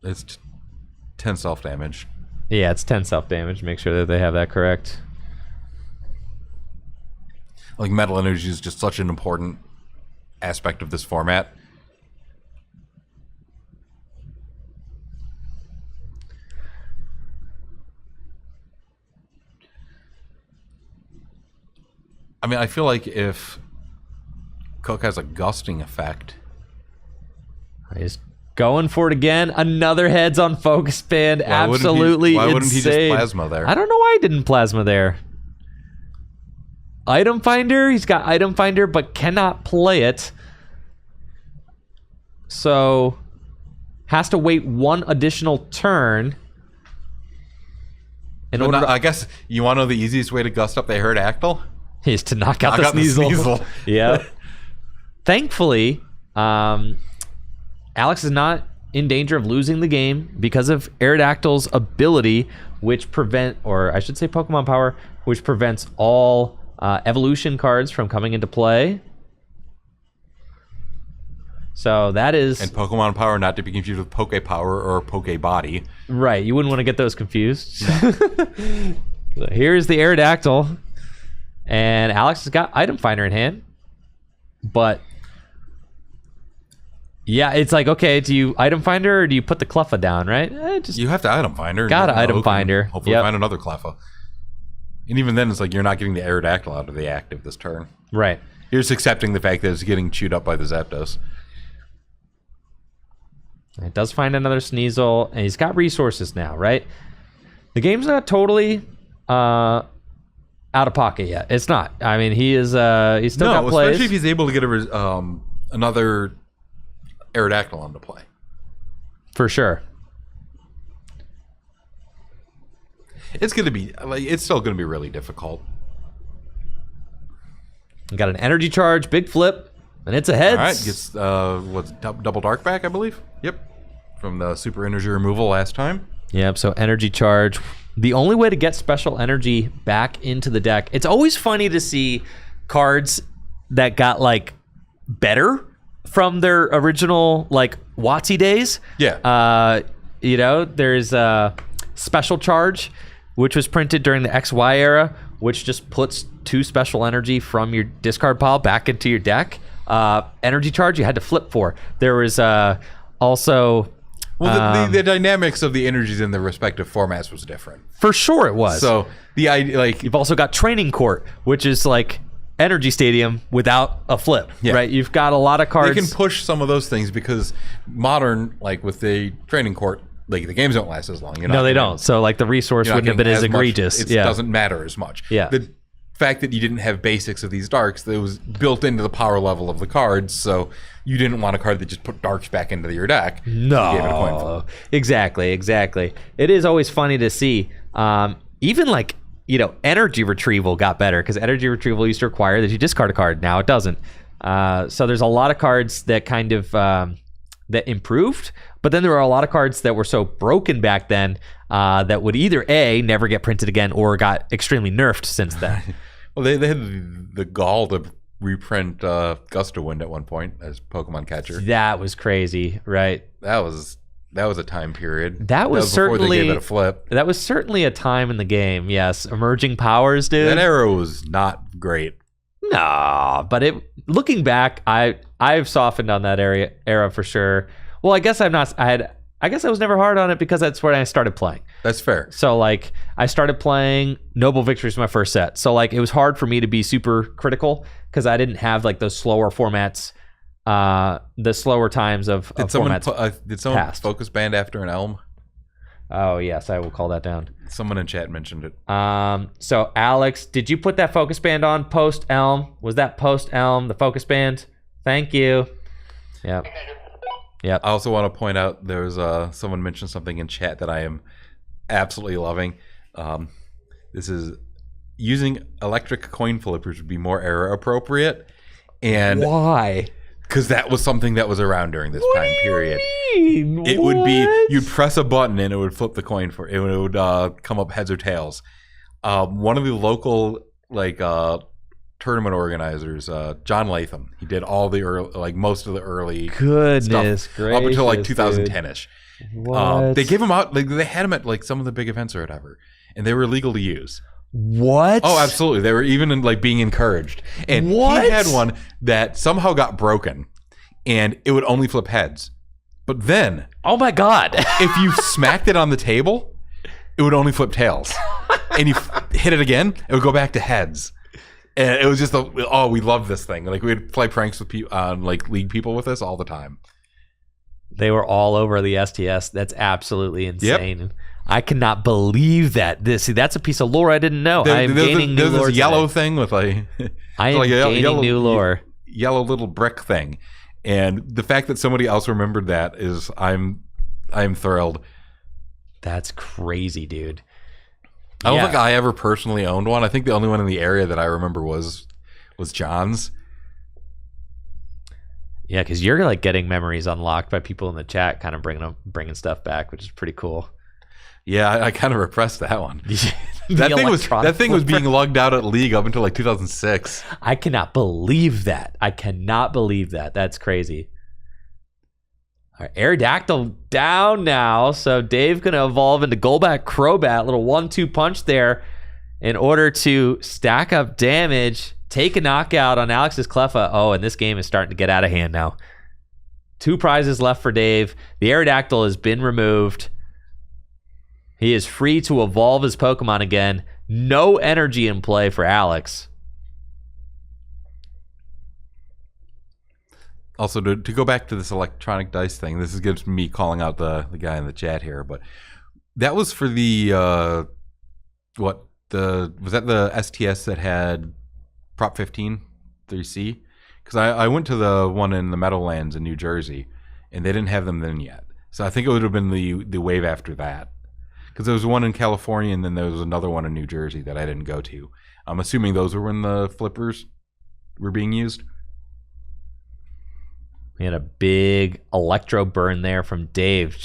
It's 10 self-damage. Yeah, it's 10 self-damage. Make sure that they have that correct. Metal energy is just such an important aspect of this format. I mean, I feel like if Cook has a gusting effect... He's going for it again. Another heads on Focus Band. Absolutely why insane. wouldn't he just Plasma there? I don't know why he didn't Plasma there. Item Finder. He's got Item Finder, but cannot play it. So has to wait 1 additional turn. I guess you want to know the easiest way to gust up the Aerodactyl? Is to knock out the Sneasel. Yeah. Thankfully, Alex is not in danger of losing the game because of Aerodactyl's ability, which Pokemon Power, which prevents all evolution cards from coming into play. So that is... And Pokemon Power not to be confused with Poke Power or Poke Body. Right, you wouldn't want to get those confused. So here's the Aerodactyl. And Alex has got Item Finder in hand. But... yeah, it's okay, do you Item Finder or do you put the Cleffa down, right? You have to Item Finder. Gotta Item Finder. Hopefully find another Cleffa. And even then, it's you're not getting the Aerodactyl out of the active this turn. Right. You're just accepting the fact that it's getting chewed up by the Zapdos. It does find another Sneasel, and he's got resources now, right? The game's not totally out of pocket yet. It's not. I mean, he's still got plays. Especially if he's able to get another Aerodactyl onto play. For sure. It's going to be, it's still going to be really difficult. Got an energy charge, big flip, and it's a heads. All right, gets double dark back, I believe. Yep, from the super energy removal last time. Yep. So energy charge, the only way to get special energy back into the deck, it's always funny to see cards that got like better from their original like WotC days. Yeah. You know, there's a special charge, which was printed during the XY era, which just puts 2 special energy from your discard pile back into your deck. Energy charge you had to flip for. There was also... Well, the dynamics of the energies in the respective formats was different. For sure it was. So the idea, like... You've also got Training Court, which is like Energy Stadium without a flip, right? You've got a lot of cards. They can push some of those things because modern, like with the Training Court, like the games don't last as long. No, they don't. So like the resource wouldn't have been as egregious. It doesn't matter as much. Yeah. The fact that you didn't have basics of these darks, that was built into the power level of the cards, so you didn't want a card that just put darks back into your deck. No. You gave it a coin flip. Exactly. It is always funny to see. Even like, you know, energy retrieval got better because energy retrieval used to require that you discard a card. Now it doesn't. So there's a lot of cards that kind of that improved, but then there were a lot of cards that were so broken back then that would either A, never get printed again, or got extremely nerfed since then. Well, they had the gall to reprint Gust of Wind at one point as Pokemon Catcher. That was crazy, right? That was a time period. That was before certainly they gave it a flip. That was certainly a time in the game. Yes, emerging powers, dude. That era was not great. Nah, but looking back, I've softened on that era for sure. Well, I guess I guess I was never hard on it because that's when I started playing. That's fair. So like I started playing Noble Victories my first set. So like it was hard for me to be super critical because I didn't have like those slower formats, the slower times of formats. Did someone past. focus band after an elm? Oh yes, I will call that down. Someone in chat mentioned it. So Alex, did you put that focus band on post Elm? Was that post Elm the focus band? Thank you. Yep. I also want to point out there's someone mentioned something in chat that I am absolutely loving. This is using electric coin flippers would be more era appropriate. And why? Because that was something that was around during this time period. It What? would be, you'd press a button and it would flip the coin for it. It would come up heads or tails. One of the local tournament organizers, John Latham, he did all the early, most of the early Goodness stuff gracious, up until 2010ish. What? They gave him out, they had him at some of the big events or whatever, and they were legal to use. What? Oh, absolutely. They were even being encouraged. And What? he had one that somehow got broken, and it would only flip heads. But then, Oh my god. if you smacked it on the table, it would only flip tails. And you hit it again, it would go back to heads. And it was just we loved this thing. We'd play pranks with people, league people with us all the time. They were all over the STS. That's absolutely insane. I cannot believe that. That's a piece of lore I didn't know. I am gaining new there's lore. this yellow today. thing with I am gaining new lore. Yellow little brick thing. And the fact that somebody else remembered that is, I'm thrilled. That's crazy, dude. I don't think I ever personally owned one. I think the only one in the area that I remember was John's. Yeah, because you're getting memories unlocked by people in the chat, kind of bringing stuff back, which is pretty cool. Yeah, I kind of repressed that one. that thing was being lugged out at League up until 2006. I cannot believe that. That's crazy. All right, Aerodactyl down now, so Dave gonna evolve into Golbat Crobat, little 1-2 punch there, in order to stack up damage, take a knockout on Alex's Cleffa. Oh, and this game is starting to get out of hand now. 2 prizes left for Dave. The Aerodactyl has been removed. He is free to evolve his Pokemon again. No energy in play for Alex. Also, to go back to this electronic dice thing, this gives me calling out the guy in the chat here, but that was for the was that the STS that had Prop 15 3C? Because I went to the one in the Meadowlands in New Jersey, and they didn't have them then yet. So I think it would have been the wave after that. Because there was one in California, and then there was another one in New Jersey that I didn't go to. I'm assuming those were when the flippers were being used. We had a big electro burn there from Dave,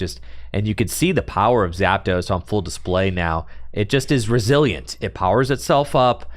and you could see the power of Zapdos on full display now it just is resilient. It powers itself up.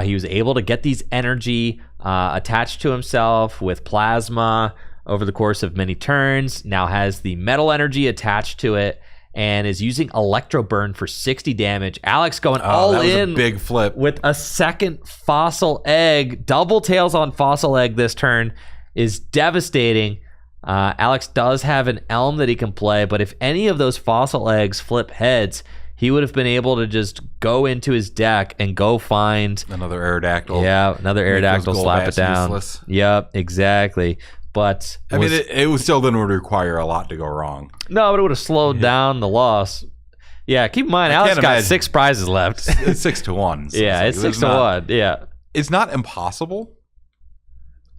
He was able to get these energy attached to himself with plasma over the course of many turns. Now has the metal energy attached to it and is using Electro Burn for 60 damage. Alex going all that was in a big flip with a second Fossil Egg. Double tails on Fossil Egg this turn is devastating. Alex does have an Elm that he can play, but if any of those Fossil Eggs flip heads, he would have been able to just go into his deck and go find another Aerodactyl. Yeah, another Aerodactyl, slap it down. Useless. Yep, exactly. But I mean, it was still didn't require a lot to go wrong. No, but it would have slowed down the loss. Yeah, keep in mind, Alex got 6 prizes left. It's 6-1. So yeah, it's 6-1. Yeah, it's not impossible.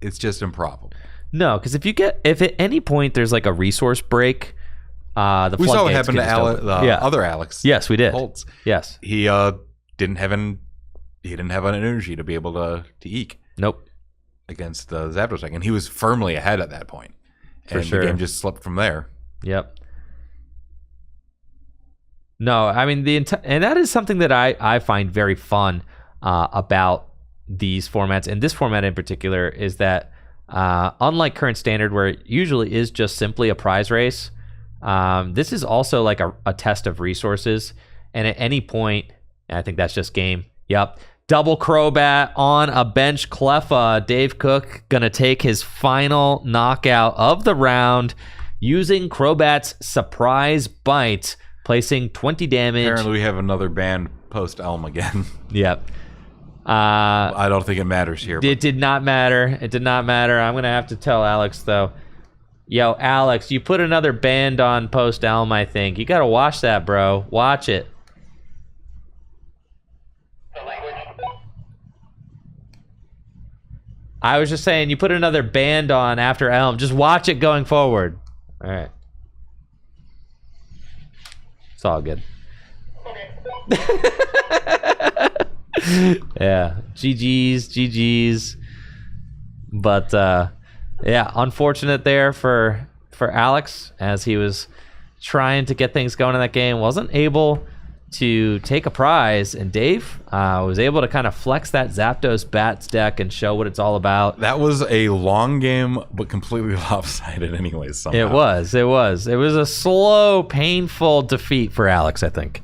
It's just improbable. No, because if at any point there's like a resource break, we saw what happened to other Alex. Yes, we did. Holtz. Yes, he didn't have an energy to be able to eke. Nope. Against the Zapdos deck, and he was firmly ahead at that point. And the game just slipped from there. Yep. No, I mean and that is something that I find very fun about these formats, and this format in particular, is that unlike current standard, where it usually is just simply a prize race, this is also like a test of resources. And at any point, I think that's just game. Yep. Double Crobat on a bench Cleffa. Dave Cook gonna take his final knockout of the round using Crobat's Surprise Bite, placing 20 damage. Apparently we have another banned post Elm again. Yep. I don't think it matters here. It did not matter. It did not matter. I'm gonna have to tell Alex though. Yo, Alex, you put another band on post Elm, I think. You gotta watch that, bro. Watch it. I was just saying, you put another band on after Elm. Just watch it going forward. All right. It's all good. Yeah. GG's. But, yeah, unfortunate there for Alex, as he was trying to get things going in that game. Wasn't able to take a prize, and Dave was able to kind of flex that Zapdos Bats deck and show what it's all about. That was a long game, but completely lopsided anyways somehow. It was a slow, painful defeat for Alex, I think.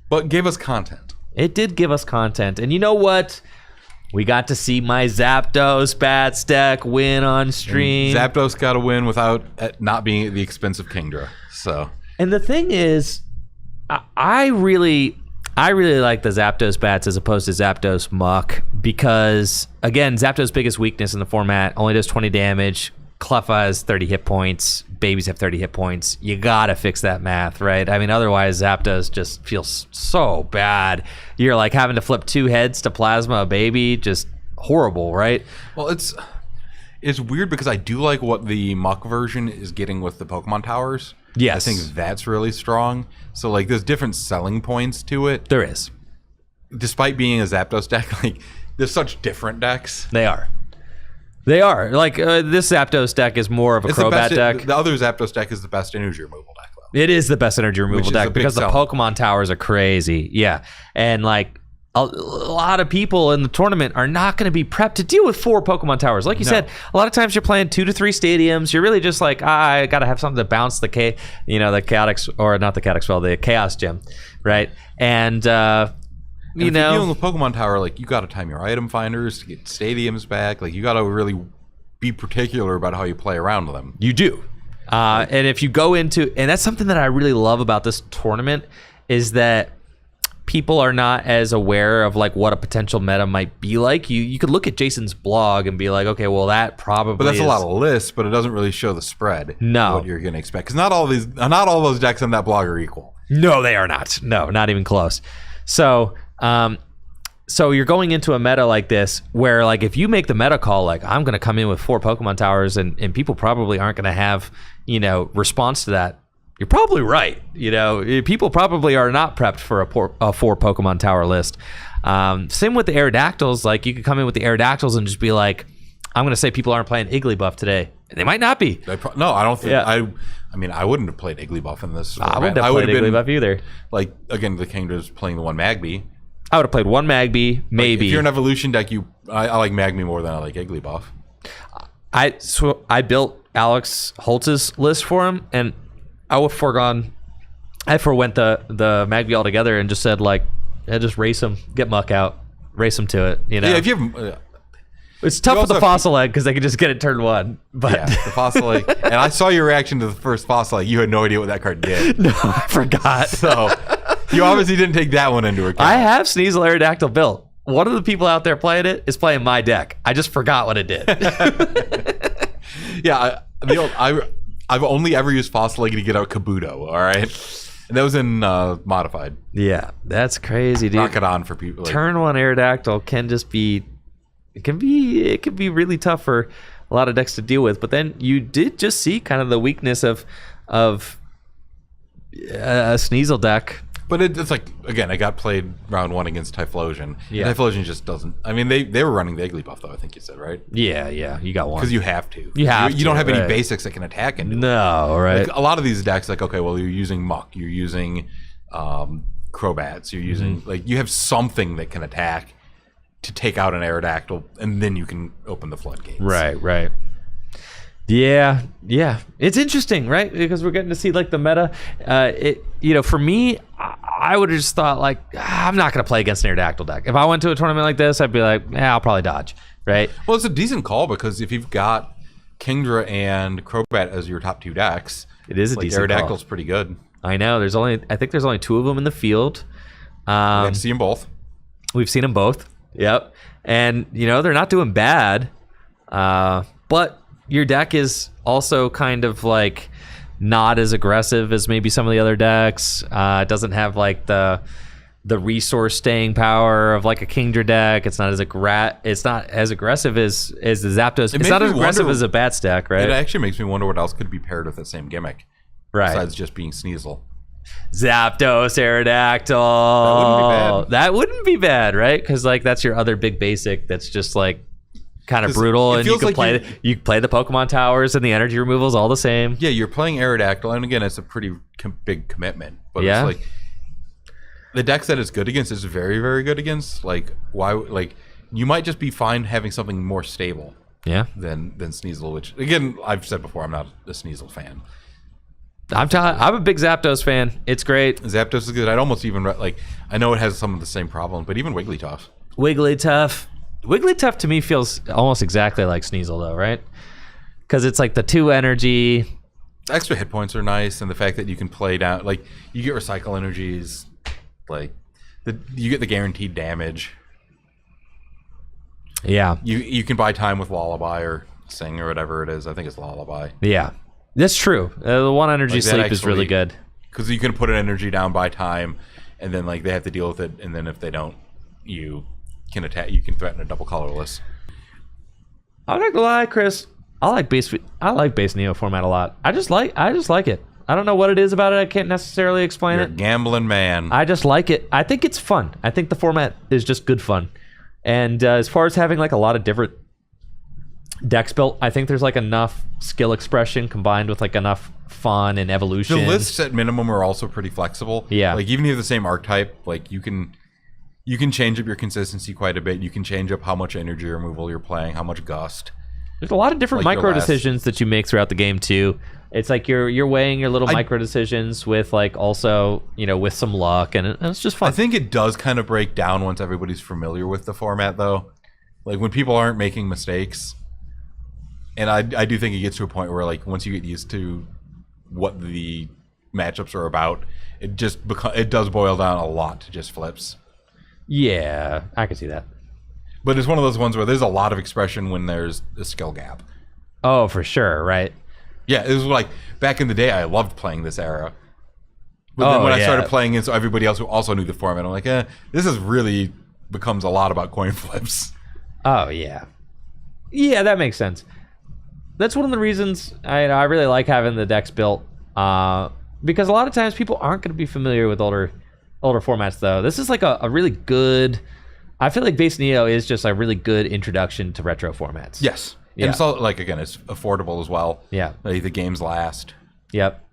But gave us content. It did give us content, and you know what? We got to see my Zapdos Bats deck win on stream. And Zapdos got a win without not being at the expense of Kingdra. So, and the thing is, I really like the Zapdos Bats as opposed to Zapdos Muck, because, again, Zapdos' biggest weakness in the format, only does 20 damage. Cleffa has 30 hit points. Babies have 30 hit points. You gotta fix that math, right? I mean, otherwise Zapdos just feels so bad. You're like having to flip 2 heads to Plasma a baby. Just horrible, right? Well, it's weird because I do like what the Muck version is getting with the Pokemon Towers. Yes. I think that's really strong. So, like, there's different selling points to it. There is. Despite being a Zapdos deck, like, there's such different decks. They are. Like, this Zapdos deck is more of a Crobat deck. The other Zapdos deck is the best energy removal deck, though. It is the best energy removal deck because the Pokemon Towers are crazy. Yeah. And, like, a lot of people in the tournament are not going to be prepped to deal with 4 Pokemon Towers. Like you said, a lot of times you're playing 2 to 3 stadiums. You're really just like, I got to have something to bounce the the Chaos Gem, right? And, if you're dealing with Pokemon Tower, like, you got to time your item finders to get stadiums back. Like, you got to really be particular about how you play around them. You do. And if you go into, and that's something that I really love about this tournament, is that people are not as aware of like what a potential meta might be like. You could look at Jason's blog and be like, okay, well that probably. But that's a lot of lists, but it doesn't really show the spread. No, what you're going to expect, because not all those decks on that blog are equal. No, they are not. No, not even close. So, so you're going into a meta like this, where like if you make the meta call, like I'm going to come in with 4 Pokemon Towers, and people probably aren't going to have response to that. You're probably right. People probably are not prepped for a 4 Pokemon Tower list. Same with the Aerodactyls. Like, you could come in with the Aerodactyls and just be like, I'm going to say people aren't playing Igglybuff today. And they might not be. No, I don't think. Yeah. I mean, I wouldn't have played Igglybuff in this. I wouldn't have played Wigglytuff either. Like, again, the Kingdra's playing the one Magby. I would have played one Magby, maybe. Like, if you're an evolution deck, I like Magby more than I like Igglybuff. I built Alex Holtz's list for him, and I forwent the Magby altogether and just said, like, yeah, just race him, get Muck out, race him to it. You know, Yeah, if you have, it's tough with the fossil egg because they can just get it turn one. But yeah, the fossil egg. And I saw your reaction to the first fossil egg. You had no idea what that card did. no, I forgot. So you obviously didn't take that one into account. I have Sneasel Aerodactyl built. One of the people out there playing it is playing my deck. I just forgot what it did. Yeah, I've only ever used fossil egg to get out Kabuto. All right, and that was in modified. Yeah, that's crazy, dude. Knock it on for people. Like, Turn one Aerodactyl can just be. It can be really tough for a lot of decks to deal with. But then you did just see kind of the weakness of a Sneasel deck. But it's like, again, I got played round one against Typhlosion. Yeah. And Typhlosion just doesn't. I mean, they were running the Igglybuff though. I think you said, right? Yeah, you got one. Because you have to. You don't have any right. basics that can attack into it. No, right? Like, a lot of these decks, like, okay, well, you're using Muck, you're using Crobats, you're using like, you have something that can attack to take out an Aerodactyl, and then you can open the floodgates. Right. Yeah. It's interesting, right? Because we're getting to see like the meta. For me, I would have just thought like, I'm not going to play against an Aerodactyl deck. If I went to a tournament like this, I'd be like, I'll probably dodge, right? Well, it's a decent call because if you've got Kingdra and Crobat as your top two decks, it is a like, decent Aerodactyl's call. pretty good. I know. I think there's only two of them in the field. We have to see them both. We've seen them both. Yep. And, they're not doing bad. But your deck is also kind of like not as aggressive as maybe some of the other decks. It doesn't have like the resource staying power of like a Kingdra deck. It's not as aggressive as the Zapdos. It's not as aggressive as a Bats deck, right? It actually makes me wonder what else could be paired with that same gimmick. Right. Besides just being Sneasel. Zapdos, Aerodactyl. That wouldn't be bad, right? Because like that's your other big basic that's just like kind of brutal, and you can play the Pokemon towers and the energy removals all the same. Yeah, you're playing Aerodactyl, and again, it's a pretty big commitment. But yeah. It's like the decks that it's good against is very, very good against. Like why? Like you might just be fine having something more stable. Yeah. Than Sneasel, which again I've said before, I'm not a Sneasel fan. I'm a big Zapdos fan. It's great. Zapdos is good. I'd almost even I know it has some of the same problems, but even Wigglytuff. Wigglytuff to me feels almost exactly like Sneasel though, right? Because it's like the 2 energy. Extra hit points are nice, and the fact that you can play down, like you get recycle energies, like you get the guaranteed damage. Yeah. You can buy time with Lullaby or Sing or whatever it is. I think it's Lullaby. Yeah. That's true. The 1 energy sleep is really good. Because you can put an energy down by time, and then like they have to deal with it, and then if they don't, you can attack. You can threaten a double colorless. I'm not gonna lie, Chris. I like base Neo format a lot. I just like it. I don't know what it is about it. I can't necessarily explain You're it. a gambling man. I just like it. I think it's fun. I think the format is just good fun. And as far as having like a lot of different decks built, I think there's like enough skill expression combined with like enough fun and evolution. The lists at minimum are also pretty flexible. Yeah. Like even if you have the same archetype, like you can change up your consistency quite a bit. You can change up how much energy removal you're playing, how much gust. There's a lot of different micro decisions that you make throughout the game too. It's like you're weighing your little micro decisions with like also, with some luck, and it's just fun. I think it does kind of break down once everybody's familiar with the format though. Like when people aren't making mistakes. And I do think it gets to a point where like once you get used to what the matchups are about, it does boil down a lot to just flips. Yeah, I can see that. But it's one of those ones where there's a lot of expression when there's a skill gap. Oh, for sure, right? Yeah, it was like back in the day I loved playing this era. But then when I started playing it, so everybody else who also knew the format, I'm like, this is really becomes a lot about coin flips. Oh yeah. Yeah, that makes sense. That's one of the reasons I really like having the decks built, because a lot of times people aren't going to be familiar with older formats. Though this is like a really good. I feel like base Neo is just a really good introduction to retro formats. Yes, yeah. And it's all, like again, it's affordable as well. Yeah, like the games last. Yep.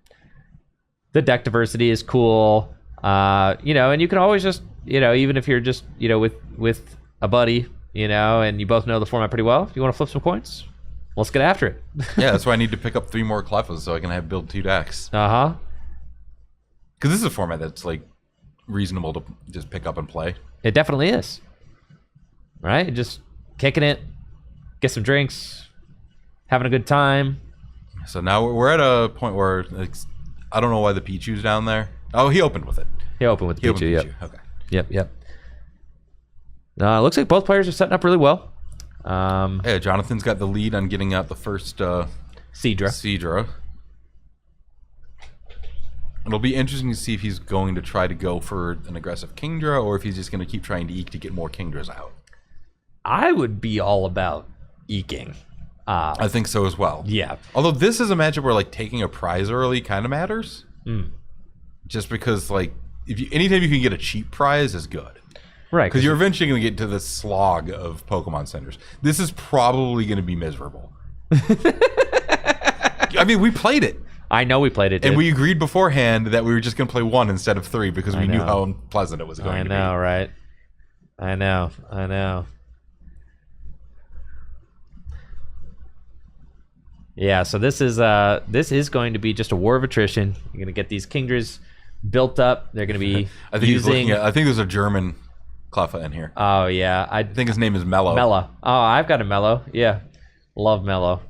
The deck diversity is cool. You know, and you can always just, you know, even if you're just, you know, with a buddy, you know, and you both know the format pretty well, if you want to flip some coins, let's get after it. Yeah, that's why I need to pick up 3 more Clefas so I can have build 2 decks. Uh-huh. Because this is a format that's like reasonable to just pick up and play. It definitely is. Right? Just kicking it, get some drinks, having a good time. So now we're at a point where I don't know why the Pichu's down there. Oh, he opened with it. He opened with Pichu, yep. Okay. Yep. Looks like both players are setting up really well. Yeah, Jonathan's got the lead on getting out the first Seadra. It'll be interesting to see if he's going to try to go for an aggressive Kingdra or if he's just going to keep trying to eke to get more Kingdras out. I would be all about eking. I think so as well. Yeah. Although this is a matchup where like taking a prize early kind of matters. Just because like anytime you can get a cheap prize is good. Right. Because you're eventually going to get to the slog of Pokemon Centers. This is probably going to be miserable. I mean, we played it. I know we played it, dude. And we agreed beforehand that we were just going to play 1 instead of 3 because we knew how unpleasant it was going to be. I know, right? I know. Yeah, so this is going to be just a war of attrition. You're going to get these Kingdras built up. They're going to be I think there's a German Cleffa in here. Oh, yeah. I think his name is Mello. Mello. Oh, I've got a Mello. Yeah. Love Mello.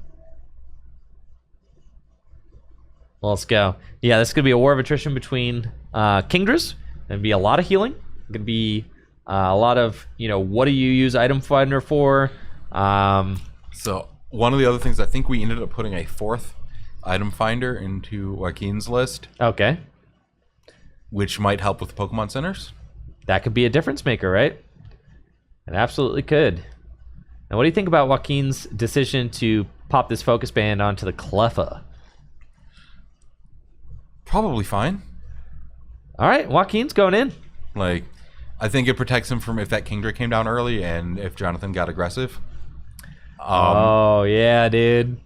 Let's go. Yeah, this is going to be a war of attrition between Kingdras. There'll be a lot of healing. Going to be a lot of, you know, what do you use Item Finder for? So one of the other things, I think we ended up putting a 4th Item Finder into Joaquin's list. Okay. Which might help with Pokemon Centers. That could be a difference maker, right? It absolutely could. Now, what do you think about Joaquin's decision to pop this focus band onto the Cleffa? Probably fine. All right, Joaquin's going in. Like, I think it protects him from if that Kingdra came down early and if Jonathan got aggressive. Oh, yeah, dude.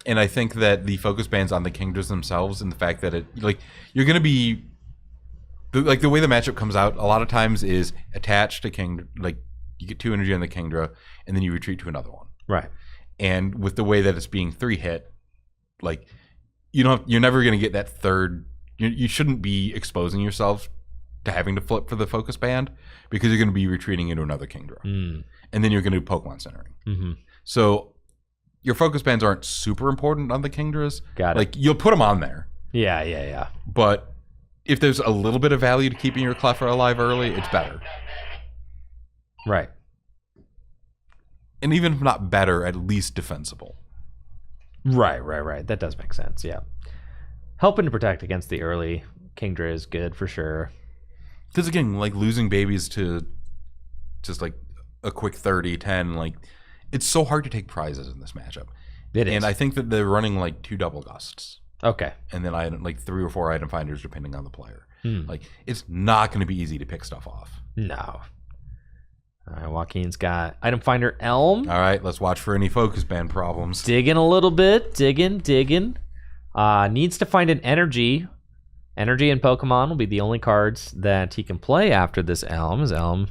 And I think that the focus bands on the Kingdras themselves and the fact that you're going to be... Like, the way the matchup comes out a lot of times is attached to Kingdra. Like, you get 2 energy on the Kingdra, and then you retreat to another one. Right. And with the way that it's being 3-hit, like, you're never going to get that third... You shouldn't be exposing yourself to having to flip for the focus band because you're going to be retreating into another Kingdra. And then you're going to do Pokemon centering. So your focus bands aren't super important on the Kingdras. Got it. Like, you'll put them on there. Yeah. But if there's a little bit of value to keeping your Cleffa alive early, it's better. Right. And even if not better, at least defensible. Right. That does make sense, yeah. Helping to protect against the early Kingdra is good for sure. Because again, like losing babies to just like a quick 30-10, like it's so hard to take prizes in this matchup. It is. And I think that they're running like 2 double gusts. Okay. And then like 3 or 4 item finders depending on the player. Like it's not going to be easy to pick stuff off. No. All right, Joaquin's got item finder Elm. All right, let's watch for any focus band problems. Digging a little bit, digging. Needs to find an energy. Energy and Pokemon will be the only cards that he can play after this Elm. Is Elm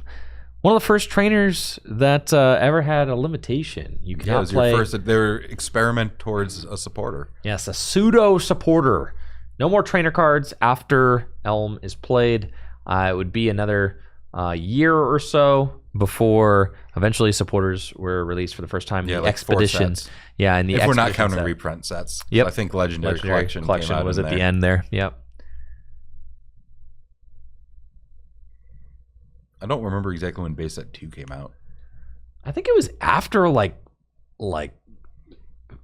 one of the first trainers that ever had a limitation? You cannot play. Your first. Their experiment towards a supporter. Yes, a pseudo supporter. No more trainer cards after Elm is played. It would be another year or so before eventually supporters were released for the first time in the like Expedition. 4 sets. Yeah, in the if we're not Expedition counting set. reprint sets. Yep. I think Legendary Collection came out was in at there. the end there. Yep. I don't remember exactly when base set 2 came out. I think it was after like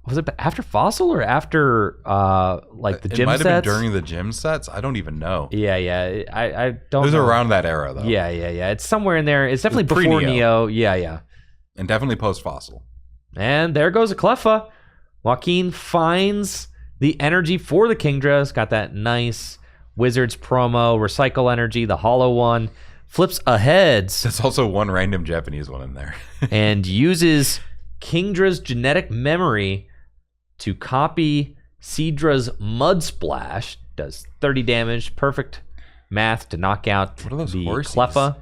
was it after Fossil or after like the gym sets? It might have been during the gym sets. I don't even know. Yeah. I don't. It was know. around that era though. Yeah. It's somewhere in there. It's definitely before Neo. Yeah. And definitely post Fossil. And there goes a Cleffa. Joaquin finds the energy for the Kingdra. It's got that nice Wizards promo, recycle energy, the hollow one. Flips ahead. There's also one random Japanese one in there. And uses Kingdra's genetic memory to copy Seedra's Mud Splash does 30 damage. Perfect math to knock out What are those the horsies? Cleffa.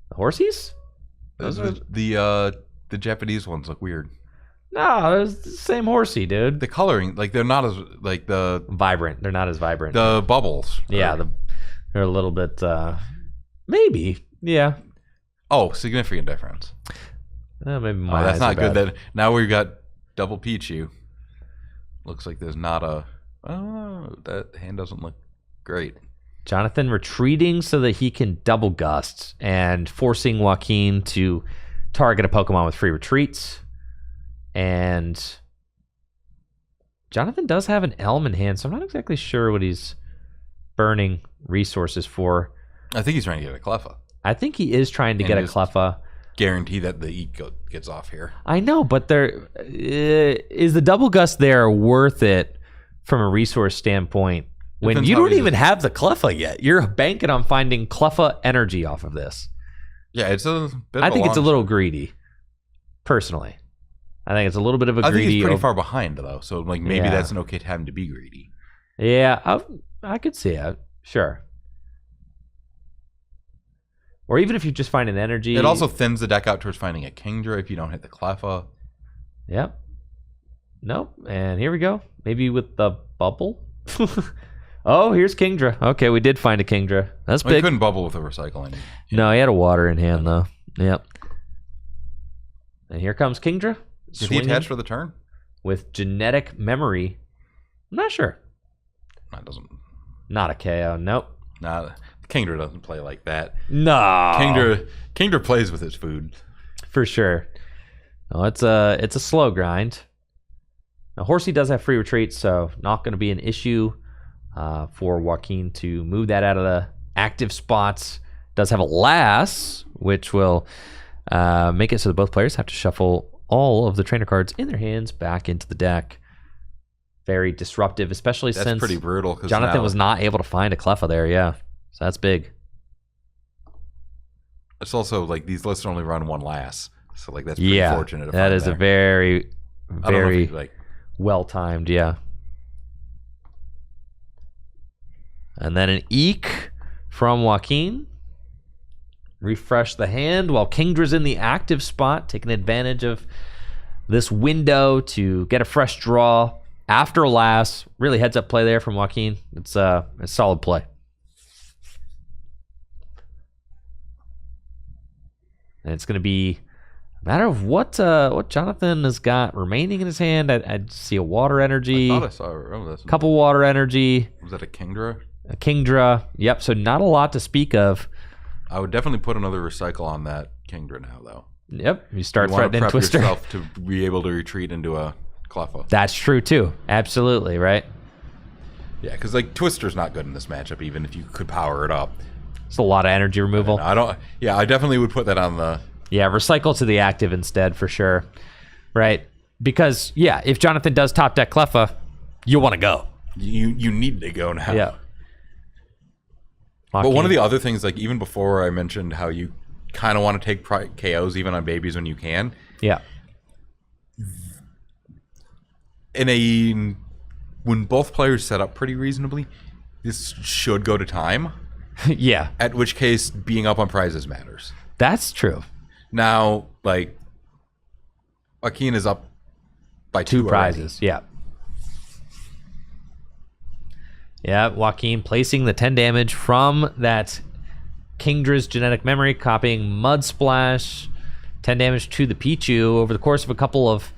The horsies? Those are the Japanese ones look weird. No, it's the same horsey, dude. The coloring, like they're not as like the Vibrant. They're not as vibrant. the bubbles. Yeah, they're a little bit, maybe. Yeah. Oh, significant difference. Maybe Oh, my that's eyes not are good. bad. That now we've got double Pichu. Looks like there's not a. Oh, that hand doesn't look great. Jonathan retreating so that he can double gust and forcing Joaquin to target a Pokemon with free retreats. And Jonathan does have an Elm in hand, so I'm not exactly sure what he's burning resources for. I think he's trying to get a Cleffa. I think he is trying to And get a just- Cleffa. Guarantee that the Eat gets off here. I know, but there is the double gust there worth it from a resource standpoint when Depends you how don't easy- even have the Cleffa yet. You're banking on finding Cleffa energy off of this. Yeah, it's a bit. I think it's a little greedy, personally. I think it's a little bit of a I think greedy. he's pretty far behind though, so like maybe Yeah. that's an okay time to be greedy. Yeah, I could see it. Sure. Or even if you just find an energy. It also thins the deck out towards finding a Kingdra if you don't hit the Cleffa. Yep. Nope. And here we go. Maybe with the bubble. Oh, here's Kingdra. Okay, we did find a Kingdra. That's Well, you big. couldn't bubble with a recycling. No, he had a water in hand though. Yep. And here comes Kingdra. Did he swinging attach for the turn? with genetic memory? I'm not sure. No, it doesn't. Not a KO. Nope. Nah, Kingdra doesn't play like that. No. Kingdra plays with his food. For sure. No, it's a slow grind. Now, Horsey does have free retreat, so not going to be an issue for Joaquin to move that out of the active spots. Does have a Lass, which will make it so that both players have to shuffle all of the trainer cards in their hands back into the deck. Very disruptive, especially That's since pretty brutal. Jonathan was not able to find a Cleffa there. Yeah, so that's big. It's also like these lists only run one Lass, so like that's pretty Yeah, fortunate. To that find is there. a very, I don't know if very he, like. well timed. Yeah. And then an Eek from Joaquin. Refresh the hand while Kingdra's in the active spot, taking advantage of this window to get a fresh draw after last. Really heads up play there from Joaquin. It's a solid play. And it's going to be a matter of what Jonathan has got remaining in his hand. I see a water energy, I thought I saw this. couple water energy, Was that a Kingdra? a Kingdra. Yep, so not a lot to speak of. I would definitely put another recycle on that Kingdra now, though. Yep, you start You want to threatening prep Twister. yourself to be able to retreat into a Cleffa. That's true too. Absolutely, right? Yeah, because like Twister's not good in this matchup, even if you could power it up. It's a lot of energy removal. I don't. Yeah, I definitely would put that on the. Yeah, recycle to the active instead for sure. Right? Because, yeah, if Jonathan does top deck Cleffa, you want to go. You need to go now. Yeah. But one of the other things, like even before I mentioned how you kind of want to take KOs even on babies when you can. Yeah. When both players set up pretty reasonably, this should go to time. Yeah. At which case, being up on prizes matters. That's true. Now, like, Joaquin is up by Two already. prizes. Yeah. Yeah, Joaquin placing the 10 damage from that Kingdra's genetic memory, copying Mud Splash. 10 damage to the Pichu over the course of a couple of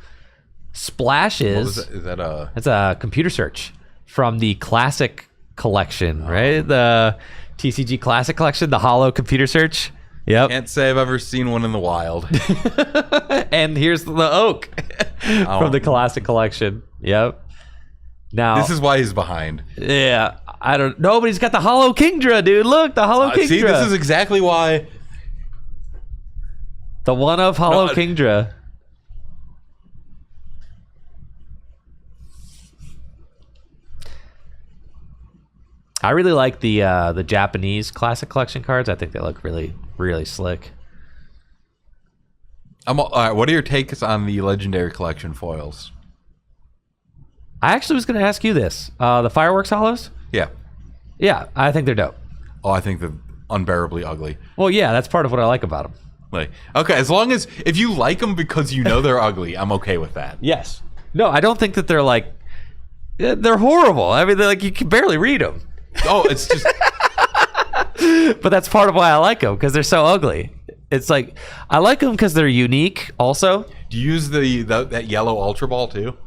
splashes. What is that a... That's a computer search from the Classic Collection, right? The TCG Classic Collection, the Holo computer search. Yep. Can't say I've ever seen one in the wild. And here's the Oak from the Classic Collection. Yep. Now This is why he's behind. yeah, I don't know, but he's got the Holo Kingdra, dude. Look, the Holo Kingdra. See, this is exactly why... The one of Holo No, Kingdra. I really like the Japanese Classic Collection cards. I think they look really, really slick. All right, what are your takes on the Legendary Collection foils? I actually was going to ask you this. The Fireworks Hollows? Yeah. Yeah, I think they're dope. Oh, I think they're unbearably ugly. Well, yeah, that's part of what I like about them. Like, okay, as long as if you like them because you know they're ugly, I'm okay with that. Yes. No, I don't think that they're like they're horrible. I mean, they're like you can barely read them. Oh, it's just. But that's part of why I like them because they're so ugly. It's like I like them because they're unique. Also, Do you use that yellow Ultra Ball too?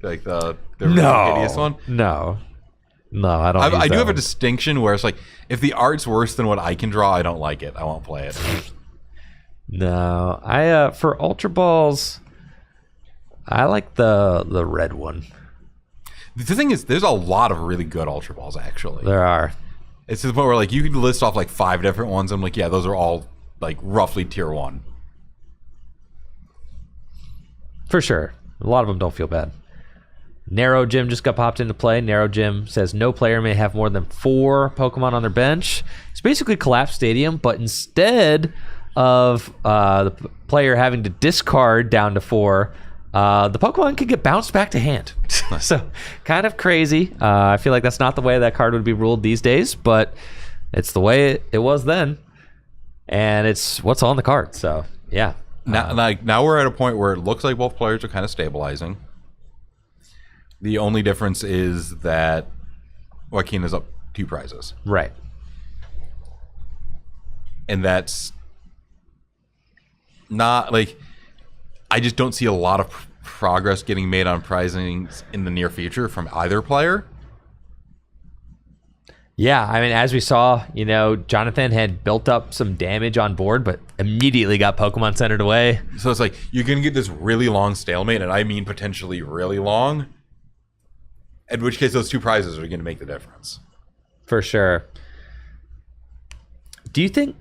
Like the no really hideous one? No, I don't. I do have a one. distinction where it's like if the art's worse than what I can draw, I don't like it. I won't play it. No, I for Ultra Balls, I like the red one. The thing is, there's a lot of really good Ultra Balls actually. There are. It's to the point where like you can list off like 5 different ones. I'm like, yeah, those are all like roughly tier 1. For sure. A lot of them don't feel bad. Narrow Gym just got popped into play. Narrow Gym says no player may have more than 4 Pokemon on their bench. It's basically Collapse Stadium, but instead of the player having to discard down to 4, the Pokemon can get bounced back to hand. So kind of crazy. I feel like that's not the way that card would be ruled these days, but it's the way it was then. And it's what's on the card. So, yeah. Now we're at a point where it looks like both players are kind of stabilizing. The only difference is that Joaquin is up 2 prizes. Right. And that's not like I just don't see a lot of progress getting made on prizings in the near future from either player. Yeah, I mean, as we saw, Jonathan had built up some damage on board, but immediately got Pokemon centered away. So it's like you're going to get this really long stalemate, and I mean potentially really long, in which case those 2 prizes are going to make the difference. For sure. Do you think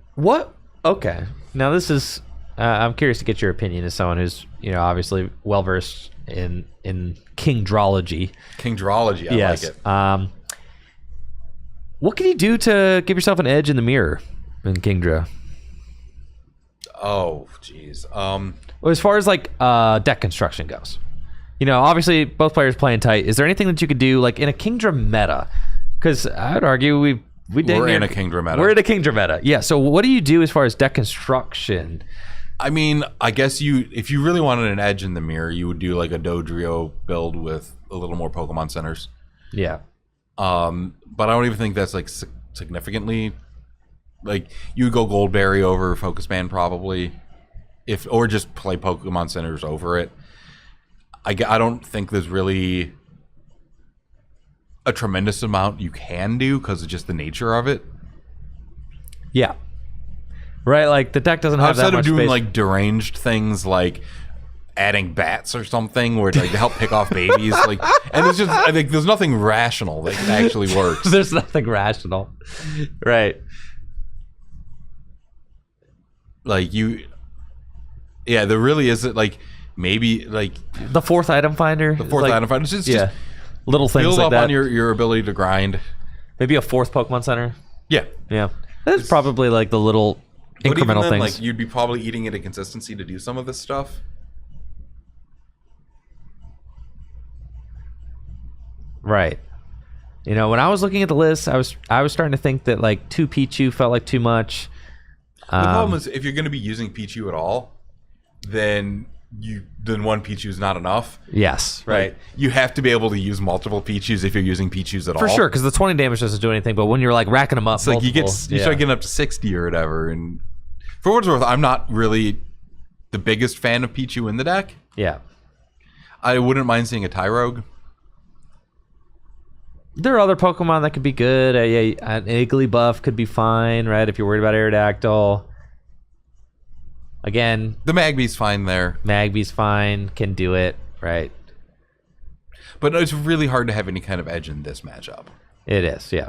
okay, now this is I'm curious to get your opinion as someone who's obviously well versed in Kingdralogy. Kingdralogy, I like it. What can you do to give yourself an edge in the mirror in Kingdra? Oh, jeez. Well, as far as like deck construction goes, obviously both players playing tight. Is there anything that you could do like in a Kingdra meta? Because I'd argue we're in a Kingdra meta. We're in a Kingdra meta. Yeah. So what do you do as far as deck construction? I mean, I guess if you really wanted an edge in the mirror, you would do like a Dodrio build with a little more Pokemon centers. Yeah. But I don't even think that's like significantly like you would go Goldberry over Focus Band probably, or just play Pokemon centers over it. I don't think there's really a tremendous amount you can do because of just the nature of it. Yeah. Right, like the deck doesn't have that much outside of doing space. like deranged things like adding bats or something where like to help pick off babies, like, and it's just I think there's nothing rational that actually works. There's nothing rational, right? Like there really isn't like maybe like the 4th item finder. the 4th item finder. Just little things build like up that. on your ability to grind. Maybe a 4th Pokemon Center. Yeah. That's probably like the little But even incremental then, things. like you'd be probably eating into consistency to do some of this stuff. Right. When I was looking at the list, I was starting to think that like 2 Pichu felt like too much. The problem is if you're going to be using Pichu at all, then 1 Pichu is not enough. Yes. Right. Like, you have to be able to use multiple Pichus if you're using Pichus at all. For sure, because the 20 damage doesn't do anything. But when you're like racking them up, it's like you start getting up to 60 or whatever. And for what it's worth, I'm not really the biggest fan of Pichu in the deck. Yeah. I wouldn't mind seeing a Tyrogue. There are other Pokemon that could be good. An Igglybuff could be fine, right? If you're worried about Aerodactyl. Again, The Magby's fine there. Magby's fine, can do it, right? But it's really hard to have any kind of edge in this matchup. It is, yeah.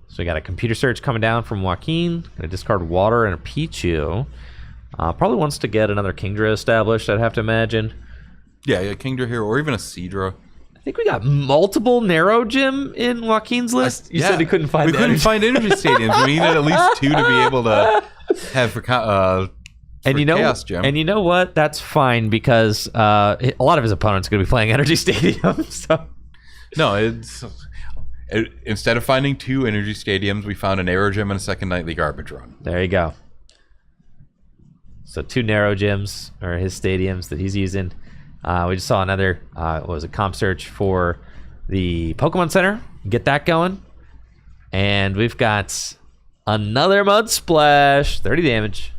So we got a computer search coming down from Joaquin. Gonna discard Water and a Pichu. Probably wants to get another Kingdra established, I'd have to imagine. Yeah, a Kingdra here, or even a Seadra. I think we got multiple Narrow Gym in Joaquin's list. You said he couldn't find We couldn't find energy stadiums. We needed at least 2 to be able to have And for you know, Chaos Gem. and you know what? That's fine because a lot of his opponents are going to be playing Energy Stadium. So No, instead of finding 2 Energy Stadiums, we found an Aero Gem and a second Nightly Garbage Run. there you go. So 2 narrow gyms are his stadiums that he's using. We just saw another comp search for the Pokemon Center. Get that going. And we've got another Mud Splash, 30 damage.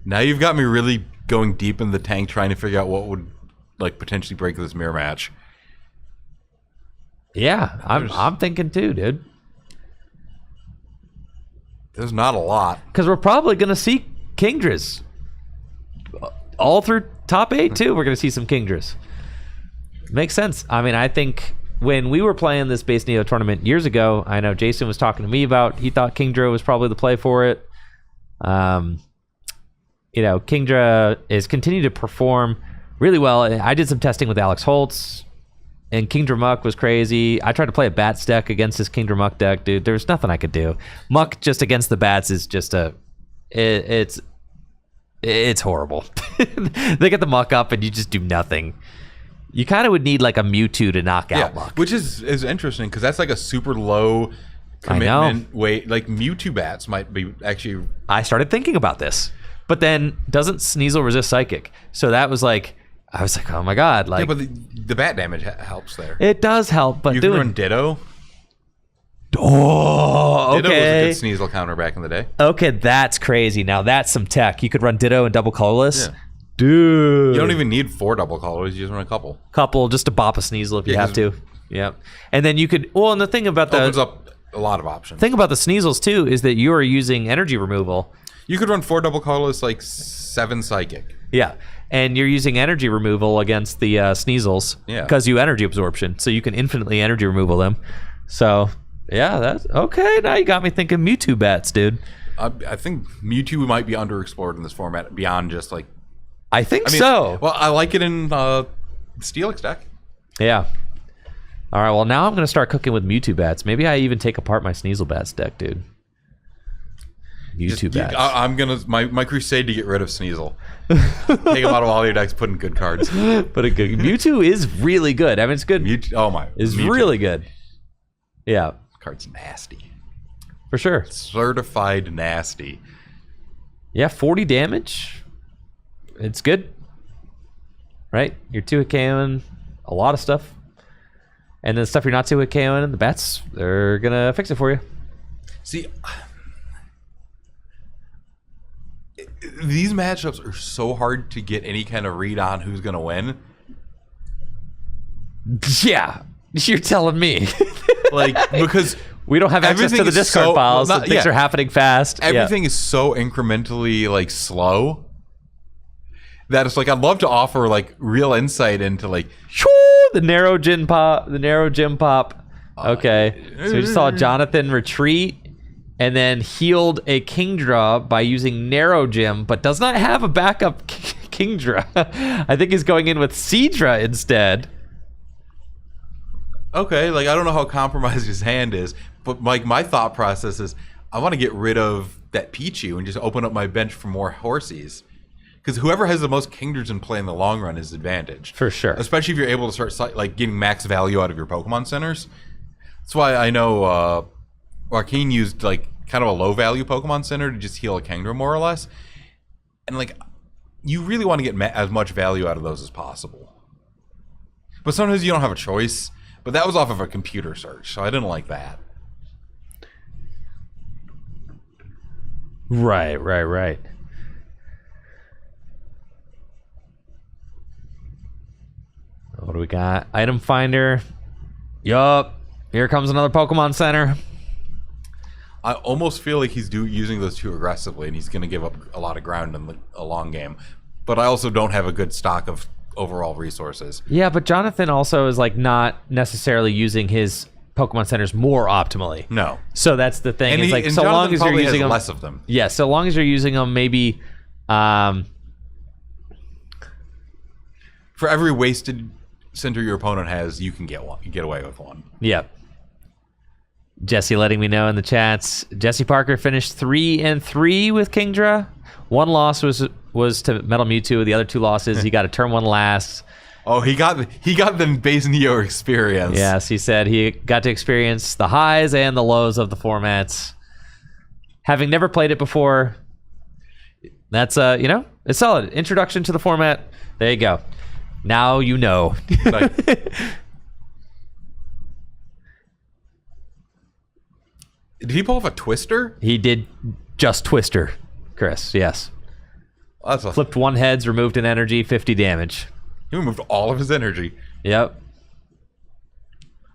Now you've got me really going deep in the tank trying to figure out what would like potentially break this mirror match. Yeah, I'm thinking too, dude. There's not a lot. Because we're probably going to see Kingdras. All through top 8, too, we're going to see some Kingdras. Makes sense. I mean, I think when we were playing this Base Neo tournament years ago, I know Jason was talking to me about, he thought Kingdra was probably the play for it. Kingdra is continuing to perform really well. I did some testing with Alex Holtz, and Kingdra Muck was crazy. I tried to play a Bats deck against his Kingdra Muck deck, dude. There's nothing I could do. Muck just against the Bats is just it's horrible. They get the Muck up and you just do nothing. You kind of would need like a Mewtwo to knock out Muck. Which is interesting because that's like a super low commitment weight. Like Mewtwo Bats might be actually. I started thinking about this, but then doesn't Sneasel resist Psychic? So that was like, I was like, oh my god! Like, yeah, but the bat damage helps there. It does help, but you can run Ditto. Oh, okay. Ditto was a good Sneasel counter back in the day. Okay, that's crazy. Now that's some tech. You could run Ditto and double colorless. Yeah. Dude. You don't even need 4 double colors. You just run a couple. Couple, just to bop a Sneasel if you have to. Yeah. And then you could, and the thing about opens up a lot of options. Thing about the Sneasels too is that you are using energy removal. You could run 4 double colorless, like 7 psychic. Yeah. And you're using energy removal against the Sneasels. Yeah. Because you energy absorption. So you can infinitely energy removal them. So, yeah, that's okay. Now you got me thinking Mewtwo Bats, dude. I think Mewtwo might be underexplored in this format beyond just like. I think so. Well, I like it in Steelix deck. Yeah. All right. Well, now I'm going to start cooking with Mewtwo Bats. Maybe I even take apart my Sneasel Bats deck, dude. Mewtwo Bats. I'm gonna my crusade to get rid of Sneasel. Take him out of all your decks, put in good cards. But a good Mewtwo is really good. I mean, it's good. Mewtwo, is Mewtwo. Really good. Yeah. Card's nasty. For sure. Certified nasty. Yeah, 40 damage. It's good. Right? You're 2-hit KOing a lot of stuff. And then stuff you're not 2-hit KOing, the Bats, they're going to fix it for you. See, these matchups are so hard to get any kind of read on who's going to win. Yeah. You're telling me. Like, because we don't have access to the Discord files, so things are happening fast. Everything is so incrementally like slow that it's like I'd love to offer like real insight into like the narrow gym pop. Okay. So we just saw Jonathan retreat and then healed a Kingdra by using Narrow Gym, but does not have a backup Kingdra. I think he's going in with Seadra instead. Okay, like I don't know how compromised his hand is, but like my thought process is I want to get rid of that Pichu and just open up my bench for more Horsies. Because whoever has the most Kingdras in play in the long run is advantage. For sure. Especially if you're able to start like getting max value out of your Pokemon centers. That's why I know Joaquin used like kind of a low value Pokemon center to just heal a Kingdra more or less. And like you really want to get as much value out of those as possible. But sometimes you don't have a choice. But that was off of a computer search, so I didn't like that. Right. What do we got? Item finder. Yup. Here comes another Pokemon Center. I almost feel like he's using those too aggressively, and he's going to give up a lot of ground in a long game. But I also don't have a good stock of overall resources. Yeah, but Jonathan also is like not necessarily using his Pokemon Centers more optimally. No. So that's the thing. And it's like so Jonathan long as you're using them, less of them. Yeah, so long as you're using them, maybe. For every wasted center your opponent has, you can get away with one. Yeah. Jesse letting me know in the chats. Jesse Parker finished 3-3 with Kingdra. One loss was to Metal Mewtwo. The other 2 losses, he got a turn 1 last. Oh, he got the base Neo experience. Yes, he said he got to experience the highs and the lows of the formats. Having never played it before, that's it's solid. Introduction to the format. There you go. Now you know. Did he pull off a Twister? He did just Twister, Chris. Yes. That's Flipped 1 heads, removed an energy, 50 damage. He removed all of his energy. Yep.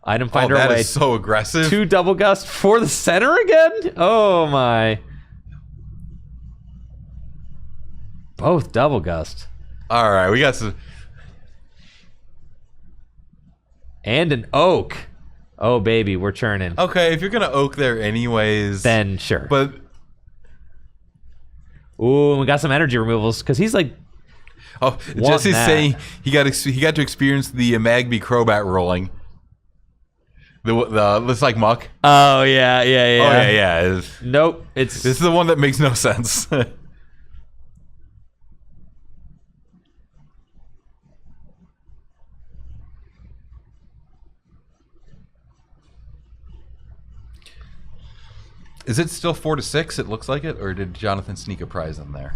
Item finder that away. is so aggressive. 2 double gust for the center again? Oh my. Both double gust. All right, we got some. And an oak. Oh baby, we're churning. Okay, if you're gonna oak there anyways, Then sure. But ooh, we got some energy removals because he's like. Jesse's that. saying he got to experience the Magby Crobat rolling. The looks like muck. Oh yeah. Oh yeah. Nope. This is the one that makes no sense. Is it still 4-6? It looks like it, or did Jonathan sneak a prize in there?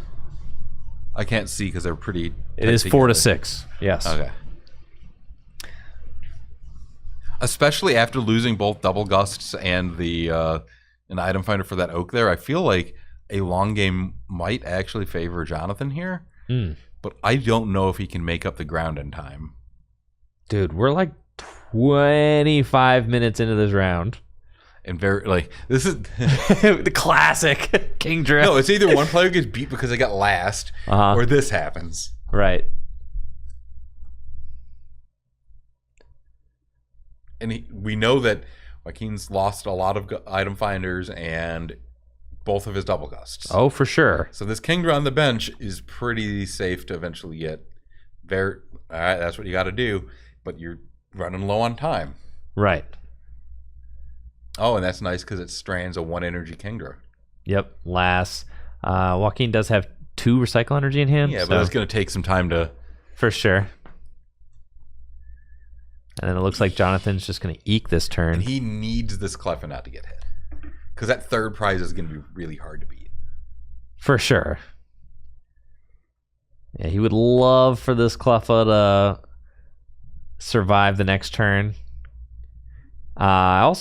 I can't see because they're pretty. It is 4-6. Yes. Okay. Especially after losing both double gusts and the an item finder for that oak there, I feel like a long game might actually favor Jonathan here. But I don't know if he can make up the ground in time. Dude, we're like 25 minutes into this round. And this is the classic Kingdra. no. It's either one player gets beat because they got last, or this happens. Right. And we know that Joaquin's lost a lot of item finders and both of his double gusts. Oh, for sure. So this Kingdra on the bench is pretty safe to eventually get. All right, that's what you got to do, but you're running low on time. Right. Oh, and that's nice because it strands a 1 energy Kingdra. Yep. Last. Joaquin does have 2 recycle energy in hand. Yeah, but it's going to take some time to. For sure. And then it looks like Jonathan's just going to eke this turn. And he needs this Cleffa not to get hit. Because that third prize is going to be really hard to beat. For sure. Yeah, he would love for this Cleffa to survive the next turn. I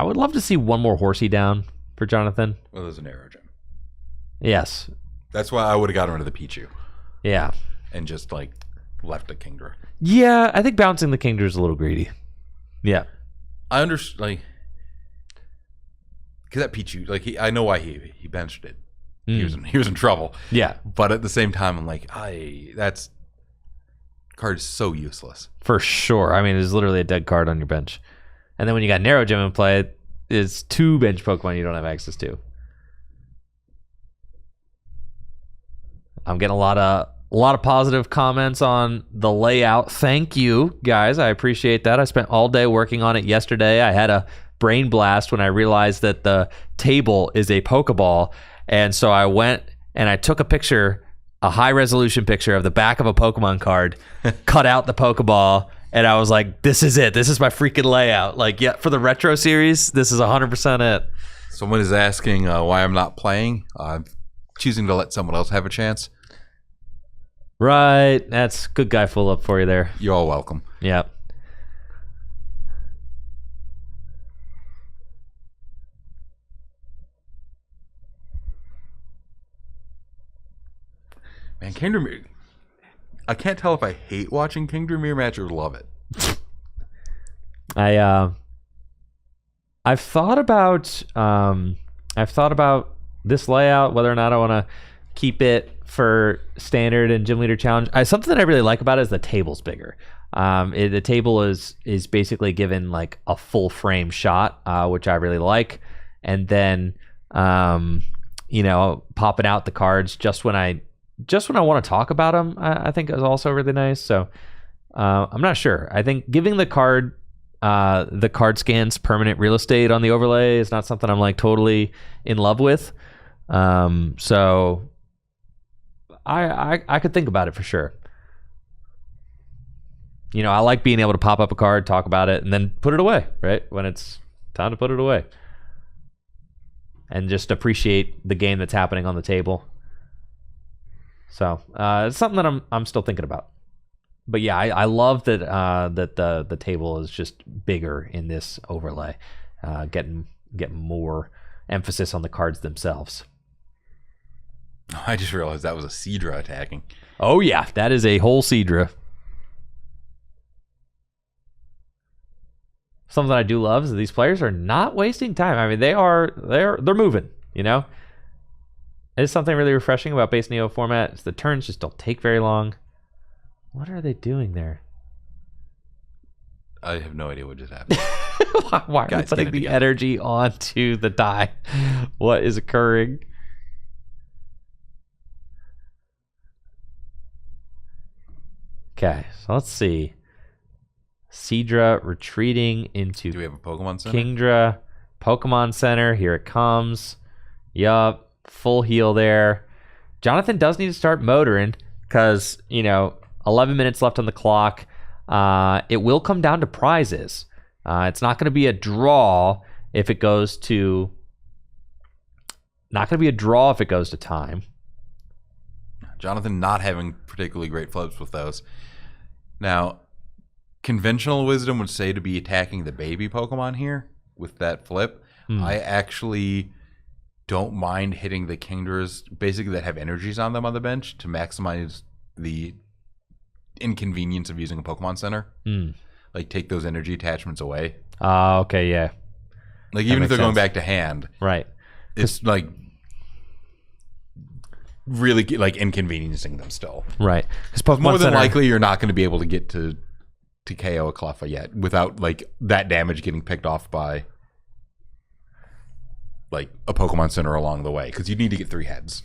would love to see one more Horsey down for Jonathan. Well, there's an Aerodactyl. Yes. That's why I would have got rid of the Pichu. Yeah. And just left a Kingdra. Yeah, I think bouncing the Kingdra is a little greedy. Yeah. I understand, because that Pichu, I know why he benched it. He was in trouble. Yeah. But at the same time, I'm like, that's card is so useless. For sure. I mean, it's literally a dead card on your bench. And then when you got Narrow Gem in play, it's 2 bench Pokemon you don't have access to. I'm getting a lot of positive comments on the layout. Thank you, guys. I appreciate that. I spent all day working on it yesterday. I had a brain blast when I realized that the table is a Pokeball. And so I went and I took a high-resolution picture of the back of a Pokemon card, cut out the Pokeball, and I was like, this is it. This is my freaking layout. For the Retro series, this is 100% it. Someone is asking why I'm not playing. I'm choosing to let someone else have a chance. Right. That's good guy Fulop for you there. You're all welcome. Yep. Man, Kingdra Mirror. I can't tell if I hate watching Kingdra Mirror match or love it. I've thought about this layout, whether or not I want to keep it for standard and gym leader challenge. Something that I really like about it is the table's bigger. The table is basically given a full frame shot, which I really like, and then popping out the cards just when I want to talk about them, I think is also really nice. So I'm not sure. I think giving the card the card scans permanent real estate on the overlay is not something I'm like totally in love with. So I could think about it for sure. You know, I like being able to pop up a card, talk about it, and then put it away, right? When it's time to put it away. And just appreciate the game that's happening on the table. So it's something that I'm still thinking about. But yeah, I love that that the table is just bigger in this overlay, getting more emphasis on the cards themselves. I just realized that was a Seadra attacking. Oh yeah, that is a whole Seadra. Something I do love is that these players are not wasting time. I mean, they're moving. You know, it's something really refreshing about base Neo format. Is the turns just don't take very long. What are they doing there? I have no idea what just happened. Why are they putting the energy onto the die? What is occurring? Okay, so let's see. Seadra retreating into Do we have a Pokemon Center? Kingdra. Pokemon Center, here it comes. Yup, full heal there. Jonathan does need to start motoring because, you know, 11 minutes left on the clock. It will come down to prizes. It's not going to be a draw if it goes to... Not going to be a draw if it goes to time. Jonathan not having particularly great flips with those. Now, conventional wisdom would say to be attacking the baby Pokemon here with that flip. I actually don't mind hitting the Kingdras, basically that have energies on them on the bench, to maximize the inconvenience of using a Pokemon Center. Like, take those energy attachments away. Okay, yeah. Like, even if they're going back to hand. Right. It's, like, really, like, inconveniencing them still. Right. Because More than likely, you're not going to be able to get to KO a Cleffa yet without, like, that damage getting picked off by, like, a Pokemon Center along the way, because you need to get 3 heads.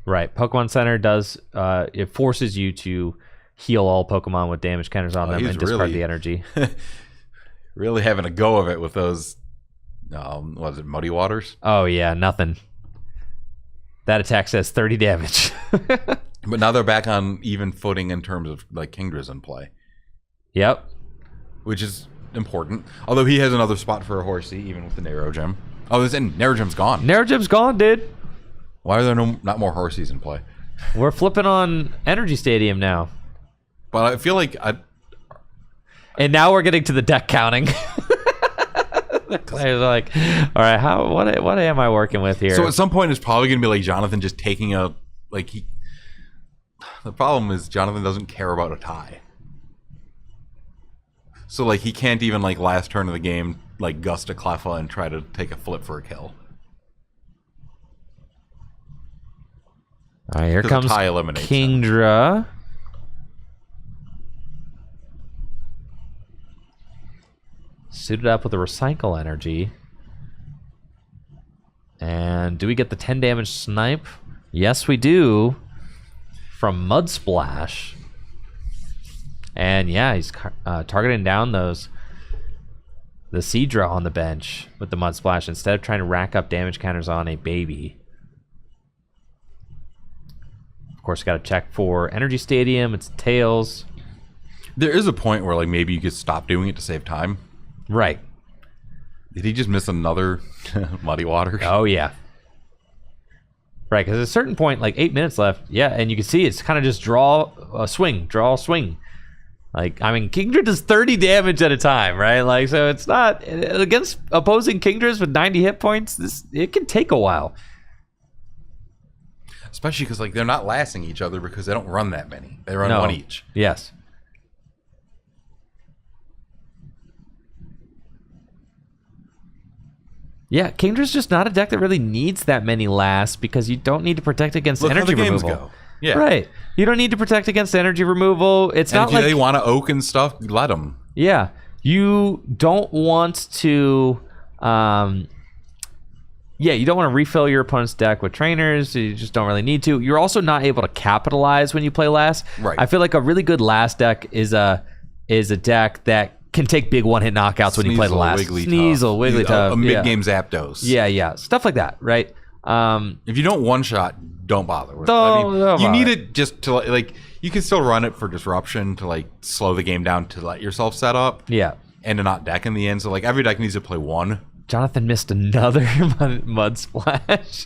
Right. Pokemon Center does, it forces you to heal all Pokemon with damage counters on them and discard the energy. Really having a go of it with those, what is it, Muddy Waters? Oh, yeah, nothing. That attack says 30 damage. But now they're back on even footing in terms of, like, Kingdra's in play. Yep. Which is important. Although he has another spot for a Horsey, even with the Narrow Gem. Oh, Narrow Gem's gone. Narrow Gem's gone, dude. Why are there not more Horseys in play? We're flipping on Energy Stadium now. But I feel like And now we're getting to the deck counting. The players are like, all right, what am I working with here? So at some point it's probably going to be like Jonathan just taking the problem is Jonathan doesn't care about a tie. So, like, he can't even, like, last turn of the game, like, gust a Cleffa and try to take a flip for a kill. All right, here comes tie eliminates Kingdra. Suited up with a Recycle Energy. And do we get the 10 damage snipe? Yes, we do. From Mud Splash. And yeah, he's targeting down the Seadra on the bench with the Mud Splash instead of trying to rack up damage counters on a baby. Of course, got to check for Energy Stadium. It's Tails. There is a point where, like, maybe you could stop doing it to save time. Right. Did he just miss another Muddy Water? Oh, yeah. Right, because at a certain point, like 8 minutes left, yeah, and you can see it's kind of just draw, swing. Like, I mean, Kingdra does 30 damage at a time, right? Like, so it's not, against opposing Kingdras with 90 hit points, it can take a while. Especially because, like, they're not lasting each other because they don't run that many. They run one each. Yes. Yeah, Kingdra's just not a deck that really needs that many lasts because you don't need to protect against energy removal. Go. Yeah. Right. You don't need to protect against energy removal. It's and not if like they want to oak and stuff, let them. Yeah. You don't want to you don't want to refill your opponent's deck with trainers. You just don't really need to. You're also not able to capitalize when you play last. Right. I feel like a really good last deck is a deck that can take big one-hit knockouts when you play the last. Sneasel, Wigglytuff. A mid-game Zapdos. Yeah. Stuff like that, right? If you don't one-shot, don't bother with it. Don't you bother. need it just to, like, you can still run it for disruption to, like, slow the game down to let yourself set up. Yeah. And to not deck in the end. So, like, every deck needs to play one. Jonathan missed another mud splash.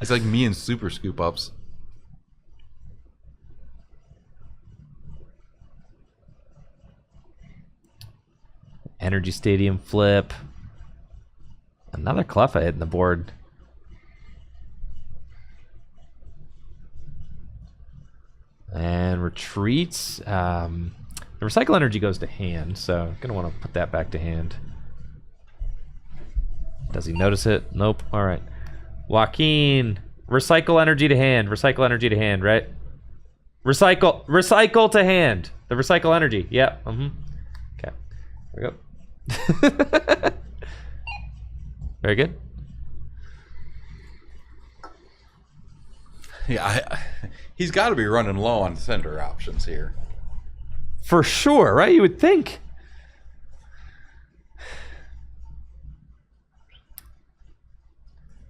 It's like me and Super Scoop Ups. Energy Stadium flip. Another Cleffa hitting the board. And retreats. The recycle energy goes to hand, so I'm going to want to put that back to hand. Does he notice it? Nope. All right. Joaquin, recycle energy to hand. Recycle energy to hand, right? Recycle to hand. The recycle energy. Yep. Okay. There we go. Very good. Yeah, he's got to be running low on center options here. For sure, right? You would think.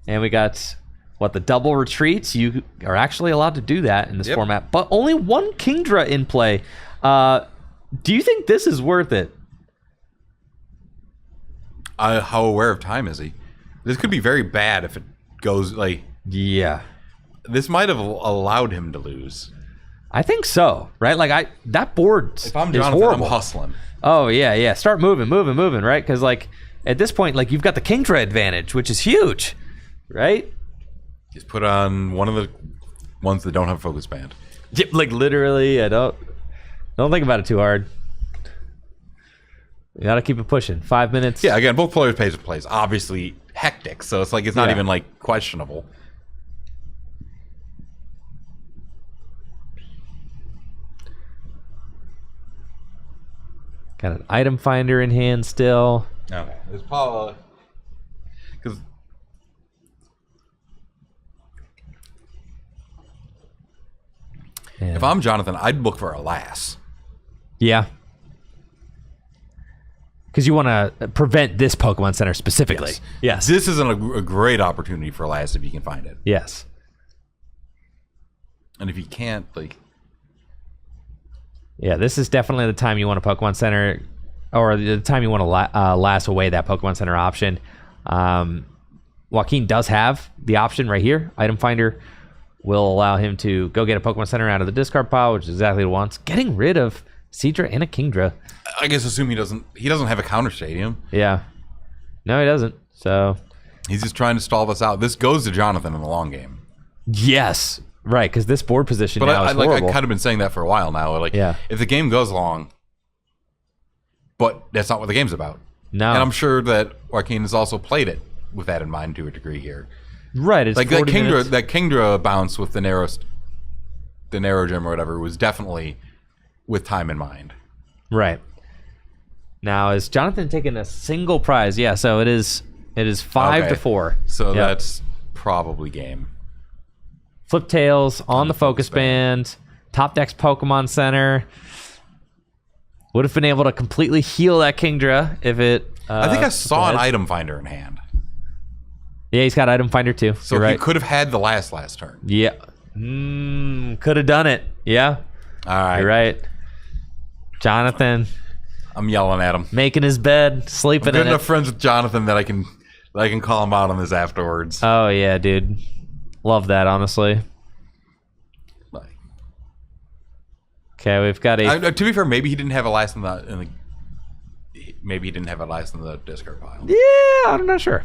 And we got, the double retreats. You are actually allowed to do that in this format, but only one Kingdra in play. Do you think this is worth it? How aware of time is he? This could be very bad if it goes, like... Yeah. This might have allowed him to lose. I think so, right? Like, that board If I'm is Jonathan, horrible. I'm hustling. Oh, yeah. Start moving, right? Because, like, at this point, like, you've got the Kingdra advantage, which is huge, right? Just put on one of the ones that don't have focus band. Yeah, like, literally, I don't think about it too hard. You gotta keep it pushing. 5 minutes. Yeah, again, both players' pace of play is obviously hectic, so it's like it's not even like questionable. Got an item finder in hand still. Okay, there's probably because if I'm Jonathan, I'd look for a lass. Yeah. Because you want to prevent this Pokemon Center specifically. Yes. This is a great opportunity for a lass if you can find it. Yes. And if you can't, like... Yeah, this is definitely the time you want a Pokemon Center, or the time you want to lass away that Pokemon Center option. Joaquin does have the option right here. Item Finder will allow him to go get a Pokemon Center out of the discard pile, which is exactly what he wants. Getting rid of Seadra and a Kingdra. I guess assume he doesn't have a counter stadium. Yeah. No, he doesn't. So he's just trying to stall this out. This goes to Jonathan in the long game. Yes. Right, because this board position now is horrible. I've kind of been saying that for a while now. Like, if the game goes long, but that's not what the game's about. No. And I'm sure that Joaquin has also played it with that in mind to a degree here. Right. It's like that Kingdra bounce with the narrow gem or whatever was definitely with time in mind. Right. Now, is Jonathan taking a single prize? Yeah, so it is 5-4. So that's probably game. Flip Tails on the focus band. Top Deck's Pokemon Center. Would have been able to completely heal that Kingdra if it... I think I saw an item finder in hand. Yeah, he's got item finder too. So he could have had the last turn. Yeah. Could have done it. Yeah. All right. You're right. Jonathan. I'm yelling at him. Making his bed, sleeping in it. I'm good enough friends with Jonathan that I can call him out on this afterwards. Oh, yeah, dude. Love that, honestly. Okay, we've got a... to be fair, maybe he didn't have a last in the discard pile. Yeah, I'm not sure.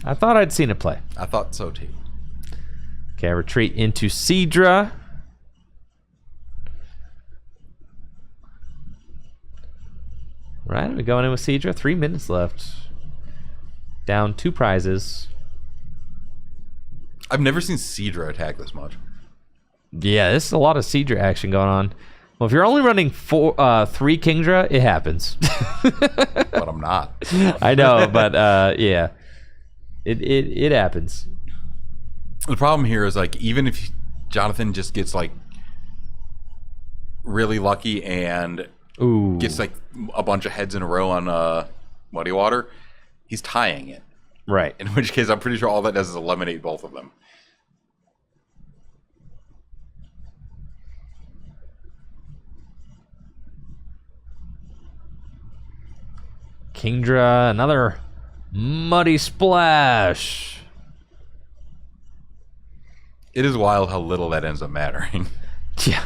I thought I'd seen it play. I thought so too. Okay, retreat into Seadra. Right, we're going in with Seadra. 3 minutes left. Down 2 prizes. I've never seen Seadra attack this much. Yeah, this is a lot of Seadra action going on. Well, if you're only running 3 Kingdra, it happens. But I'm not. I know, but yeah. It happens. The problem here is, like, even if Jonathan just gets, like, really lucky and Ooh. gets like a bunch of heads in a row on Muddy Water, he's tying it. Right. In which case, I'm pretty sure all that does is eliminate both of them. Kingdra, another muddy splash. It is wild how little that ends up mattering. Yeah.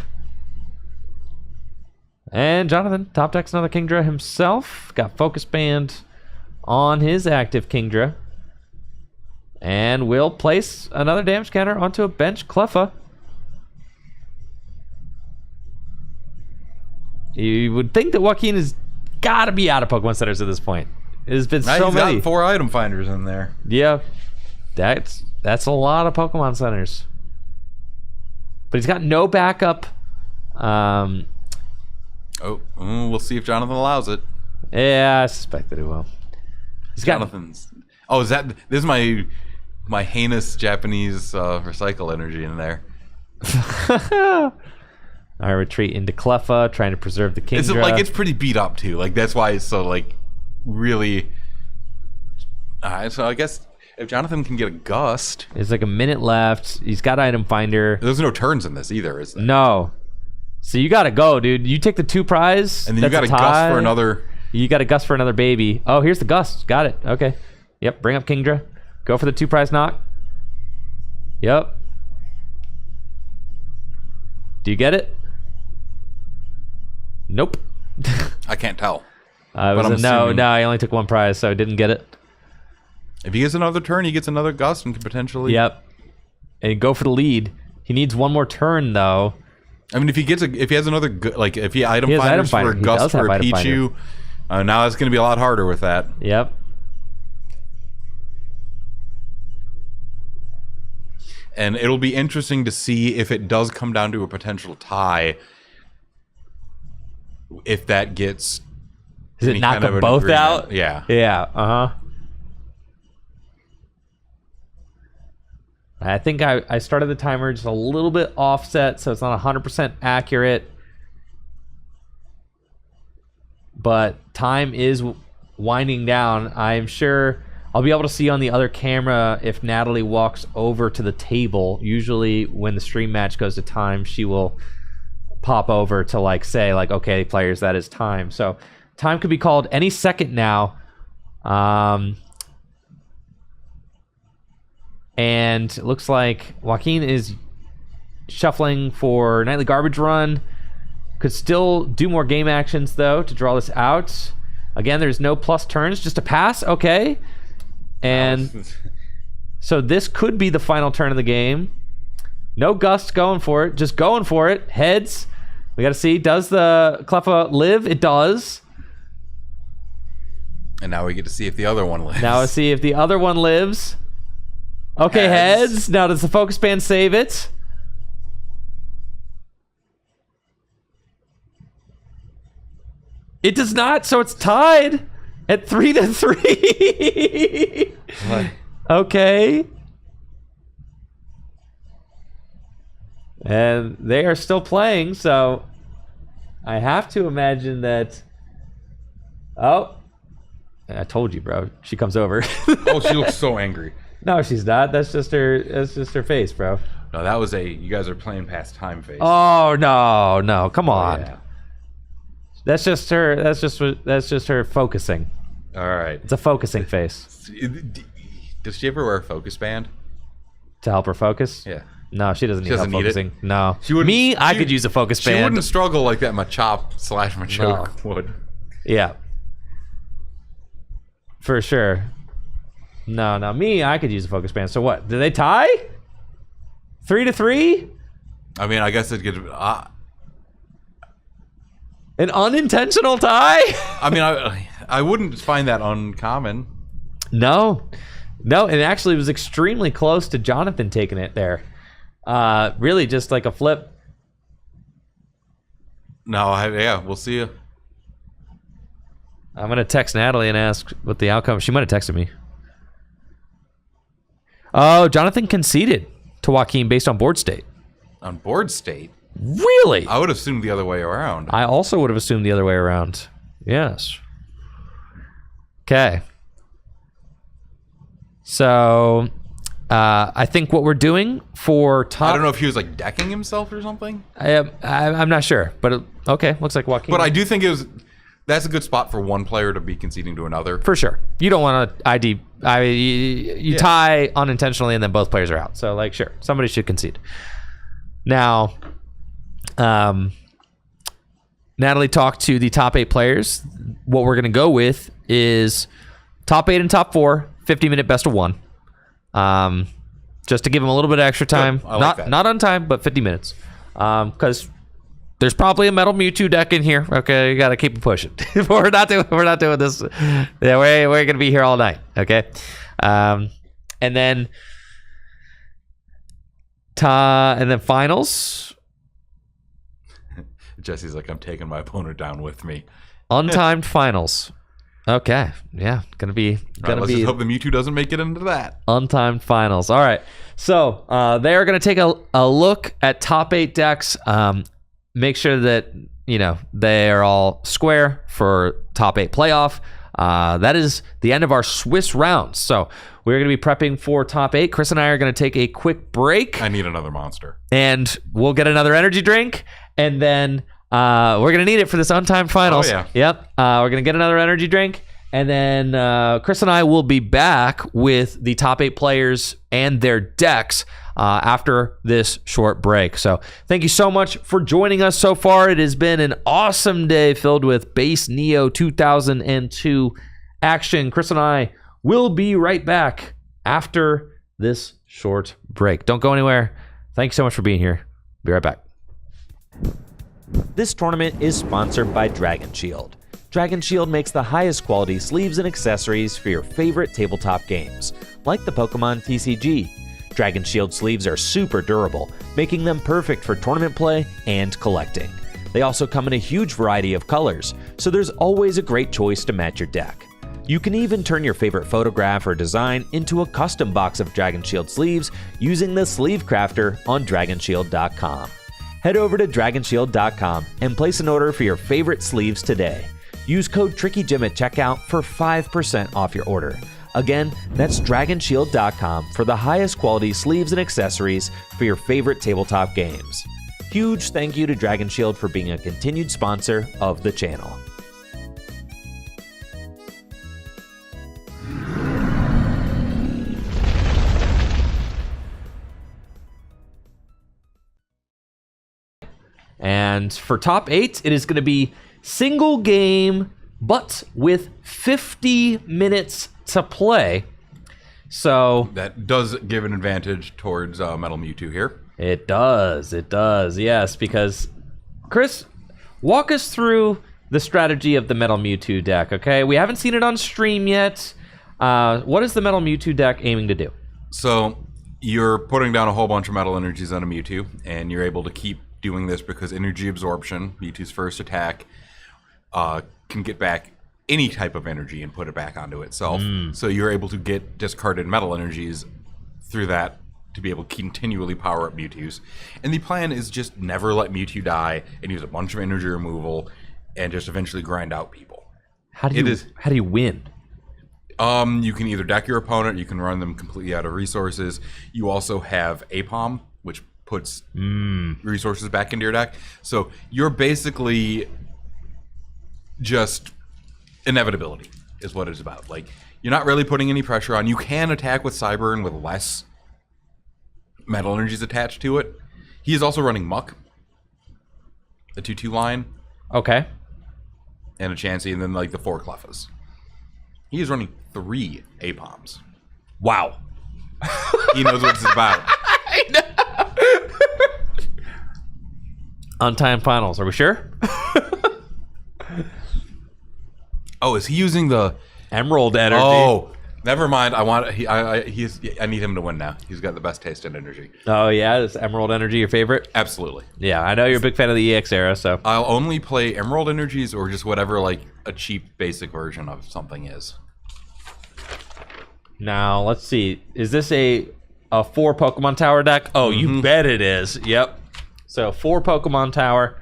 And Jonathan top decks another Kingdra himself. Got Focus Band on his active Kingdra. And will place another damage counter onto a bench Cleffa. You would think that Joaquin has got to be out of Pokemon Centers at this point. It has been so He's many. got 4 item finders in there. Yeah, that's a lot of Pokemon Centers. But he's got no backup. We'll see if Jonathan allows it. Yeah, I suspect that he will. He's got Jonathan's. Oh, this is my heinous Japanese recycle energy in there. I retreat into Cleffa, trying to preserve the Kingdra. It's pretty beat up too. Like that's why it's so like really. So I guess if Jonathan can get a gust, There's like a minute left. He's got item finder. there's no turns in this either, is there? No. So you gotta go, dude. You take the 2 prize. And then you got that's a gust tie. for another. You got a gust for another baby. Oh, here's the gust. Got it. Okay. Yep. Bring up Kingdra. Go for the 2 prize knock. Yep. Do you get it? Nope. I can't tell. It was I'm a no. assuming- No, I only took 1 prize, so I didn't get it. If he gets another turn, he gets another gust and can potentially. Yep. And go for the lead. He needs 1 more turn though. I mean, if he has another if he item He has finders item for finder. a He gust does for have a item Pichu, now it's going to be a lot harder with that. Yep. And it'll be interesting to see if it does come down to a potential tie. If that gets. Does it any knock kind of them an both agreement. out? Yeah. Yeah. Uh-huh. I think I started the timer just a little bit offset, so it's not 100% accurate. But time is winding down. I'm sure I'll be able to see on the other camera if Natalie walks over to the table. Usually when the stream match goes to time, she will pop over to say okay, players, that is time. So time could be called any second now. And it looks like Joaquin is shuffling for Nightly Garbage Run. Could still do more game actions, though, to draw this out. Again, there's no plus turns, just a pass. Okay. And so this could be the final turn of the game. No gust going for it. Just going for it. Heads. We got to see. Does the Cleffa live? It does. And now we get to see if the other one lives. Now let's see if the other one lives. Okay, heads. Now does the Focus Band save it? It does not, so it's tied at 3-3. What? Okay. And they are still playing, so I have to imagine that. Oh, I told you, bro. She comes over. Oh, she looks so angry. No, she's not. That's just her face, bro. No, that was you guys are playing past time face. Oh no, come on. Yeah. That's just her. That's just her focusing. All right. It's a focusing face Does she ever wear a focus band? to help her focus. Yeah. No, she doesn't need doesn't help need it? focusing. No. I she- could use a focus She band. wouldn't struggle like that Machop/Machoke would. Yeah. For sure. No, I could use a focus band. So what? Did they tie? 3-3? I mean, I guess it could. An unintentional tie? I mean, I wouldn't find that uncommon. No, it actually was extremely close to Jonathan taking it there. Really just like a flip. No, yeah, we'll see you. I'm going to text Natalie and ask what the outcome. She might have texted me. Oh, Jonathan conceded to Joaquin based on board state. On board state. Really? I would assume the other way around. I also would have assumed the other way around. Yes. Okay. So, I think what we're doing for top... I don't know if he was like decking himself or something. I'm not sure, but okay, looks like Joaquin. But I do think that's a good spot for one player to be conceding to another. For sure. You don't want to ID... you tie unintentionally and then both players are out. So, like, sure, somebody should concede. Now, Natalie talked to the top 8 players. What we're going to go with is top 8 and top 4, 50-minute best of 1. Just to give them a little bit of extra time. Good. I like that. Not on time, but 50 minutes. Because there's probably a Metal Mewtwo deck in here. Okay, you got to keep it pushing. we're not doing this. Yeah, we're going to be here all night. Okay, and then finals. Jesse's like, I'm taking my opponent down with me. Untimed finals. Okay, yeah, gonna be. Let's just hope the Mewtwo doesn't make it into that. Untimed finals. All right, so they are gonna take a look at top 8 decks. Make sure that they are all square for top 8 playoff. That is the end of our Swiss round. So we're gonna be prepping for top 8. Chris and I are gonna take a quick break. I need another monster, and we'll get another energy drink, and then. We're going to need it for this untimed finals. Oh, yeah. Yep. We're going to get another energy drink. And then Chris and I will be back with the top 8 players and their decks after this short break. So thank you so much for joining us so far. It has been an awesome day filled with base Neo 2002 action. Chris and I will be right back after this short break. Don't go anywhere. Thank you so much for being here. Be right back. This tournament is sponsored by Dragon Shield. Dragon Shield makes the highest quality sleeves and accessories for your favorite tabletop games, like the Pokemon TCG. Dragon Shield sleeves are super durable, making them perfect for tournament play and collecting. They also come in a huge variety of colors, so there's always a great choice to match your deck. You can even turn your favorite photograph or design into a custom box of Dragon Shield sleeves using the Sleeve Crafter on DragonShield.com. Head over to DragonShield.com and place an order for your favorite sleeves today. Use code TrickyJim at checkout for 5% off your order. Again, that's DragonShield.com for the highest quality sleeves and accessories for your favorite tabletop games. Huge thank you to Dragon Shield for being a continued sponsor of the channel. And for top 8, it is going to be single game, but with 50 minutes to play. So that does give an advantage towards Metal Mewtwo here. It does, yes, because Chris, walk us through the strategy of the Metal Mewtwo deck, okay? We haven't seen it on stream yet. What is the Metal Mewtwo deck aiming to do? So you're putting down a whole bunch of Metal Energies on a Mewtwo, and you're able to keep doing this because energy absorption, Mewtwo's first attack, can get back any type of energy and put it back onto itself. So you're able to get discarded Metal Energies through that to be able to continually power up Mewtwo's. And the plan is just never let Mewtwo die and use a bunch of energy removal and just eventually grind out people. How do you win? You can either deck your opponent, you can run them completely out of resources. You also have Apom, which puts resources back into your deck. So you're basically just inevitability is what it's about. Like, you're not really putting any pressure on. You can attack with Cyburn with less Metal Energies attached to it. He is also running Muck, a 2/2 line. Okay. And a Chansey, and then like the 4 Cleffas. He is running 3 Apoms. Wow. He knows what it's about. I know. Untimed finals, are we sure? Oh, is he using the Emerald Energy? Oh, never mind. I need him to win now. He's got the best taste in energy. Oh yeah, is Emerald Energy your favorite? Absolutely. Yeah, I know you're a big fan of the EX era, so I'll only play Emerald Energies or just whatever like a cheap basic version of something is. Now let's see. Is this a 4 Pokemon Tower deck? Oh, you bet it is. Yep. So 4 Pokemon Tower.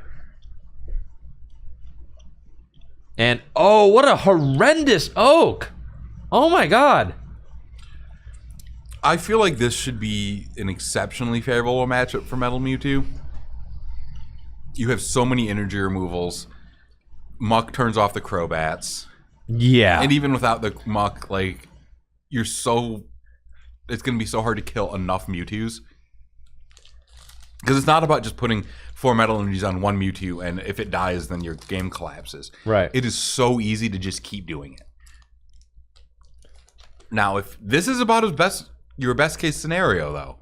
And, oh, what a horrendous Oak. Oh, my God. I feel like this should be an exceptionally favorable matchup for Metal Mewtwo. You have so many energy removals. Muck turns off the Crobats. Yeah. And even without the Muck, like, it's going to be so hard to kill enough Mewtwo's. Because it's not about just putting 4 Metal Energies on one Mewtwo, and if it dies, then your game collapses. Right. It is so easy to just keep doing it. Now, if this is about your best case scenario, though,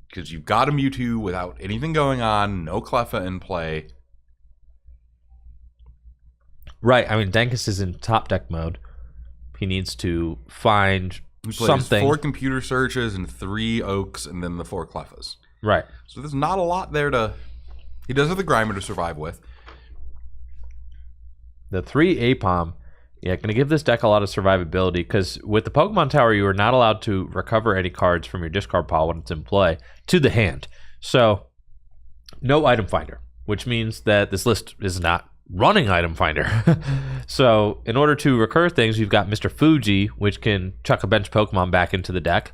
because you've got a Mewtwo without anything going on, no Cleffa in play. Right. I mean, Denkus is in top deck mode. He needs to find He plays something. 4 computer searches and 3 Oaks, and then the 4 Cleffas. Right. So there's not a lot there to... He does have the Grimer to survive with. The 3 Apom, yeah, going to give this deck a lot of survivability because with the Pokemon Tower, you are not allowed to recover any cards from your discard pile when it's in play to the hand. So, no item finder, which means that this list is not running item finder. So, in order to recur things, you've got Mr. Fuji, which can chuck a bench Pokemon back into the deck,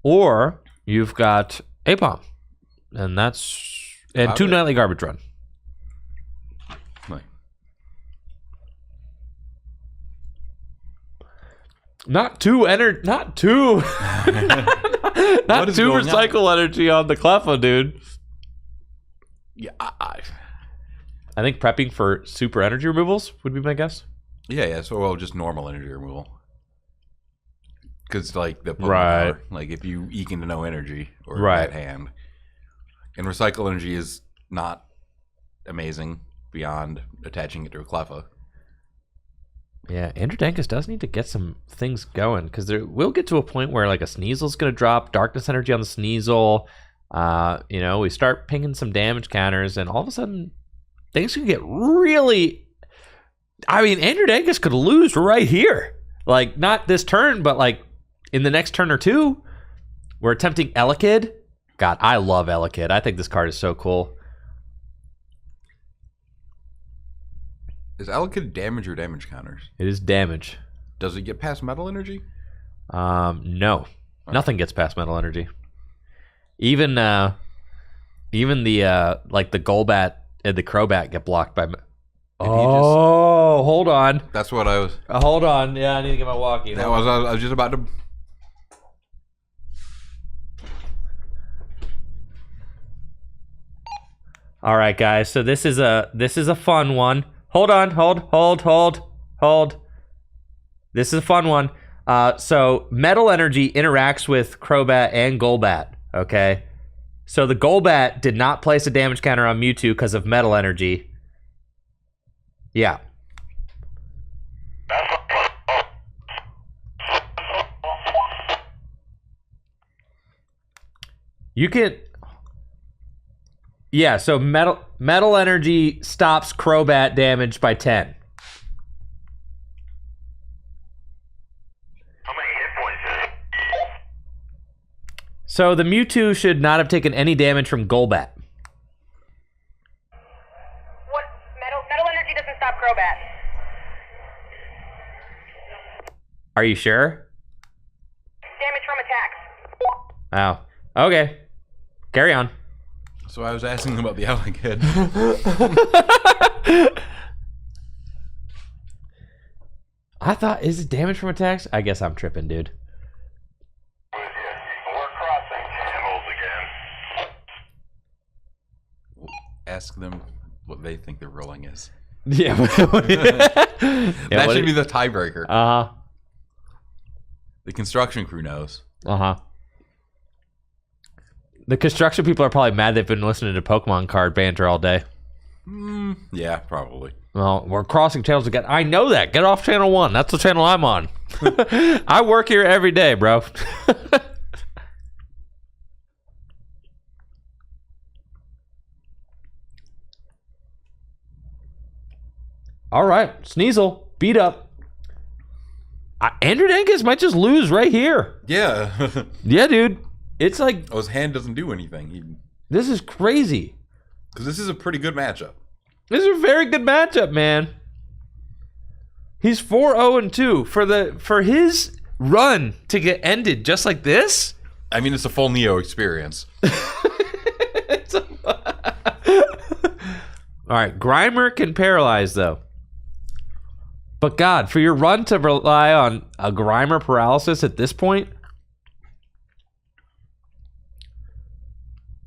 or you've got Apom, and that's... And 2 Nightly Garbage Run. Like, Not two not two recycle energy on the Cleffa, dude. yeah, I think prepping for super energy removals would be my guess. yeah. So just normal energy removal. Because like the Pokemon Right. Power, like if you eke into no energy or Right. bad hand, and recycle energy is not amazing beyond attaching it to a Cleffa. Yeah, Andrew Dankus does need to get some things going because there will get to a point where like a Sneasel's going to drop darkness energy on the Sneasel. We start pinging some damage counters, and all of a sudden things can get really. I mean, Andrew Dankus could lose right here. Like not this turn, but like in the next turn or two. We're attempting Elekid. God, I love Elekid. I think this card is so cool. Is Elekid damage or damage counters? It is damage. Does it get past metal energy? No, nothing gets past metal energy. Even the like the Golbat and the Crobat get blocked by. Hold on. That's what I was. Hold on. Yeah, I need to get my walkie. I was just about to. All right, guys. So this is a fun one. Hold on. Hold. This is a fun one. So metal energy interacts with Crobat and Golbat. Okay. So the Golbat did not place a damage counter on Mewtwo because of metal energy. Yeah. You can... Yeah, so metal energy stops Crobat damage by 10. How many hit points is it? So the Mewtwo should not have taken any damage from Golbat. What? Metal energy doesn't stop Crobat. Are you sure? Damage from attacks. Oh. Okay. Carry on. So I was asking about the Elekid. I thought, is it damage from attacks? I guess I'm tripping, dude. We're crossing channels again. Ask them what they think the rolling is. Yeah. That should be the tiebreaker. Uh-huh. The construction crew knows. Uh-huh. The construction people are probably mad they've been listening to Pokemon card banter all day. Yeah, probably. Well, we're crossing channels again. I know that. Get off channel 1. That's the channel I'm on. I work here every day, bro. All right. Sneasel, beat up. Andrew Dankus might just lose right here. Yeah. Yeah, dude. It's like... Oh, his hand doesn't do anything. This is crazy. Because this is a pretty good matchup. This is a very good matchup, man. He's 4-0-2 for his run to get ended just like this. I mean, it's a full Neo experience. All right, Grimer can paralyze though. But God, for your run to rely on a Grimer paralysis at this point,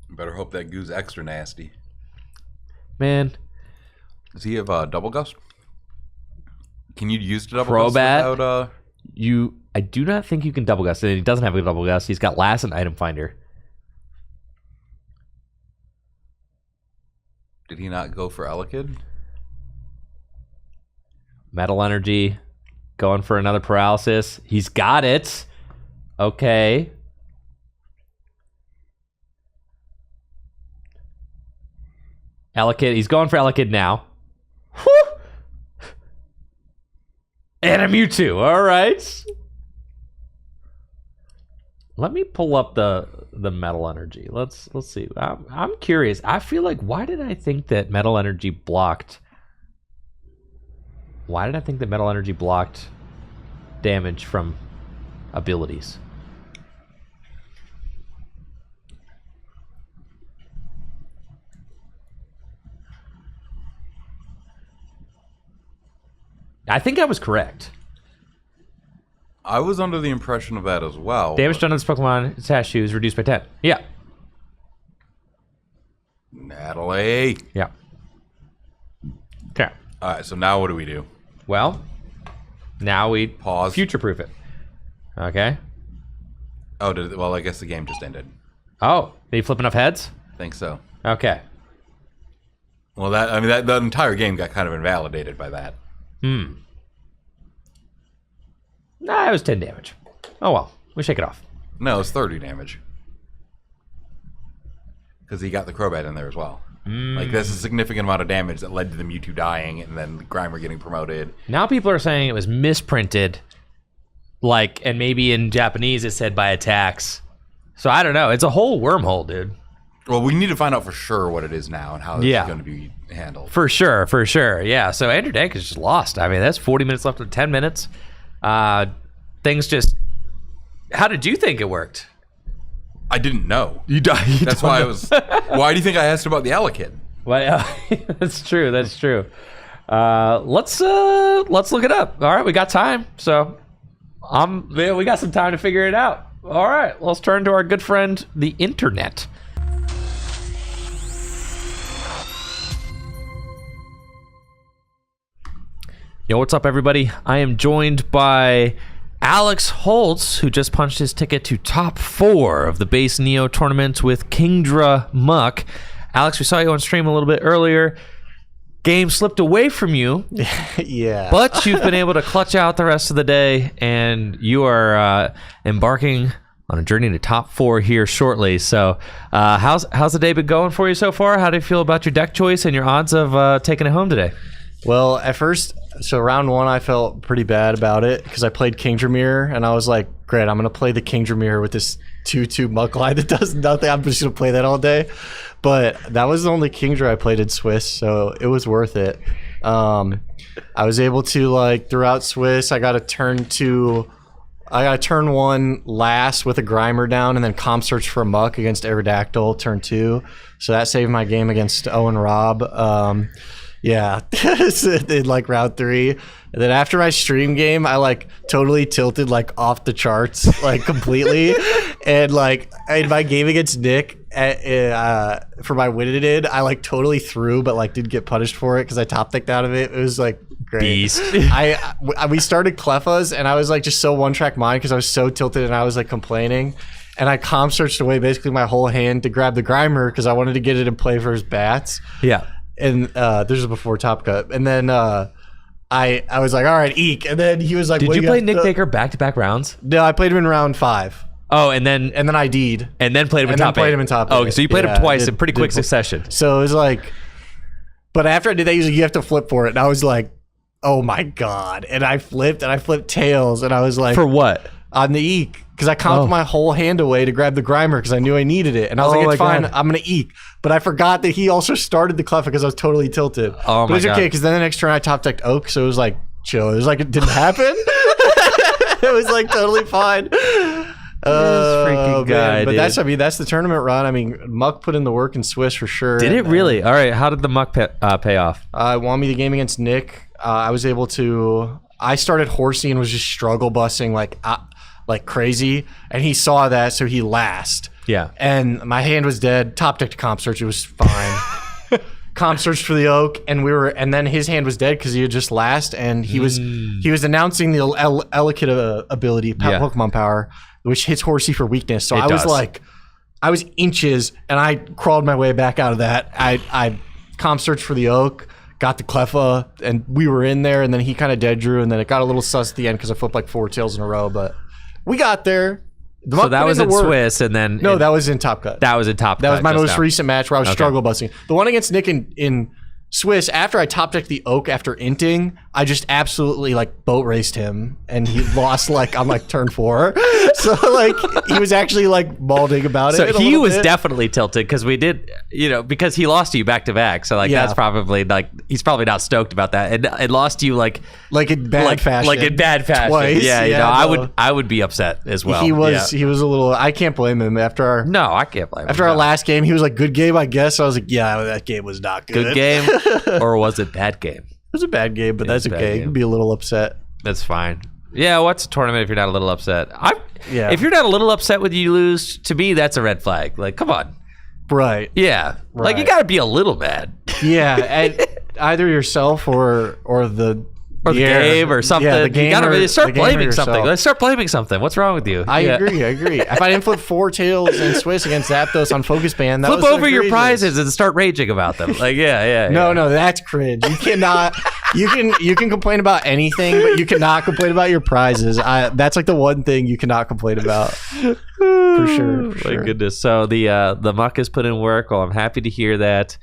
Better hope that goo's extra nasty. man. Does he have double gust? Can you use the double Crobat? gust without I do not think you can double gust. And he doesn't have a double gust. He's got last and item finder. Did he not go for Elekid? Metal Energy, going for another paralysis. He's got it. Okay. Elekid, he's going for Elekid now. Whew. And a Mewtwo, all right. Let me pull up the Metal Energy. Let's see. I'm curious. I feel like, why did I think that Metal Energy blocked? Why did I think that Metal Energy blocked damage from abilities? I think I was correct. I was under the impression of that as well. Damage done on this Pokemon statue is reduced by 10. Yeah. Natalie. Yeah. Okay. All right, so now what do we do? Well, now we Pause. future-proof it. Okay. Oh, well, I guess the game just ended. Oh, did you flip enough heads? Think so. Okay. Well, that entire game got kind of invalidated by that. Nah, it was 10 damage. Oh well, we shake it off. No, it's 30 damage. Because he got the Crobat in there as well. Like, that's a significant amount of damage that led to the Mewtwo dying and then Grimer getting promoted. Now people are saying it was misprinted. Like, and maybe in Japanese it said by attacks. So I don't know. It's a whole wormhole, dude. Well, we need to find out for sure what it is now and how this is going to be handled. For sure. Yeah, so Andrew Dank is just lost. I mean, that's 40 minutes left of 10 minutes. Things just... How did you think it worked? I didn't know. You That's why I was... Why do you think I asked about the Elekid? Well, that's true. Let's look it up. All right, we got time. So we got some time to figure it out. All right, let's turn to our good friend, the internet. Yo, what's up, everybody? I am joined by Alex Holtz, who just punched his ticket to top 4 of the base Neo tournament with Kingdra Muck. Alex, we saw you on stream a little bit earlier. Game slipped away from you. Yeah. But you've been able to clutch out the rest of the day, and you are embarking on a journey to top 4 here shortly. So how's the day been going for you so far? How do you feel about your deck choice and your odds of taking it home today? Well, at first, so round 1, I felt pretty bad about it because I played Kingdra Mirror, and I was like, great, I'm going to play the Kingdra Mirror with this 2/2 Muckline that does nothing. I'm just going to play that all day. But that was the only Kingdra I played in Swiss, so it was worth it. I was able to, like, throughout Swiss, I got a turn 1 last with a Grimer down, and then Comp Search for a Muck against Aerodactyl turn 2. So that saved my game against Owen Robb. Yeah, in like round 3. And then after my stream game, I like totally tilted like off the charts, like completely. And like in my game against Nick for my Wigglytuff, I like totally threw, but like didn't get punished for it because I top decked out of it. It was like great. Beast. We started Clefas, and I was like just so one-track mind because I was so tilted and I was like complaining. And I comp searched away basically my whole hand to grab the Grimer because I wanted to get it in play for his bats. Yeah. And this was before Top Cut. And then I was like, all right, eek. And then he was like, did you play Nick Baker back-to-back rounds? No, I played him in round 5. Oh, and then I D'd. And then played him in top 8. Played him in top 8. Oh, okay, so you played him twice in pretty quick succession. So it was like, but after I did that, he was like, you have to flip for it. And I was like, oh my God. And I flipped tails. And I was like, for what? On the eek. because I comped my whole hand away to grab the Grimer because I knew I needed it. And I was like, it's fine, I'm going to eek. But I forgot that he also started the Cleffa because I was totally tilted. Oh, but it's okay because then the next turn I top decked Oak, so it was like chill. It was like it didn't happen. It was like totally fine. Freaking guy, but dude. that's the tournament run. I mean, Muck put in the work in Swiss for sure. Did it really? All right, how did the Muck pay off? Won me the game against Nick. I was able to. I started Horsey and was just struggle busting like crazy, and he saw that, so he last. Yeah. And my hand was dead. Top decked Comp Search. It was fine. Comp Search for the Oak, and then his hand was dead because he had just last, and he was announcing the Elekid ability, Pokemon Power, which hits Horsey for weakness. So I was inches, and I crawled my way back out of that. I Comp Search for the Oak, got the Cleffa, and we were in there, and then he kind of dead drew, and then it got a little sus at the end because I flipped like 4 tails in a row, but we got there. So that was in Swiss, and then... No, that was in Top Cut. That was in Top Cut. That was my most recent match where I was struggle busting. The one against Nick in Swiss, after I top decked the Oak after inting, I just absolutely like boat raced him, and he lost like on like turn 4. So like he was actually like balding about it. So he was definitely tilted because we did, because he lost to you back to back. So like that's probably like he's probably not stoked about that. And it lost to you like in bad fashion. Like in bad fashion. Twice. I would be upset as well. He was a little. I can't blame him after I can't blame him. After our last game, he was like, "Good game, I guess." So I was like, "Yeah, that game was not good." Good game, or was it bad game? It was a bad game, but that's okay. You can be a little upset. That's fine. Yeah, what's a tournament if you're not a little upset? If you're not a little upset when you lose, to me, that's a red flag. Like, come on. Right. Yeah. Right. Like, you got to be a little mad. Yeah. And either yourself or the game or something. Yeah, the game, you gotta start blaming yourself. something. Let's start blaming something. What's wrong with you? I agree. If I didn't flip 4 tails in Swiss against Zapdos on Focus Band, that flip was over your prizes and start raging about them. Like, No, that's cringe. You cannot. You can complain about anything, but you cannot complain about your prizes. That's like the one thing you cannot complain about. For sure. My goodness. So the Muck has put in work. Well, I'm happy to hear that.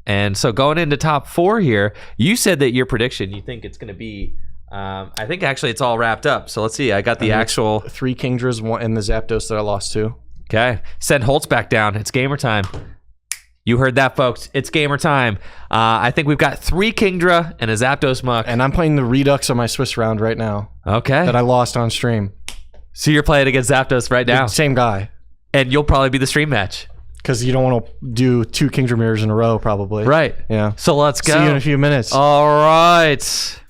And so going into top 4 here, you said that your prediction, you think it's going to be, I think actually it's all wrapped up. So let's see. I got the actual 3 Kingdras, 1 and the Zapdos that I lost to. Okay. Send Holtz back down. It's gamer time. You heard that, folks. It's gamer time. I think we've got 3 Kingdra and a Zapdos Muck. And I'm playing the Redux on my Swiss round right now. Okay. That I lost on stream. So you're playing against Zapdos right now? Same guy. And you'll probably be the stream match. Because you don't want to do 2 Kingdra mirrors in a row, probably. Right. Yeah. So let's go. See you in a few minutes. All right.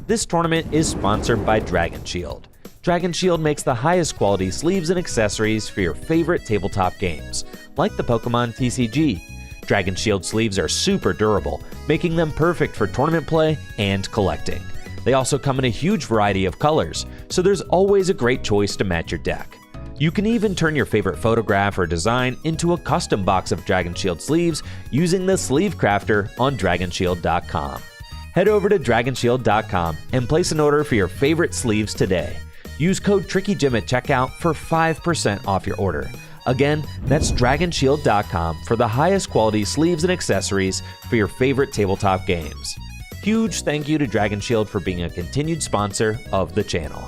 This tournament is sponsored by Dragon Shield. Dragon Shield makes the highest quality sleeves and accessories for your favorite tabletop games, like the Pokemon TCG. Dragon Shield sleeves are super durable, making them perfect for tournament play and collecting. They also come in a huge variety of colors, so there's always a great choice to match your deck. You can even turn your favorite photograph or design into a custom box of Dragon Shield sleeves using the Sleeve Crafter on DragonShield.com. Head over to DragonShield.com and place an order for your favorite sleeves today. Use code TrickyJim at checkout for 5% off your order. Again, that's DragonShield.com for the highest quality sleeves and accessories for your favorite tabletop games. Huge thank you to Dragon Shield for being a continued sponsor of the channel.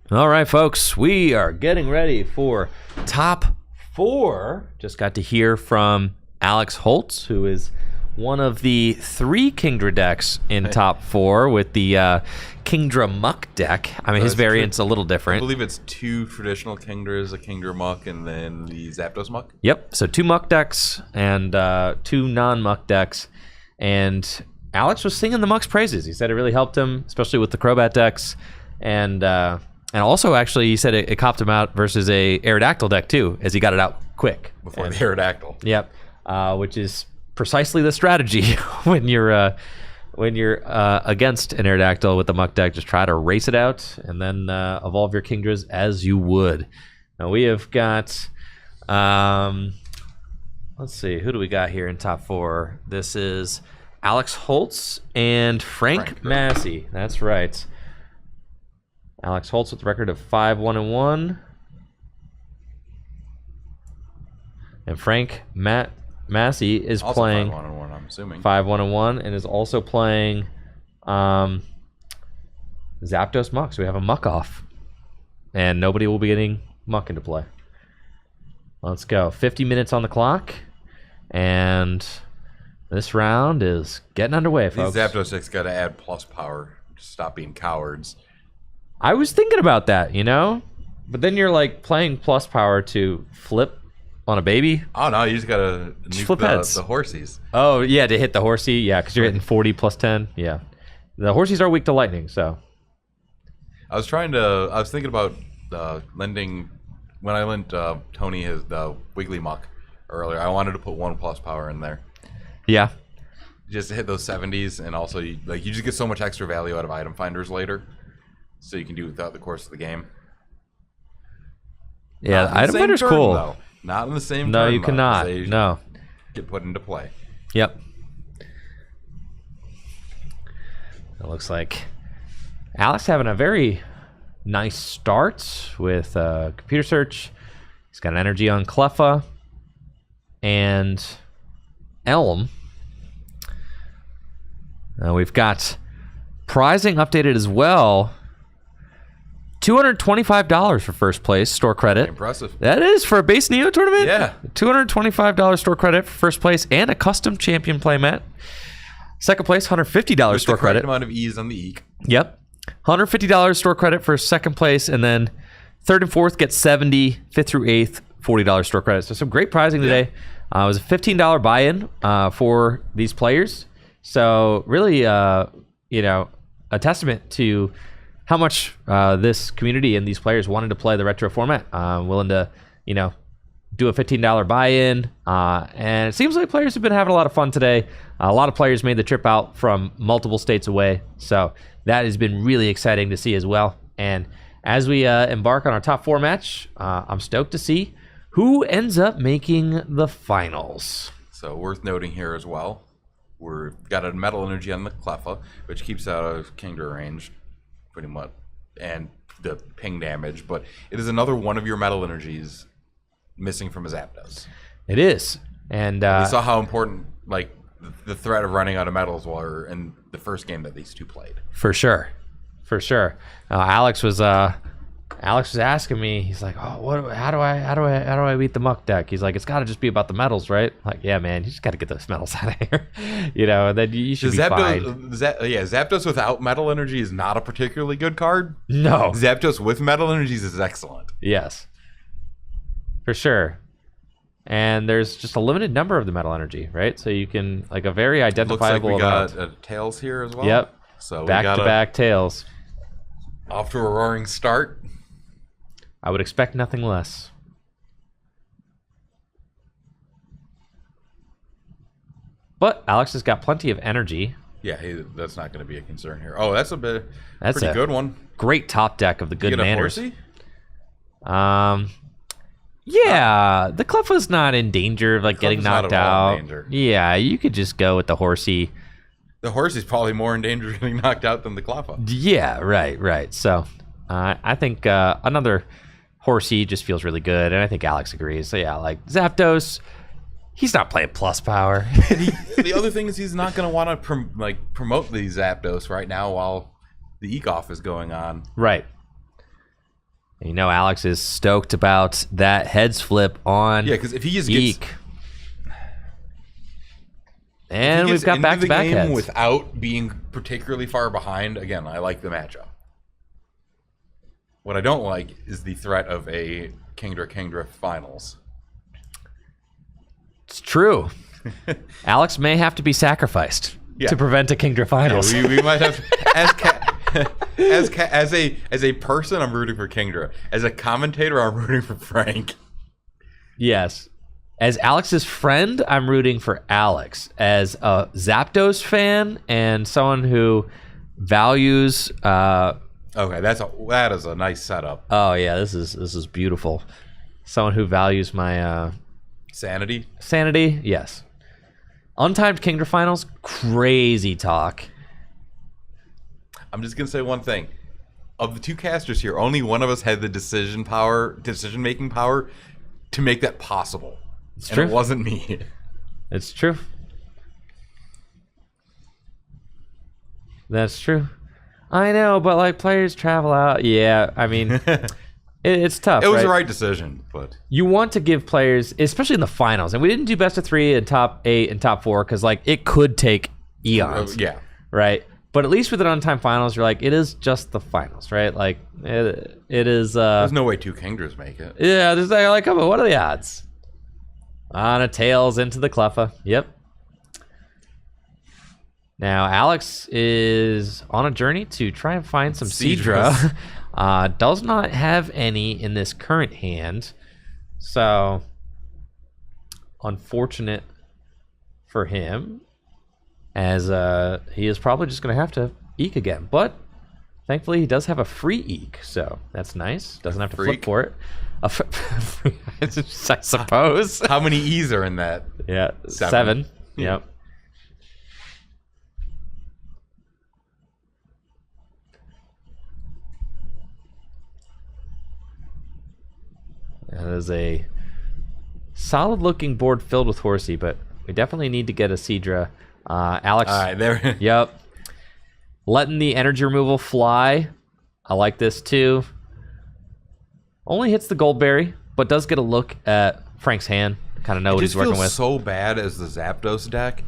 All right, folks, we are getting ready for top 4. Just got to hear from Alex Holtz, who is one of the 3 Kingdra decks in top 4 with the Kingdra Muck deck. I mean, his variant's a little different. I believe it's 2 traditional Kingdras, a Kingdra Muck, and then the Zapdos Muck. Yep, so 2 Muck decks and 2 non-Muck decks. And Alex was singing the Muck's praises. He said it really helped him, especially with the Crobat decks. And also, actually, he said it copped him out versus a Aerodactyl deck, too, as he got it out quick. Before the Aerodactyl. Yep, which is precisely the strategy when you're against an Aerodactyl with the Muck deck. Just try to race it out and then evolve your Kingdras as you would. Now, we have got... let's see, who do we got here in top 4? This is Alex Holtz and Frank Massey. That's right. Alex Holtz with a record of 5-1-1. And Frank Massey is Also playing 5-1-1, I'm assuming. 5-1-1 and is also playing Zapdos Muck. So we have a Muck off. And nobody will be getting Muck into play. Let's go. 50 minutes on the clock. And this round is getting underway, folks. These Zapdos decks got to add plus power to stop being cowards. I was thinking about that, you know? But then you're like playing plus power to flip on a baby. Oh, no, you just got to flip heads. The horsies. Oh, yeah, to hit the horsey. Yeah, because you're hitting 40 plus 10. Yeah. The horsies are weak to lightning, so. I was thinking about lending, when I lent Tony the Wiggly Muck earlier, I wanted to put 1 plus power in there. Yeah. Just to hit those 70s, and also you just get so much extra value out of item finders later. So you can do it throughout the course of the game. Yeah, the item finder's cool. Though. Not in the same No, turn, you though, cannot. 'cause they No. get put into play. Yep. It looks like Alex having a very nice start with computer search. He's got an energy on Cleffa and Elm. We've got prizing updated as well. $225 for first place store credit. Impressive. That is for a base Neo tournament? Yeah. $225 store credit for first place and a custom champion playmat. Second place, $150 With store the correct credit. amount of ease on the eek. Yep. $150 store credit for second place, and then third and fourth get $70, fifth through eighth, $40 store credit. So some great prizing today. It was a $15 buy-in for these players. So really, a testament to how much this community and these players wanted to play the retro format. Willing to, do a $15 buy-in. And it seems like players have been having a lot of fun today. A lot of players made the trip out from multiple states away. So that has been really exciting to see as well. And as we embark on our top 4 match, I'm stoked to see who ends up making the finals. So worth noting here as well, we've got a metal energy on the Cleffa, which keeps out of Kingdra range, pretty much, and the ping damage. But it is another one of your metal energies missing from a Zapdos. It is. And we saw how important, the threat of running out of metals were in the first game that these two played. For sure. Alex was asking me. He's like, "Oh, how do I beat the Muck deck?" He's like, "It's got to just be about the metals, right?" I'm like, yeah, man, you just got to get those metals out of here, and then you should be fine. Zapdos without metal energy is not a particularly good card. No, Zapdos with metal energies is excellent. Yes, for sure. And there's just a limited number of the metal energy, right? So you can a very identifiable. Looks like we got tails here as well. Yep. So back-to-back tails. Off to a roaring start. I would expect nothing less. But Alex has got plenty of energy. Yeah, that's not going to be a concern here. Oh, that's pretty a good one. Great top deck of the good manners. You get a horsey? Yeah, the Cleffa's not in danger of getting knocked out. Danger. Yeah, you could just go with the horsey. The horsey's probably more in danger of getting knocked out than the Cleffa. Yeah, right. So I think another horsey just feels really good, and I think Alex agrees. So yeah, Zapdos, he's not playing plus power. The other thing is he's not going to want to promote these Zapdos right now while the Eek-Off is going on. Right. Alex is stoked about that heads flip on. Yeah, because if he just Eek. gets... And we've got back-to-back heads. Without being particularly far behind, again, I like the matchup. What I don't like is the threat of a Kingdra finals. It's true. Alex may have to be sacrificed to prevent a Kingdra finals. Yeah, we might have as a person, I'm rooting for Kingdra. As a commentator, I'm rooting for Frank. Yes. As Alex's friend, I'm rooting for Alex. As a Zapdos fan and someone who values. Okay, that is a nice setup. Oh yeah, this is beautiful. Someone who values my sanity. Sanity, yes. Untimed Kingdra finals, crazy talk. I'm just gonna say one thing. Of the two casters here, only one of us had the decision-making power to make that possible. It's and true. It wasn't me. It's true. That's true. I know, but like players travel out. Yeah, I mean, it's tough. It was right? the right decision, but You want to give players, especially in the finals, and we didn't do best of 3 and top 8 and top 4 because like it could take eons. yeah. Right. But at least with an on-time finals, you're like, it is just the finals, right? Like it is. There's no way 2 Kingdras make it. Yeah, there's like, come on, what are the odds? On a tails into the Cleffa. Yep. Now, Alex is on a journey to try and find some Seadra. Does not have any in this current hand. So, unfortunate for him, as he is probably just going to have to Eek again. But, thankfully, he does have a free Eek, so that's nice. Doesn't have to flip Freak? for it. I suppose. How many E's are in that? Yeah, 7. 7. Yep. That is a solid-looking board filled with Horsey, but we definitely need to get a Seadra. Alex. All right, there. Yep. Letting the energy removal fly. I like this too. Only hits the Goldberry, but does get a look at Frank's hand. Kind of know what he's working with. It just feels so bad as the Zapdos deck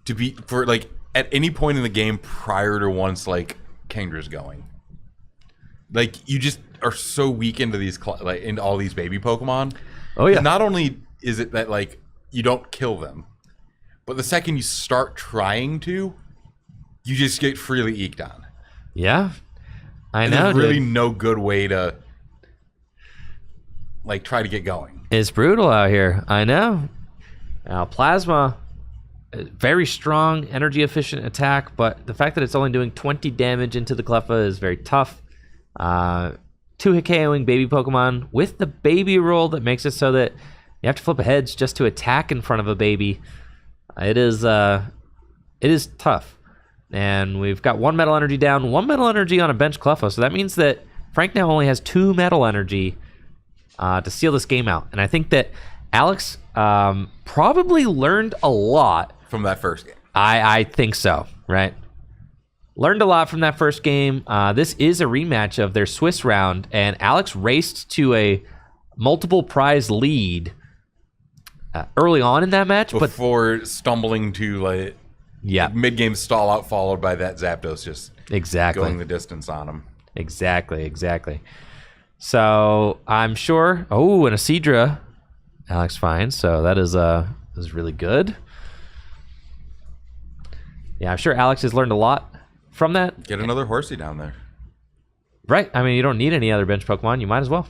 to be for like at any point in the game prior to once like Kingdra's going. Like you just are so weak into these like into all these baby Pokemon. Oh yeah. Not only is it that like you don't kill them, but the second you start trying to, you just get freely eked on. Yeah. I And know, there's really dude. no good way to like try to get going. It's brutal out here. I know. Now, Plasma, very strong, energy efficient attack, but the fact that it's only doing 20 damage into the Cleffa is very tough. 2 hit KOing baby Pokemon with the baby roll that makes it so that you have to flip a heads just to attack in front of a baby. It is tough. And we've got 1 Metal Energy down, 1 Metal Energy on a bench Cleffa, so that means that Frank now only has 2 Metal Energy to seal this game out. And I think that Alex probably learned a lot From that first game. I think so, right? Learned a lot from that first game. This is a rematch of their Swiss round, and Alex raced to a multiple prize lead early on in that match. Before stumbling to like Yeah, mid-game stall out, followed by that Zapdos just exactly. going the distance on him. Exactly. So I'm sure. Oh, and a Seadra, Alex finds. So that is really good. Yeah, I'm sure Alex has learned a lot from that. Get another Horsey down there. Right. I mean, you don't need any other bench Pokemon. You might as well.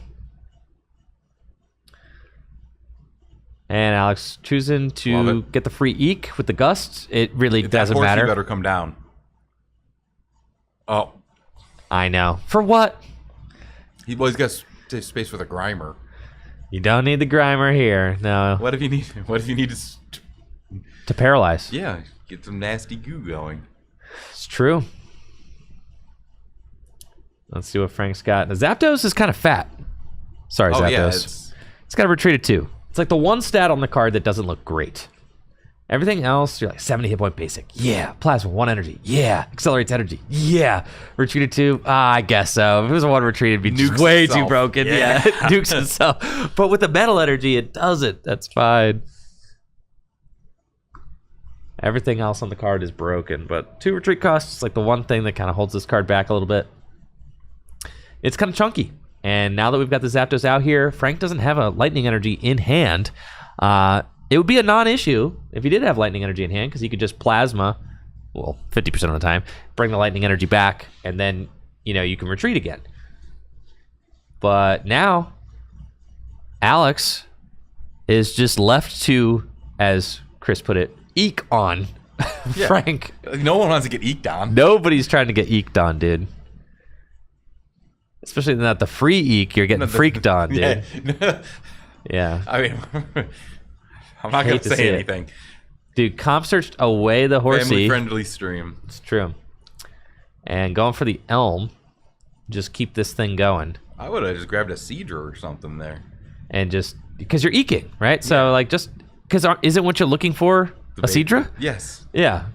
And Alex choosing to get the free Eek with the Gust. It really doesn't That Horsey matter. better come down. Oh, I know. For what? he's got space for the Grimer. You don't need the Grimer here. No. What if you need? What if you need To paralyze. yeah, get some nasty goo going. It's true. Let's see what Frank's got. The Zapdos is kind of fat. Sorry, Oh Zapdos. yeah, It's got a retreated 2. It's like the one stat on the card that doesn't look great. Everything else, you're like 70 hit point basic. Yeah. Plasma, 1 energy. Yeah. Accelerates energy. Yeah. Retreated 2. I guess so. If it was a 1 retreated, it'd be just Nukes way itself. too broken. Yeah. Dukes itself. But with the metal energy, it doesn't. That's fine. Everything else on the card is broken. But 2 retreat costs is like the one thing that kind of holds this card back a little bit. It's kind of chunky. And now that we've got the Zapdos out here, Frank doesn't have a Lightning Energy in hand. It would be a non-issue if he did have Lightning Energy in hand, because he could just Plasma, well, 50% of the time, bring the Lightning Energy back, and then, you can retreat again. But now, Alex is just left to, as Chris put it, Eek on Frank. no one wants to get eked on. Nobody's trying to get Eeked on, dude. Especially not the free Eek, you're getting freaked on, dude. Yeah. Yeah. I mean, I'm not going Hate to to see say it. anything. Dude, comp searched away the horsey. Family-friendly stream. It's true. And going for the Elm. Just keep this thing going. I would have just grabbed a Seadra or something there. And just, because you're eking, right? So, like, just, because isn't what you're looking for a Seadra? Yes. Yeah.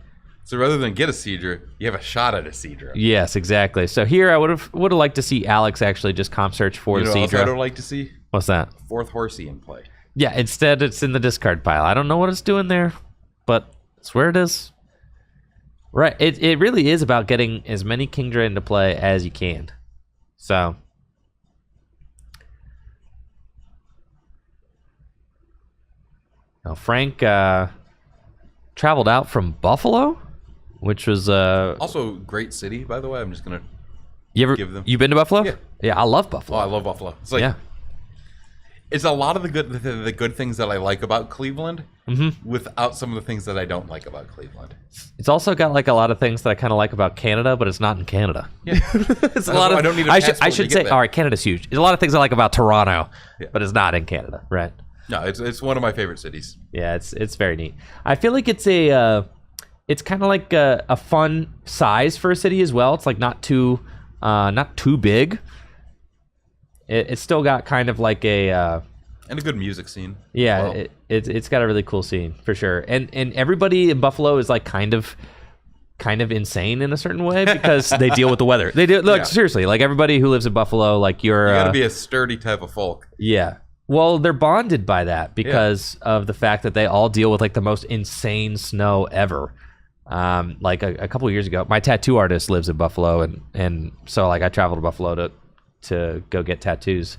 So rather than get a Seadra, you have a shot at a Seadra. Yes, exactly. So here I would have liked to see Alex actually just comp search for You the know what else I Seadra. would like to see? What's that? Fourth horsey in play. Yeah, instead it's in the discard pile. I don't know what it's doing there, but it's where it is. Right. It really is about getting as many Kingdra into play as you can. So. Now Frank traveled out from Buffalo, which was Also, great city, by the way. I'm just gonna give them. You been to Buffalo? Yeah. Yeah, I love Oh, Buffalo. I love Buffalo. It's like it's a lot of the good things that I like about Cleveland, without some of the things that I don't like about Cleveland. It's also got like a lot of things that I kind of like about Canada, but it's not in Canada. Yeah, It's a lot of. I don't need a I passport should to say. get there. All right, Canada's huge. There's a lot of things I like about Toronto, but it's not in Canada, right? No, it's one of my favorite cities. Yeah, it's very neat. I feel like it's it's kind of like a fun size for a city as well. It's like not too big. It's still got kind of like a. And a good music scene. Yeah, as well. it's got a really cool scene for sure, and everybody in Buffalo is like kind of insane in a certain way because they deal with the weather. They do look seriously, like everybody who lives in Buffalo, like You gotta be a sturdy type of folk. yeah. Well, they're bonded by that because of the fact that they all deal with like the most insane snow ever. Like a couple of years ago, my tattoo artist lives in Buffalo, and so like I traveled to Buffalo to go get tattoos.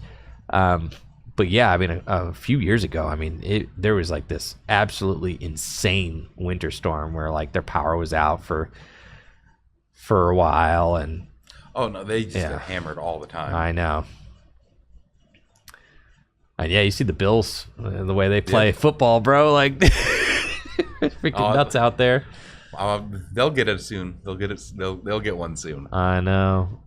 But yeah, I mean, a few years ago, I mean, there was like this absolutely insane winter storm where like their power was out for a while, and Oh no, they just get hammered all the time. I know. And yeah, you see the Bills, the way they play football, bro. Like, freaking nuts out there. They'll get it soon. They'll get it. They'll get one soon. I know.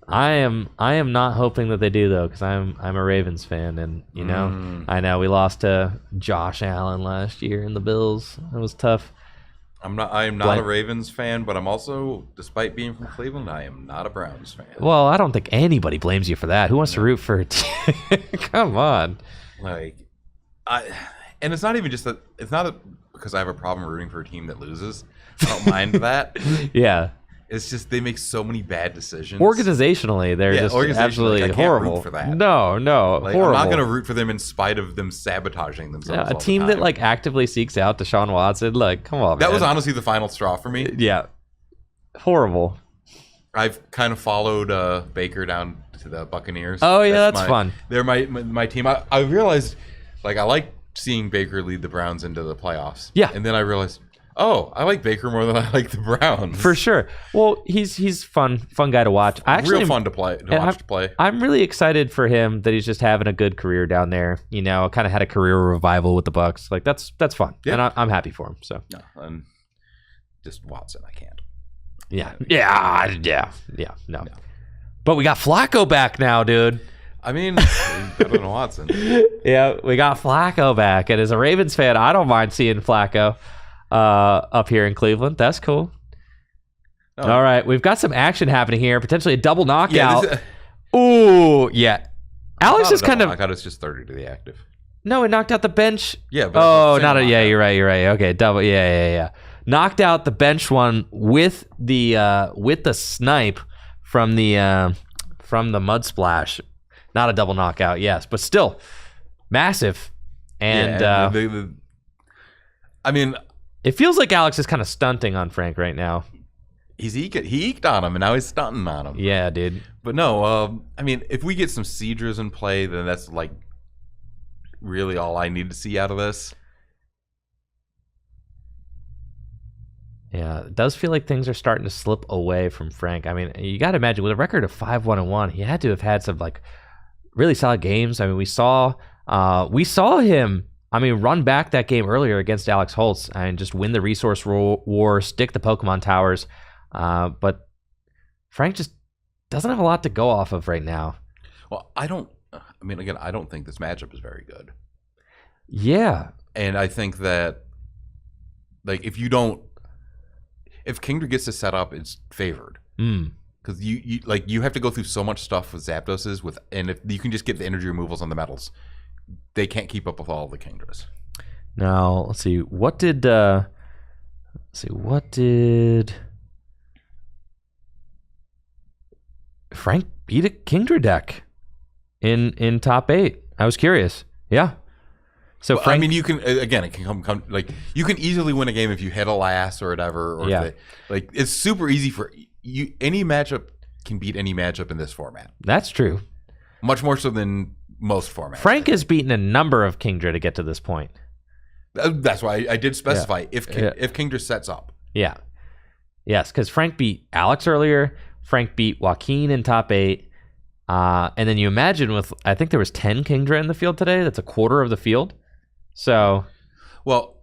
I am not hoping that they do though, because I'm a Ravens fan, and you know, I know we lost to Josh Allen last year in the Bills. It was tough. I am not a Ravens fan, but I'm also, despite being from Cleveland, I am not a Browns fan. Well, I don't think anybody blames you for that. Who wants to root for a team? Come on. Like, and it's not even just that. It's not because I have a problem rooting for a team that loses. I don't mind that. Yeah. It's just they make so many bad decisions. Organizationally, they're just absolutely I can't horrible. root for that. No, Like, horrible. I'm not going to root for them in spite of them sabotaging themselves. Yeah, a all the team that time. like actively seeks out Deshaun Watson, like, come on, That man. was honestly the final straw for me. Yeah. Horrible. I've kind of followed Baker down to the Buccaneers. Oh, yeah, that's fun. They're my team. I realized, like, I like seeing Baker lead the Browns into the playoffs. Yeah. And then I realized, oh, I like Baker more than I like the Browns. For sure. Well, he's fun guy to watch. Real fun to play. I'm really excited for him that he's just having a good career down there. You know, kind of had a career revival with the Bucs. Like that's fun, and I'm happy for him. So No, and just Watson, I can't. yeah. No. But we got Flacco back now, dude. I mean, better than Watson. Yeah, we got Flacco back, and as a Ravens fan, I don't mind seeing Flacco up here in Cleveland. That's cool. No. All right, we've got some action happening here. Potentially a double knockout. Yeah, Ooh, yeah. Alex is kind of knockout. It's just 30 to the active. no. It knocked out the bench. Yeah. But Oh, same not a yeah. knockout. You're right. Okay, double. Yeah. Knocked out the bench one with the snipe from the mud splash. Not a double knockout, yes, but still massive. And I mean, it feels like Alex is kind of stunting on Frank right now. he eked on him, and now he's stunting on him. Yeah, dude. But no, I mean, if we get some Seadras in play, then that's like really all I need to see out of this. Yeah, it does feel like things are starting to slip away from Frank. I mean, you got to imagine with a record of 5-1-1, he had to have had some like really solid games. I mean, we saw him. I mean, run back that game earlier against Alex Holtz and just win the resource war, stick the Pokemon towers. But Frank just doesn't have a lot to go off of right now. Well, I don't think this matchup is very good. Yeah, And I think that, like, if Kingdra gets to set up, it's favored. Because you have to go through so much stuff with Zapdoses and if you can just get the energy removals on the metals, they can't keep up with all the Kingdras. Now let's see. What did Frank beat a Kingdra deck in top 8? I was curious. Yeah. So well, Frank, I mean, you can again. It can come like you can easily win a game if you hit a last or whatever. Or like it's super easy for you. Any matchup can beat any matchup in this format. That's true. Much more so than most formats. Frank has beaten a number of Kingdra to get to this point. That's why I did specify if Kingdra sets up. Yeah. Yes, because Frank beat Alex earlier. Frank beat Joaquin in top 8. And then you imagine with, I think there was 10 Kingdra in the field today. That's a quarter of the field. So. Well,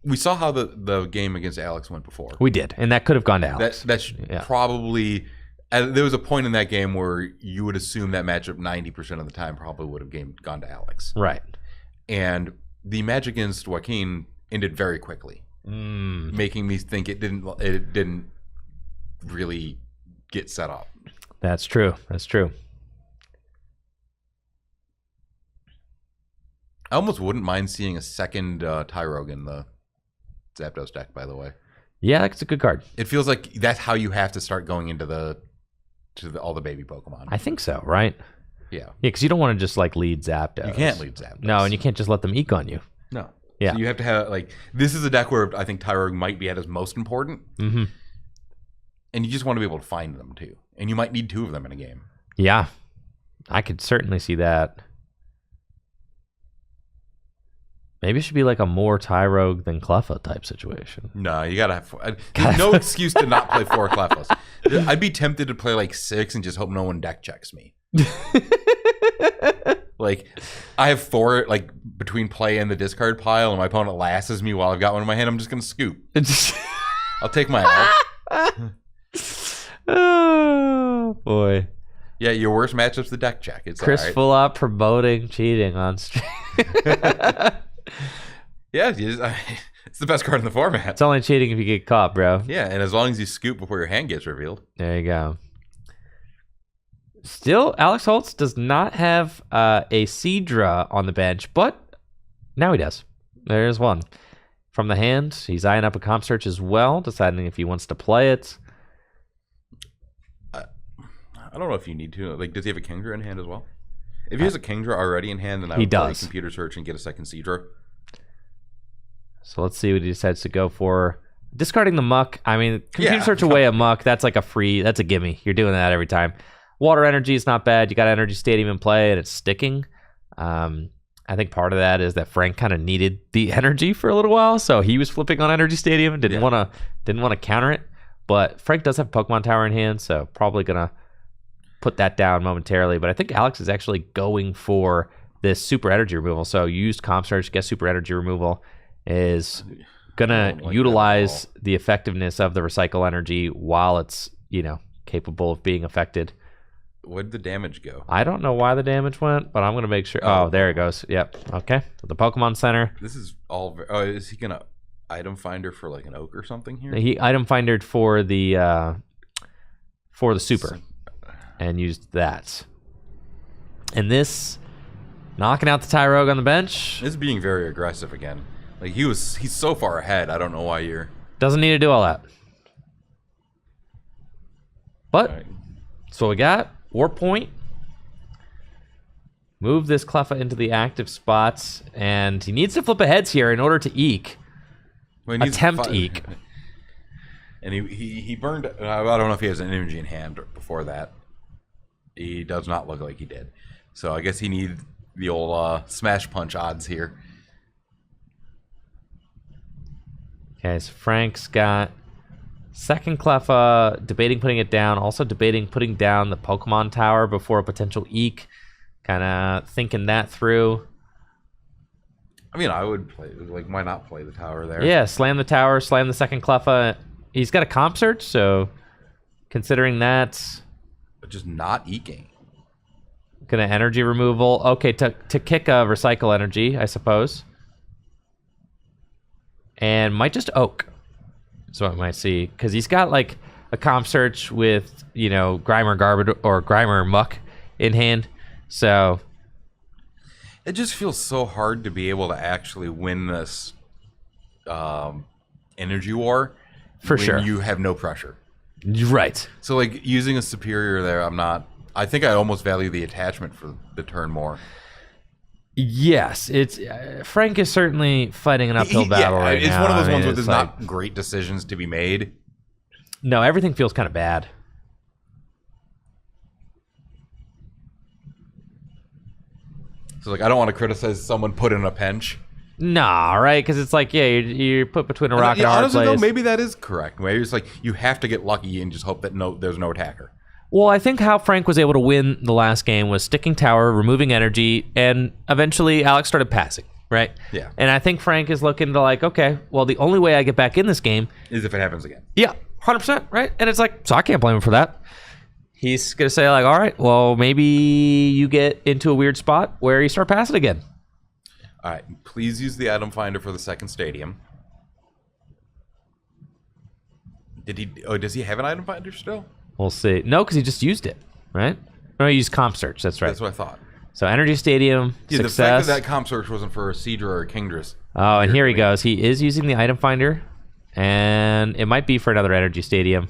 we saw how the game against Alex went before. We did. And that could have gone to Alex. That's probably. There was a point in that game where you would assume that matchup 90% of the time probably would have gone to Alex. Right. And the match against Joaquin ended very quickly, making me think it didn't really get set up. That's true. That's true. I almost wouldn't mind seeing a second Tyrogue in the Zapdos deck, by the way. Yeah, that's a good card. It feels like that's how you have to start going into all the baby Pokemon. I think so, right? Yeah. Yeah, because you don't want to just like lead Zapdos. You can't lead Zapdos. No, and you can't just let them eke on you. No. Yeah. So you have to have this is a deck where I think Tyrogue might be at its most important. Mm-hmm. And you just want to be able to find them too. And you might need 2 of them in a game. Yeah. I could certainly see that. Maybe it should be like a more Tyrogue than Cleffa type situation. No, you gotta have. There's no excuse to not play 4 Cleffas. I'd be tempted to play like 6 and just hope no one deck checks me. Like, I have 4 like between play and the discard pile, and my opponent lasses me while I've got one in my hand. I'm just gonna scoop. I'll take my L. Oh boy. Yeah, your worst matchup's the deck check. It's Chris all right. Fulop promoting cheating on stream. Yeah, it's the best card in the format. It's only cheating if you get caught, bro. Yeah, and as long as you scoop before your hand gets revealed. There you go. Still, Alex Holtz does not have a Seadra on the bench, but now he does. There's one. From the hand, he's eyeing up a comp search as well, deciding if he wants to play it. I don't know if you need to. Like, does he have a Kingdra in hand as well? If he has a Kingdra already in hand, then I would play computer search and get a second Seadra. So let's see what he decides to go for. Discarding the muck. I mean, computer search away a muck. That's like that's a gimme. You're doing that every time. Water energy is not bad. You got Energy Stadium in play, and it's sticking. I think part of that is that Frank kind of needed the energy for a little while, so he was flipping on Energy Stadium and didn't want to counter it. But Frank does have Pokemon Tower in hand, so probably gonna put that down momentarily. But I think Alex is actually going for this super energy removal. So used comp search, get super energy removal, is gonna utilize the effectiveness of the recycle energy while it's capable of being affected. Where'd the damage go? I don't know why the damage went, but I'm gonna make sure. Oh, there it goes. Yep. Okay. So the Pokemon Center. This is all. Oh, is he gonna item finder for like an oak or something here? He item findered for the super, and used that. And this knocking out the Tyrogue on the bench. This is being very aggressive again. Like he's so far ahead. I don't know why you're. Doesn't need to do all that. But so we got Warp Point. Move this Cleffa into the active spots, and he needs to flip a heads here in order to eke. Well, attempt eke. And he burned. I don't know if he has an energy in hand before that. He does not look like he did. So I guess he needed the old smash punch odds here. Okay, so Frank's got second Cleffa, debating putting it down, also debating putting down the Pokemon Tower before a potential eke. Kind of thinking that through. I mean, I would play, like, why not play the tower there? Yeah, slam the tower, slam the second Cleffa. He's got a comp search, so considering that. But just not eking. Gonna energy removal. Okay, to kick a recycle energy, I suppose. and might just Oak. So I might see, because he's got like a comp search with, you know, Grimer Garbage or Grimer Muck in hand. So It just feels so hard to be able to actually win this energy war For when sure. you have no pressure. right. So like using a superior there, I'm not. I think I almost value the attachment for the turn more. Yes, it's Frank is certainly fighting an uphill battle right it's now. one of those I mean, ones where it's there's like- not great decisions to be made. No, everything feels kind of bad. So like I don't want to criticize someone put in a pinch. Nah, right? Because it's like, yeah, you're put between a rock and a hard honestly, place. though, maybe that is correct. Maybe it's like you have to get lucky and just hope that there's no attacker. Well, I think how Frank was able to win the last game was sticking tower, removing energy, and eventually Alex started passing, right? Yeah. And I think Frank is looking to like, okay, well, the only way I get back in this game, Is if it happens again. yeah, 100%, right? And it's like, so I can't blame him for that. He's going to say like, all right, well, maybe you get into a weird spot where you start passing again. All right, please use the item finder for the second stadium. Did he? Oh, does he have an item finder still? We'll see. No, because he just used it, right? No, he used comp search. That's right. That's what I thought. So energy stadium, Yeah, the fact success. that comp search wasn't for a Cedra or a Kingdra. Oh, and here he goes. He is using the item finder, and it might be for another energy stadium.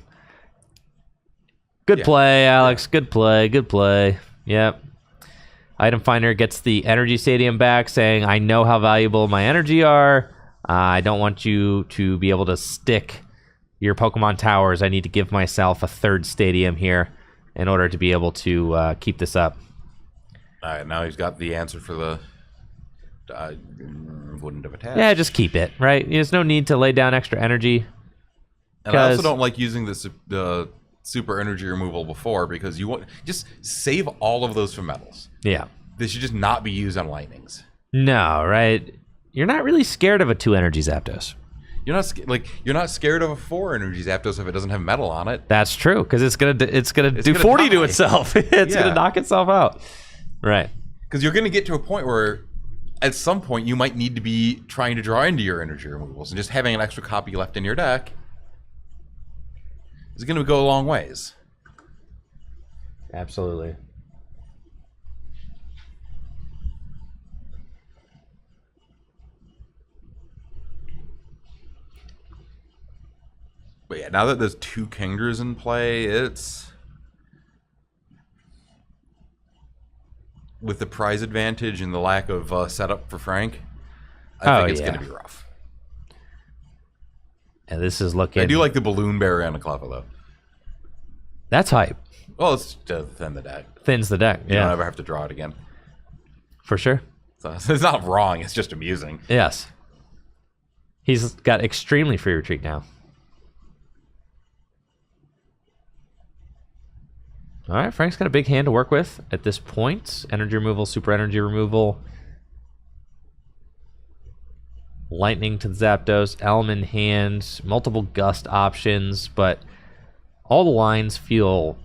Good Yeah. play, Alex. Good play. Good play. Yep. Item finder gets the energy stadium back, saying, I know how valuable my energy are. I don't want you to be able to stick your Pokemon towers. I need to give myself a third stadium here in order to be able to keep this up. All right, now he's got the answer for the wouldn't have attached. Yeah, just keep it, right? There's no need to lay down extra energy. And I also 'cause- don't like using the super energy removal before because you want just save all of those for metals. Yeah. They should just not be used on lightnings. No, right? You're not really scared of a 2 energy Zapdos. You're not scared of a 4 energy Zapdos if it doesn't have metal on it. That's true, because it's gonna do gonna 40 to die. itself. It's Yeah. gonna knock itself out. Right. Because you're going to get to a point where at some point you might need to be trying to draw into your energy removals, and just having an extra copy left in your deck is going to go a long ways. Absolutely. But yeah, now that there's 2 Kingdras in play, it's with the prize advantage and the lack of setup for Frank, I think it's going to be rough. And this is looking. I do like the balloon bearer on the Cleffa, though. That's hype. Well, it's to thin the deck. Thins the deck. You don't Yeah, ever have to draw it again. for sure. So it's not wrong. It's just amusing. Yes. He's got extremely free retreat now. All right, Frank's got a big hand to work with at this point. Energy removal, super energy removal. Lightning to the Zapdos, Elm in hand, multiple gust options, but all the lines feel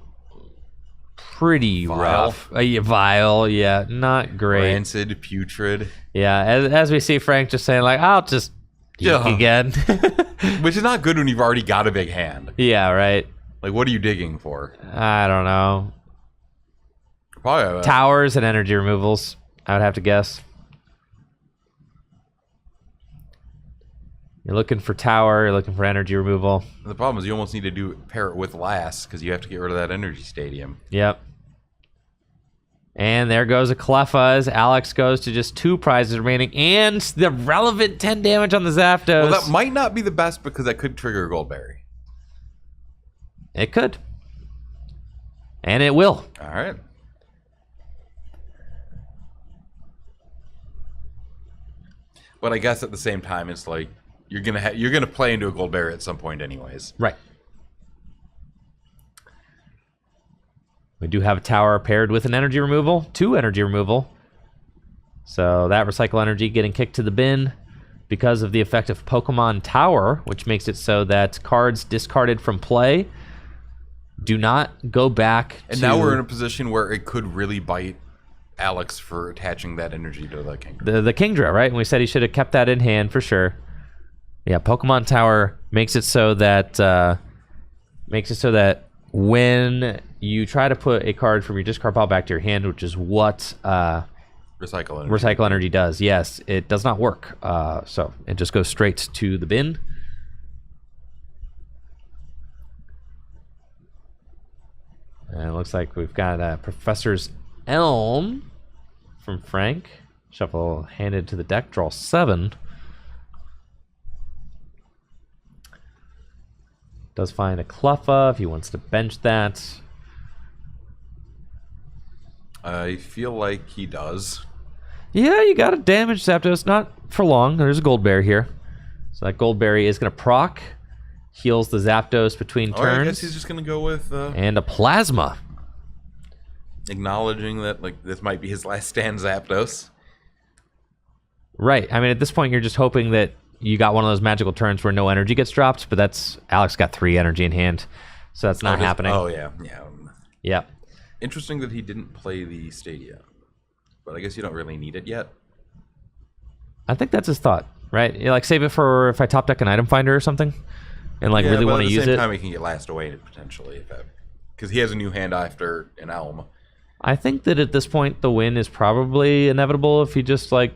pretty Vile. rough. Yeah, vile, yeah, not great. Rancid, putrid. Yeah, as we see Frank just saying like, I'll just Yeah. yuck again. Which is not good when you've already got a big hand. Yeah, right. Like, what are you digging for? I don't know. Probably Towers and energy removals, I would have to guess. You're looking for tower, you're looking for energy removal. the problem is you almost need to pair it with last because you have to get rid of that energy stadium. Yep. And there goes a Cleffa as Alex goes to just 2 prizes remaining and the relevant 10 damage on the Zapdos. Well, that might not be the best because that could trigger a Goldberry. It could. And it will. All right. But I guess at the same time, it's like you're gonna play into a Goldberry at some point, anyways. Right. We do have a tower paired with an energy removal, 2 energy removal. So that recycle energy getting kicked to the bin because of the effect of Pokemon Tower, which makes it so that cards discarded from play do not go back And to... now we're in a position where it could really bite Alex for attaching that energy to the King. the Kingdra, right? And we said he should have kept that in hand for sure. Yeah, Pokemon Tower makes it so that when you try to put a card from your discard pile back to your hand, which is what Recycle Energy does, yes, it does not work. So it just goes straight to the bin. And it looks like we've got Professor's Elm from Frank. Shuffle handed to the deck, draw 7. Does find a Cleffa if he wants to bench that. I feel like he does. Yeah, you got to damage Zapdos. Not for long. There's a Goldberry here. So that Goldberry is going to proc. Heals the Zapdos between turns. I guess he's just going to go with... and a Plasma. Acknowledging that like this might be his last stand Zapdos. Right. I mean, at this point, you're just hoping that you got one of those magical turns where no energy gets dropped, but that's... Alex got 3 energy in hand, so that's not happening. Oh, yeah. Yeah. Interesting that he didn't play the Stadia. But I guess you don't really need it yet. I think that's his thought, right? You like save it for if I top deck an item finder or something, and like really want to use it. At the same time, he can get last away potentially, because he has a new hand after an Elm. I think that at this point the win is probably inevitable if he just like,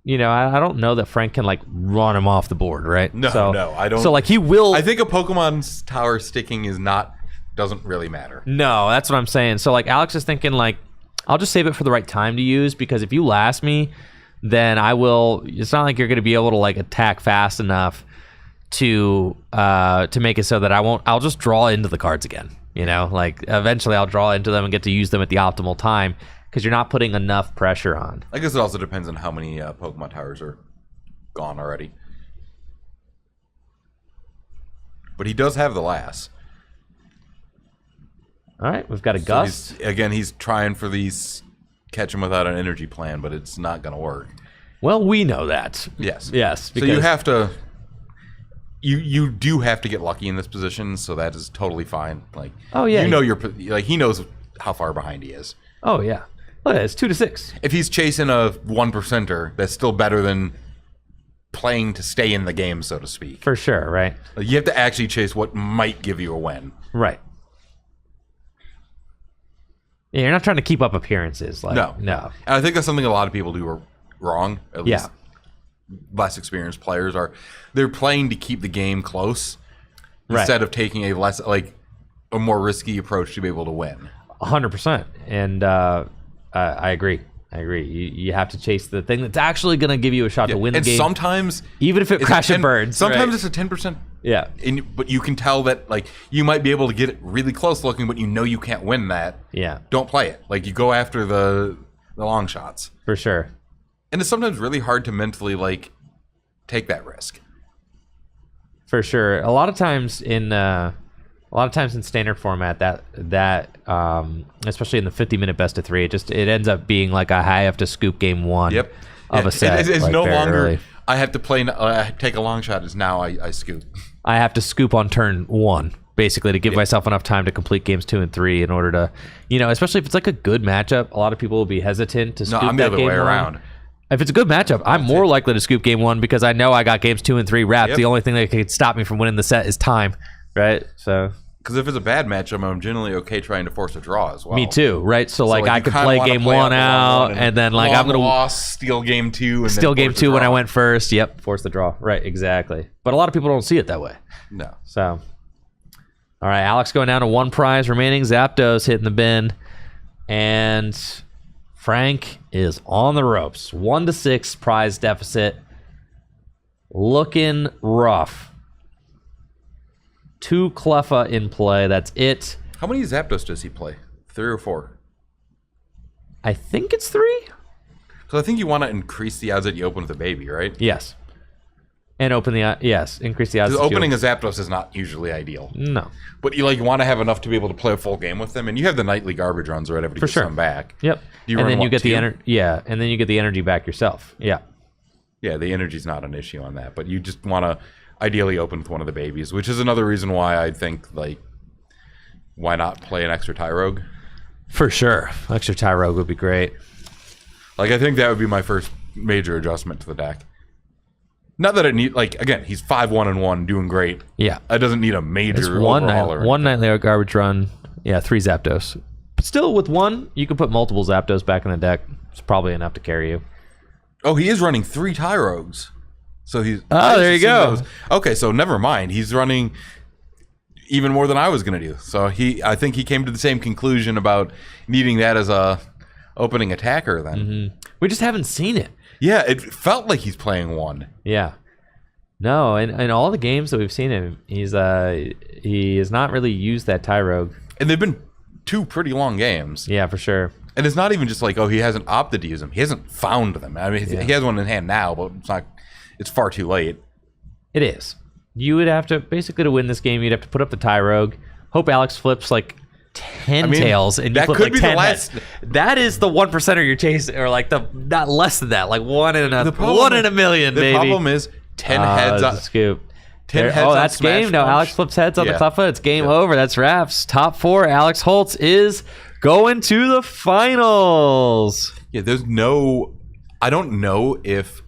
you know, I don't know that Frank can like run him off the board, right? No, I don't. So like he will. I think a Pokemon's tower sticking doesn't really matter. No, that's what I'm saying. So like Alex is thinking like, I'll just save it for the right time to use, because if you last me, then I will. It's not like you're going to be able to like attack fast enough to make it so that I'll just draw into the cards again. You know, like eventually I'll draw into them and get to use them at the optimal time, because you're not putting enough pressure on. I guess it also depends on how many Pokemon towers are gone already. But he does have the last. All right, we've got a Gust. He's trying for these catch him without an energy plan, but it's not going to work. Well, we know that. Yes. Yes. So you have to... You do have to get lucky in this position, so that is totally fine. Like, oh yeah, you know he knows how far behind he is. Oh yeah, look, it's 2-6. If he's chasing a 1%er, that's still better than playing to stay in the game, so to speak. For sure, right? Like, you have to actually chase what might give you a win. Right. Yeah, you're not trying to keep up appearances. Like, no. And I think that's something a lot of people do wrong. At least less experienced players are. They're playing to keep the game close instead of taking a more risky approach to be able to win. 100%. And I agree. You have to chase the thing that's actually going to give you a shot to win the game. And sometimes, even if it crash and burns, sometimes it's a 10%. Yeah. But you can tell that like you might be able to get it really close looking, but you know you can't win that. Yeah. Don't play it. Like, you go after the long shots. For sure. And it's sometimes really hard to mentally like take that risk. For sure. A lot of times in standard format, that especially in the 50-minute best of 3, it ends up being like I have to scoop game 1 of a set. It's like no longer early. I have to play. Take a long shot. Is now I scoop. I have to scoop on turn 1 basically to give myself enough time to complete games 2 and 3 in order to, especially if it's like a good matchup. A lot of people will be hesitant to scoop I'm that the other game way around. If it's a good matchup, I'm more likely to scoop game 1 because I know I got games 2 and 3 wrapped. The only thing that could stop me from winning the set is time, right? So, because if it's a bad matchup, I'm generally okay trying to force a draw as well. Me too, right? So like I could play game 1 out, and then like I'm gonna steal game 2, and steal game 2 when I went first. Yep, force the draw. Right, exactly. But a lot of people don't see it that way. No. So, all right, Alex going down to 1 prize remaining. Zapdos hitting the bin, and Frank is on the ropes. 1-6 prize deficit. Looking rough. 2 Cleffa in play. That's it. How many Zapdos does he play? 3 or 4? I think it's 3. So I think you want to increase the odds that you open with a baby, right? Yes. And increase the odds. Because opening a Zapdos is not usually ideal. No. But you want to have enough to be able to play a full game with them, and you have the nightly garbage runs or whatever to get some back. Yep. And then you get the and then you get the energy back yourself. Yeah. Yeah, the energy's not an issue on that, but you just want to ideally open with one of the babies, which is another reason why I think why not play an extra Tyrogue? For sure, extra Tyrogue would be great. I think that would be my first major adjustment to the deck. Not that it need again, he's 5-1-1, doing great. Yeah. It doesn't need a major It's overhaul or one Nightly Garbage Run. Yeah, 3 Zapdos. But still, with one, you can put multiple Zapdos back in the deck. It's probably enough to carry you. Oh, he is running 3 Tyrogues. So he's there you go. Okay, so never mind. He's running even more than I was going to do. So I think he came to the same conclusion about needing that as a opening attacker then. Mm-hmm. We just haven't seen it. Yeah, it felt like he's playing one. Yeah. No, in all the games that we've seen him, he has not really used that Tyrogue. And they've been 2 pretty long games. Yeah, for sure. And it's not even just he hasn't opted to use them. He hasn't found them. I mean, he has one in hand now, but it's far too late. It is. You would have to, basically to win this game, you'd have to put up the Tyrogue, hope Alex flips 10 tails, and you that flip could be 10 the last. heads. That is the 1%er you're chasing, or not less than that, 1 in a million, the baby. The problem is 10 heads on scoop. 10 heads on that's Smash game. No, Punch. Alex flips heads on the Yeah. Cleffa. It's game over. That's wraps. Top 4. Alex Holtz is going to the finals. Yeah, I don't know if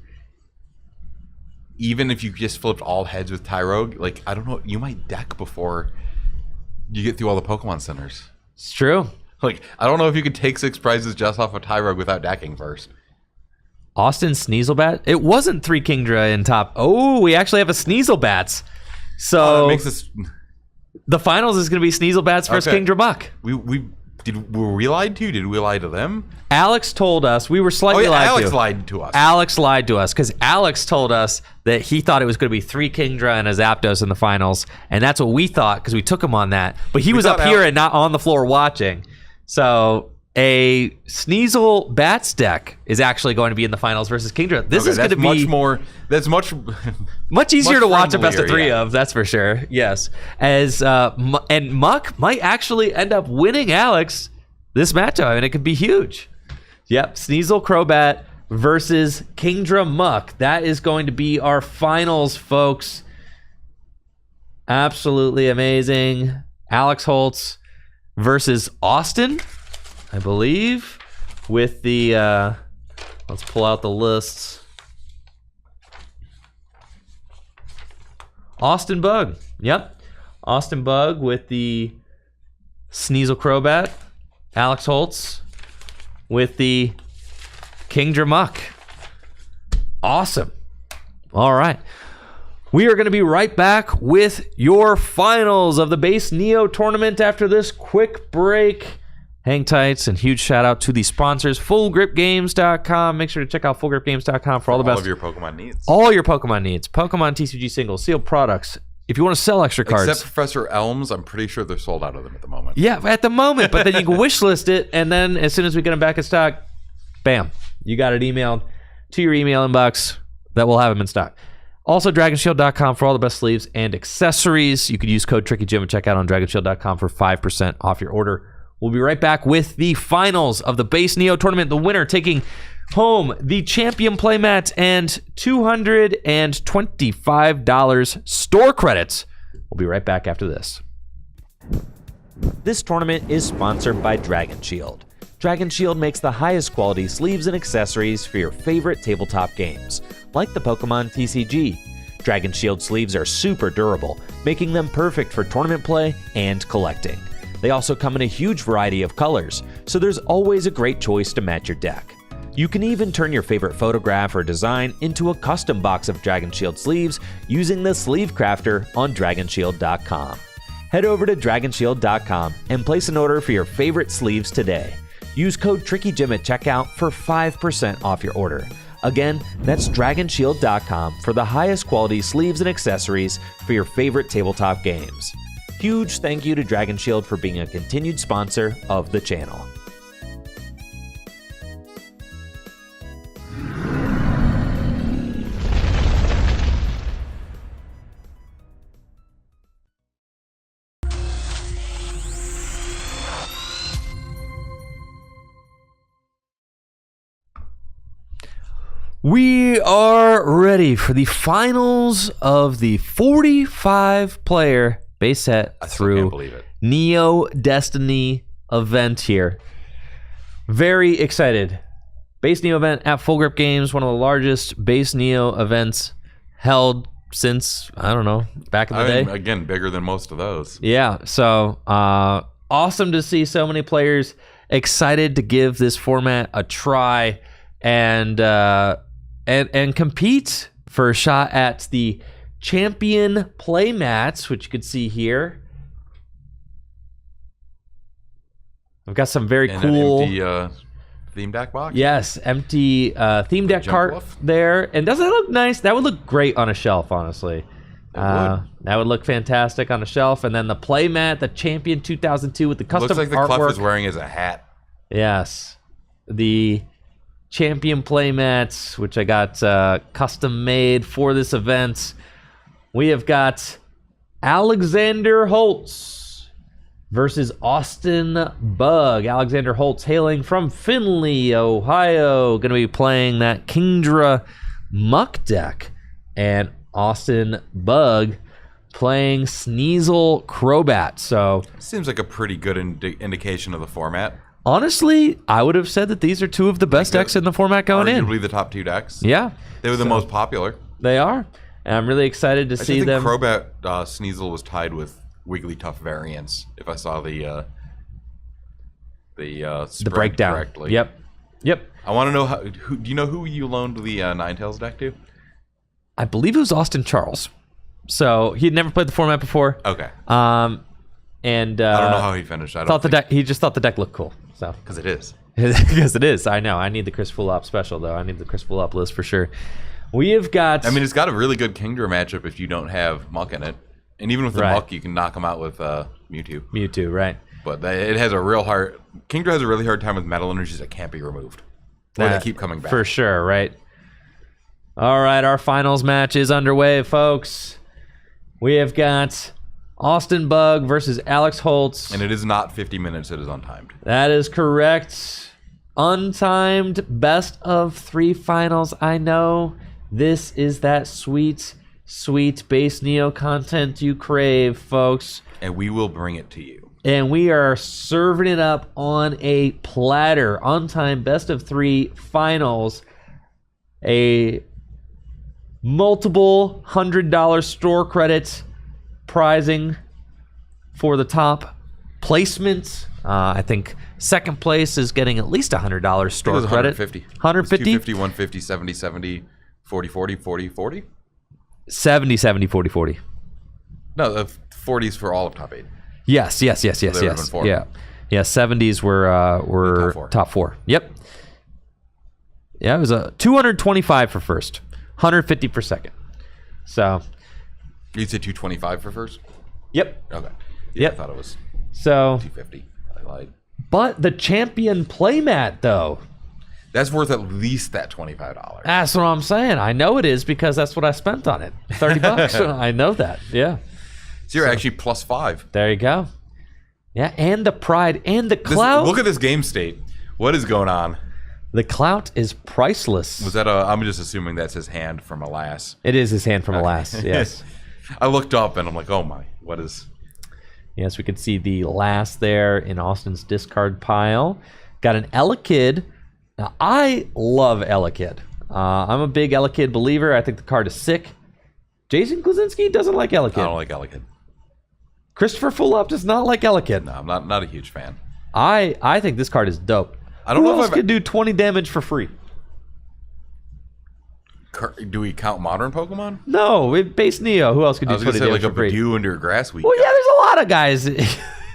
even if you just flipped all heads with Tyrogue, I don't know, you might deck before you get through all the Pokemon centers. It's true. I don't know if you could take 6 prizes just off of Tyrogue without decking first. Austin Sneasel bat. It wasn't 3 Kingdra in top. Oh, we actually have a Sneasel bats. So That makes this. the finals is going to be Sneasel bats versus Okay. Kingdra Muck. Were we lied to? Did we lie to them? Alex told us we were slightly lied Alex to. lied to us. Alex lied to us because Alex told us that he thought it was going to be 3 Kingdra and a Zapdos in the finals, and that's what we thought because we took him on that. But he was up here and not on the floor watching. So a Sneasel Bats deck is actually going to be in the finals versus Kingdra. This is going to be much more. That's much easier much to watch a best of friendlier, 3 yeah. of. That's for sure. Yes, as and Muck might actually end up winning Alex this matchup, and it could be huge. Yep, Sneasel Crobat versus Kingdra Muck. That is going to be our finals, folks. Absolutely amazing. Alex Holtz versus Austin, I believe, with the let's pull out the lists. Austin Bug. Yep. Austin Bug with the Sneasel Crobat. Alex Holtz with the Kingdra Muck. Awesome. All right. We are going to be right back with your finals of the base Neo tournament after this quick break. Hang tights, and huge shout out to the sponsors, FullGripGames.com. Make sure to check out FullGripGames.com for all the best. All of your Pokemon needs. All your Pokemon needs. Pokemon TCG singles, sealed products. If you want to sell extra cards. Except Professor Elms, I'm pretty sure they're sold out of them at the moment. Yeah, at the moment, but then you can wish list it, and then as soon as we get them back in stock, bam, you got it emailed to your email inbox that we'll have them in stock. Also, DragonShield.com for all the best sleeves and accessories. You could use code TrickyJim and check out on DragonShield.com for 5% off your order. We'll be right back with the finals of the base Neo tournament. The winner taking home the champion playmat and $225 store credits. We'll be right back after this. This tournament is sponsored by Dragon Shield. Dragon Shield makes the highest quality sleeves and accessories for your favorite tabletop games, like the Pokemon TCG. Dragon Shield sleeves are super durable, making them perfect for tournament play and collecting. They also come in a huge variety of colors, so there's always a great choice to match your deck. You can even turn your favorite photograph or design into a custom box of Dragon Shield sleeves using the Sleeve Crafter on DragonShield.com. Head over to DragonShield.com and place an order for your favorite sleeves today. Use code TrickyJim at checkout for 5% off your order. Again, that's DragonShield.com for the highest quality sleeves and accessories for your favorite tabletop games. Huge thank you to Dragon Shield for being a continued sponsor of the channel. We are ready for the finals of the 45-player base set I still through can't believe it. Neo Destiny event here. Very excited. Base Neo event at Full Grip Games, one of the largest base Neo events held since, I don't know, back in the day. Again, bigger than most of those. Yeah, so awesome to see so many players excited to give this format a try and compete for a shot at the champion playmats, which you could see here. I've got some very And cool an empty theme deck box. Yes, empty theme deck cart Jumpluff. there. And doesn't that look nice? That would look great on a shelf, honestly. That would look fantastic on a shelf. And then the playmat, the Champion 2002 with the custom Looks like the artwork. Clef is wearing as a hat. Yes. The Champion playmats, which I got custom made for this event. We have got Alexander Holtz versus Austin Bug. Alexander Holtz hailing from Findlay, Ohio. Going to be playing that Kingdra Muck deck. And Austin Bug playing Sneasel Crobat. So Seems like a pretty good indication of the format. honestly, I would have said that these are two of the best decks in the format going in. Arguably the top 2 decks. Yeah, They were the most popular. they are. And I'm really excited to I see think them. Crobat Sneasel was tied with Wigglytuff variants. If I saw the spread breakdown. correctly. Yep. I want to know do you know who you loaned the Ninetales deck to? I believe it was Austin Charles. So he had never played the format before. Okay. And I don't know how he finished. I thought the deck. He just thought the deck looked cool. So because it is. because it is. I know. I need the Chris Fulop special though. I need the Chris Fulop list for sure. We have got. I mean, it's got a really good Kingdra matchup if you don't have Muck in it, and even with the Right. Muck, you can knock him out with Mewtwo. Mewtwo, right? But it has a real hard. Kingdra has a really hard time with metal energies that can't be removed, or they keep coming back. For sure, right? All right, our finals match is underway, folks. We have got Austin Bug versus Alex Holtz. And it is not 50 minutes; it is untimed. That is correct. Untimed best of 3 finals. I know this is that sweet, sweet base Neo content you crave, folks. And we will bring it to you. And we are serving it up on a platter. Untimed best of 3 finals. A multiple $100 store credit prizing for the top placement. I think second place is getting at least $100 store It was credit. 150. 150? 250, 150, 70, 70, 40, 40, 40, 40? 70, 70, 40, 40. No, the 40s for all of top 8. Yes. There would have been 4. Yeah. 70s were top 4. Yep. Yeah, it was a 225 for first, 150 for second. So, You said 225 for first? yep. Okay. Yeah, Yep. I thought it was So, 250. I lied. but the champion playmat though, That's worth at least that $25. that's what I'm saying. I know it is because that's what I spent on it. $30. I know that. Yeah. So you're actually plus 5. There you go. Yeah, and the pride and the clout. Look at this game state. What is going on? The clout is priceless. Was that I'm just assuming that's his hand from Alas. It is his hand from Alas. Yes. I looked up and I'm like, oh my, what is... Yes, we can see the last there in Austin's discard pile. Got an Elekid. Now, I love Elekid. I'm a big Elekid believer. I think the card is sick. Jason Klaczynski doesn't like Elekid. I don't like Elekid. Christopher Fulop does not like Elekid. No, I'm not a huge fan. I think this card is dope. I don't Who know else if could do 20 damage for free? Do we count modern Pokemon? No, base Neo. Who else could I do was going 20 to say damage like a for free? Badoo under a grass weed. Well, yeah, there's a lot of guys.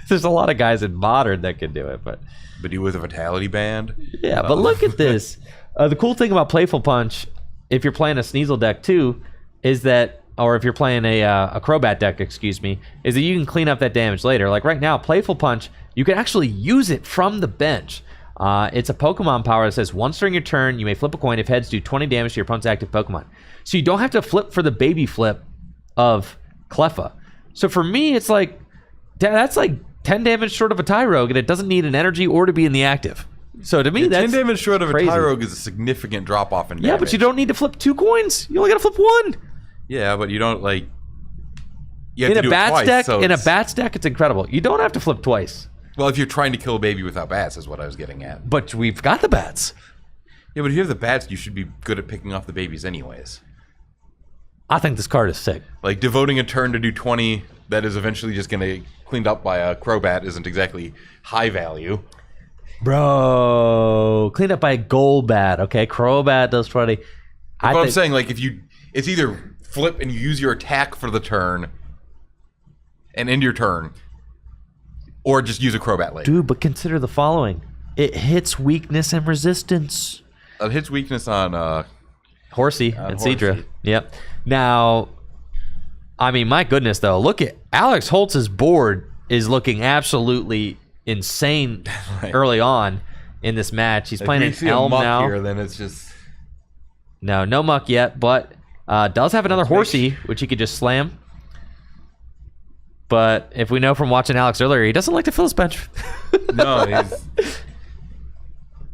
There's a lot of guys in modern that can do it, but Badoo with a Vitality Band. yeah. But look at this. The cool thing about Playful Punch, if you're playing a Sneasel deck too, is that, or if you're playing a Crobat deck, excuse me, is that you can clean up that damage later. Like right now, Playful Punch, you can actually use it from the bench. It's a Pokemon power that says once during your turn, you may flip a coin. If heads, do 20 damage to your opponent's active Pokemon. So you don't have to flip for the baby flip of Cleffa. So for me, it's like, that's like 10 damage short of a Tyrogue, and it doesn't need an energy or to be in the active. So to me, Yeah, that's 10 damage short of crazy. a Tyrogue is a significant drop off in damage. Yeah, but you don't need to flip 2 coins. You only got to flip 1. Yeah, but you don't like. You have In to a do it bats twice, deck, so in a it's- bats deck, it's incredible. You don't have to flip twice. Well, if you're trying to kill a baby without bats, is what I was getting at. But we've got the bats. Yeah, but if you have the bats, you should be good at picking off the babies anyways. I think this card is sick. Like, devoting a turn to do 20 that is eventually just going to cleaned up by a Crobat isn't exactly high value. Bro, cleaned up by a Golbat, okay? Crobat does 20. But I'm saying, like, it's either flip and you use your attack for the turn and end your turn, or just use a Crobat later. Dude, but consider the following. It hits weakness and resistance. It hits weakness on Horsey and Horsey. Seadra. Yep. Now, I mean, my goodness, though. Look at Alex Holtz's board is looking absolutely insane early on in this match. He's playing an Elm now. Here, then it's just... No muck yet, but does have another Horsey, which he could just slam. But if we know from watching Alex earlier, he doesn't like to fill his bench. No, he's...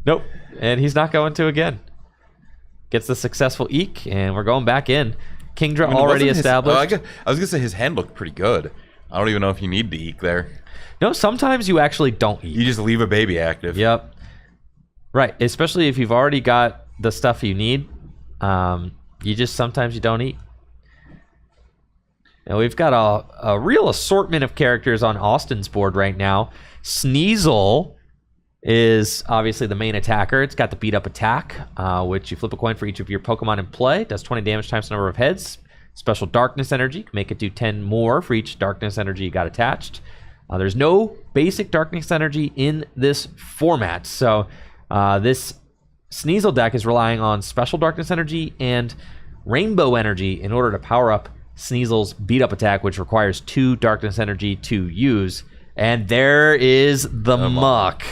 Nope. And he's not going to again. Gets the successful Eek, and we're going back in. Kingdra already established. I was going to say his hand looked pretty good. I don't even know if you need the Eek there. No, sometimes you actually don't eat. You just leave a baby active. Yep. Right. Especially if you've already got the stuff you need. Sometimes you don't eat. Now we've got a real assortment of characters on Austin's board right now. Sneasel is obviously the main attacker. It's got the beat up attack, which you flip a coin for each of your Pokemon in play. Does 20 damage times the number of heads. Special darkness energy. Make it do 10 more for each darkness energy you got attached. There's no basic darkness energy in this format. So this Sneasel deck is relying on special darkness energy and rainbow energy in order to power up Sneasel's beat up attack, which requires 2 darkness energy to use. And there is the muck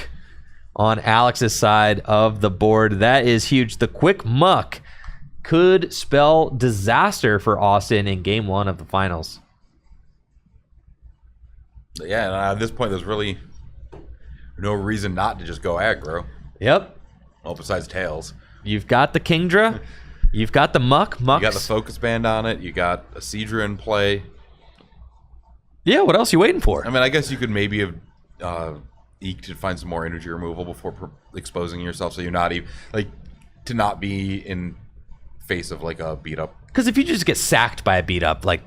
on Alex's side of the board. That is huge. The quick muck could spell disaster for Austin in game 1 of the finals. Yeah, and at this point, there's really no reason not to just go aggro. Yep. Well, besides Tails. You've got the Kingdra. You've got the Muck. You got the Focus Band on it. You got a Seadra in play. Yeah, what else are you waiting for? I mean, I guess you could maybe have eked to find some more energy removal before exposing yourself, so you're not even to not be in face of like a beat up. Because if you just get sacked by a beat up, like,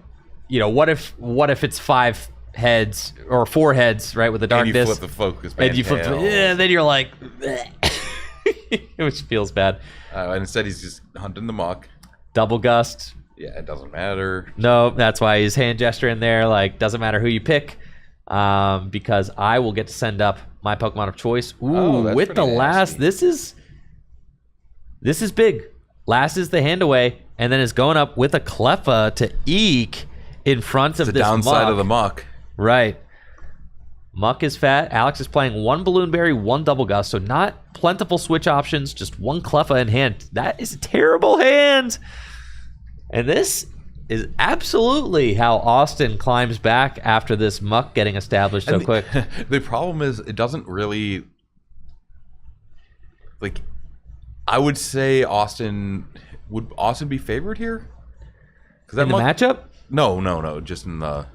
you know, what if it's 5 heads or 4 heads, right, with the darkness, and you flip the Focus Band, and you flip, then you're like, which feels bad. And instead, he's just hunting the muck. Double gust. Yeah, it doesn't matter. No, that's why he's hand gesture in there. Like, doesn't matter who you pick, because I will get to send up my Pokemon of choice. Ooh, with the last, this is big. Last is the hand away, and then it's going up with a Cleffa to Eek in front of the this downside muck. of the muck. Right. Muck is fat. Alex is playing 1 Balloon Berry, 1 Double Gust, so not plentiful switch options, just 1 Cleffa in hand. That is a terrible hand. And this is absolutely how Austin climbs back after this muck getting established so quick. The problem is it doesn't really... Like, I would say Would Austin be favored here? In the matchup? No, just in the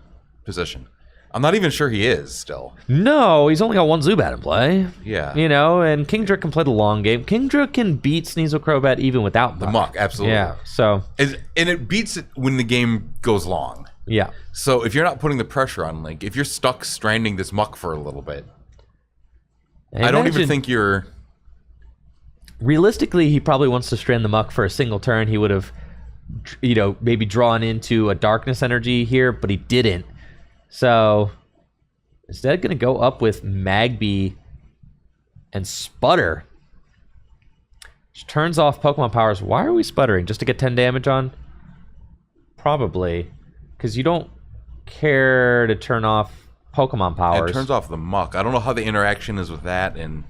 position. I'm not even sure he is still. No, he's only got 1 Zubat in play. Yeah. You know, and Kingdra can play the long game. Kingdra can beat Sneasel Crobat even without the muck, absolutely. Yeah, so... And it beats it when the game goes long. Yeah. So if you're not putting the pressure on Link, if you're stuck stranding this muck for a little bit, I don't even think you're... Realistically, he probably wants to strand the muck for a single turn. He would have, you know, maybe drawn into a darkness energy here, but he didn't. So instead, going to go up with Magby and Sputter. Which turns off Pokemon powers. Why are we sputtering? Just to get 10 damage on? Probably. Because you don't care to turn off Pokemon powers. It turns off the muck. I don't know how the interaction is with that and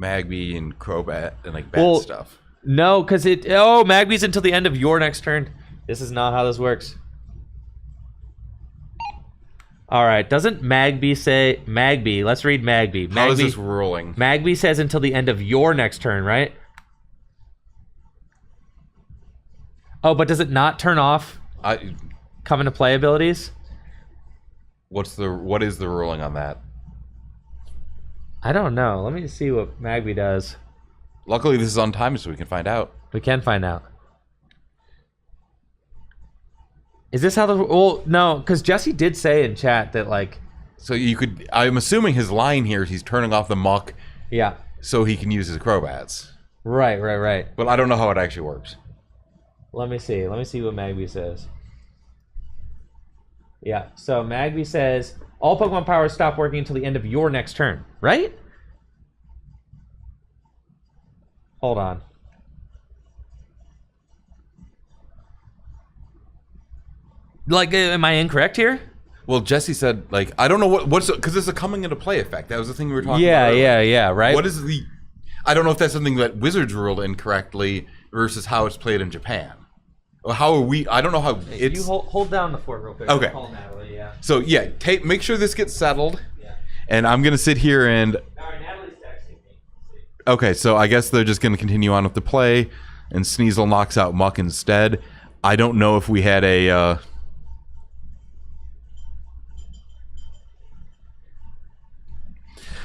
Magby and Crobat and like bad stuff. No, because Magby's until the end of your next turn. This is not how this works. All right, doesn't Magby say Magby? Let's read Magby. How is this ruling? Magby says until the end of your next turn, right? Oh, but does it not turn off come into play abilities? What is the ruling on that? I don't know. Let me see what Magby does. Luckily, this is on time, so we can find out. We can find out. Is this how the... Well, no, because Jesse did say in chat that, like... So you could... I'm assuming his line here is he's turning off the muck Yeah. so he can use his Crobats. Right. But I don't know how it actually works. Let me see what Magby says. Yeah, so Magby says, all Pokemon powers stop working until the end of your next turn, right? Hold on. Like, am I incorrect here? Well, Jesse said, like, I don't know what's... Because it's a coming into play effect. That was the thing we were talking about earlier. Yeah, right? What is the... I don't know if that's something that Wizards ruled incorrectly versus how it's played in Japan. Or how are we... I don't know how it's... You hold down the fort real quick. Okay. Call Natalie, yeah. So, yeah, make sure this gets settled. Yeah. And I'm going to sit here and... All right, Natalie's texting me. Okay, so I guess they're just going to continue on with the play, and Sneasel knocks out Muck instead. I don't know if we had a...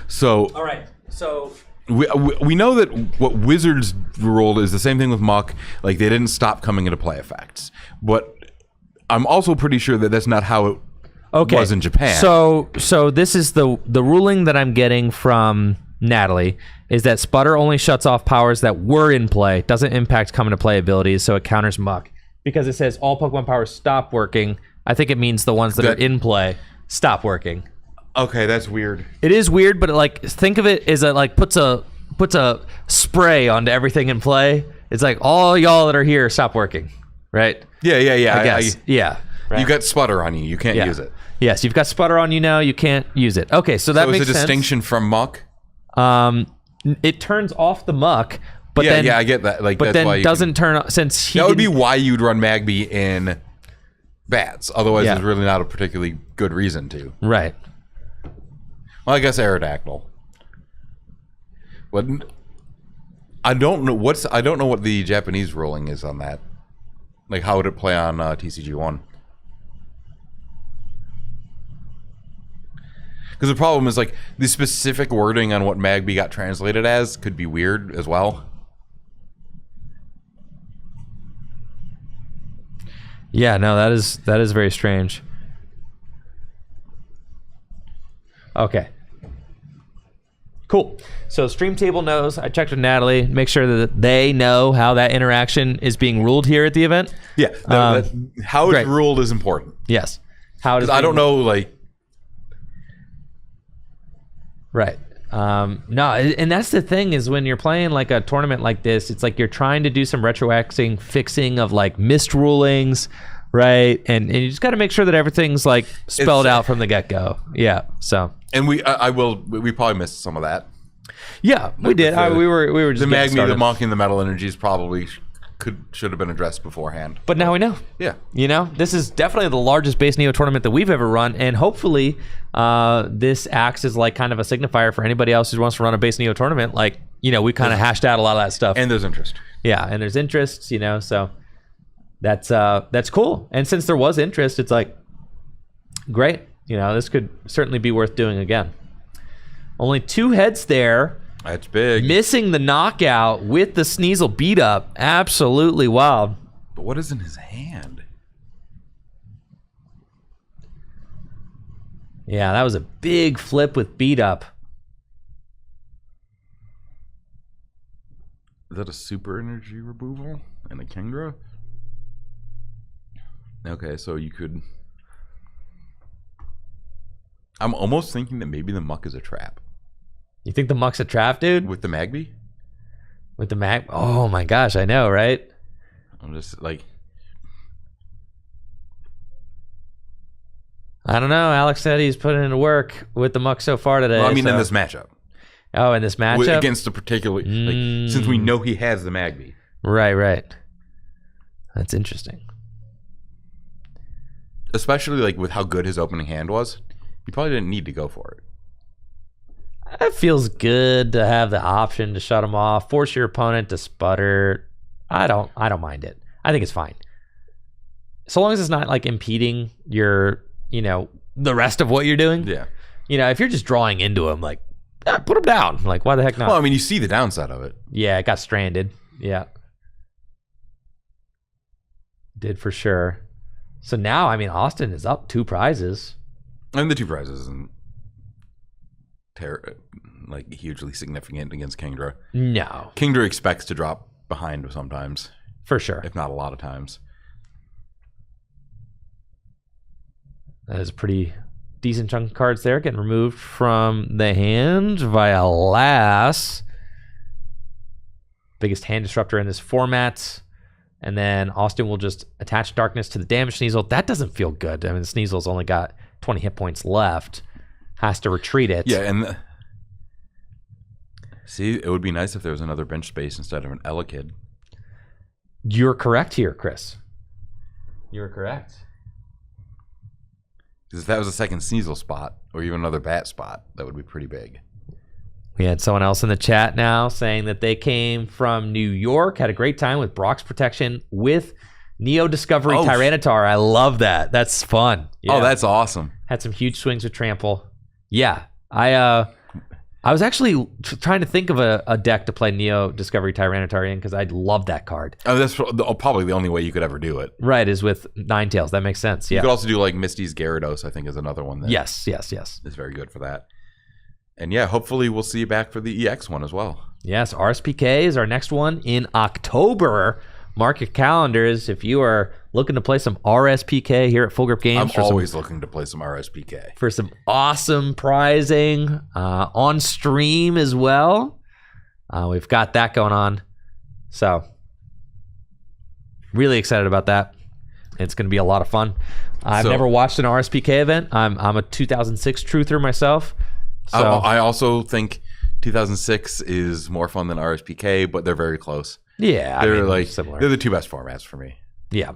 So... All right, so... We know that what Wizards ruled is the same thing with Muck. Like, they didn't stop coming into play effects. But I'm also pretty sure that that's not how it was in Japan. So this is the ruling that I'm getting from Natalie is that Sputter only shuts off powers that were in play, doesn't impact come into play abilities, so it counters Muck. Because it says all Pokemon powers stop working, I think it means the ones that are in play stop working. Okay, that's weird. It is weird, but like think of it as puts a spray onto everything in play. It's like all y'all that are here stop working, right? Yeah. I guess. Yeah. Right. You got Sputter on you. You can't use it. Yes, you've got Sputter on you now. You can't use it. Okay, so that makes sense. So it's a distinction from Muck? It turns off the Muck, but yeah, then... Yeah, I get that. Like, but that's then why doesn't turn on... Since he that would be why you'd run Magby in Bats. Otherwise, there's really not a particularly good reason to. Right. Well, I guess Aerodactyl. But I don't know what the Japanese ruling is on that. Like, how would it play on TCG1? Because the problem is, like, the specific wording on what Magby got translated as could be weird as well. Yeah, no, that is very strange. Okay. Cool. So Stream Table knows. I checked with Natalie. Make sure that they know how that interaction is being ruled here at the event. Yeah. How it's ruled is important. Yes. How it is. I don't know, like. Right. No, and that's the thing is when you're playing like a tournament like this, it's like you're trying to do some retroacting fixing of like missed rulings, right? And you just got to make sure that everything's like spelled out from the get-go. Yeah. So. And we probably missed some of that. Yeah, we did. We were just the Magby, started. the Monkey, and the Metal Energies probably should have been addressed beforehand. But now we know. Yeah. You know, this is definitely the largest base Neo tournament that we've ever run, and hopefully this acts as like kind of a signifier for anybody else who wants to run a base Neo tournament. Like, you know, we kind of hashed out a lot of that stuff. And there's interest. Yeah, and there's interest, you know, so that's cool. And since there was interest, it's like, great. You know, this could certainly be worth doing again. Only 2 heads there. That's big. Missing the knockout with the Sneasel beat up. Absolutely wild. But what is in his hand? Yeah, that was a big flip with beat up. Is that a super energy removal and a Kingdra? Okay, so you could... I'm almost thinking that maybe the Muck is a trap. You think the Muck's a trap, dude? With the Magby? With the Mag? Oh my gosh, I know, right? I'm just like... I don't know. Alex said he's putting in work with the Muck so far today. Well, I mean, in this matchup. Oh, in this matchup? Against the particular... Like, since we know he has the Magby. Right. That's interesting. Especially, like, with how good his opening hand was. You probably didn't need to go for it. It feels good to have the option to shut him off, force your opponent to sputter. I don't mind it. I think it's fine. So long as it's not like impeding your, you know, the rest of what you're doing. Yeah. You know, if you're just drawing into him, like, put him down. Like, why the heck not? Well, I mean, you see the downside of it. Yeah, it got stranded. Yeah. Did for sure. So now, I mean, Austin is up 2 prizes. And the 2 prizes isn't hugely significant against Kingdra. No. Kingdra expects to drop behind sometimes, For sure. if not a lot of times. That is a pretty decent chunk of cards there getting removed from the hand via Lass. Biggest hand disruptor in this format. And then Austin will just attach Darkness to the damage Sneasel. That doesn't feel good. I mean, Sneasel's only got 20 hit points left. Has to retreat it. Yeah, and see, it would be nice if there was another bench space instead of an Elekid. You're correct here, Chris. You're correct. Because if that was a second Sneasel spot, or even another bat spot, that would be pretty big. We had someone else in the chat now saying that they came from New York, had a great time with Brock's Protection with Neo Discovery Tyranitar. I love that. That's fun. Yeah. Oh, that's awesome. Had some huge swings with Trample. Yeah. I was actually trying to think of a deck to play Neo Discovery Tyranitar in because I love that card. Oh, that's probably the only way you could ever do it. Right, is with Ninetales. That makes sense. Yeah. You could also do like Misty's Gyarados, I think, is another one that yes. is very good for that. And yeah, hopefully we'll see you back for the EX one as well. Yes, RSPK is our next one in October. Mark your calendars if you are looking to play some RSPK here at Full Grip Games. I'm always looking to play some RSPK. For some awesome prizing on stream as well. We've got that going on. So, really excited about that. It's going to be a lot of fun. I've never watched an RSPK event. I'm a 2006 truther myself. So I also think 2006 is more fun than RSPK, but they're very close. Yeah, they're similar. They're the 2 best formats for me. Yeah,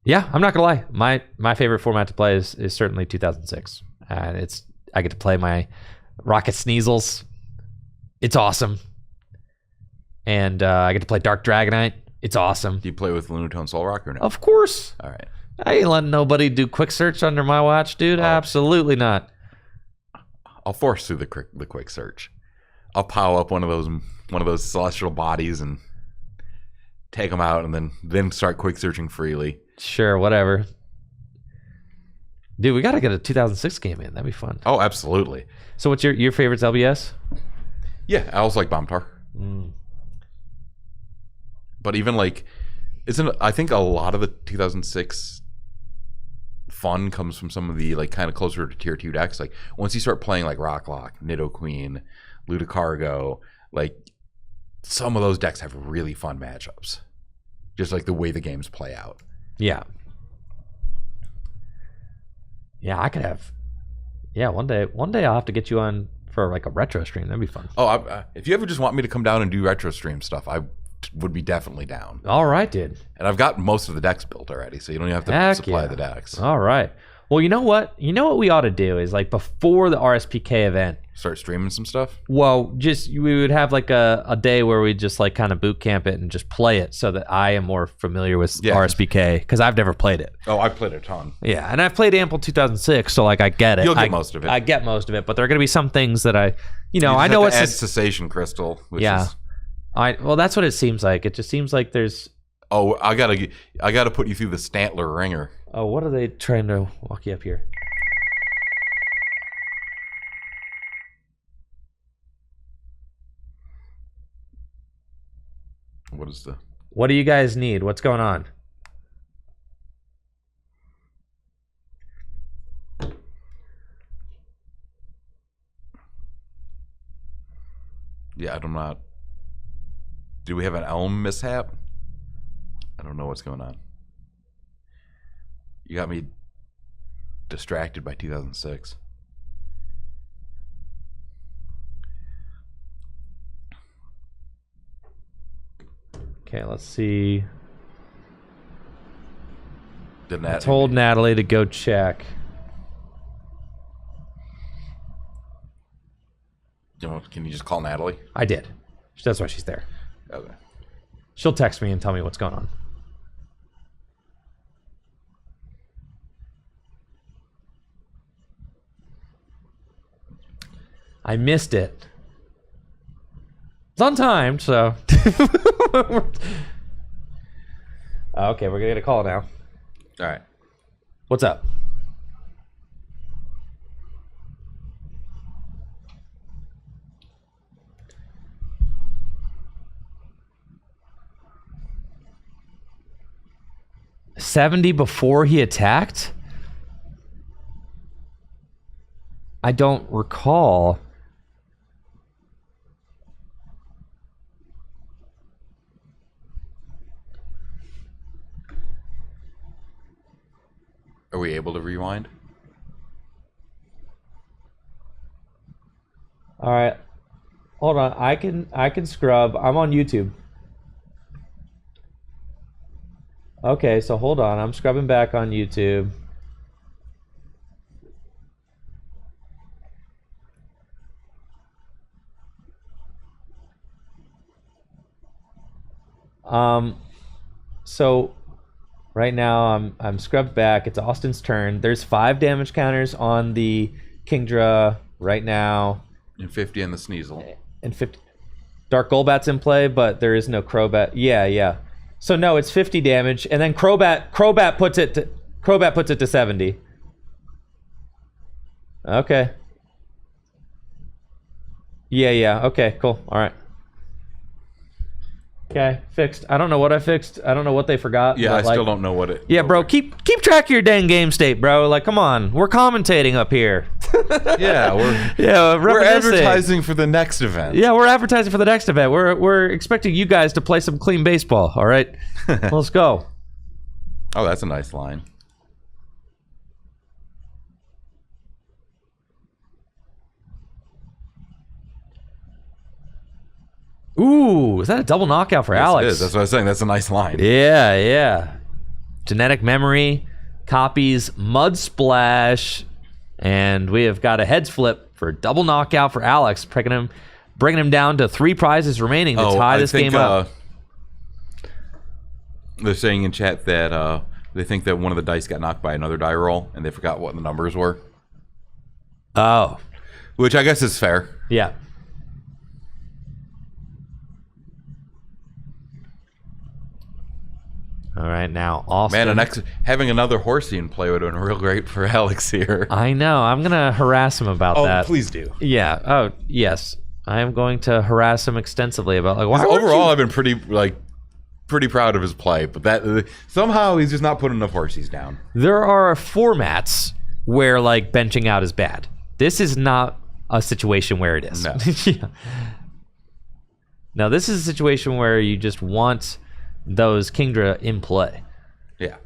I'm not gonna lie. My favorite format to play is certainly 2006, and I get to play my Rocket Sneasels. It's awesome, and I get to play Dark Dragonite. It's awesome. Do you play with Lunatone Solrock or no? Of course. All right. I ain't letting nobody do quick search under my watch, dude. Absolutely not. I'll force through the quick search. I'll power up one of those celestial bodies and take them out, and then start quick searching freely. Sure, whatever. Dude, we got to get a 2006 game in. That'd be fun. Oh, absolutely. So what's your favorites LBS? Yeah, I also like Bombtar. But even I think a lot of the 2006 fun comes from some of the kind of closer to tier 2 decks. Like once you start playing like Rocklock, Nidoqueen, Ludicargo, some of those decks have really fun matchups. Just like the way the games play out. Yeah. Yeah, I could have. Yeah, one day I'll have to get you on for a retro stream. That'd be fun. Oh, if you ever just want me to come down and do retro stream stuff, I would be definitely down. All right, dude. And I've got most of the decks built already, so you don't even have to supply the decks. All right. Well, you know what? You know what we ought to do is before the RSPK event, start streaming some stuff. Well, we would have a day where we just kind of boot camp it and just play it so that I am more familiar with RSPK because I've never played it. Oh, I've played a ton. Yeah, and I've played Ample 2006, so I get it. You'll get most of it. I get most of it, but there are going to be some things that I know what's add cessation crystal. Which is... well, that's what it seems like. It just seems like there's. Oh, I gotta put you through the Stantler ringer. Oh, what are they trying to walk you up here? What do you guys need? What's going on? Yeah, I'm not. Do we have an elm mishap? I don't know what's going on. You got me distracted by 2006. Okay, let's see. I told Natalie to go check. Can you just call Natalie? I did. That's why she's there. Okay. She'll text me and tell me what's going on. I missed it. It's on time, so. Okay, we're gonna get a call now. All right. What's up? $70 before he attacked? I don't recall. Are we able to rewind? All right. Hold on. I can scrub. I'm on YouTube. Okay, so hold on. I'm scrubbing back on YouTube. So right now I'm scrubbed back. It's Austin's turn. There's 5 damage counters on the Kingdra right now. And 50 on the Sneasel. And 50. Dark Golbat's in play, but there is no Crobat. Yeah. So no, it's 50 damage, and then Crobat puts it to 70. Okay. Yeah. Okay, cool. All right. Okay, fixed. I don't know what I fixed. I don't know what they forgot. Yeah, I still don't know what it... Yeah, bro, keep track of your dang game state, bro. Like, come on. We're commentating up here. Yeah, we're we're reminiscing. advertising for the next event. Yeah, we're advertising for the next event. We're expecting you guys to play some clean baseball, all right? Let's go. Oh, that's a nice line. Ooh, is that a double knockout for Alex? It is. That's what I was saying. That's a nice line. Yeah. Genetic memory, copies, Mud Splash, and we have got a heads flip for double knockout for Alex, bringing him down to 3 prizes remaining to tie this game up. They're saying in chat that they think that one of the dice got knocked by another die roll, and they forgot what the numbers were. Oh. Which I guess is fair. Yeah. All right, now Austin. Man, having another horsey in play would have been real great for Alex here. I know. I'm going to harass him about that. Oh, please do. Yeah. Oh, yes. I am going to harass him extensively about why overall, I've been pretty proud of his play, but that somehow he's just not putting enough horsies down. There are formats where benching out is bad. This is not a situation where it is. No. Yeah. No, this is a situation where you just want those Kingdra in play. Yeah.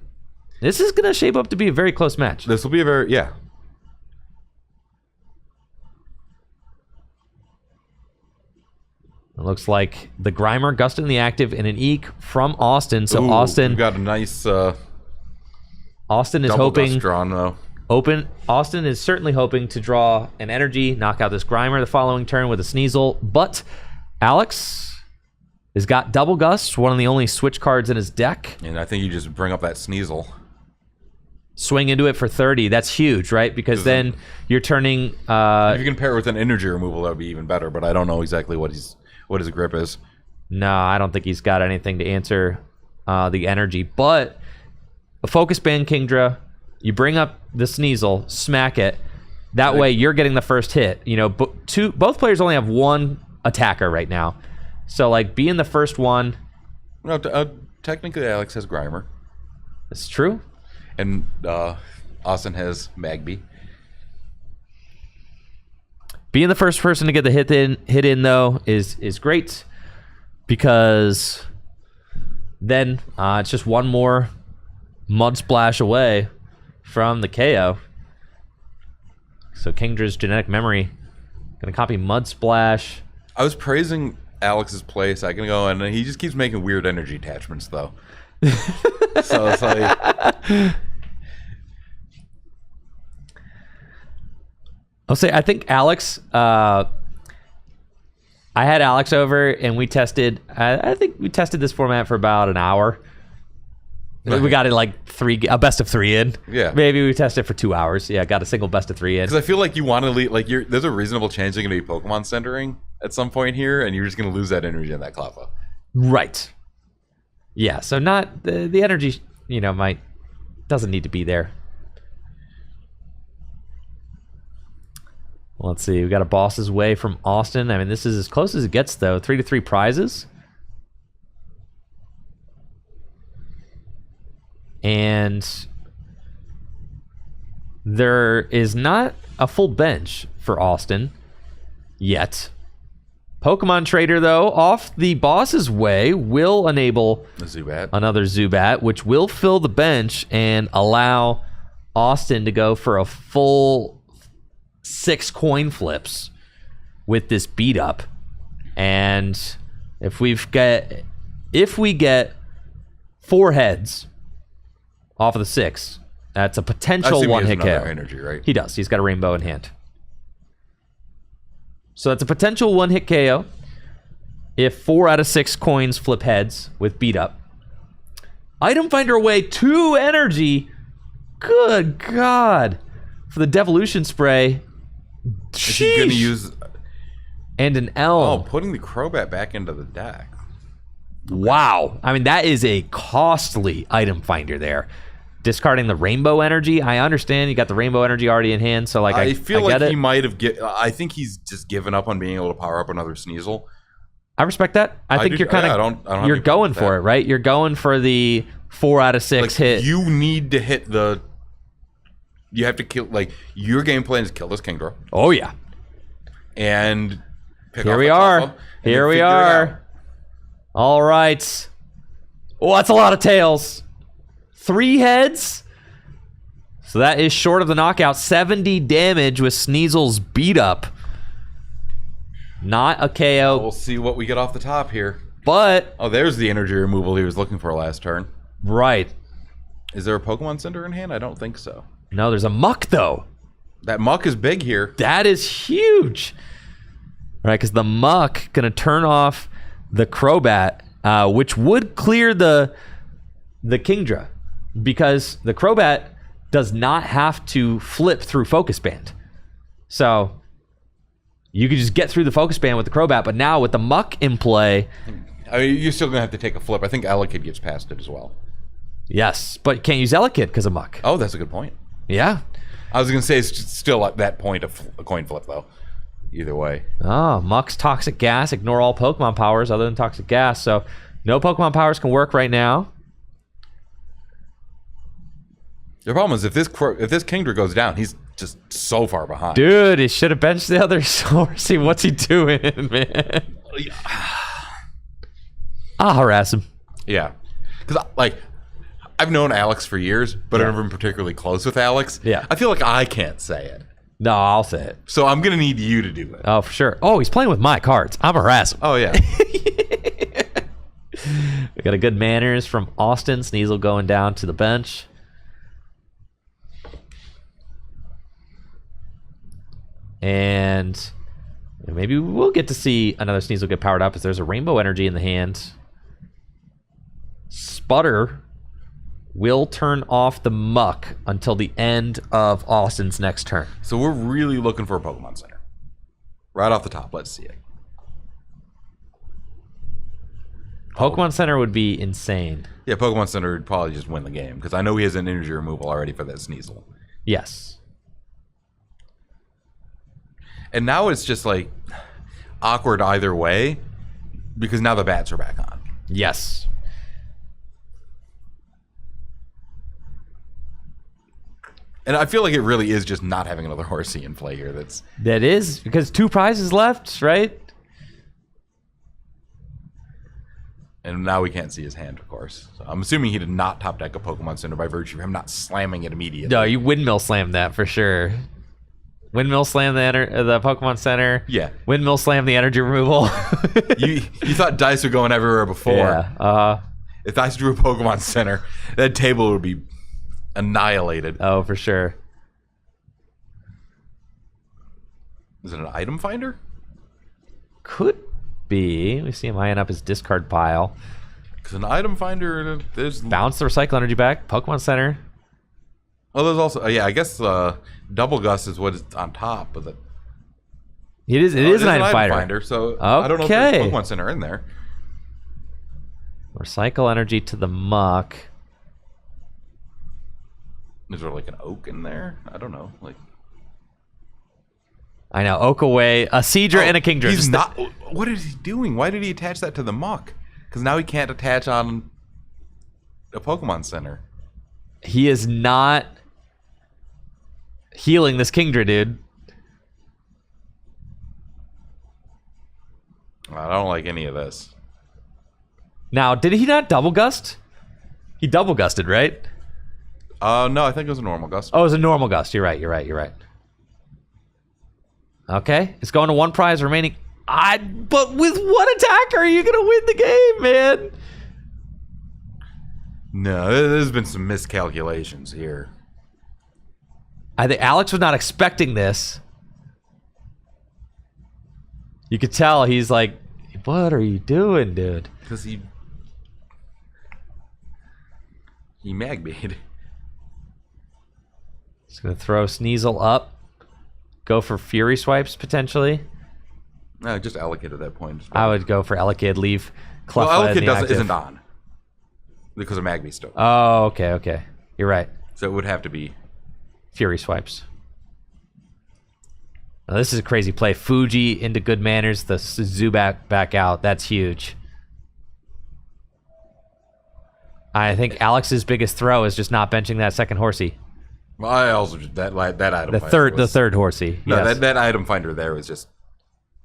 This is going to shape up to be a very close match. This will be a very, yeah. It looks like the Grimer, Gust in the active, and an Eek from Austin. So Ooh, Austin we've got a nice Austin is double hoping dust drawn, though. Austin is certainly hoping to draw an energy, knock out this Grimer the following turn with a Sneasel, but Alex has got double Gust, one of the only switch cards in his deck. And I think you just bring up that Sneasel. Swing into it for 30. That's huge, right? Because then you're turning... if you can pair it with an energy removal, that would be even better, but I don't know exactly what his grip is. No, I don't think he's got anything to answer the energy. But a Focus Band Kingdra, you bring up the Sneasel, smack it. That way you're getting the first hit. You know, both players only have one attacker right now. So, being the first one... No, technically Alex has Grimer. It's true. And Austin has Magby. Being the first person to get the hit in though, is great. Because then it's just one more Mud Splash away from the KO. So Kingdra's Genetic Memory going to copy Mud Splash. I was praising Alex's play a second ago, and he just keeps making weird energy attachments, though. So it's I'll say, I think Alex, I had Alex over, and we tested, I think we tested this format for about an hour. Right. We got it a best of 3 in. Yeah. Maybe we tested it for 2 hours. Yeah, got a single best of 3 in. Because I feel like you want to leave, there's a reasonable chance you're going to be Pokemon centering at some point here, and you're just going to lose that energy in that Cleffa. Right. Yeah, so not the energy, doesn't need to be there. Let's see. We got a Boss's Way from Austin. I mean, this is as close as it gets, though. 3-3 prizes. And there is not a full bench for Austin yet. Pokemon Trader, though, off the Boss's Way will enable another Zubat, which will fill the bench and allow Austin to go for a full 6 coin flips with this beat up. And if we get 4 heads off of the 6, that's a potential 1-hit KO. Energy, right? He does. He's got a rainbow in hand. So that's a potential 1-hit KO if 4 out of 6 coins flip heads with beat up. Item Finder away 2 energy. Good God. For the Devolution Spray. Is he going to use... And an L. Oh, putting the Crobat back into the deck. Wow. I mean, that is a costly Item Finder there. Discarding the Rainbow Energy. I understand you got the Rainbow Energy already in hand, so like I feel like get he might have I think he's just given up on being able to power up another Sneasel. I respect that. I think you're kind of you're going for it, right? You're going for the 4 out of 6 hit. You need to hit the. You have to kill. Like your game plan is kill this Kingdra. Oh yeah. And here we are. Here we are. All right. Oh, that's a lot of tails. 3 heads. So that is short of the knockout. 70 damage with Sneasel's beat up. Not a KO. We'll see what we get off the top here. But oh, there's the energy removal he was looking for last turn. Right. Is there a Pokemon Center in hand? I don't think so. No, there's a Muck though. That Muck is big here. That is huge. Right, because the Muck gonna turn off the Crobat, which would clear the Kingdra, because the Crobat does not have to flip through Focus Band. So you could just get through the Focus Band with the Crobat, but now with the Muck in play... I mean, you're still going to have to take a flip. I think Elekid gets past it as well. Yes, but you can't use Elekid because of Muck. Oh, that's a good point. Yeah. I was going to say it's still at that point of a coin flip, though. Either way. Oh, Muck's Toxic Gas. Ignore all Pokemon powers other than Toxic Gas. So no Pokemon powers can work right now. The problem is if this Kingdra goes down, he's just so far behind. Dude, he should have benched the other source. See, what's he doing, man? I'll harass him. Yeah. Because, like, I've known Alex for years, but I've never been particularly close with Alex. Yeah. I feel like I can't say it. No, I'll say it. So I'm going to need you to do it. Oh, for sure. Oh, he's playing with my cards. I'm harassing him. Oh, yeah. We got a good manners from Austin. Sneasel going down to the bench. And maybe we'll get to see another Sneasel get powered up as there's a Rainbow Energy in the hand. Sputter will turn off the Muck until the end of Austin's next turn. So we're really looking for a Pokemon Center. Right off the top, let's see it. Pokemon Center would be insane. Yeah, Pokemon Center would probably just win the game, because I know he has an energy removal already for that Sneasel. Yes. And now it's just like awkward either way, because now the bats are back on. Yes. And I feel like it really is just not having another Horsey in play here. That is, because 2 prizes left, right? And now we can't see his hand, of course. So I'm assuming he did not top deck a Pokemon Center by virtue of him not slamming it immediately. No, you windmill slammed that for sure. Windmill slam the Pokemon Center. Yeah. Windmill slam the energy removal. you thought dice were going everywhere before. Yeah. If dice drew a Pokemon Center, that table would be annihilated. Oh, for sure. Is it an item finder? Could be. We see him eyeing up his discard pile. Because an item finder, there's... Bounce the Recycle Energy back. Pokemon Center. Oh, there's also... yeah, I guess Double Gust is what is on top, but it is an item finder. So I don't know if there's Pokemon Center in there. Recycle Energy to the Muck. Is there like an oak in there? I don't know. Like, I know. Okaway, a Seadra, and a Kingdra. He's Just not. What is he doing? Why did he attach that to the muck? Because now he can't attach on a Pokemon Center. He is not healing this Kingdra, dude. I don't like any of this. Now, did he not double gust? He double gusted, right? No, I think it was a normal gust. Oh, it was a normal gust. You're right. Okay, it's going to one prize remaining. But with one attacker, are you going to win the game, man? No, there's been some miscalculations here. I think Alex was not expecting this. You could tell he's like, what are you doing, dude? Because he Magmade. He's going to throw Sneasel up. Go for Fury Swipes, potentially. No, just Allocate at that point. I would go for Elekid, leave Cleffa Well, in the Allocate active. isn't on. Because of Magby still. Oh, okay. You're right. So it would have to be Fury Swipes. Now, this is a crazy play. Fuji into Good Manners, the Zubat back out. That's huge. I think Alex's biggest throw is just not benching that second Horsey. Well, I also that item. The third Horsey. No, Yes. that item finder there was just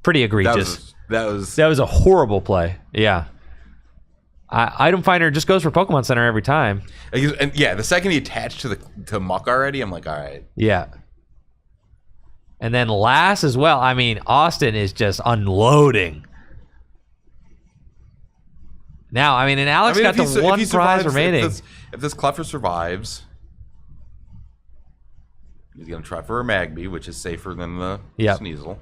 Pretty egregious. that was That was a horrible play. Yeah. Item Finder just goes for Pokemon Center every time. and yeah. The second he attached to Muck already, I'm like, all right. Yeah. And then last as well. I mean, Austin is just unloading. Now, I mean, and Alex got the one prize remaining. If this Cleffa survives, he's gonna try for a Magby, which is safer than the Sneasel.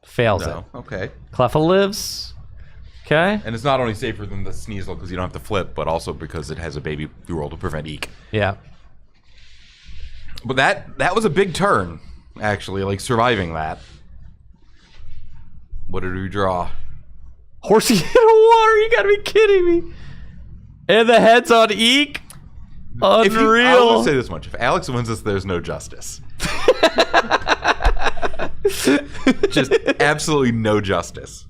Fails No, it. okay. Cleffa lives. Okay. And it's not only safer than the Sneasel because you don't have to flip, but also because it has a baby roll to prevent Eek. Yeah. But that was a big turn, actually, like surviving that. What did we draw? Horsey in water. You gotta be kidding me. And the head's on Eek. Unreal. I will say this much: if Alex wins this, there's no justice. Just absolutely no justice.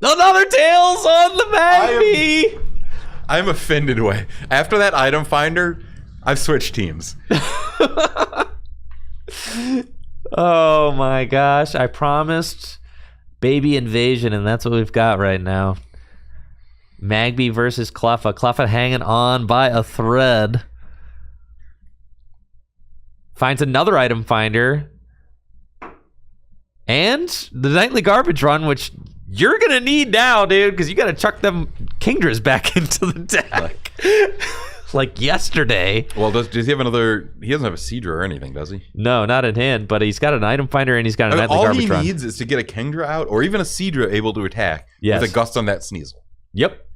Another tails on the Magby. I'm offended way. After that item finder, I've switched teams. Oh my gosh. I promised baby invasion, and that's what we've got right now. Magby versus Cleffa. Cleffa hanging on by a thread. Finds another item finder. And the nightly garbage run, which you're going to need now, dude, because you got to chuck them Kingdras back into the deck. Like yesterday. Well, does he have another... He doesn't have a Seadra or anything, does he? No, not in hand, but he's got an item finder and he's got a nightly garbage run. All he needs is to get a Kingdra out, or even a Seadra able to attack with a gust on that Sneasel. Yep.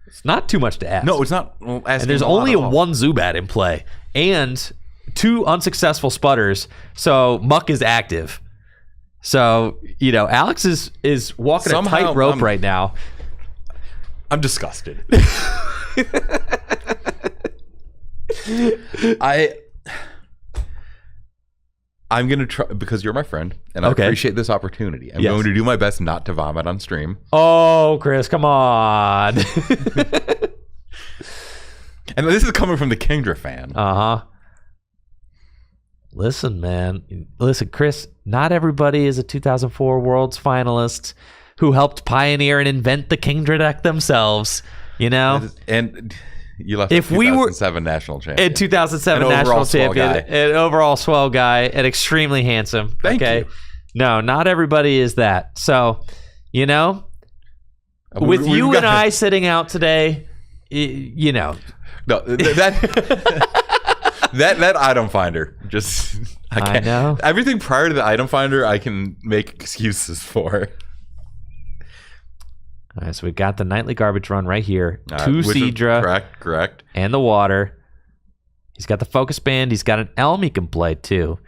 It's not too much to ask. No, it's not. Well, and there's only one Zubat in play. And 2 unsuccessful sputters, so Muck is active. So, you know, Alex is walking Somehow, a tightrope right now. I'm disgusted. I'm gonna try, because you're my friend and I appreciate this opportunity. I'm going to do my best not to vomit on stream. Oh, Chris, come on. And this is coming from the Kingdra fan. Listen, man. Listen, Chris, not everybody is a 2004 Worlds finalist who helped pioneer and invent the Kingdra deck themselves, you know? And you left if a we 2007 national champion. In 2007 national champion. An overall swell guy. And extremely handsome. Thank you. No, not everybody is that. So, you know, with you and I sitting out today, you know. No, that item finder just I know everything prior to the item finder I can make excuses for. All right, so we've got the nightly garbage run right here. 2 Seadra, correct, and the water. He's got the focus band. He's got an Elm he can play too.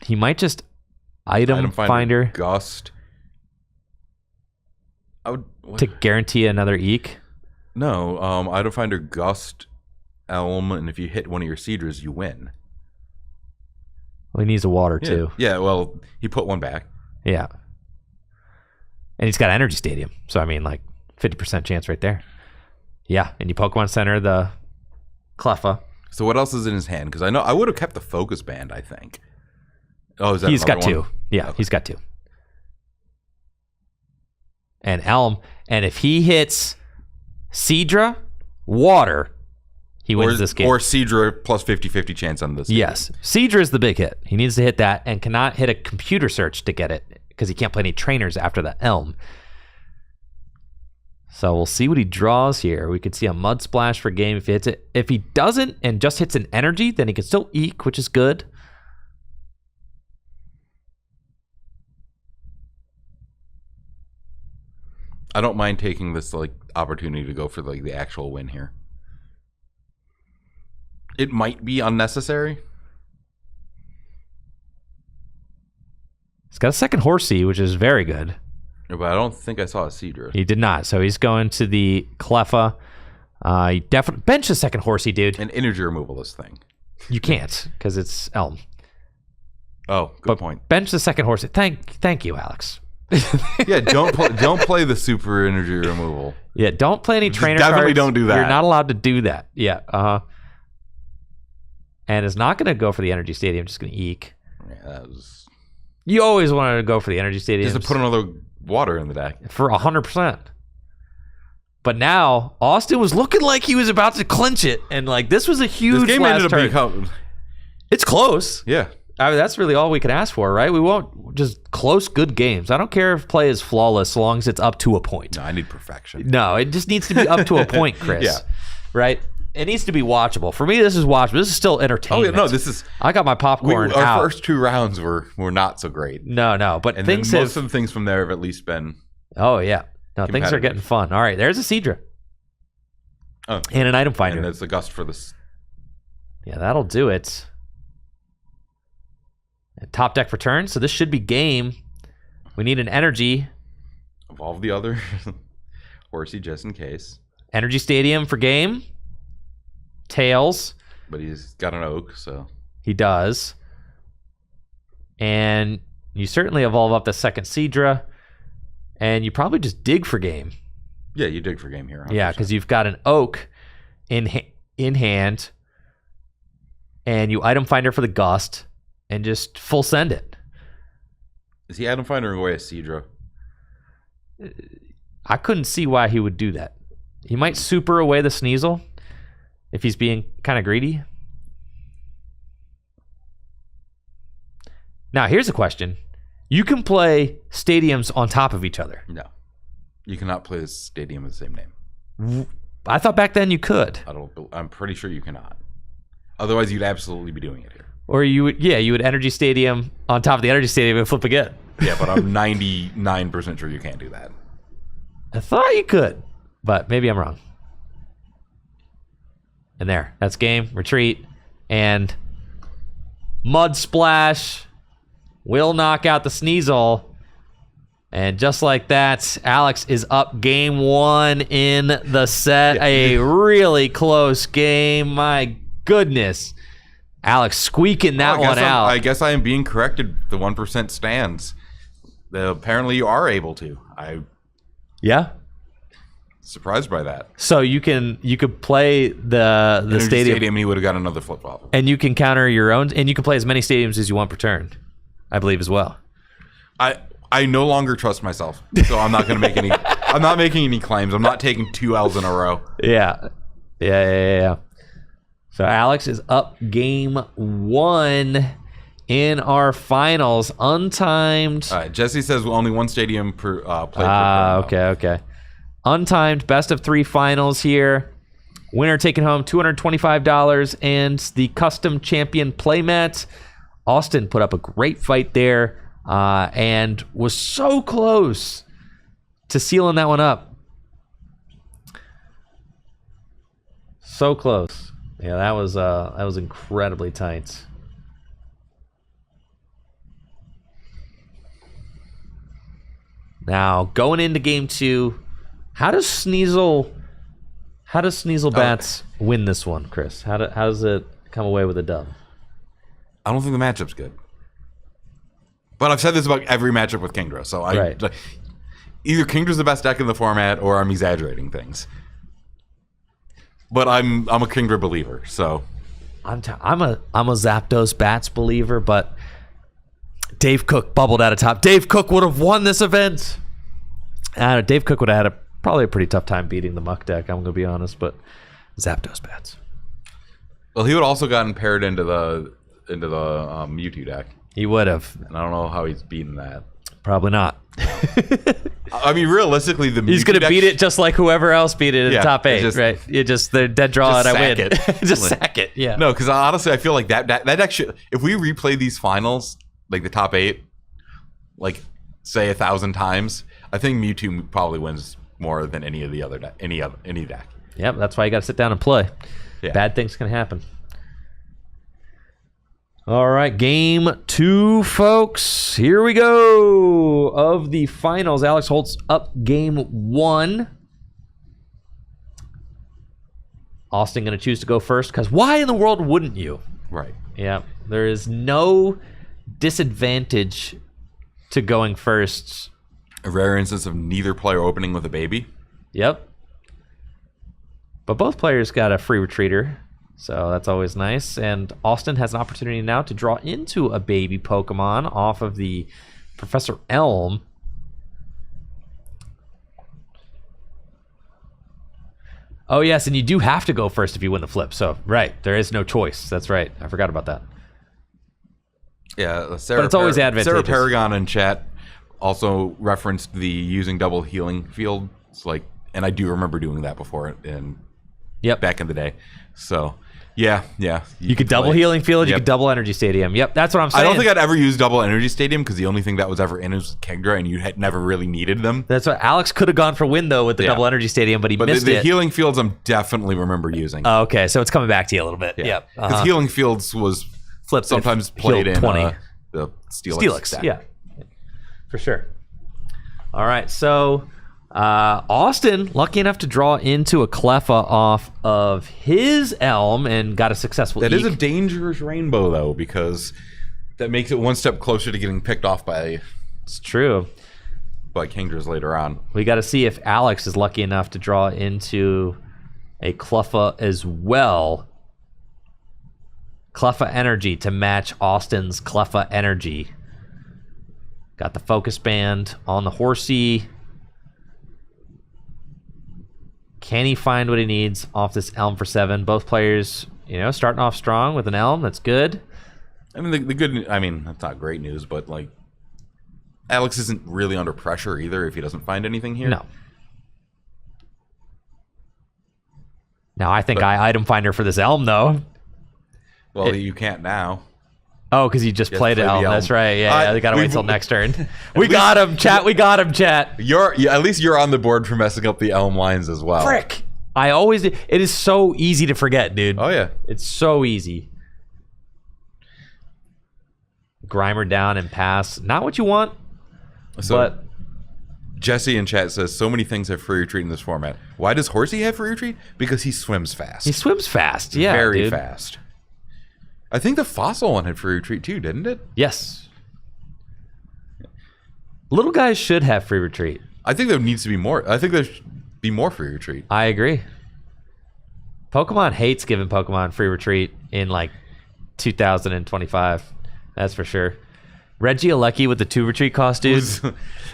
He might just item finder gust to guarantee another Eek. No, Item Finder, Gust, Elm, and if you hit one of your Seadras, you win. Well, he needs a water Yeah. too. Yeah, well, he put one back. Yeah. And he's got Energy Stadium. So, I mean, like 50% chance right there. Yeah. And you Pokemon Center the Cleffa. So what else is in his hand? Because I know I would have kept the Focus Band, I think. Oh, is that He's got another two. one? Yeah, Okay. he's got two. And Elm. And if he hits Seadra, water, he wins this game. Or Seadra plus 50-50 chance on this. Yes. Seadra is the big hit. He needs to hit that and cannot hit a computer search to get it because he can't play any trainers after the Elm. So we'll see what he draws here. We could see a Mud Splash for game if he hits it. If he doesn't and just hits an Energy, then he can still Eek, which is good. I don't mind taking this like opportunity to go for like the actual win here. It might be unnecessary. He's got a second Horsey, which is very good. But I don't think I saw a Seadra. He did not. So he's going to the Cleffa. He definitely bench the second Horsey, dude. An energy removal this thing. You can't because it's Elm. Oh, good point. Bench the second Horsey. Thank you, Alex. Yeah, don't play the super energy removal. Yeah, don't play any trainer definitely cards. don't do that. You're not allowed to do that. Yeah, and it's not going to go for the Energy Stadium. Just going to Eek. Yeah, that was You always wanted to go for the Energy Stadium. just to put another water in the deck. For 100%. But now, Austin was looking like he was about to clinch it. And like, this was a huge This game last ended up turn. becoming. It's close. Yeah. I mean, that's really all we can ask for, right? We want just close, good games. I don't care if play is flawless, so long as it's up to a point. No, I need perfection. No, it just needs to be up to a point, Chris. Yeah. Right? It needs to be watchable. For me, this is watchable. This is still Oh entertainment. yeah, no, this is. I got my popcorn Our out. first two rounds were not so great, No, but and things then have. most of the things from there have at least been. Oh yeah, no, things are competitive. getting fun. All right, there's a Seadra Oh, and an item finder. and there's the Gust for this. Yeah, that'll do it. And top deck for turn, so this should be game. We need an energy. Evolve the other Horsey just in case, Energy Stadium for game. Tails. but he's got an Oak, so He does. And you certainly evolve up the second Seadra. And you probably just dig for game. yeah, you dig for game here. 100%. Yeah, because you've got an Oak in hand. And you item finder for the Gust. And just full send it. Is he Item Finder away a Seadra? I couldn't see why he would do that. He might super away the Sneasel if he's being kind of greedy. Now, here's a question. You can play stadiums on top of each other. No, you cannot play this stadium with the same name. I thought back then you could. I'm pretty sure you cannot. Otherwise, you'd absolutely be doing it here. Or you would Energy Stadium on top of the Energy Stadium and flip again. Yeah, but I'm 99% sure you can't do that. I thought you could, but maybe I'm wrong. And there, that's game, retreat, and Mud Splash will knock out the Sneasel. And just like that, Alex is up game one in the set. A really close game. My goodness. Alex squeaking that one out. I guess I am being corrected. The 1% stands. Apparently, you are able to. I'm Yeah. surprised by that. So you could play the Energy stadium, and he would have got another flip flop. and you can counter your own, and you can play as many stadiums as you want per turn, I believe as well. I no longer trust myself, so I'm not going to make any. I'm not making any claims. I'm not taking 2 L's in a row. Yeah. So Alex is up game one in our finals, untimed. All right, Jesse says only one stadium per play per turn. Okay. Untimed best of 3 finals here. Winner taking home $225 and the custom champion playmat. Austin put up a great fight there and was so close to sealing that one up. So close. Yeah, that was incredibly tight. Now, going into game 2, how does Sneasel How does Sneasel Bats win this one, Chris? How does it come away with a dub? I don't think the matchup's good. But I've said this about every matchup with Kingdra, so either Kingdra's the best deck in the format, or I'm exaggerating things. But I'm a Kingdra believer, so I'm a Zapdos Bats believer, but Dave Cook bubbled out of top. Dave Cook would have won this event. Dave Cook would have had probably a pretty tough time beating the Muck deck. I'm gonna be honest, but Zapdos Bats. Well, he would have also gotten paired into the Mewtwo deck. He would have, and I don't know how he's beaten that. Probably not. I mean, realistically, he's going to beat it just like whoever else beat it in the top 8, right? You just the dead draw and I win. Just sack it. Yeah. No, because honestly, I feel like that deck should. If we replay these finals, like the top 8, like say 1,000 times, I think Mewtwo probably wins more than any of the other any deck. Yep, that's why you got to sit down and play. Yeah. Bad things can happen. All right, game 2, folks. Here we go. Of the finals, Alex Holtz up game 1. Austin going to choose to go first, because why in the world wouldn't you? Right. Yeah, there is no disadvantage to going first. A rare instance of neither player opening with a baby. Yep. But both players got a free retreater. So that's always nice. And Austin has an opportunity now to draw into a baby Pokemon off of the Professor Elm. Oh, yes, and you do have to go first if you win the flip. So, right, there is no choice. That's right. I forgot about that. Yeah, Sarah but it's always advantageous. Sarah Paragon in chat also referenced the using double healing field. It's like, and I do remember doing that before back in the day. So... Yeah. You could double healing field. You could double energy stadium. Yep, that's what I'm saying. I don't think I'd ever use double energy stadium because the only thing that was ever in was Kingdra, and you had never really needed them. That's what Alex could have gone for win though with the double energy stadium, but he missed the it. Healing fields, I'm definitely remember using. Oh, okay, so it's coming back to you a little bit. Yep. Because healing fields was sometimes played in 20. The Steelix deck. Yeah, for sure. All right, so. Austin, lucky enough to draw into a Cleffa off of his Elm and got a successful That Eek. is a dangerous rainbow, though, because that makes it one step closer to getting picked off by... It's true. By Kingdras later on. We got to see if Alex is lucky enough to draw into a Cleffa as well. Cleffa Energy to match Austin's Cleffa Energy. Got the Focus Band on the Horsey. Can he find what he needs off this Elm for 7? Both players, starting off strong with an Elm. That's good. I mean, the good... I mean, that's not great news, but, like, Alex isn't really under pressure either if he doesn't find anything here. No. Now, I think I item finder for this Elm, though. Well, you can't now. Oh, because you just played Elm. That's right. Yeah, they got to wait till next turn. We got him, chat. At least you're on the board for messing up the Elm lines as well. Frick. It is so easy to forget, dude. Oh, yeah. It's so easy. Grimer down and pass. Not what you want, but... Jesse in chat says, so many things have free retreat in this format. Why does Horsey have free retreat? Because he swims fast. He swims fast, yeah, Very fast. I think the Fossil one had free retreat too, didn't it? Yes. Little guys should have free retreat. I think there needs to be more. I think there should be more free retreat. I agree. Pokemon hates giving Pokemon free retreat in like 2025. That's for sure. Regieleki with the 2 retreat cost, dude.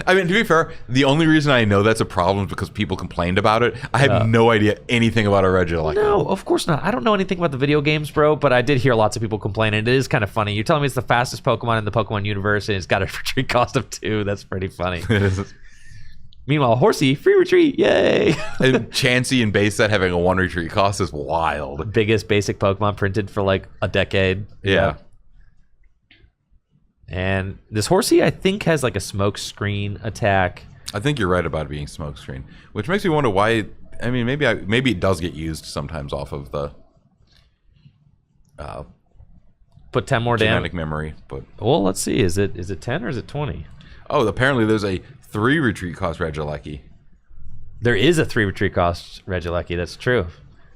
I mean, to be fair, the only reason I know that's a problem is because people complained about it. I have no idea anything about a Regieleki. No, of course not. I don't know anything about the video games, bro, but I did hear lots of people complaining. It is kind of funny. You're telling me it's the fastest Pokemon in the Pokemon universe, and it's got a retreat cost of 2. That's pretty funny. Meanwhile, Horsey, free retreat, yay! And Chansey and base set having a 1 retreat cost is wild. Biggest basic Pokemon printed for like a decade. Yeah. And this Horsey, I think, has like a smoke screen attack. I think you're right about it being smoke screen, which makes me wonder why. I mean, maybe it does get used sometimes off of the put 10 more genetic memory. But well, let's see. Is it 10 or is it 20? Oh, apparently there's a 3 retreat cost Regieleki. There is a 3 retreat cost, Regieleki. That's true.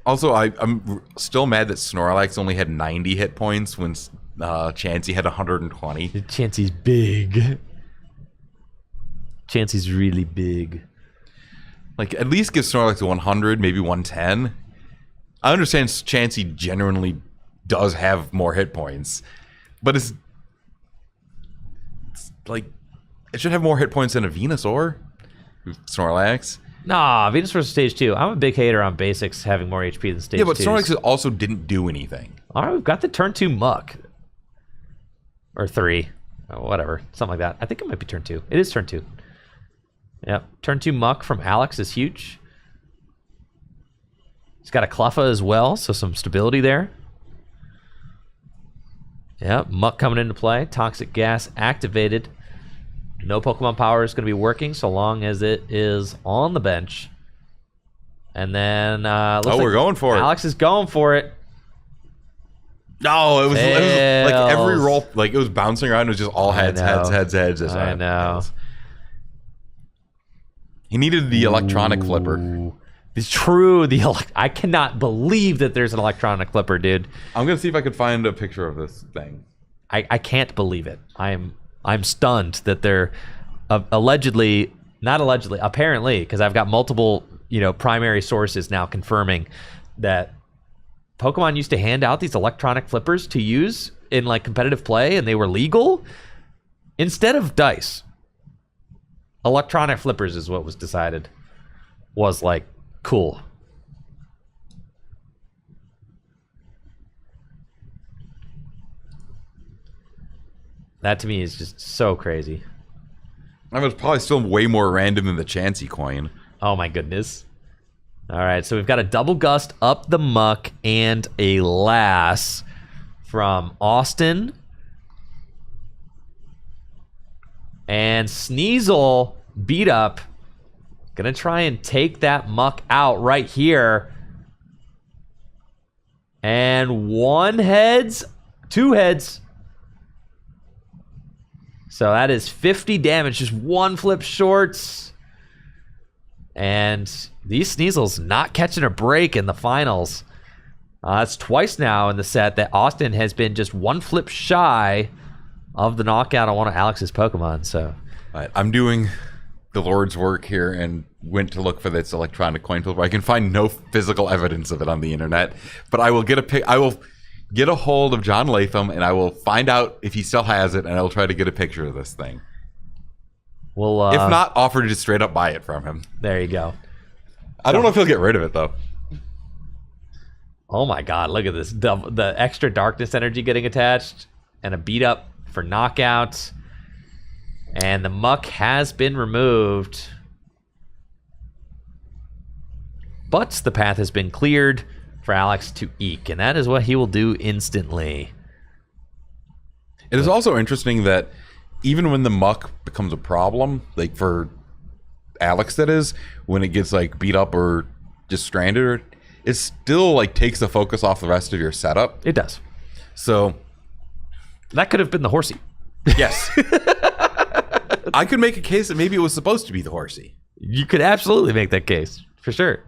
Also, I'm still mad that Snorlax only had 90 hit points when Chansey had 120. Chansey's big. Chansey's really big. Like, at least give Snorlax a 100, maybe 110. I understand Chansey genuinely does have more hit points, but it's like, it should have more hit points than a Venusaur. Snorlax. Nah, Venusaur's stage 2. I'm a big hater on basics having more HP than stage 2. Yeah, but Snorlax also didn't do anything. All right, we've got the turn 2 Muck. Or 3. Oh, whatever. Something like that. I think it might be turn 2. It is turn 2. Yep. Turn 2 Muck from Alex is huge. He's got a Cleffa as well, so some stability there. Yep, Muck coming into play. Toxic Gas activated. No Pokemon Power is going to be working so long as it is on the bench. And then... we're going for it. Alex is going for it. No, it was like every roll, like it was bouncing around. It was just all heads. I know. He needed the electronic flipper. It's true. I cannot believe that there's an electronic flipper, dude. I'm gonna see if I could find a picture of this thing. I can't believe it. I'm stunned that they're apparently, because I've got multiple primary sources now confirming that Pokemon used to hand out these electronic flippers to use in like competitive play, and they were legal instead of dice. Electronic flippers is what was decided. Was like cool. That to me is just so crazy. I mean, it's probably still way more random than the Chansey coin. Oh my goodness. All right, so we've got a double gust up the Muck and a Lass from Austin. And Sneasel beat up. Gonna try and take that Muck out right here. And 1 heads, 2 heads. So that is 50 damage, just 1 flip shorts. And these Sneasels not catching a break in the finals. It's twice now in the set that Austin has been just 1 flip shy of the knockout on one of Alex's Pokemon. So I'm doing the Lord's work here and went to look for this electronic coin flipper. I can find no physical evidence of it on the internet, but I will get a hold of John Latham and I will find out if he still has it, and I'll try to get a picture of this thing. Well, if not, offer to just straight up buy it from him. There you go. I don't know if he'll get rid of it though. Oh my God! Look at this. The extra darkness energy getting attached, and a beat up for knockout. And the Muck has been removed, but the path has been cleared for Alex to eke, and that is what he will do instantly. It is also interesting that even when the Muck becomes a problem, like for Alex that is, when it gets like beat up or just stranded, it still like takes the focus off the rest of your setup. It does. So that could have been the Horsey. Yes. I could make a case that maybe it was supposed to be the Horsey. You could absolutely make that case, for sure.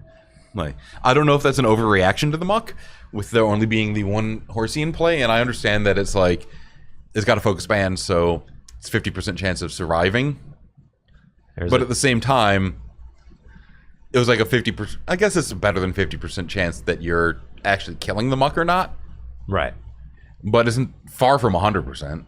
Like, I don't know if that's an overreaction to the Muck, with there only being the 1 Horsey in play, and I understand that it's like, it's got a focus band, so it's 50% chance of surviving. But at the same time, it was like a 50%, I guess it's better than 50% chance that you're actually killing the Muck or not. Right. But isn't far from 100%.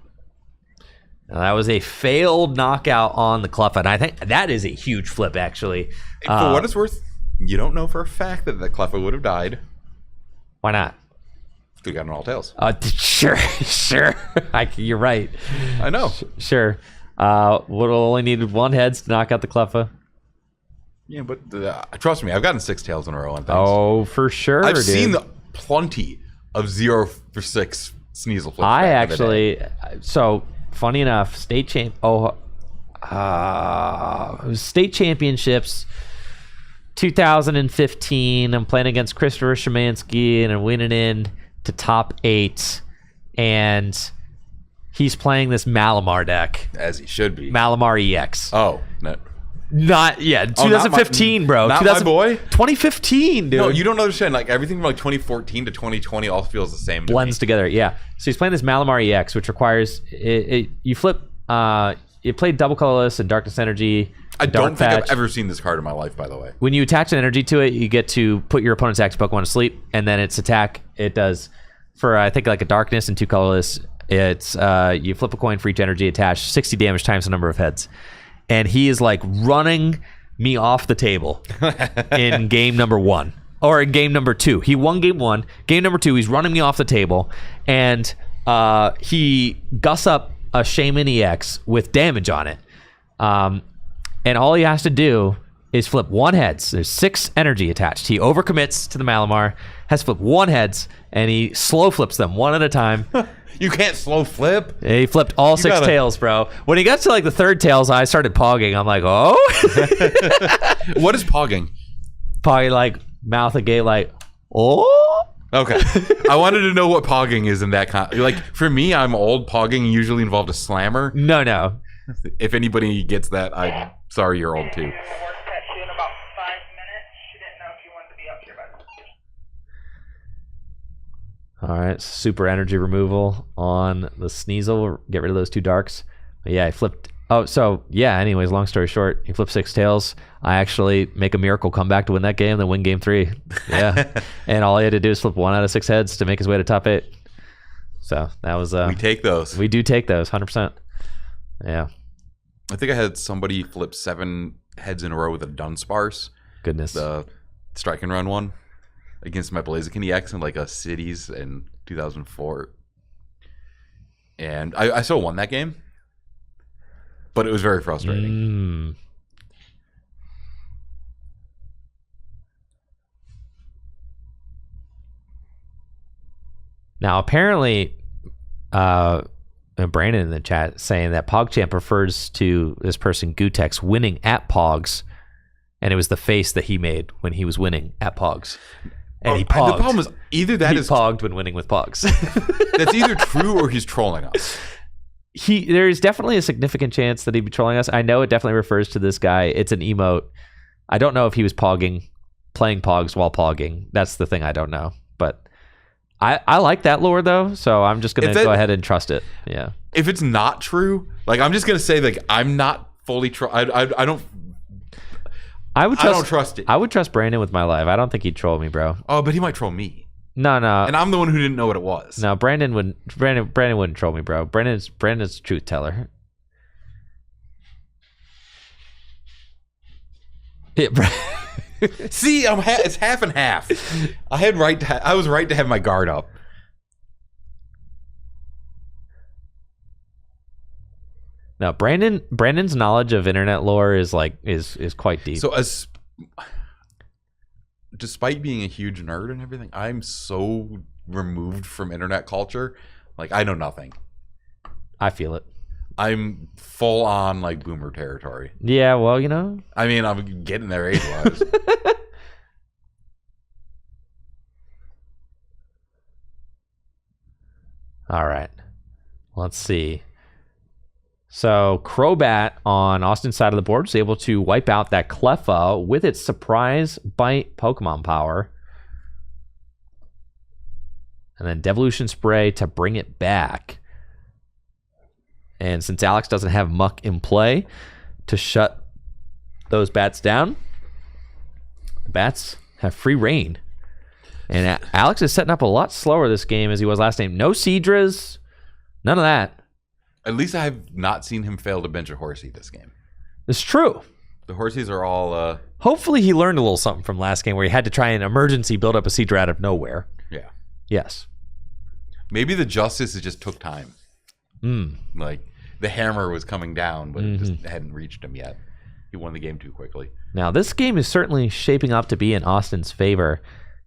Now, that was a failed knockout on the Cleffa, and I think that is a huge flip, actually. For what it's worth, you don't know for a fact that the Cleffa would have died. Why not? We got an all tails. Sure. You're right. I know. Sure. Would only needed 1 heads to knock out the Cleffa. Yeah, but trust me, I've gotten 6 tails in a row on things. Oh, for sure, I've dude. seen plenty of 0 for 6 Sneasel flips. I actually, so funny enough, it was state championships 2015. I'm playing against Christopher Szymanski and I'm winning in to top 8, and he's playing this Malamar deck. As he should be. Malamar EX. Oh, no. Not 2015, bro. Not my boy. 2015, dude. No, you don't understand. Like everything from like 2014 to 2020 all feels the same. Blends together. Yeah. So he's playing this Malamar EX, which requires you flip. You played double colorless and darkness energy. I don't think patch. I've ever seen this card in my life, by the way. When you attach an energy to it, you get to put your opponent's active Pokemon to sleep, and then its attack, it does for I think like a darkness and 2 colorless. It's you flip a coin for each energy attached, 60 damage times the number of heads, and he is like running me off the table in game number 1 or in game number 2. He won game 1. Game number 2, he's running me off the table, and he gusts up a Shaman EX with damage on it. And all he has to do is flip 1 heads. There's 6 energy attached. He overcommits to the Malamar, has flipped 1 heads, and he slow flips them one at a time. You can't slow flip. He flipped all 6 tails, bro. When he got to like the 3rd tails, I started pogging. I'm like, oh. What is pogging? Pogging like mouth agape, like, oh. Okay. I wanted to know what pogging is in that kind. Like for me, I'm old. Pogging usually involved a slammer. No. If anybody gets that, I'm sorry you're old too. We'll work that shit in about 5 minutes. She didn't know if you wanted to be up here by All right, super energy removal on the Sneasel. Get rid of those 2 darks. But yeah, I flipped. Oh, so yeah. Anyways, long story short, he flipped 6 tails. I actually make a miracle comeback to win that game, then win game 3. Yeah, and all he had to do is flip 1 out of 6 heads to make his way to top 8. So that was. We take those. We do take those, 100%. Yeah. I think I had somebody flip 7 heads in a row with a Dunsparce. Goodness. The strike and run one against my Blaziken EX in like a Cities in 2004. And I still won that game. But it was very frustrating. Now, apparently, Brandon in the chat saying that PogChamp refers to this person, Gutex, winning at Pogs. And it was the face that he made when he was winning at Pogs. And he pogged. The problem is either that he is pogged when winning with Pogs. that's either true or he's trolling us. There is definitely a significant chance that he'd be trolling us. I know it definitely refers to this guy. It's an emote. I don't know if he was playing Pogs while pogging. That's the thing I don't know. But I like that lore though, so I'm just gonna go ahead and trust it. Yeah. If it's not true, like I'm just gonna say like I'm not fully I don't trust it. I would trust Brandon with my life. I don't think he'd troll me, bro. Oh, but he might troll me. No. And I'm the one who didn't know what it was. No, Brandon wouldn't troll me, bro. Brandon's a truth teller. Yeah, See, it's half and half. I was right to have my guard up. No, Brandon's knowledge of internet lore is quite deep. So despite being a huge nerd and everything, I'm so removed from internet culture. Like I know nothing. I feel it. I'm full on like boomer territory. Yeah, well, you know. I mean, I'm getting there age-wise. All right. Let's see. So Crobat on Austin's side of the board was able to wipe out that Cleffa with its surprise bite Pokemon power. And then Devolution Spray to bring it back. And since Alex doesn't have Muck in play to shut those bats down, the bats have free reign. And Alex is setting up a lot slower this game as he was last game. No Seadras, none of that. At least I have not seen him fail to bench a Horsey this game. It's true. The Horsies are all... Hopefully he learned a little something from last game where he had to try and emergency build up a Seadra out of nowhere. Yeah. Yes. Maybe the Justice just took time. Like, the hammer was coming down, but it just hadn't reached him yet. He won the game too quickly. Now, this game is certainly shaping up to be in Austin's favor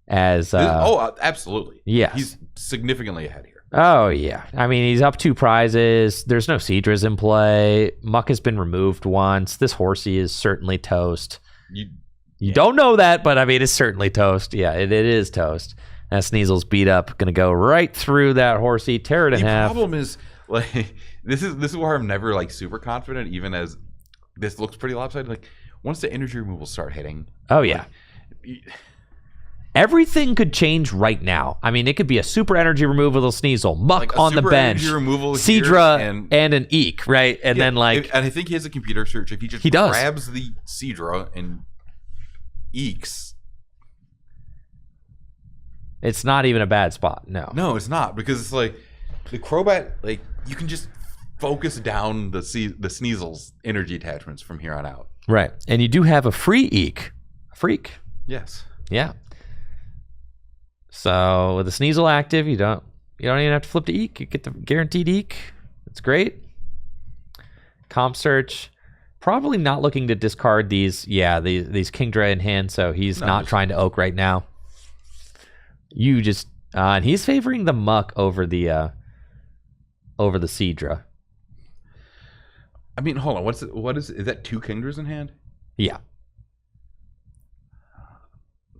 as... absolutely. Yes. He's significantly ahead here. Oh, yeah. I mean, he's up 2 prizes. There's no Seadras in play. Muck has been removed once. This Horsey is certainly toast. You don't know that, but I mean, it's certainly toast. Yeah, it is toast. And Sneasel's beat up. Going to go right through that Horsey, tear it in half. The problem is, like, this is where I'm never, like, super confident, even as this looks pretty lopsided. Like, once the energy removal start hitting, Oh, yeah. y- Everything could change right now. I mean, it could be a super energy removal Sneasel, Muck Like a on the super bench, energy removal here Seadra, and- and an Eek, right? And then, like, and I think he has a computer search. If he just He does. grabs the Seadra and eeks, it's not even a bad spot. No. no, it's not, because it's like the Crobat. Like, you can just focus down the Sneasel's energy attachments from here on out. Right. And you do have a free Eek. A freak. Yes. Yeah. So with the Sneasel active, you don't even have to flip to Eek. You get the guaranteed Eek. It's great. Comp search. Probably not looking to discard these. Yeah, these Kingdra in hand, so he's not trying to oak right now. You just and he's favoring the Muck over the Seadra. I mean, hold on. What is that? 2 Kingdras in hand? Yeah.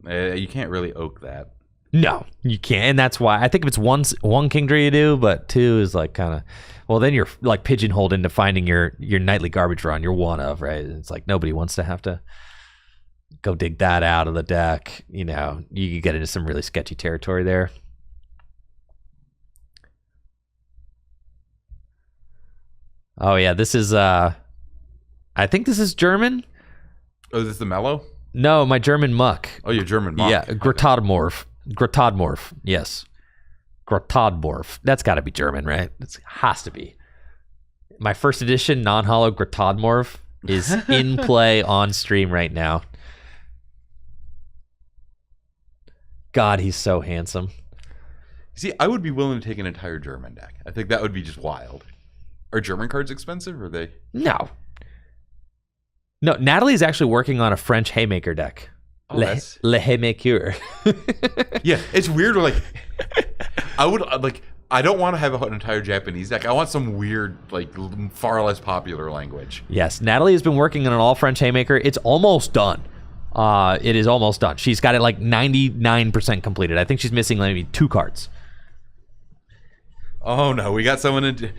You can't really oak that. No, you can't, and that's why I think if it's one Kingdra you do, but 2 is like kind of, well, then you're like pigeonholed into finding your nightly garbage run. You're one of, right? It's like nobody wants to have to go dig that out of the deck. You know, you get into some really sketchy territory there. Oh yeah, this is I think this is German. Oh, is this the Mellow? No, my German Muck. Oh, your German Muck. Yeah, Grotodmorph. Grotodmorph, yes. Grotodmorph. That's got to be German, right? It has to be. My first edition non-hollow Grotodmorph is in play on stream right now. God, he's so handsome. See, I would be willing to take an entire German deck. I think that would be just wild. Are German cards expensive, or are they? No, Natalie's actually working on a French Haymaker deck. Oh, Le Haymaker. Yeah, it's weird. Like, I would like. I don't want to have an entire Japanese deck. I want some weird, like, far less popular language. Yes, Natalie has been working on an all French Haymaker. It's almost done. It is almost done. She's got it like 99% completed. I think she's missing maybe 2 cards. Oh no, we got someone in.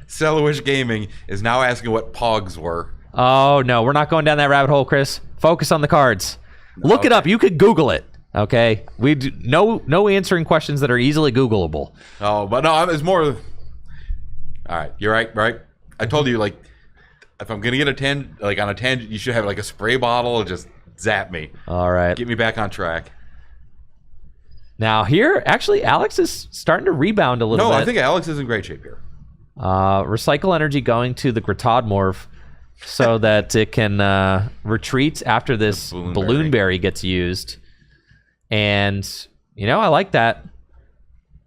Cellarwish Gaming is now asking what Pogs were. Oh no, we're not going down that rabbit hole, Chris. Focus on the cards. Look it up. You could Google it. Okay, we do no answering questions that are easily Googleable. Oh, but no, it's more. All right, you're right. I told you, like, if I'm gonna get on a tangent, you should have like a spray bottle and just zap me. All right. Get me back on track. Now here, actually, Alex is starting to rebound a little bit. No, I think Alex is in great shape here. Recycle energy going to the Grotodmorph so that it can retreat after this Balloon Berry gets used. And, you know, I like that.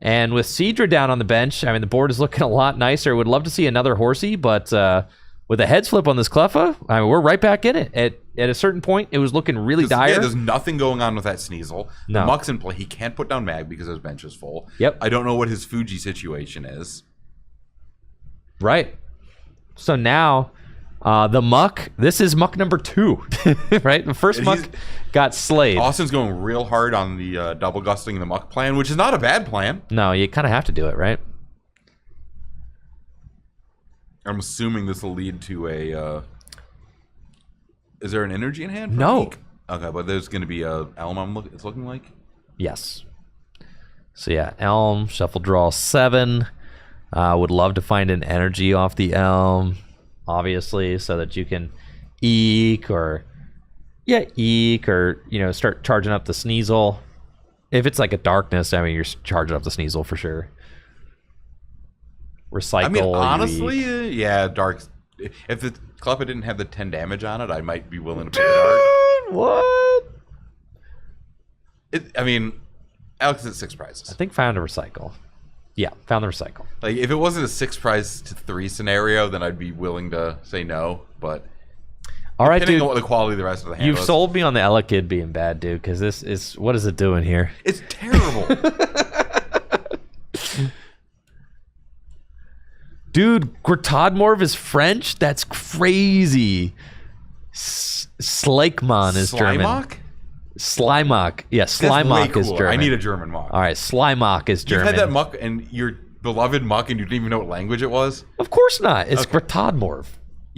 And with Seadra down on the bench, I mean, the board is looking a lot nicer. Would love to see another Horsey, but with a heads flip on this Cleffa, I mean, we're right back in it. At a certain point, it was looking really dire. Yeah, there's nothing going on with that Sneasel. No. The Muck's in play. He can't put down Mag because his bench is full. Yep. I don't know what his Fuji situation is. Right. So now, the Muck, this is Muck number 2, right? The first Muck got slayed. Austin's going real hard on the double gusting the Muck plan, which is not a bad plan. No, you kind of have to do it, right? I'm assuming this will lead to a... is there an energy in hand? No. Meek? Okay, but there's going to be a Elm, it's looking like? Yes. So yeah, Elm, shuffle draw 7. Would love to find an energy off the Elm, obviously, so that you can eek or, you know, start charging up the Sneasel. If it's like a darkness, I mean, you're charging up the Sneasel for sure. Recycle. I mean, honestly, yeah, dark. If the Cleffa didn't have the 10 damage on it, I might be willing to pay dark. What? I mean, Alex is at 6 prizes. I think found a recycle. Yeah, found the recycle. Like, if it wasn't a 6 prize to 3 scenario, then I'd be willing to say no. But all right, depending dude. on what the quality of the rest of the hand You've was, sold me on the Ella Kid being bad, dude. Because this is, what is it doing here? it's terrible. Dude, Grotodmorph is French? That's crazy. Slakemon is German. Slimeock? Slimeock. Yeah, That's way Slimeock is cooler. German. I need a German Mock. All right, Slimeock is You've German. had that Muck and your beloved Muck and you didn't even know what language it was? Of course not. It's Grotodmorph.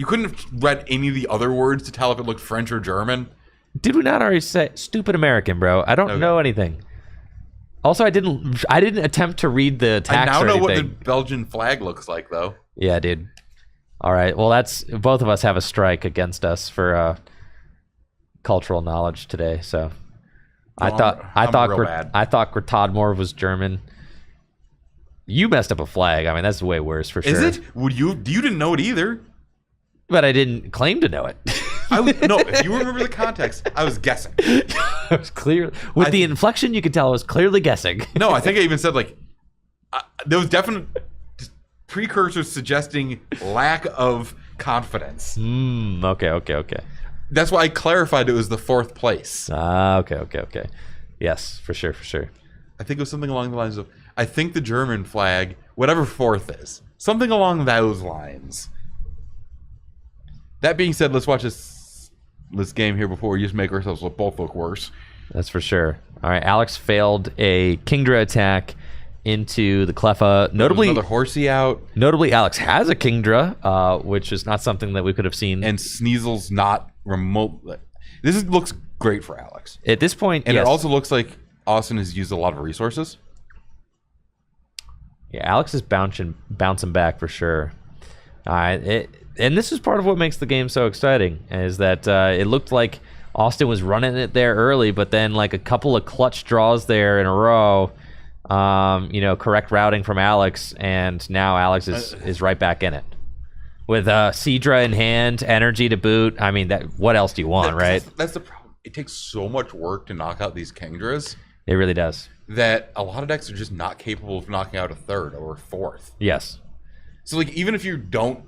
You couldn't have read any of the other words to tell if it looked French or German. Did we not already say stupid American, bro? I don't know anything. Also, I didn't attempt to read the tax. I now or know what the anything. Belgian flag looks like, though. Yeah, dude. All right. Well, that's both of us have a strike against us for cultural knowledge today. So I thought Grotadmore was German. You messed up a flag. I mean, that's way worse for sure. Is it? You didn't know it either. But I didn't claim to know it. No, if you remember the context, I was guessing. I was clear with the inflection. You could tell I was clearly guessing. No, I think I even said like there was definite precursors suggesting lack of confidence. Okay. That's why I clarified it was the 4th place. Okay. Yes, for sure. I think it was something along the lines of, I think the German flag, whatever 4th is, something along those lines. That being said, let's watch this game here before we just make ourselves both look worse. That's for sure. All right, Alex failed a Kingdra attack into the Cleffa. Notably, another horsey out. Notably, Alex has a Kingdra, which is not something that we could have seen. And Sneasel's not remote. Looks great for Alex. At this point, and yes. It also looks like Austin has used a lot of resources. Yeah, Alex is bouncing back for sure. And this is part of what makes the game so exciting, is that it looked like Austin was running it there early, but then like a couple of clutch draws there in a row, correct routing from Alex, and now Alex is right back in it. With Seadra in hand, energy to boot. I mean, what else do you want, right? That's the problem. It takes so much work to knock out these Kingdras. It really does. That a lot of decks are just not capable of knocking out a 3rd or a 4th. Yes. So like even if you don't,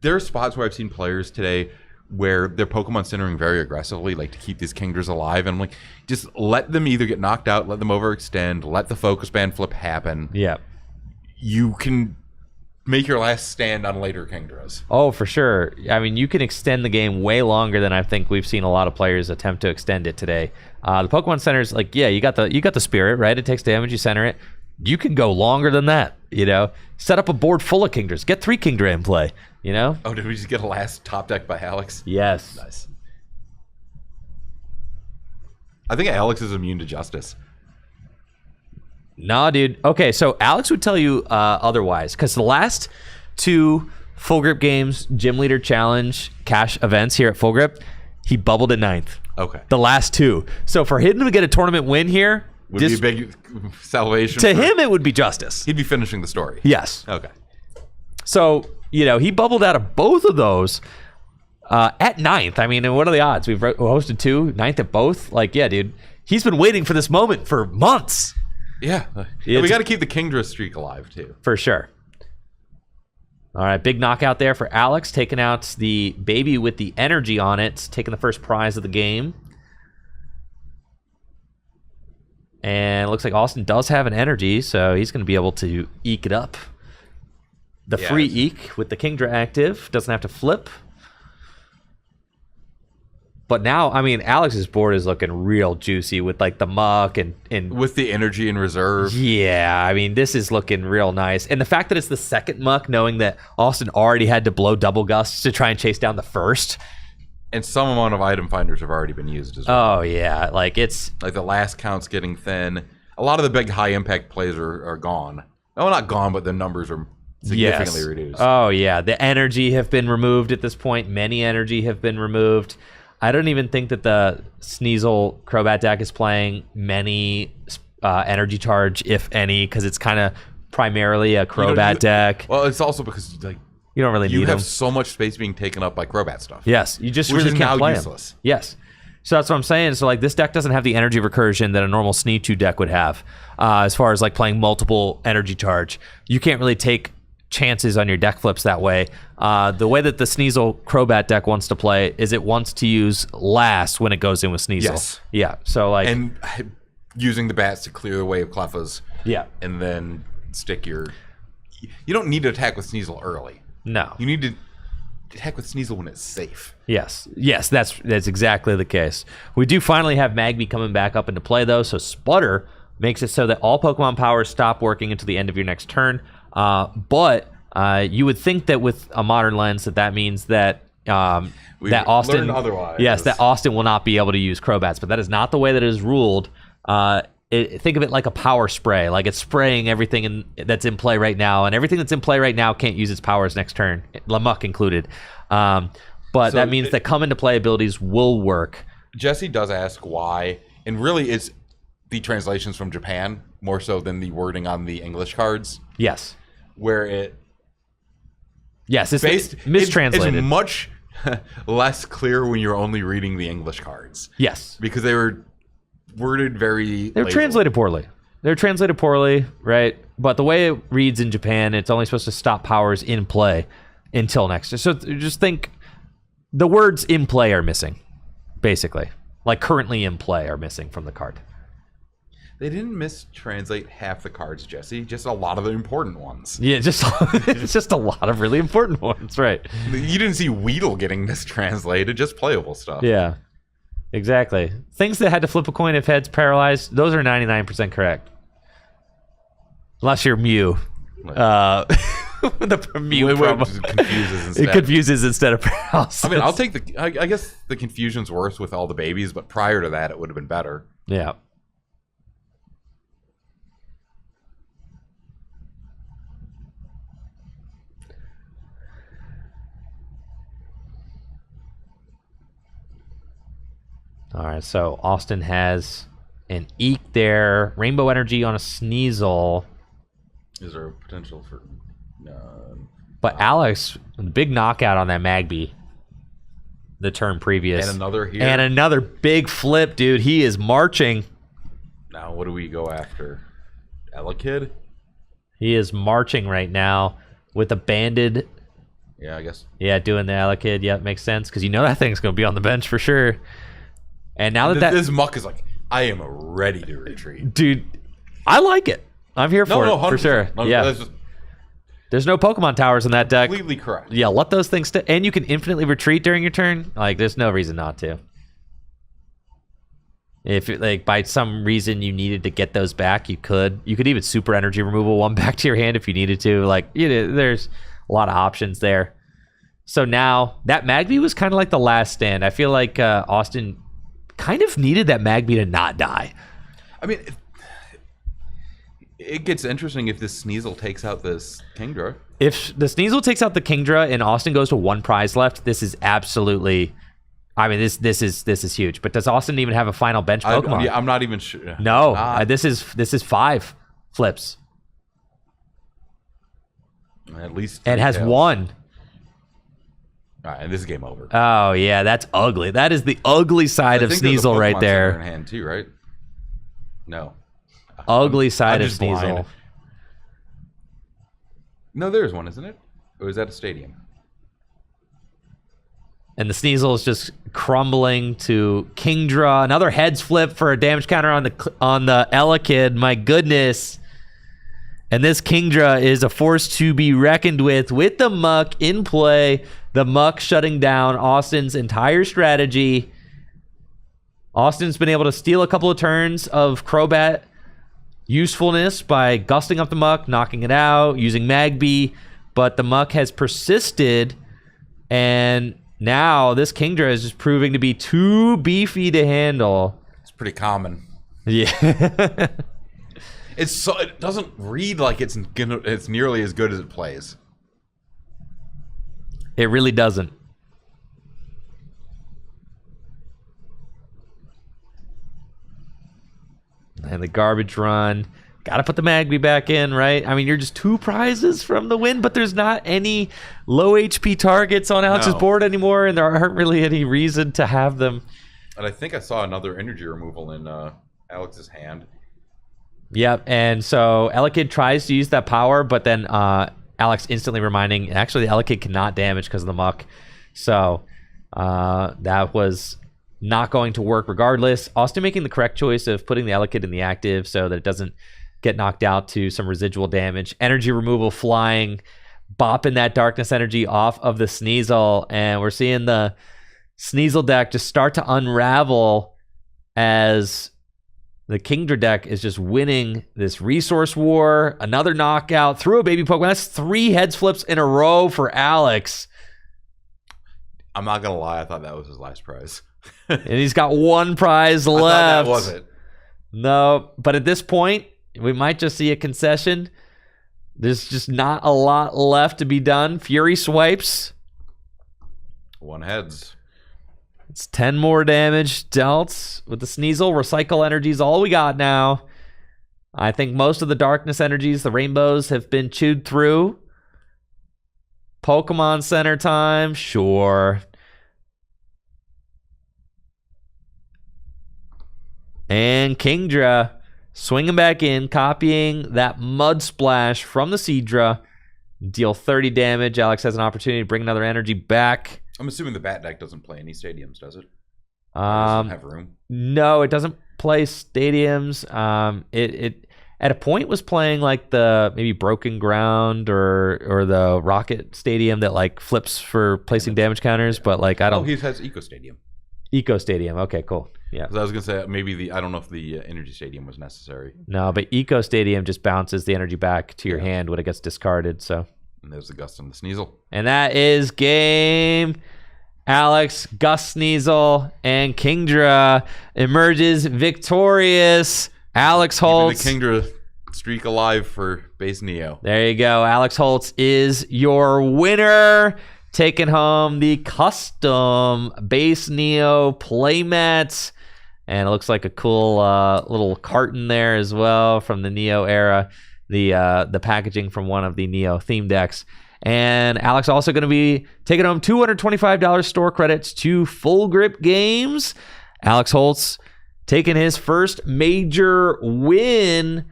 there are spots where I've seen players today where their Pokemon centering very aggressively, like to keep these Kingdras alive, and I'm like, just let them either get knocked out, let them overextend, let the focus band flip happen. Yeah. You can make your last stand on later Kingdras. Oh, for sure. I mean, you can extend the game way longer than I think we've seen a lot of players attempt to extend it today. The Pokemon Center's like, yeah, you got the spirit, right? It takes damage, you center it. You can go longer than that, Set up a board full of Kingdras. Get 3 Kingdra in play, Oh, did we just get a last top deck by Alex? Yes. Nice. I think Alex is immune to justice. Nah, dude. Okay, so Alex would tell you otherwise, because the last 2 Full Grip games, Gym Leader Challenge, cash events here at Full Grip, he bubbled at 9th. Okay. The last 2. So for him to get a tournament win here, would be a big salvation. To him, it would be justice. He'd be finishing the story. Yes. Okay. So, he bubbled out of both of those at 9th. I mean, and what are the odds? We've hosted 2, 9th at both. Like, yeah, dude. He's been waiting for this moment for months. Yeah. And we got to keep the Kingdra streak alive, too. For sure. All right, big knockout there for Alex, taking out the baby with the energy on it, taking the first prize of the game. And it looks like Austin does have an energy, so he's going to be able to eke it up. The free eke with the Kingdra active. Doesn't have to flip. But now, I mean, Alex's board is looking real juicy with like the muck and with the energy in reserve. Yeah, I mean, this is looking real nice. And the fact that it's the second muck, knowing that Austin already had to blow double gusts to try and chase down the first. And some amount of item finders have already been used as well. Oh, yeah. Like, it's... Like, the last count's getting thin. A lot of the big high-impact plays are gone. Oh, not gone, but the numbers are significantly reduced. Oh, yeah. The energy have been removed at this point. Many energy have been removed. I don't even think that the Sneasel Crobat deck is playing many energy charge, if any, because it's kind of primarily a Crobat deck. Well, it's also because, like, you don't really need them. You have so much space being taken up by Crobat stuff. Yes, you just which really is can't now play useless. them. Yes. So that's what I'm saying. So like this deck doesn't have the energy recursion that a normal Sneasel deck would have. As far as like playing multiple energy charge, you can't really take chances on your deck flips that way. The way that the Sneasel Crobat deck wants to play is it wants to use last when it goes in with Sneasel. Yes. Yeah. So like and using the bats to clear the way of Cleffas. Yeah. And then stick your. You don't need to attack with Sneasel early. No. You need to attack with Sneasel when it's safe. Yes, that's exactly the case. We do finally have Magby coming back up into play, though, so Sputter makes it so that all Pokemon powers stop working until the end of your next turn. But You would think that with a modern lens that means that We that Austin, learned otherwise. yes, that Austin will not be able to use Crobats, but that is not the way that it is ruled. Think of it like a power spray, like it's spraying everything that's in play right now, and everything that's in play right now can't use its powers next turn, Lamuck included. But So that means that come into play abilities will work. Jesse does ask why, and really it's the translations from Japan more so than the wording on the English cards, Yes, where yes, it's it's mistranslated. It's much less clear when you're only reading the English cards Yes, because they were worded very. they're translated poorly. They're translated poorly, right? But the way it reads in Japan, it's only supposed to stop powers in play until next. So just think the words in play are missing, basically. Like currently in play are missing from the card. They didn't mistranslate half the cards, Jesse. Just a lot of the important ones. Yeah, just it's just a lot of really important ones, right? You didn't see Weedle getting mistranslated, just playable stuff. Yeah, exactly. Things that had to flip a coin if heads paralyzed, those are 99% correct. Unless you're Mew. The Mew promo. Confuses instead. It confuses instead of paralysis. I mean, I'll take the. I guess the confusion's worse with all the babies, but prior to that, it would have been better. Yeah. All right, so Austin has an Eek there, Rainbow Energy on a Sneasel, Is there a potential for? but Alex, big knockout on that Magby the turn previous. And another here. And another big flip, dude. He is marching. Now, what do we go after? Elekid? He is marching right now with a banded. Yeah, I guess. Yeah, doing the Elekid. Yeah, makes sense because you know that thing's going to be on the bench for sure. And now that This Muck is like, I am ready to retreat. dude, I like it. I'm here for it 100%. for sure. Yeah, That's just there's no Pokemon towers in that deck. completely correct. Yeah, let those things and you can infinitely retreat during your turn. Like, there's no reason not to. If like by some reason you needed to get those back, you could. You could even super energy removal one back to your hand if you needed to. Like, there's a lot of options there. So now that Magby was kind of like the last stand. I feel like Austin kind of needed that Magby to not die. I mean, it gets interesting if this Sneasel takes out this Kingdra. If the Sneasel takes out the Kingdra and Austin goes to one prize left, this is absolutely. I mean, this is huge. But does Austin even have a final bench Pokemon? I'm not even sure. No, this is 5 flips. At least It has tails. 1. All right, and this is game over. Oh yeah, that's ugly. That is the ugly side of I think there's a Sneasel right Pokemon Center in there. hand too, right? No. Ugly side I'm of just blind. Sneasel. No, there's one, isn't it? Or is that a stadium? And the Sneasel is just crumbling to Kingdra. Another heads flip for a damage counter on the Elekid. My goodness. And this Kingdra is a force to be reckoned with the Muck in play. The Muck shutting down Austin's entire strategy. Austin's been able to steal a couple of turns of Crobat usefulness by gusting up the Muck, knocking it out, using Magby. But the Muck has persisted, and now this Kingdra is just proving to be too beefy to handle. It's pretty common. Yeah. It doesn't read like it's nearly as good as it plays. It really doesn't. And the garbage run. Got to put the Magby back in, right? I mean, you're just 2 prizes from the win, but there's not any low HP targets on Alex's board anymore, and there aren't really any reason to have them. And I think I saw another energy removal in Alex's hand. Yep, and so Elekid tries to use that power, but then Alex instantly reminding, actually the Elekid cannot damage because of the Muck. So that was not going to work regardless. Austin making the correct choice of putting the Elekid in the active so that it doesn't get knocked out to some residual damage. Energy removal flying, bopping that darkness energy off of the Sneasel, and we're seeing the Sneasel deck just start to unravel as The Kingdra deck is just winning this resource war. Another knockout through a baby Pokemon. That's 3 heads flips in a row for Alex. I'm not gonna lie, I thought that was his last prize. And he's got 1 prize I left. thought that was it. No, but at this point, we might just see a concession. There's just not a lot left to be done. Fury swipes. 1 heads. It's 10 more damage dealt with the Sneasel. Recycle energy is all we got now. I think most of the darkness energies, the rainbows, have been chewed through. Pokemon Center time, sure. And Kingdra swinging back in, copying that Mud Splash from the Seadra. Deal 30 damage. Alex has an opportunity to bring another energy back. I'm assuming the Bat deck doesn't play any stadiums, does it? Or doesn't have room. No, it doesn't play stadiums. It at a point was playing like the maybe Broken Ground or the Rocket Stadium that like flips for placing damage counters, but like I don't. Oh, he has Eco Stadium. Eco Stadium. Okay, cool. Yeah. 'Cause I was gonna say maybe I don't know if the Energy Stadium was necessary. No, but Eco Stadium just bounces the energy back to your hand when it gets discarded. So. And there's the Gust and the Sneasel. And that is game. Alex, Gus Sneasel, and Kingdra emerges victorious. Alex Holtz. Keeping the Kingdra streak alive for base Neo. There you go. Alex Holtz is your winner. Taking home the custom base Neo playmat. And it looks like a cool little carton there as well from the Neo era. The packaging from one of the Neo theme decks. And Alex also going to be taking home $225 store credits to Full Grip Games. Alex Holtz taking his first major win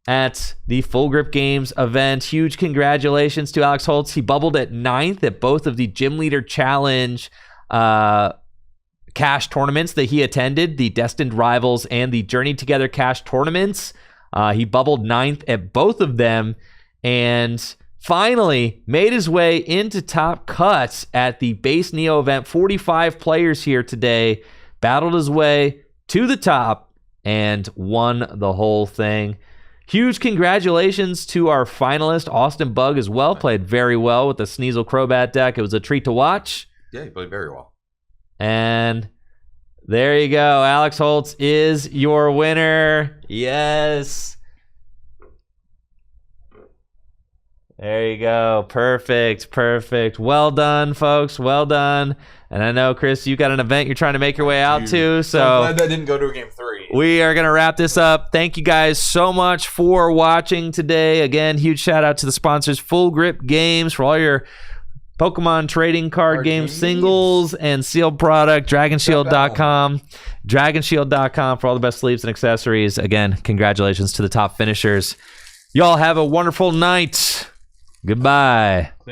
at the Full Grip Games event. Huge congratulations to Alex Holtz. He bubbled at 9th at both of the Gym Leader Challenge cash tournaments that he attended, the Destined Rivals and the Journey Together cash tournaments. He bubbled 9th at both of them and finally made his way into top cuts at the base Neo event. 45 players here today, battled his way to the top and won the whole thing. Huge congratulations to our finalist, Austin Bug, as well. Played very well with the Sneasel Crobat deck. It was a treat to watch. Yeah, he played very well. And there you go. Alex Holtz is your winner. Yes. There you go. Perfect. Well done, folks. Well done. And I know, Chris, you got an event you're trying to make your way out to. So I'm glad that didn't go to a game 3. we are going to wrap this up. Thank you guys so much for watching today. Again, huge shout out to the sponsors, Full Grip Games, for all your Pokemon trading card game singles and sealed product. DragonShield.com. DragonShield.com for all the best sleeves and accessories. Again, congratulations to the top finishers. Y'all have a wonderful night. Goodbye.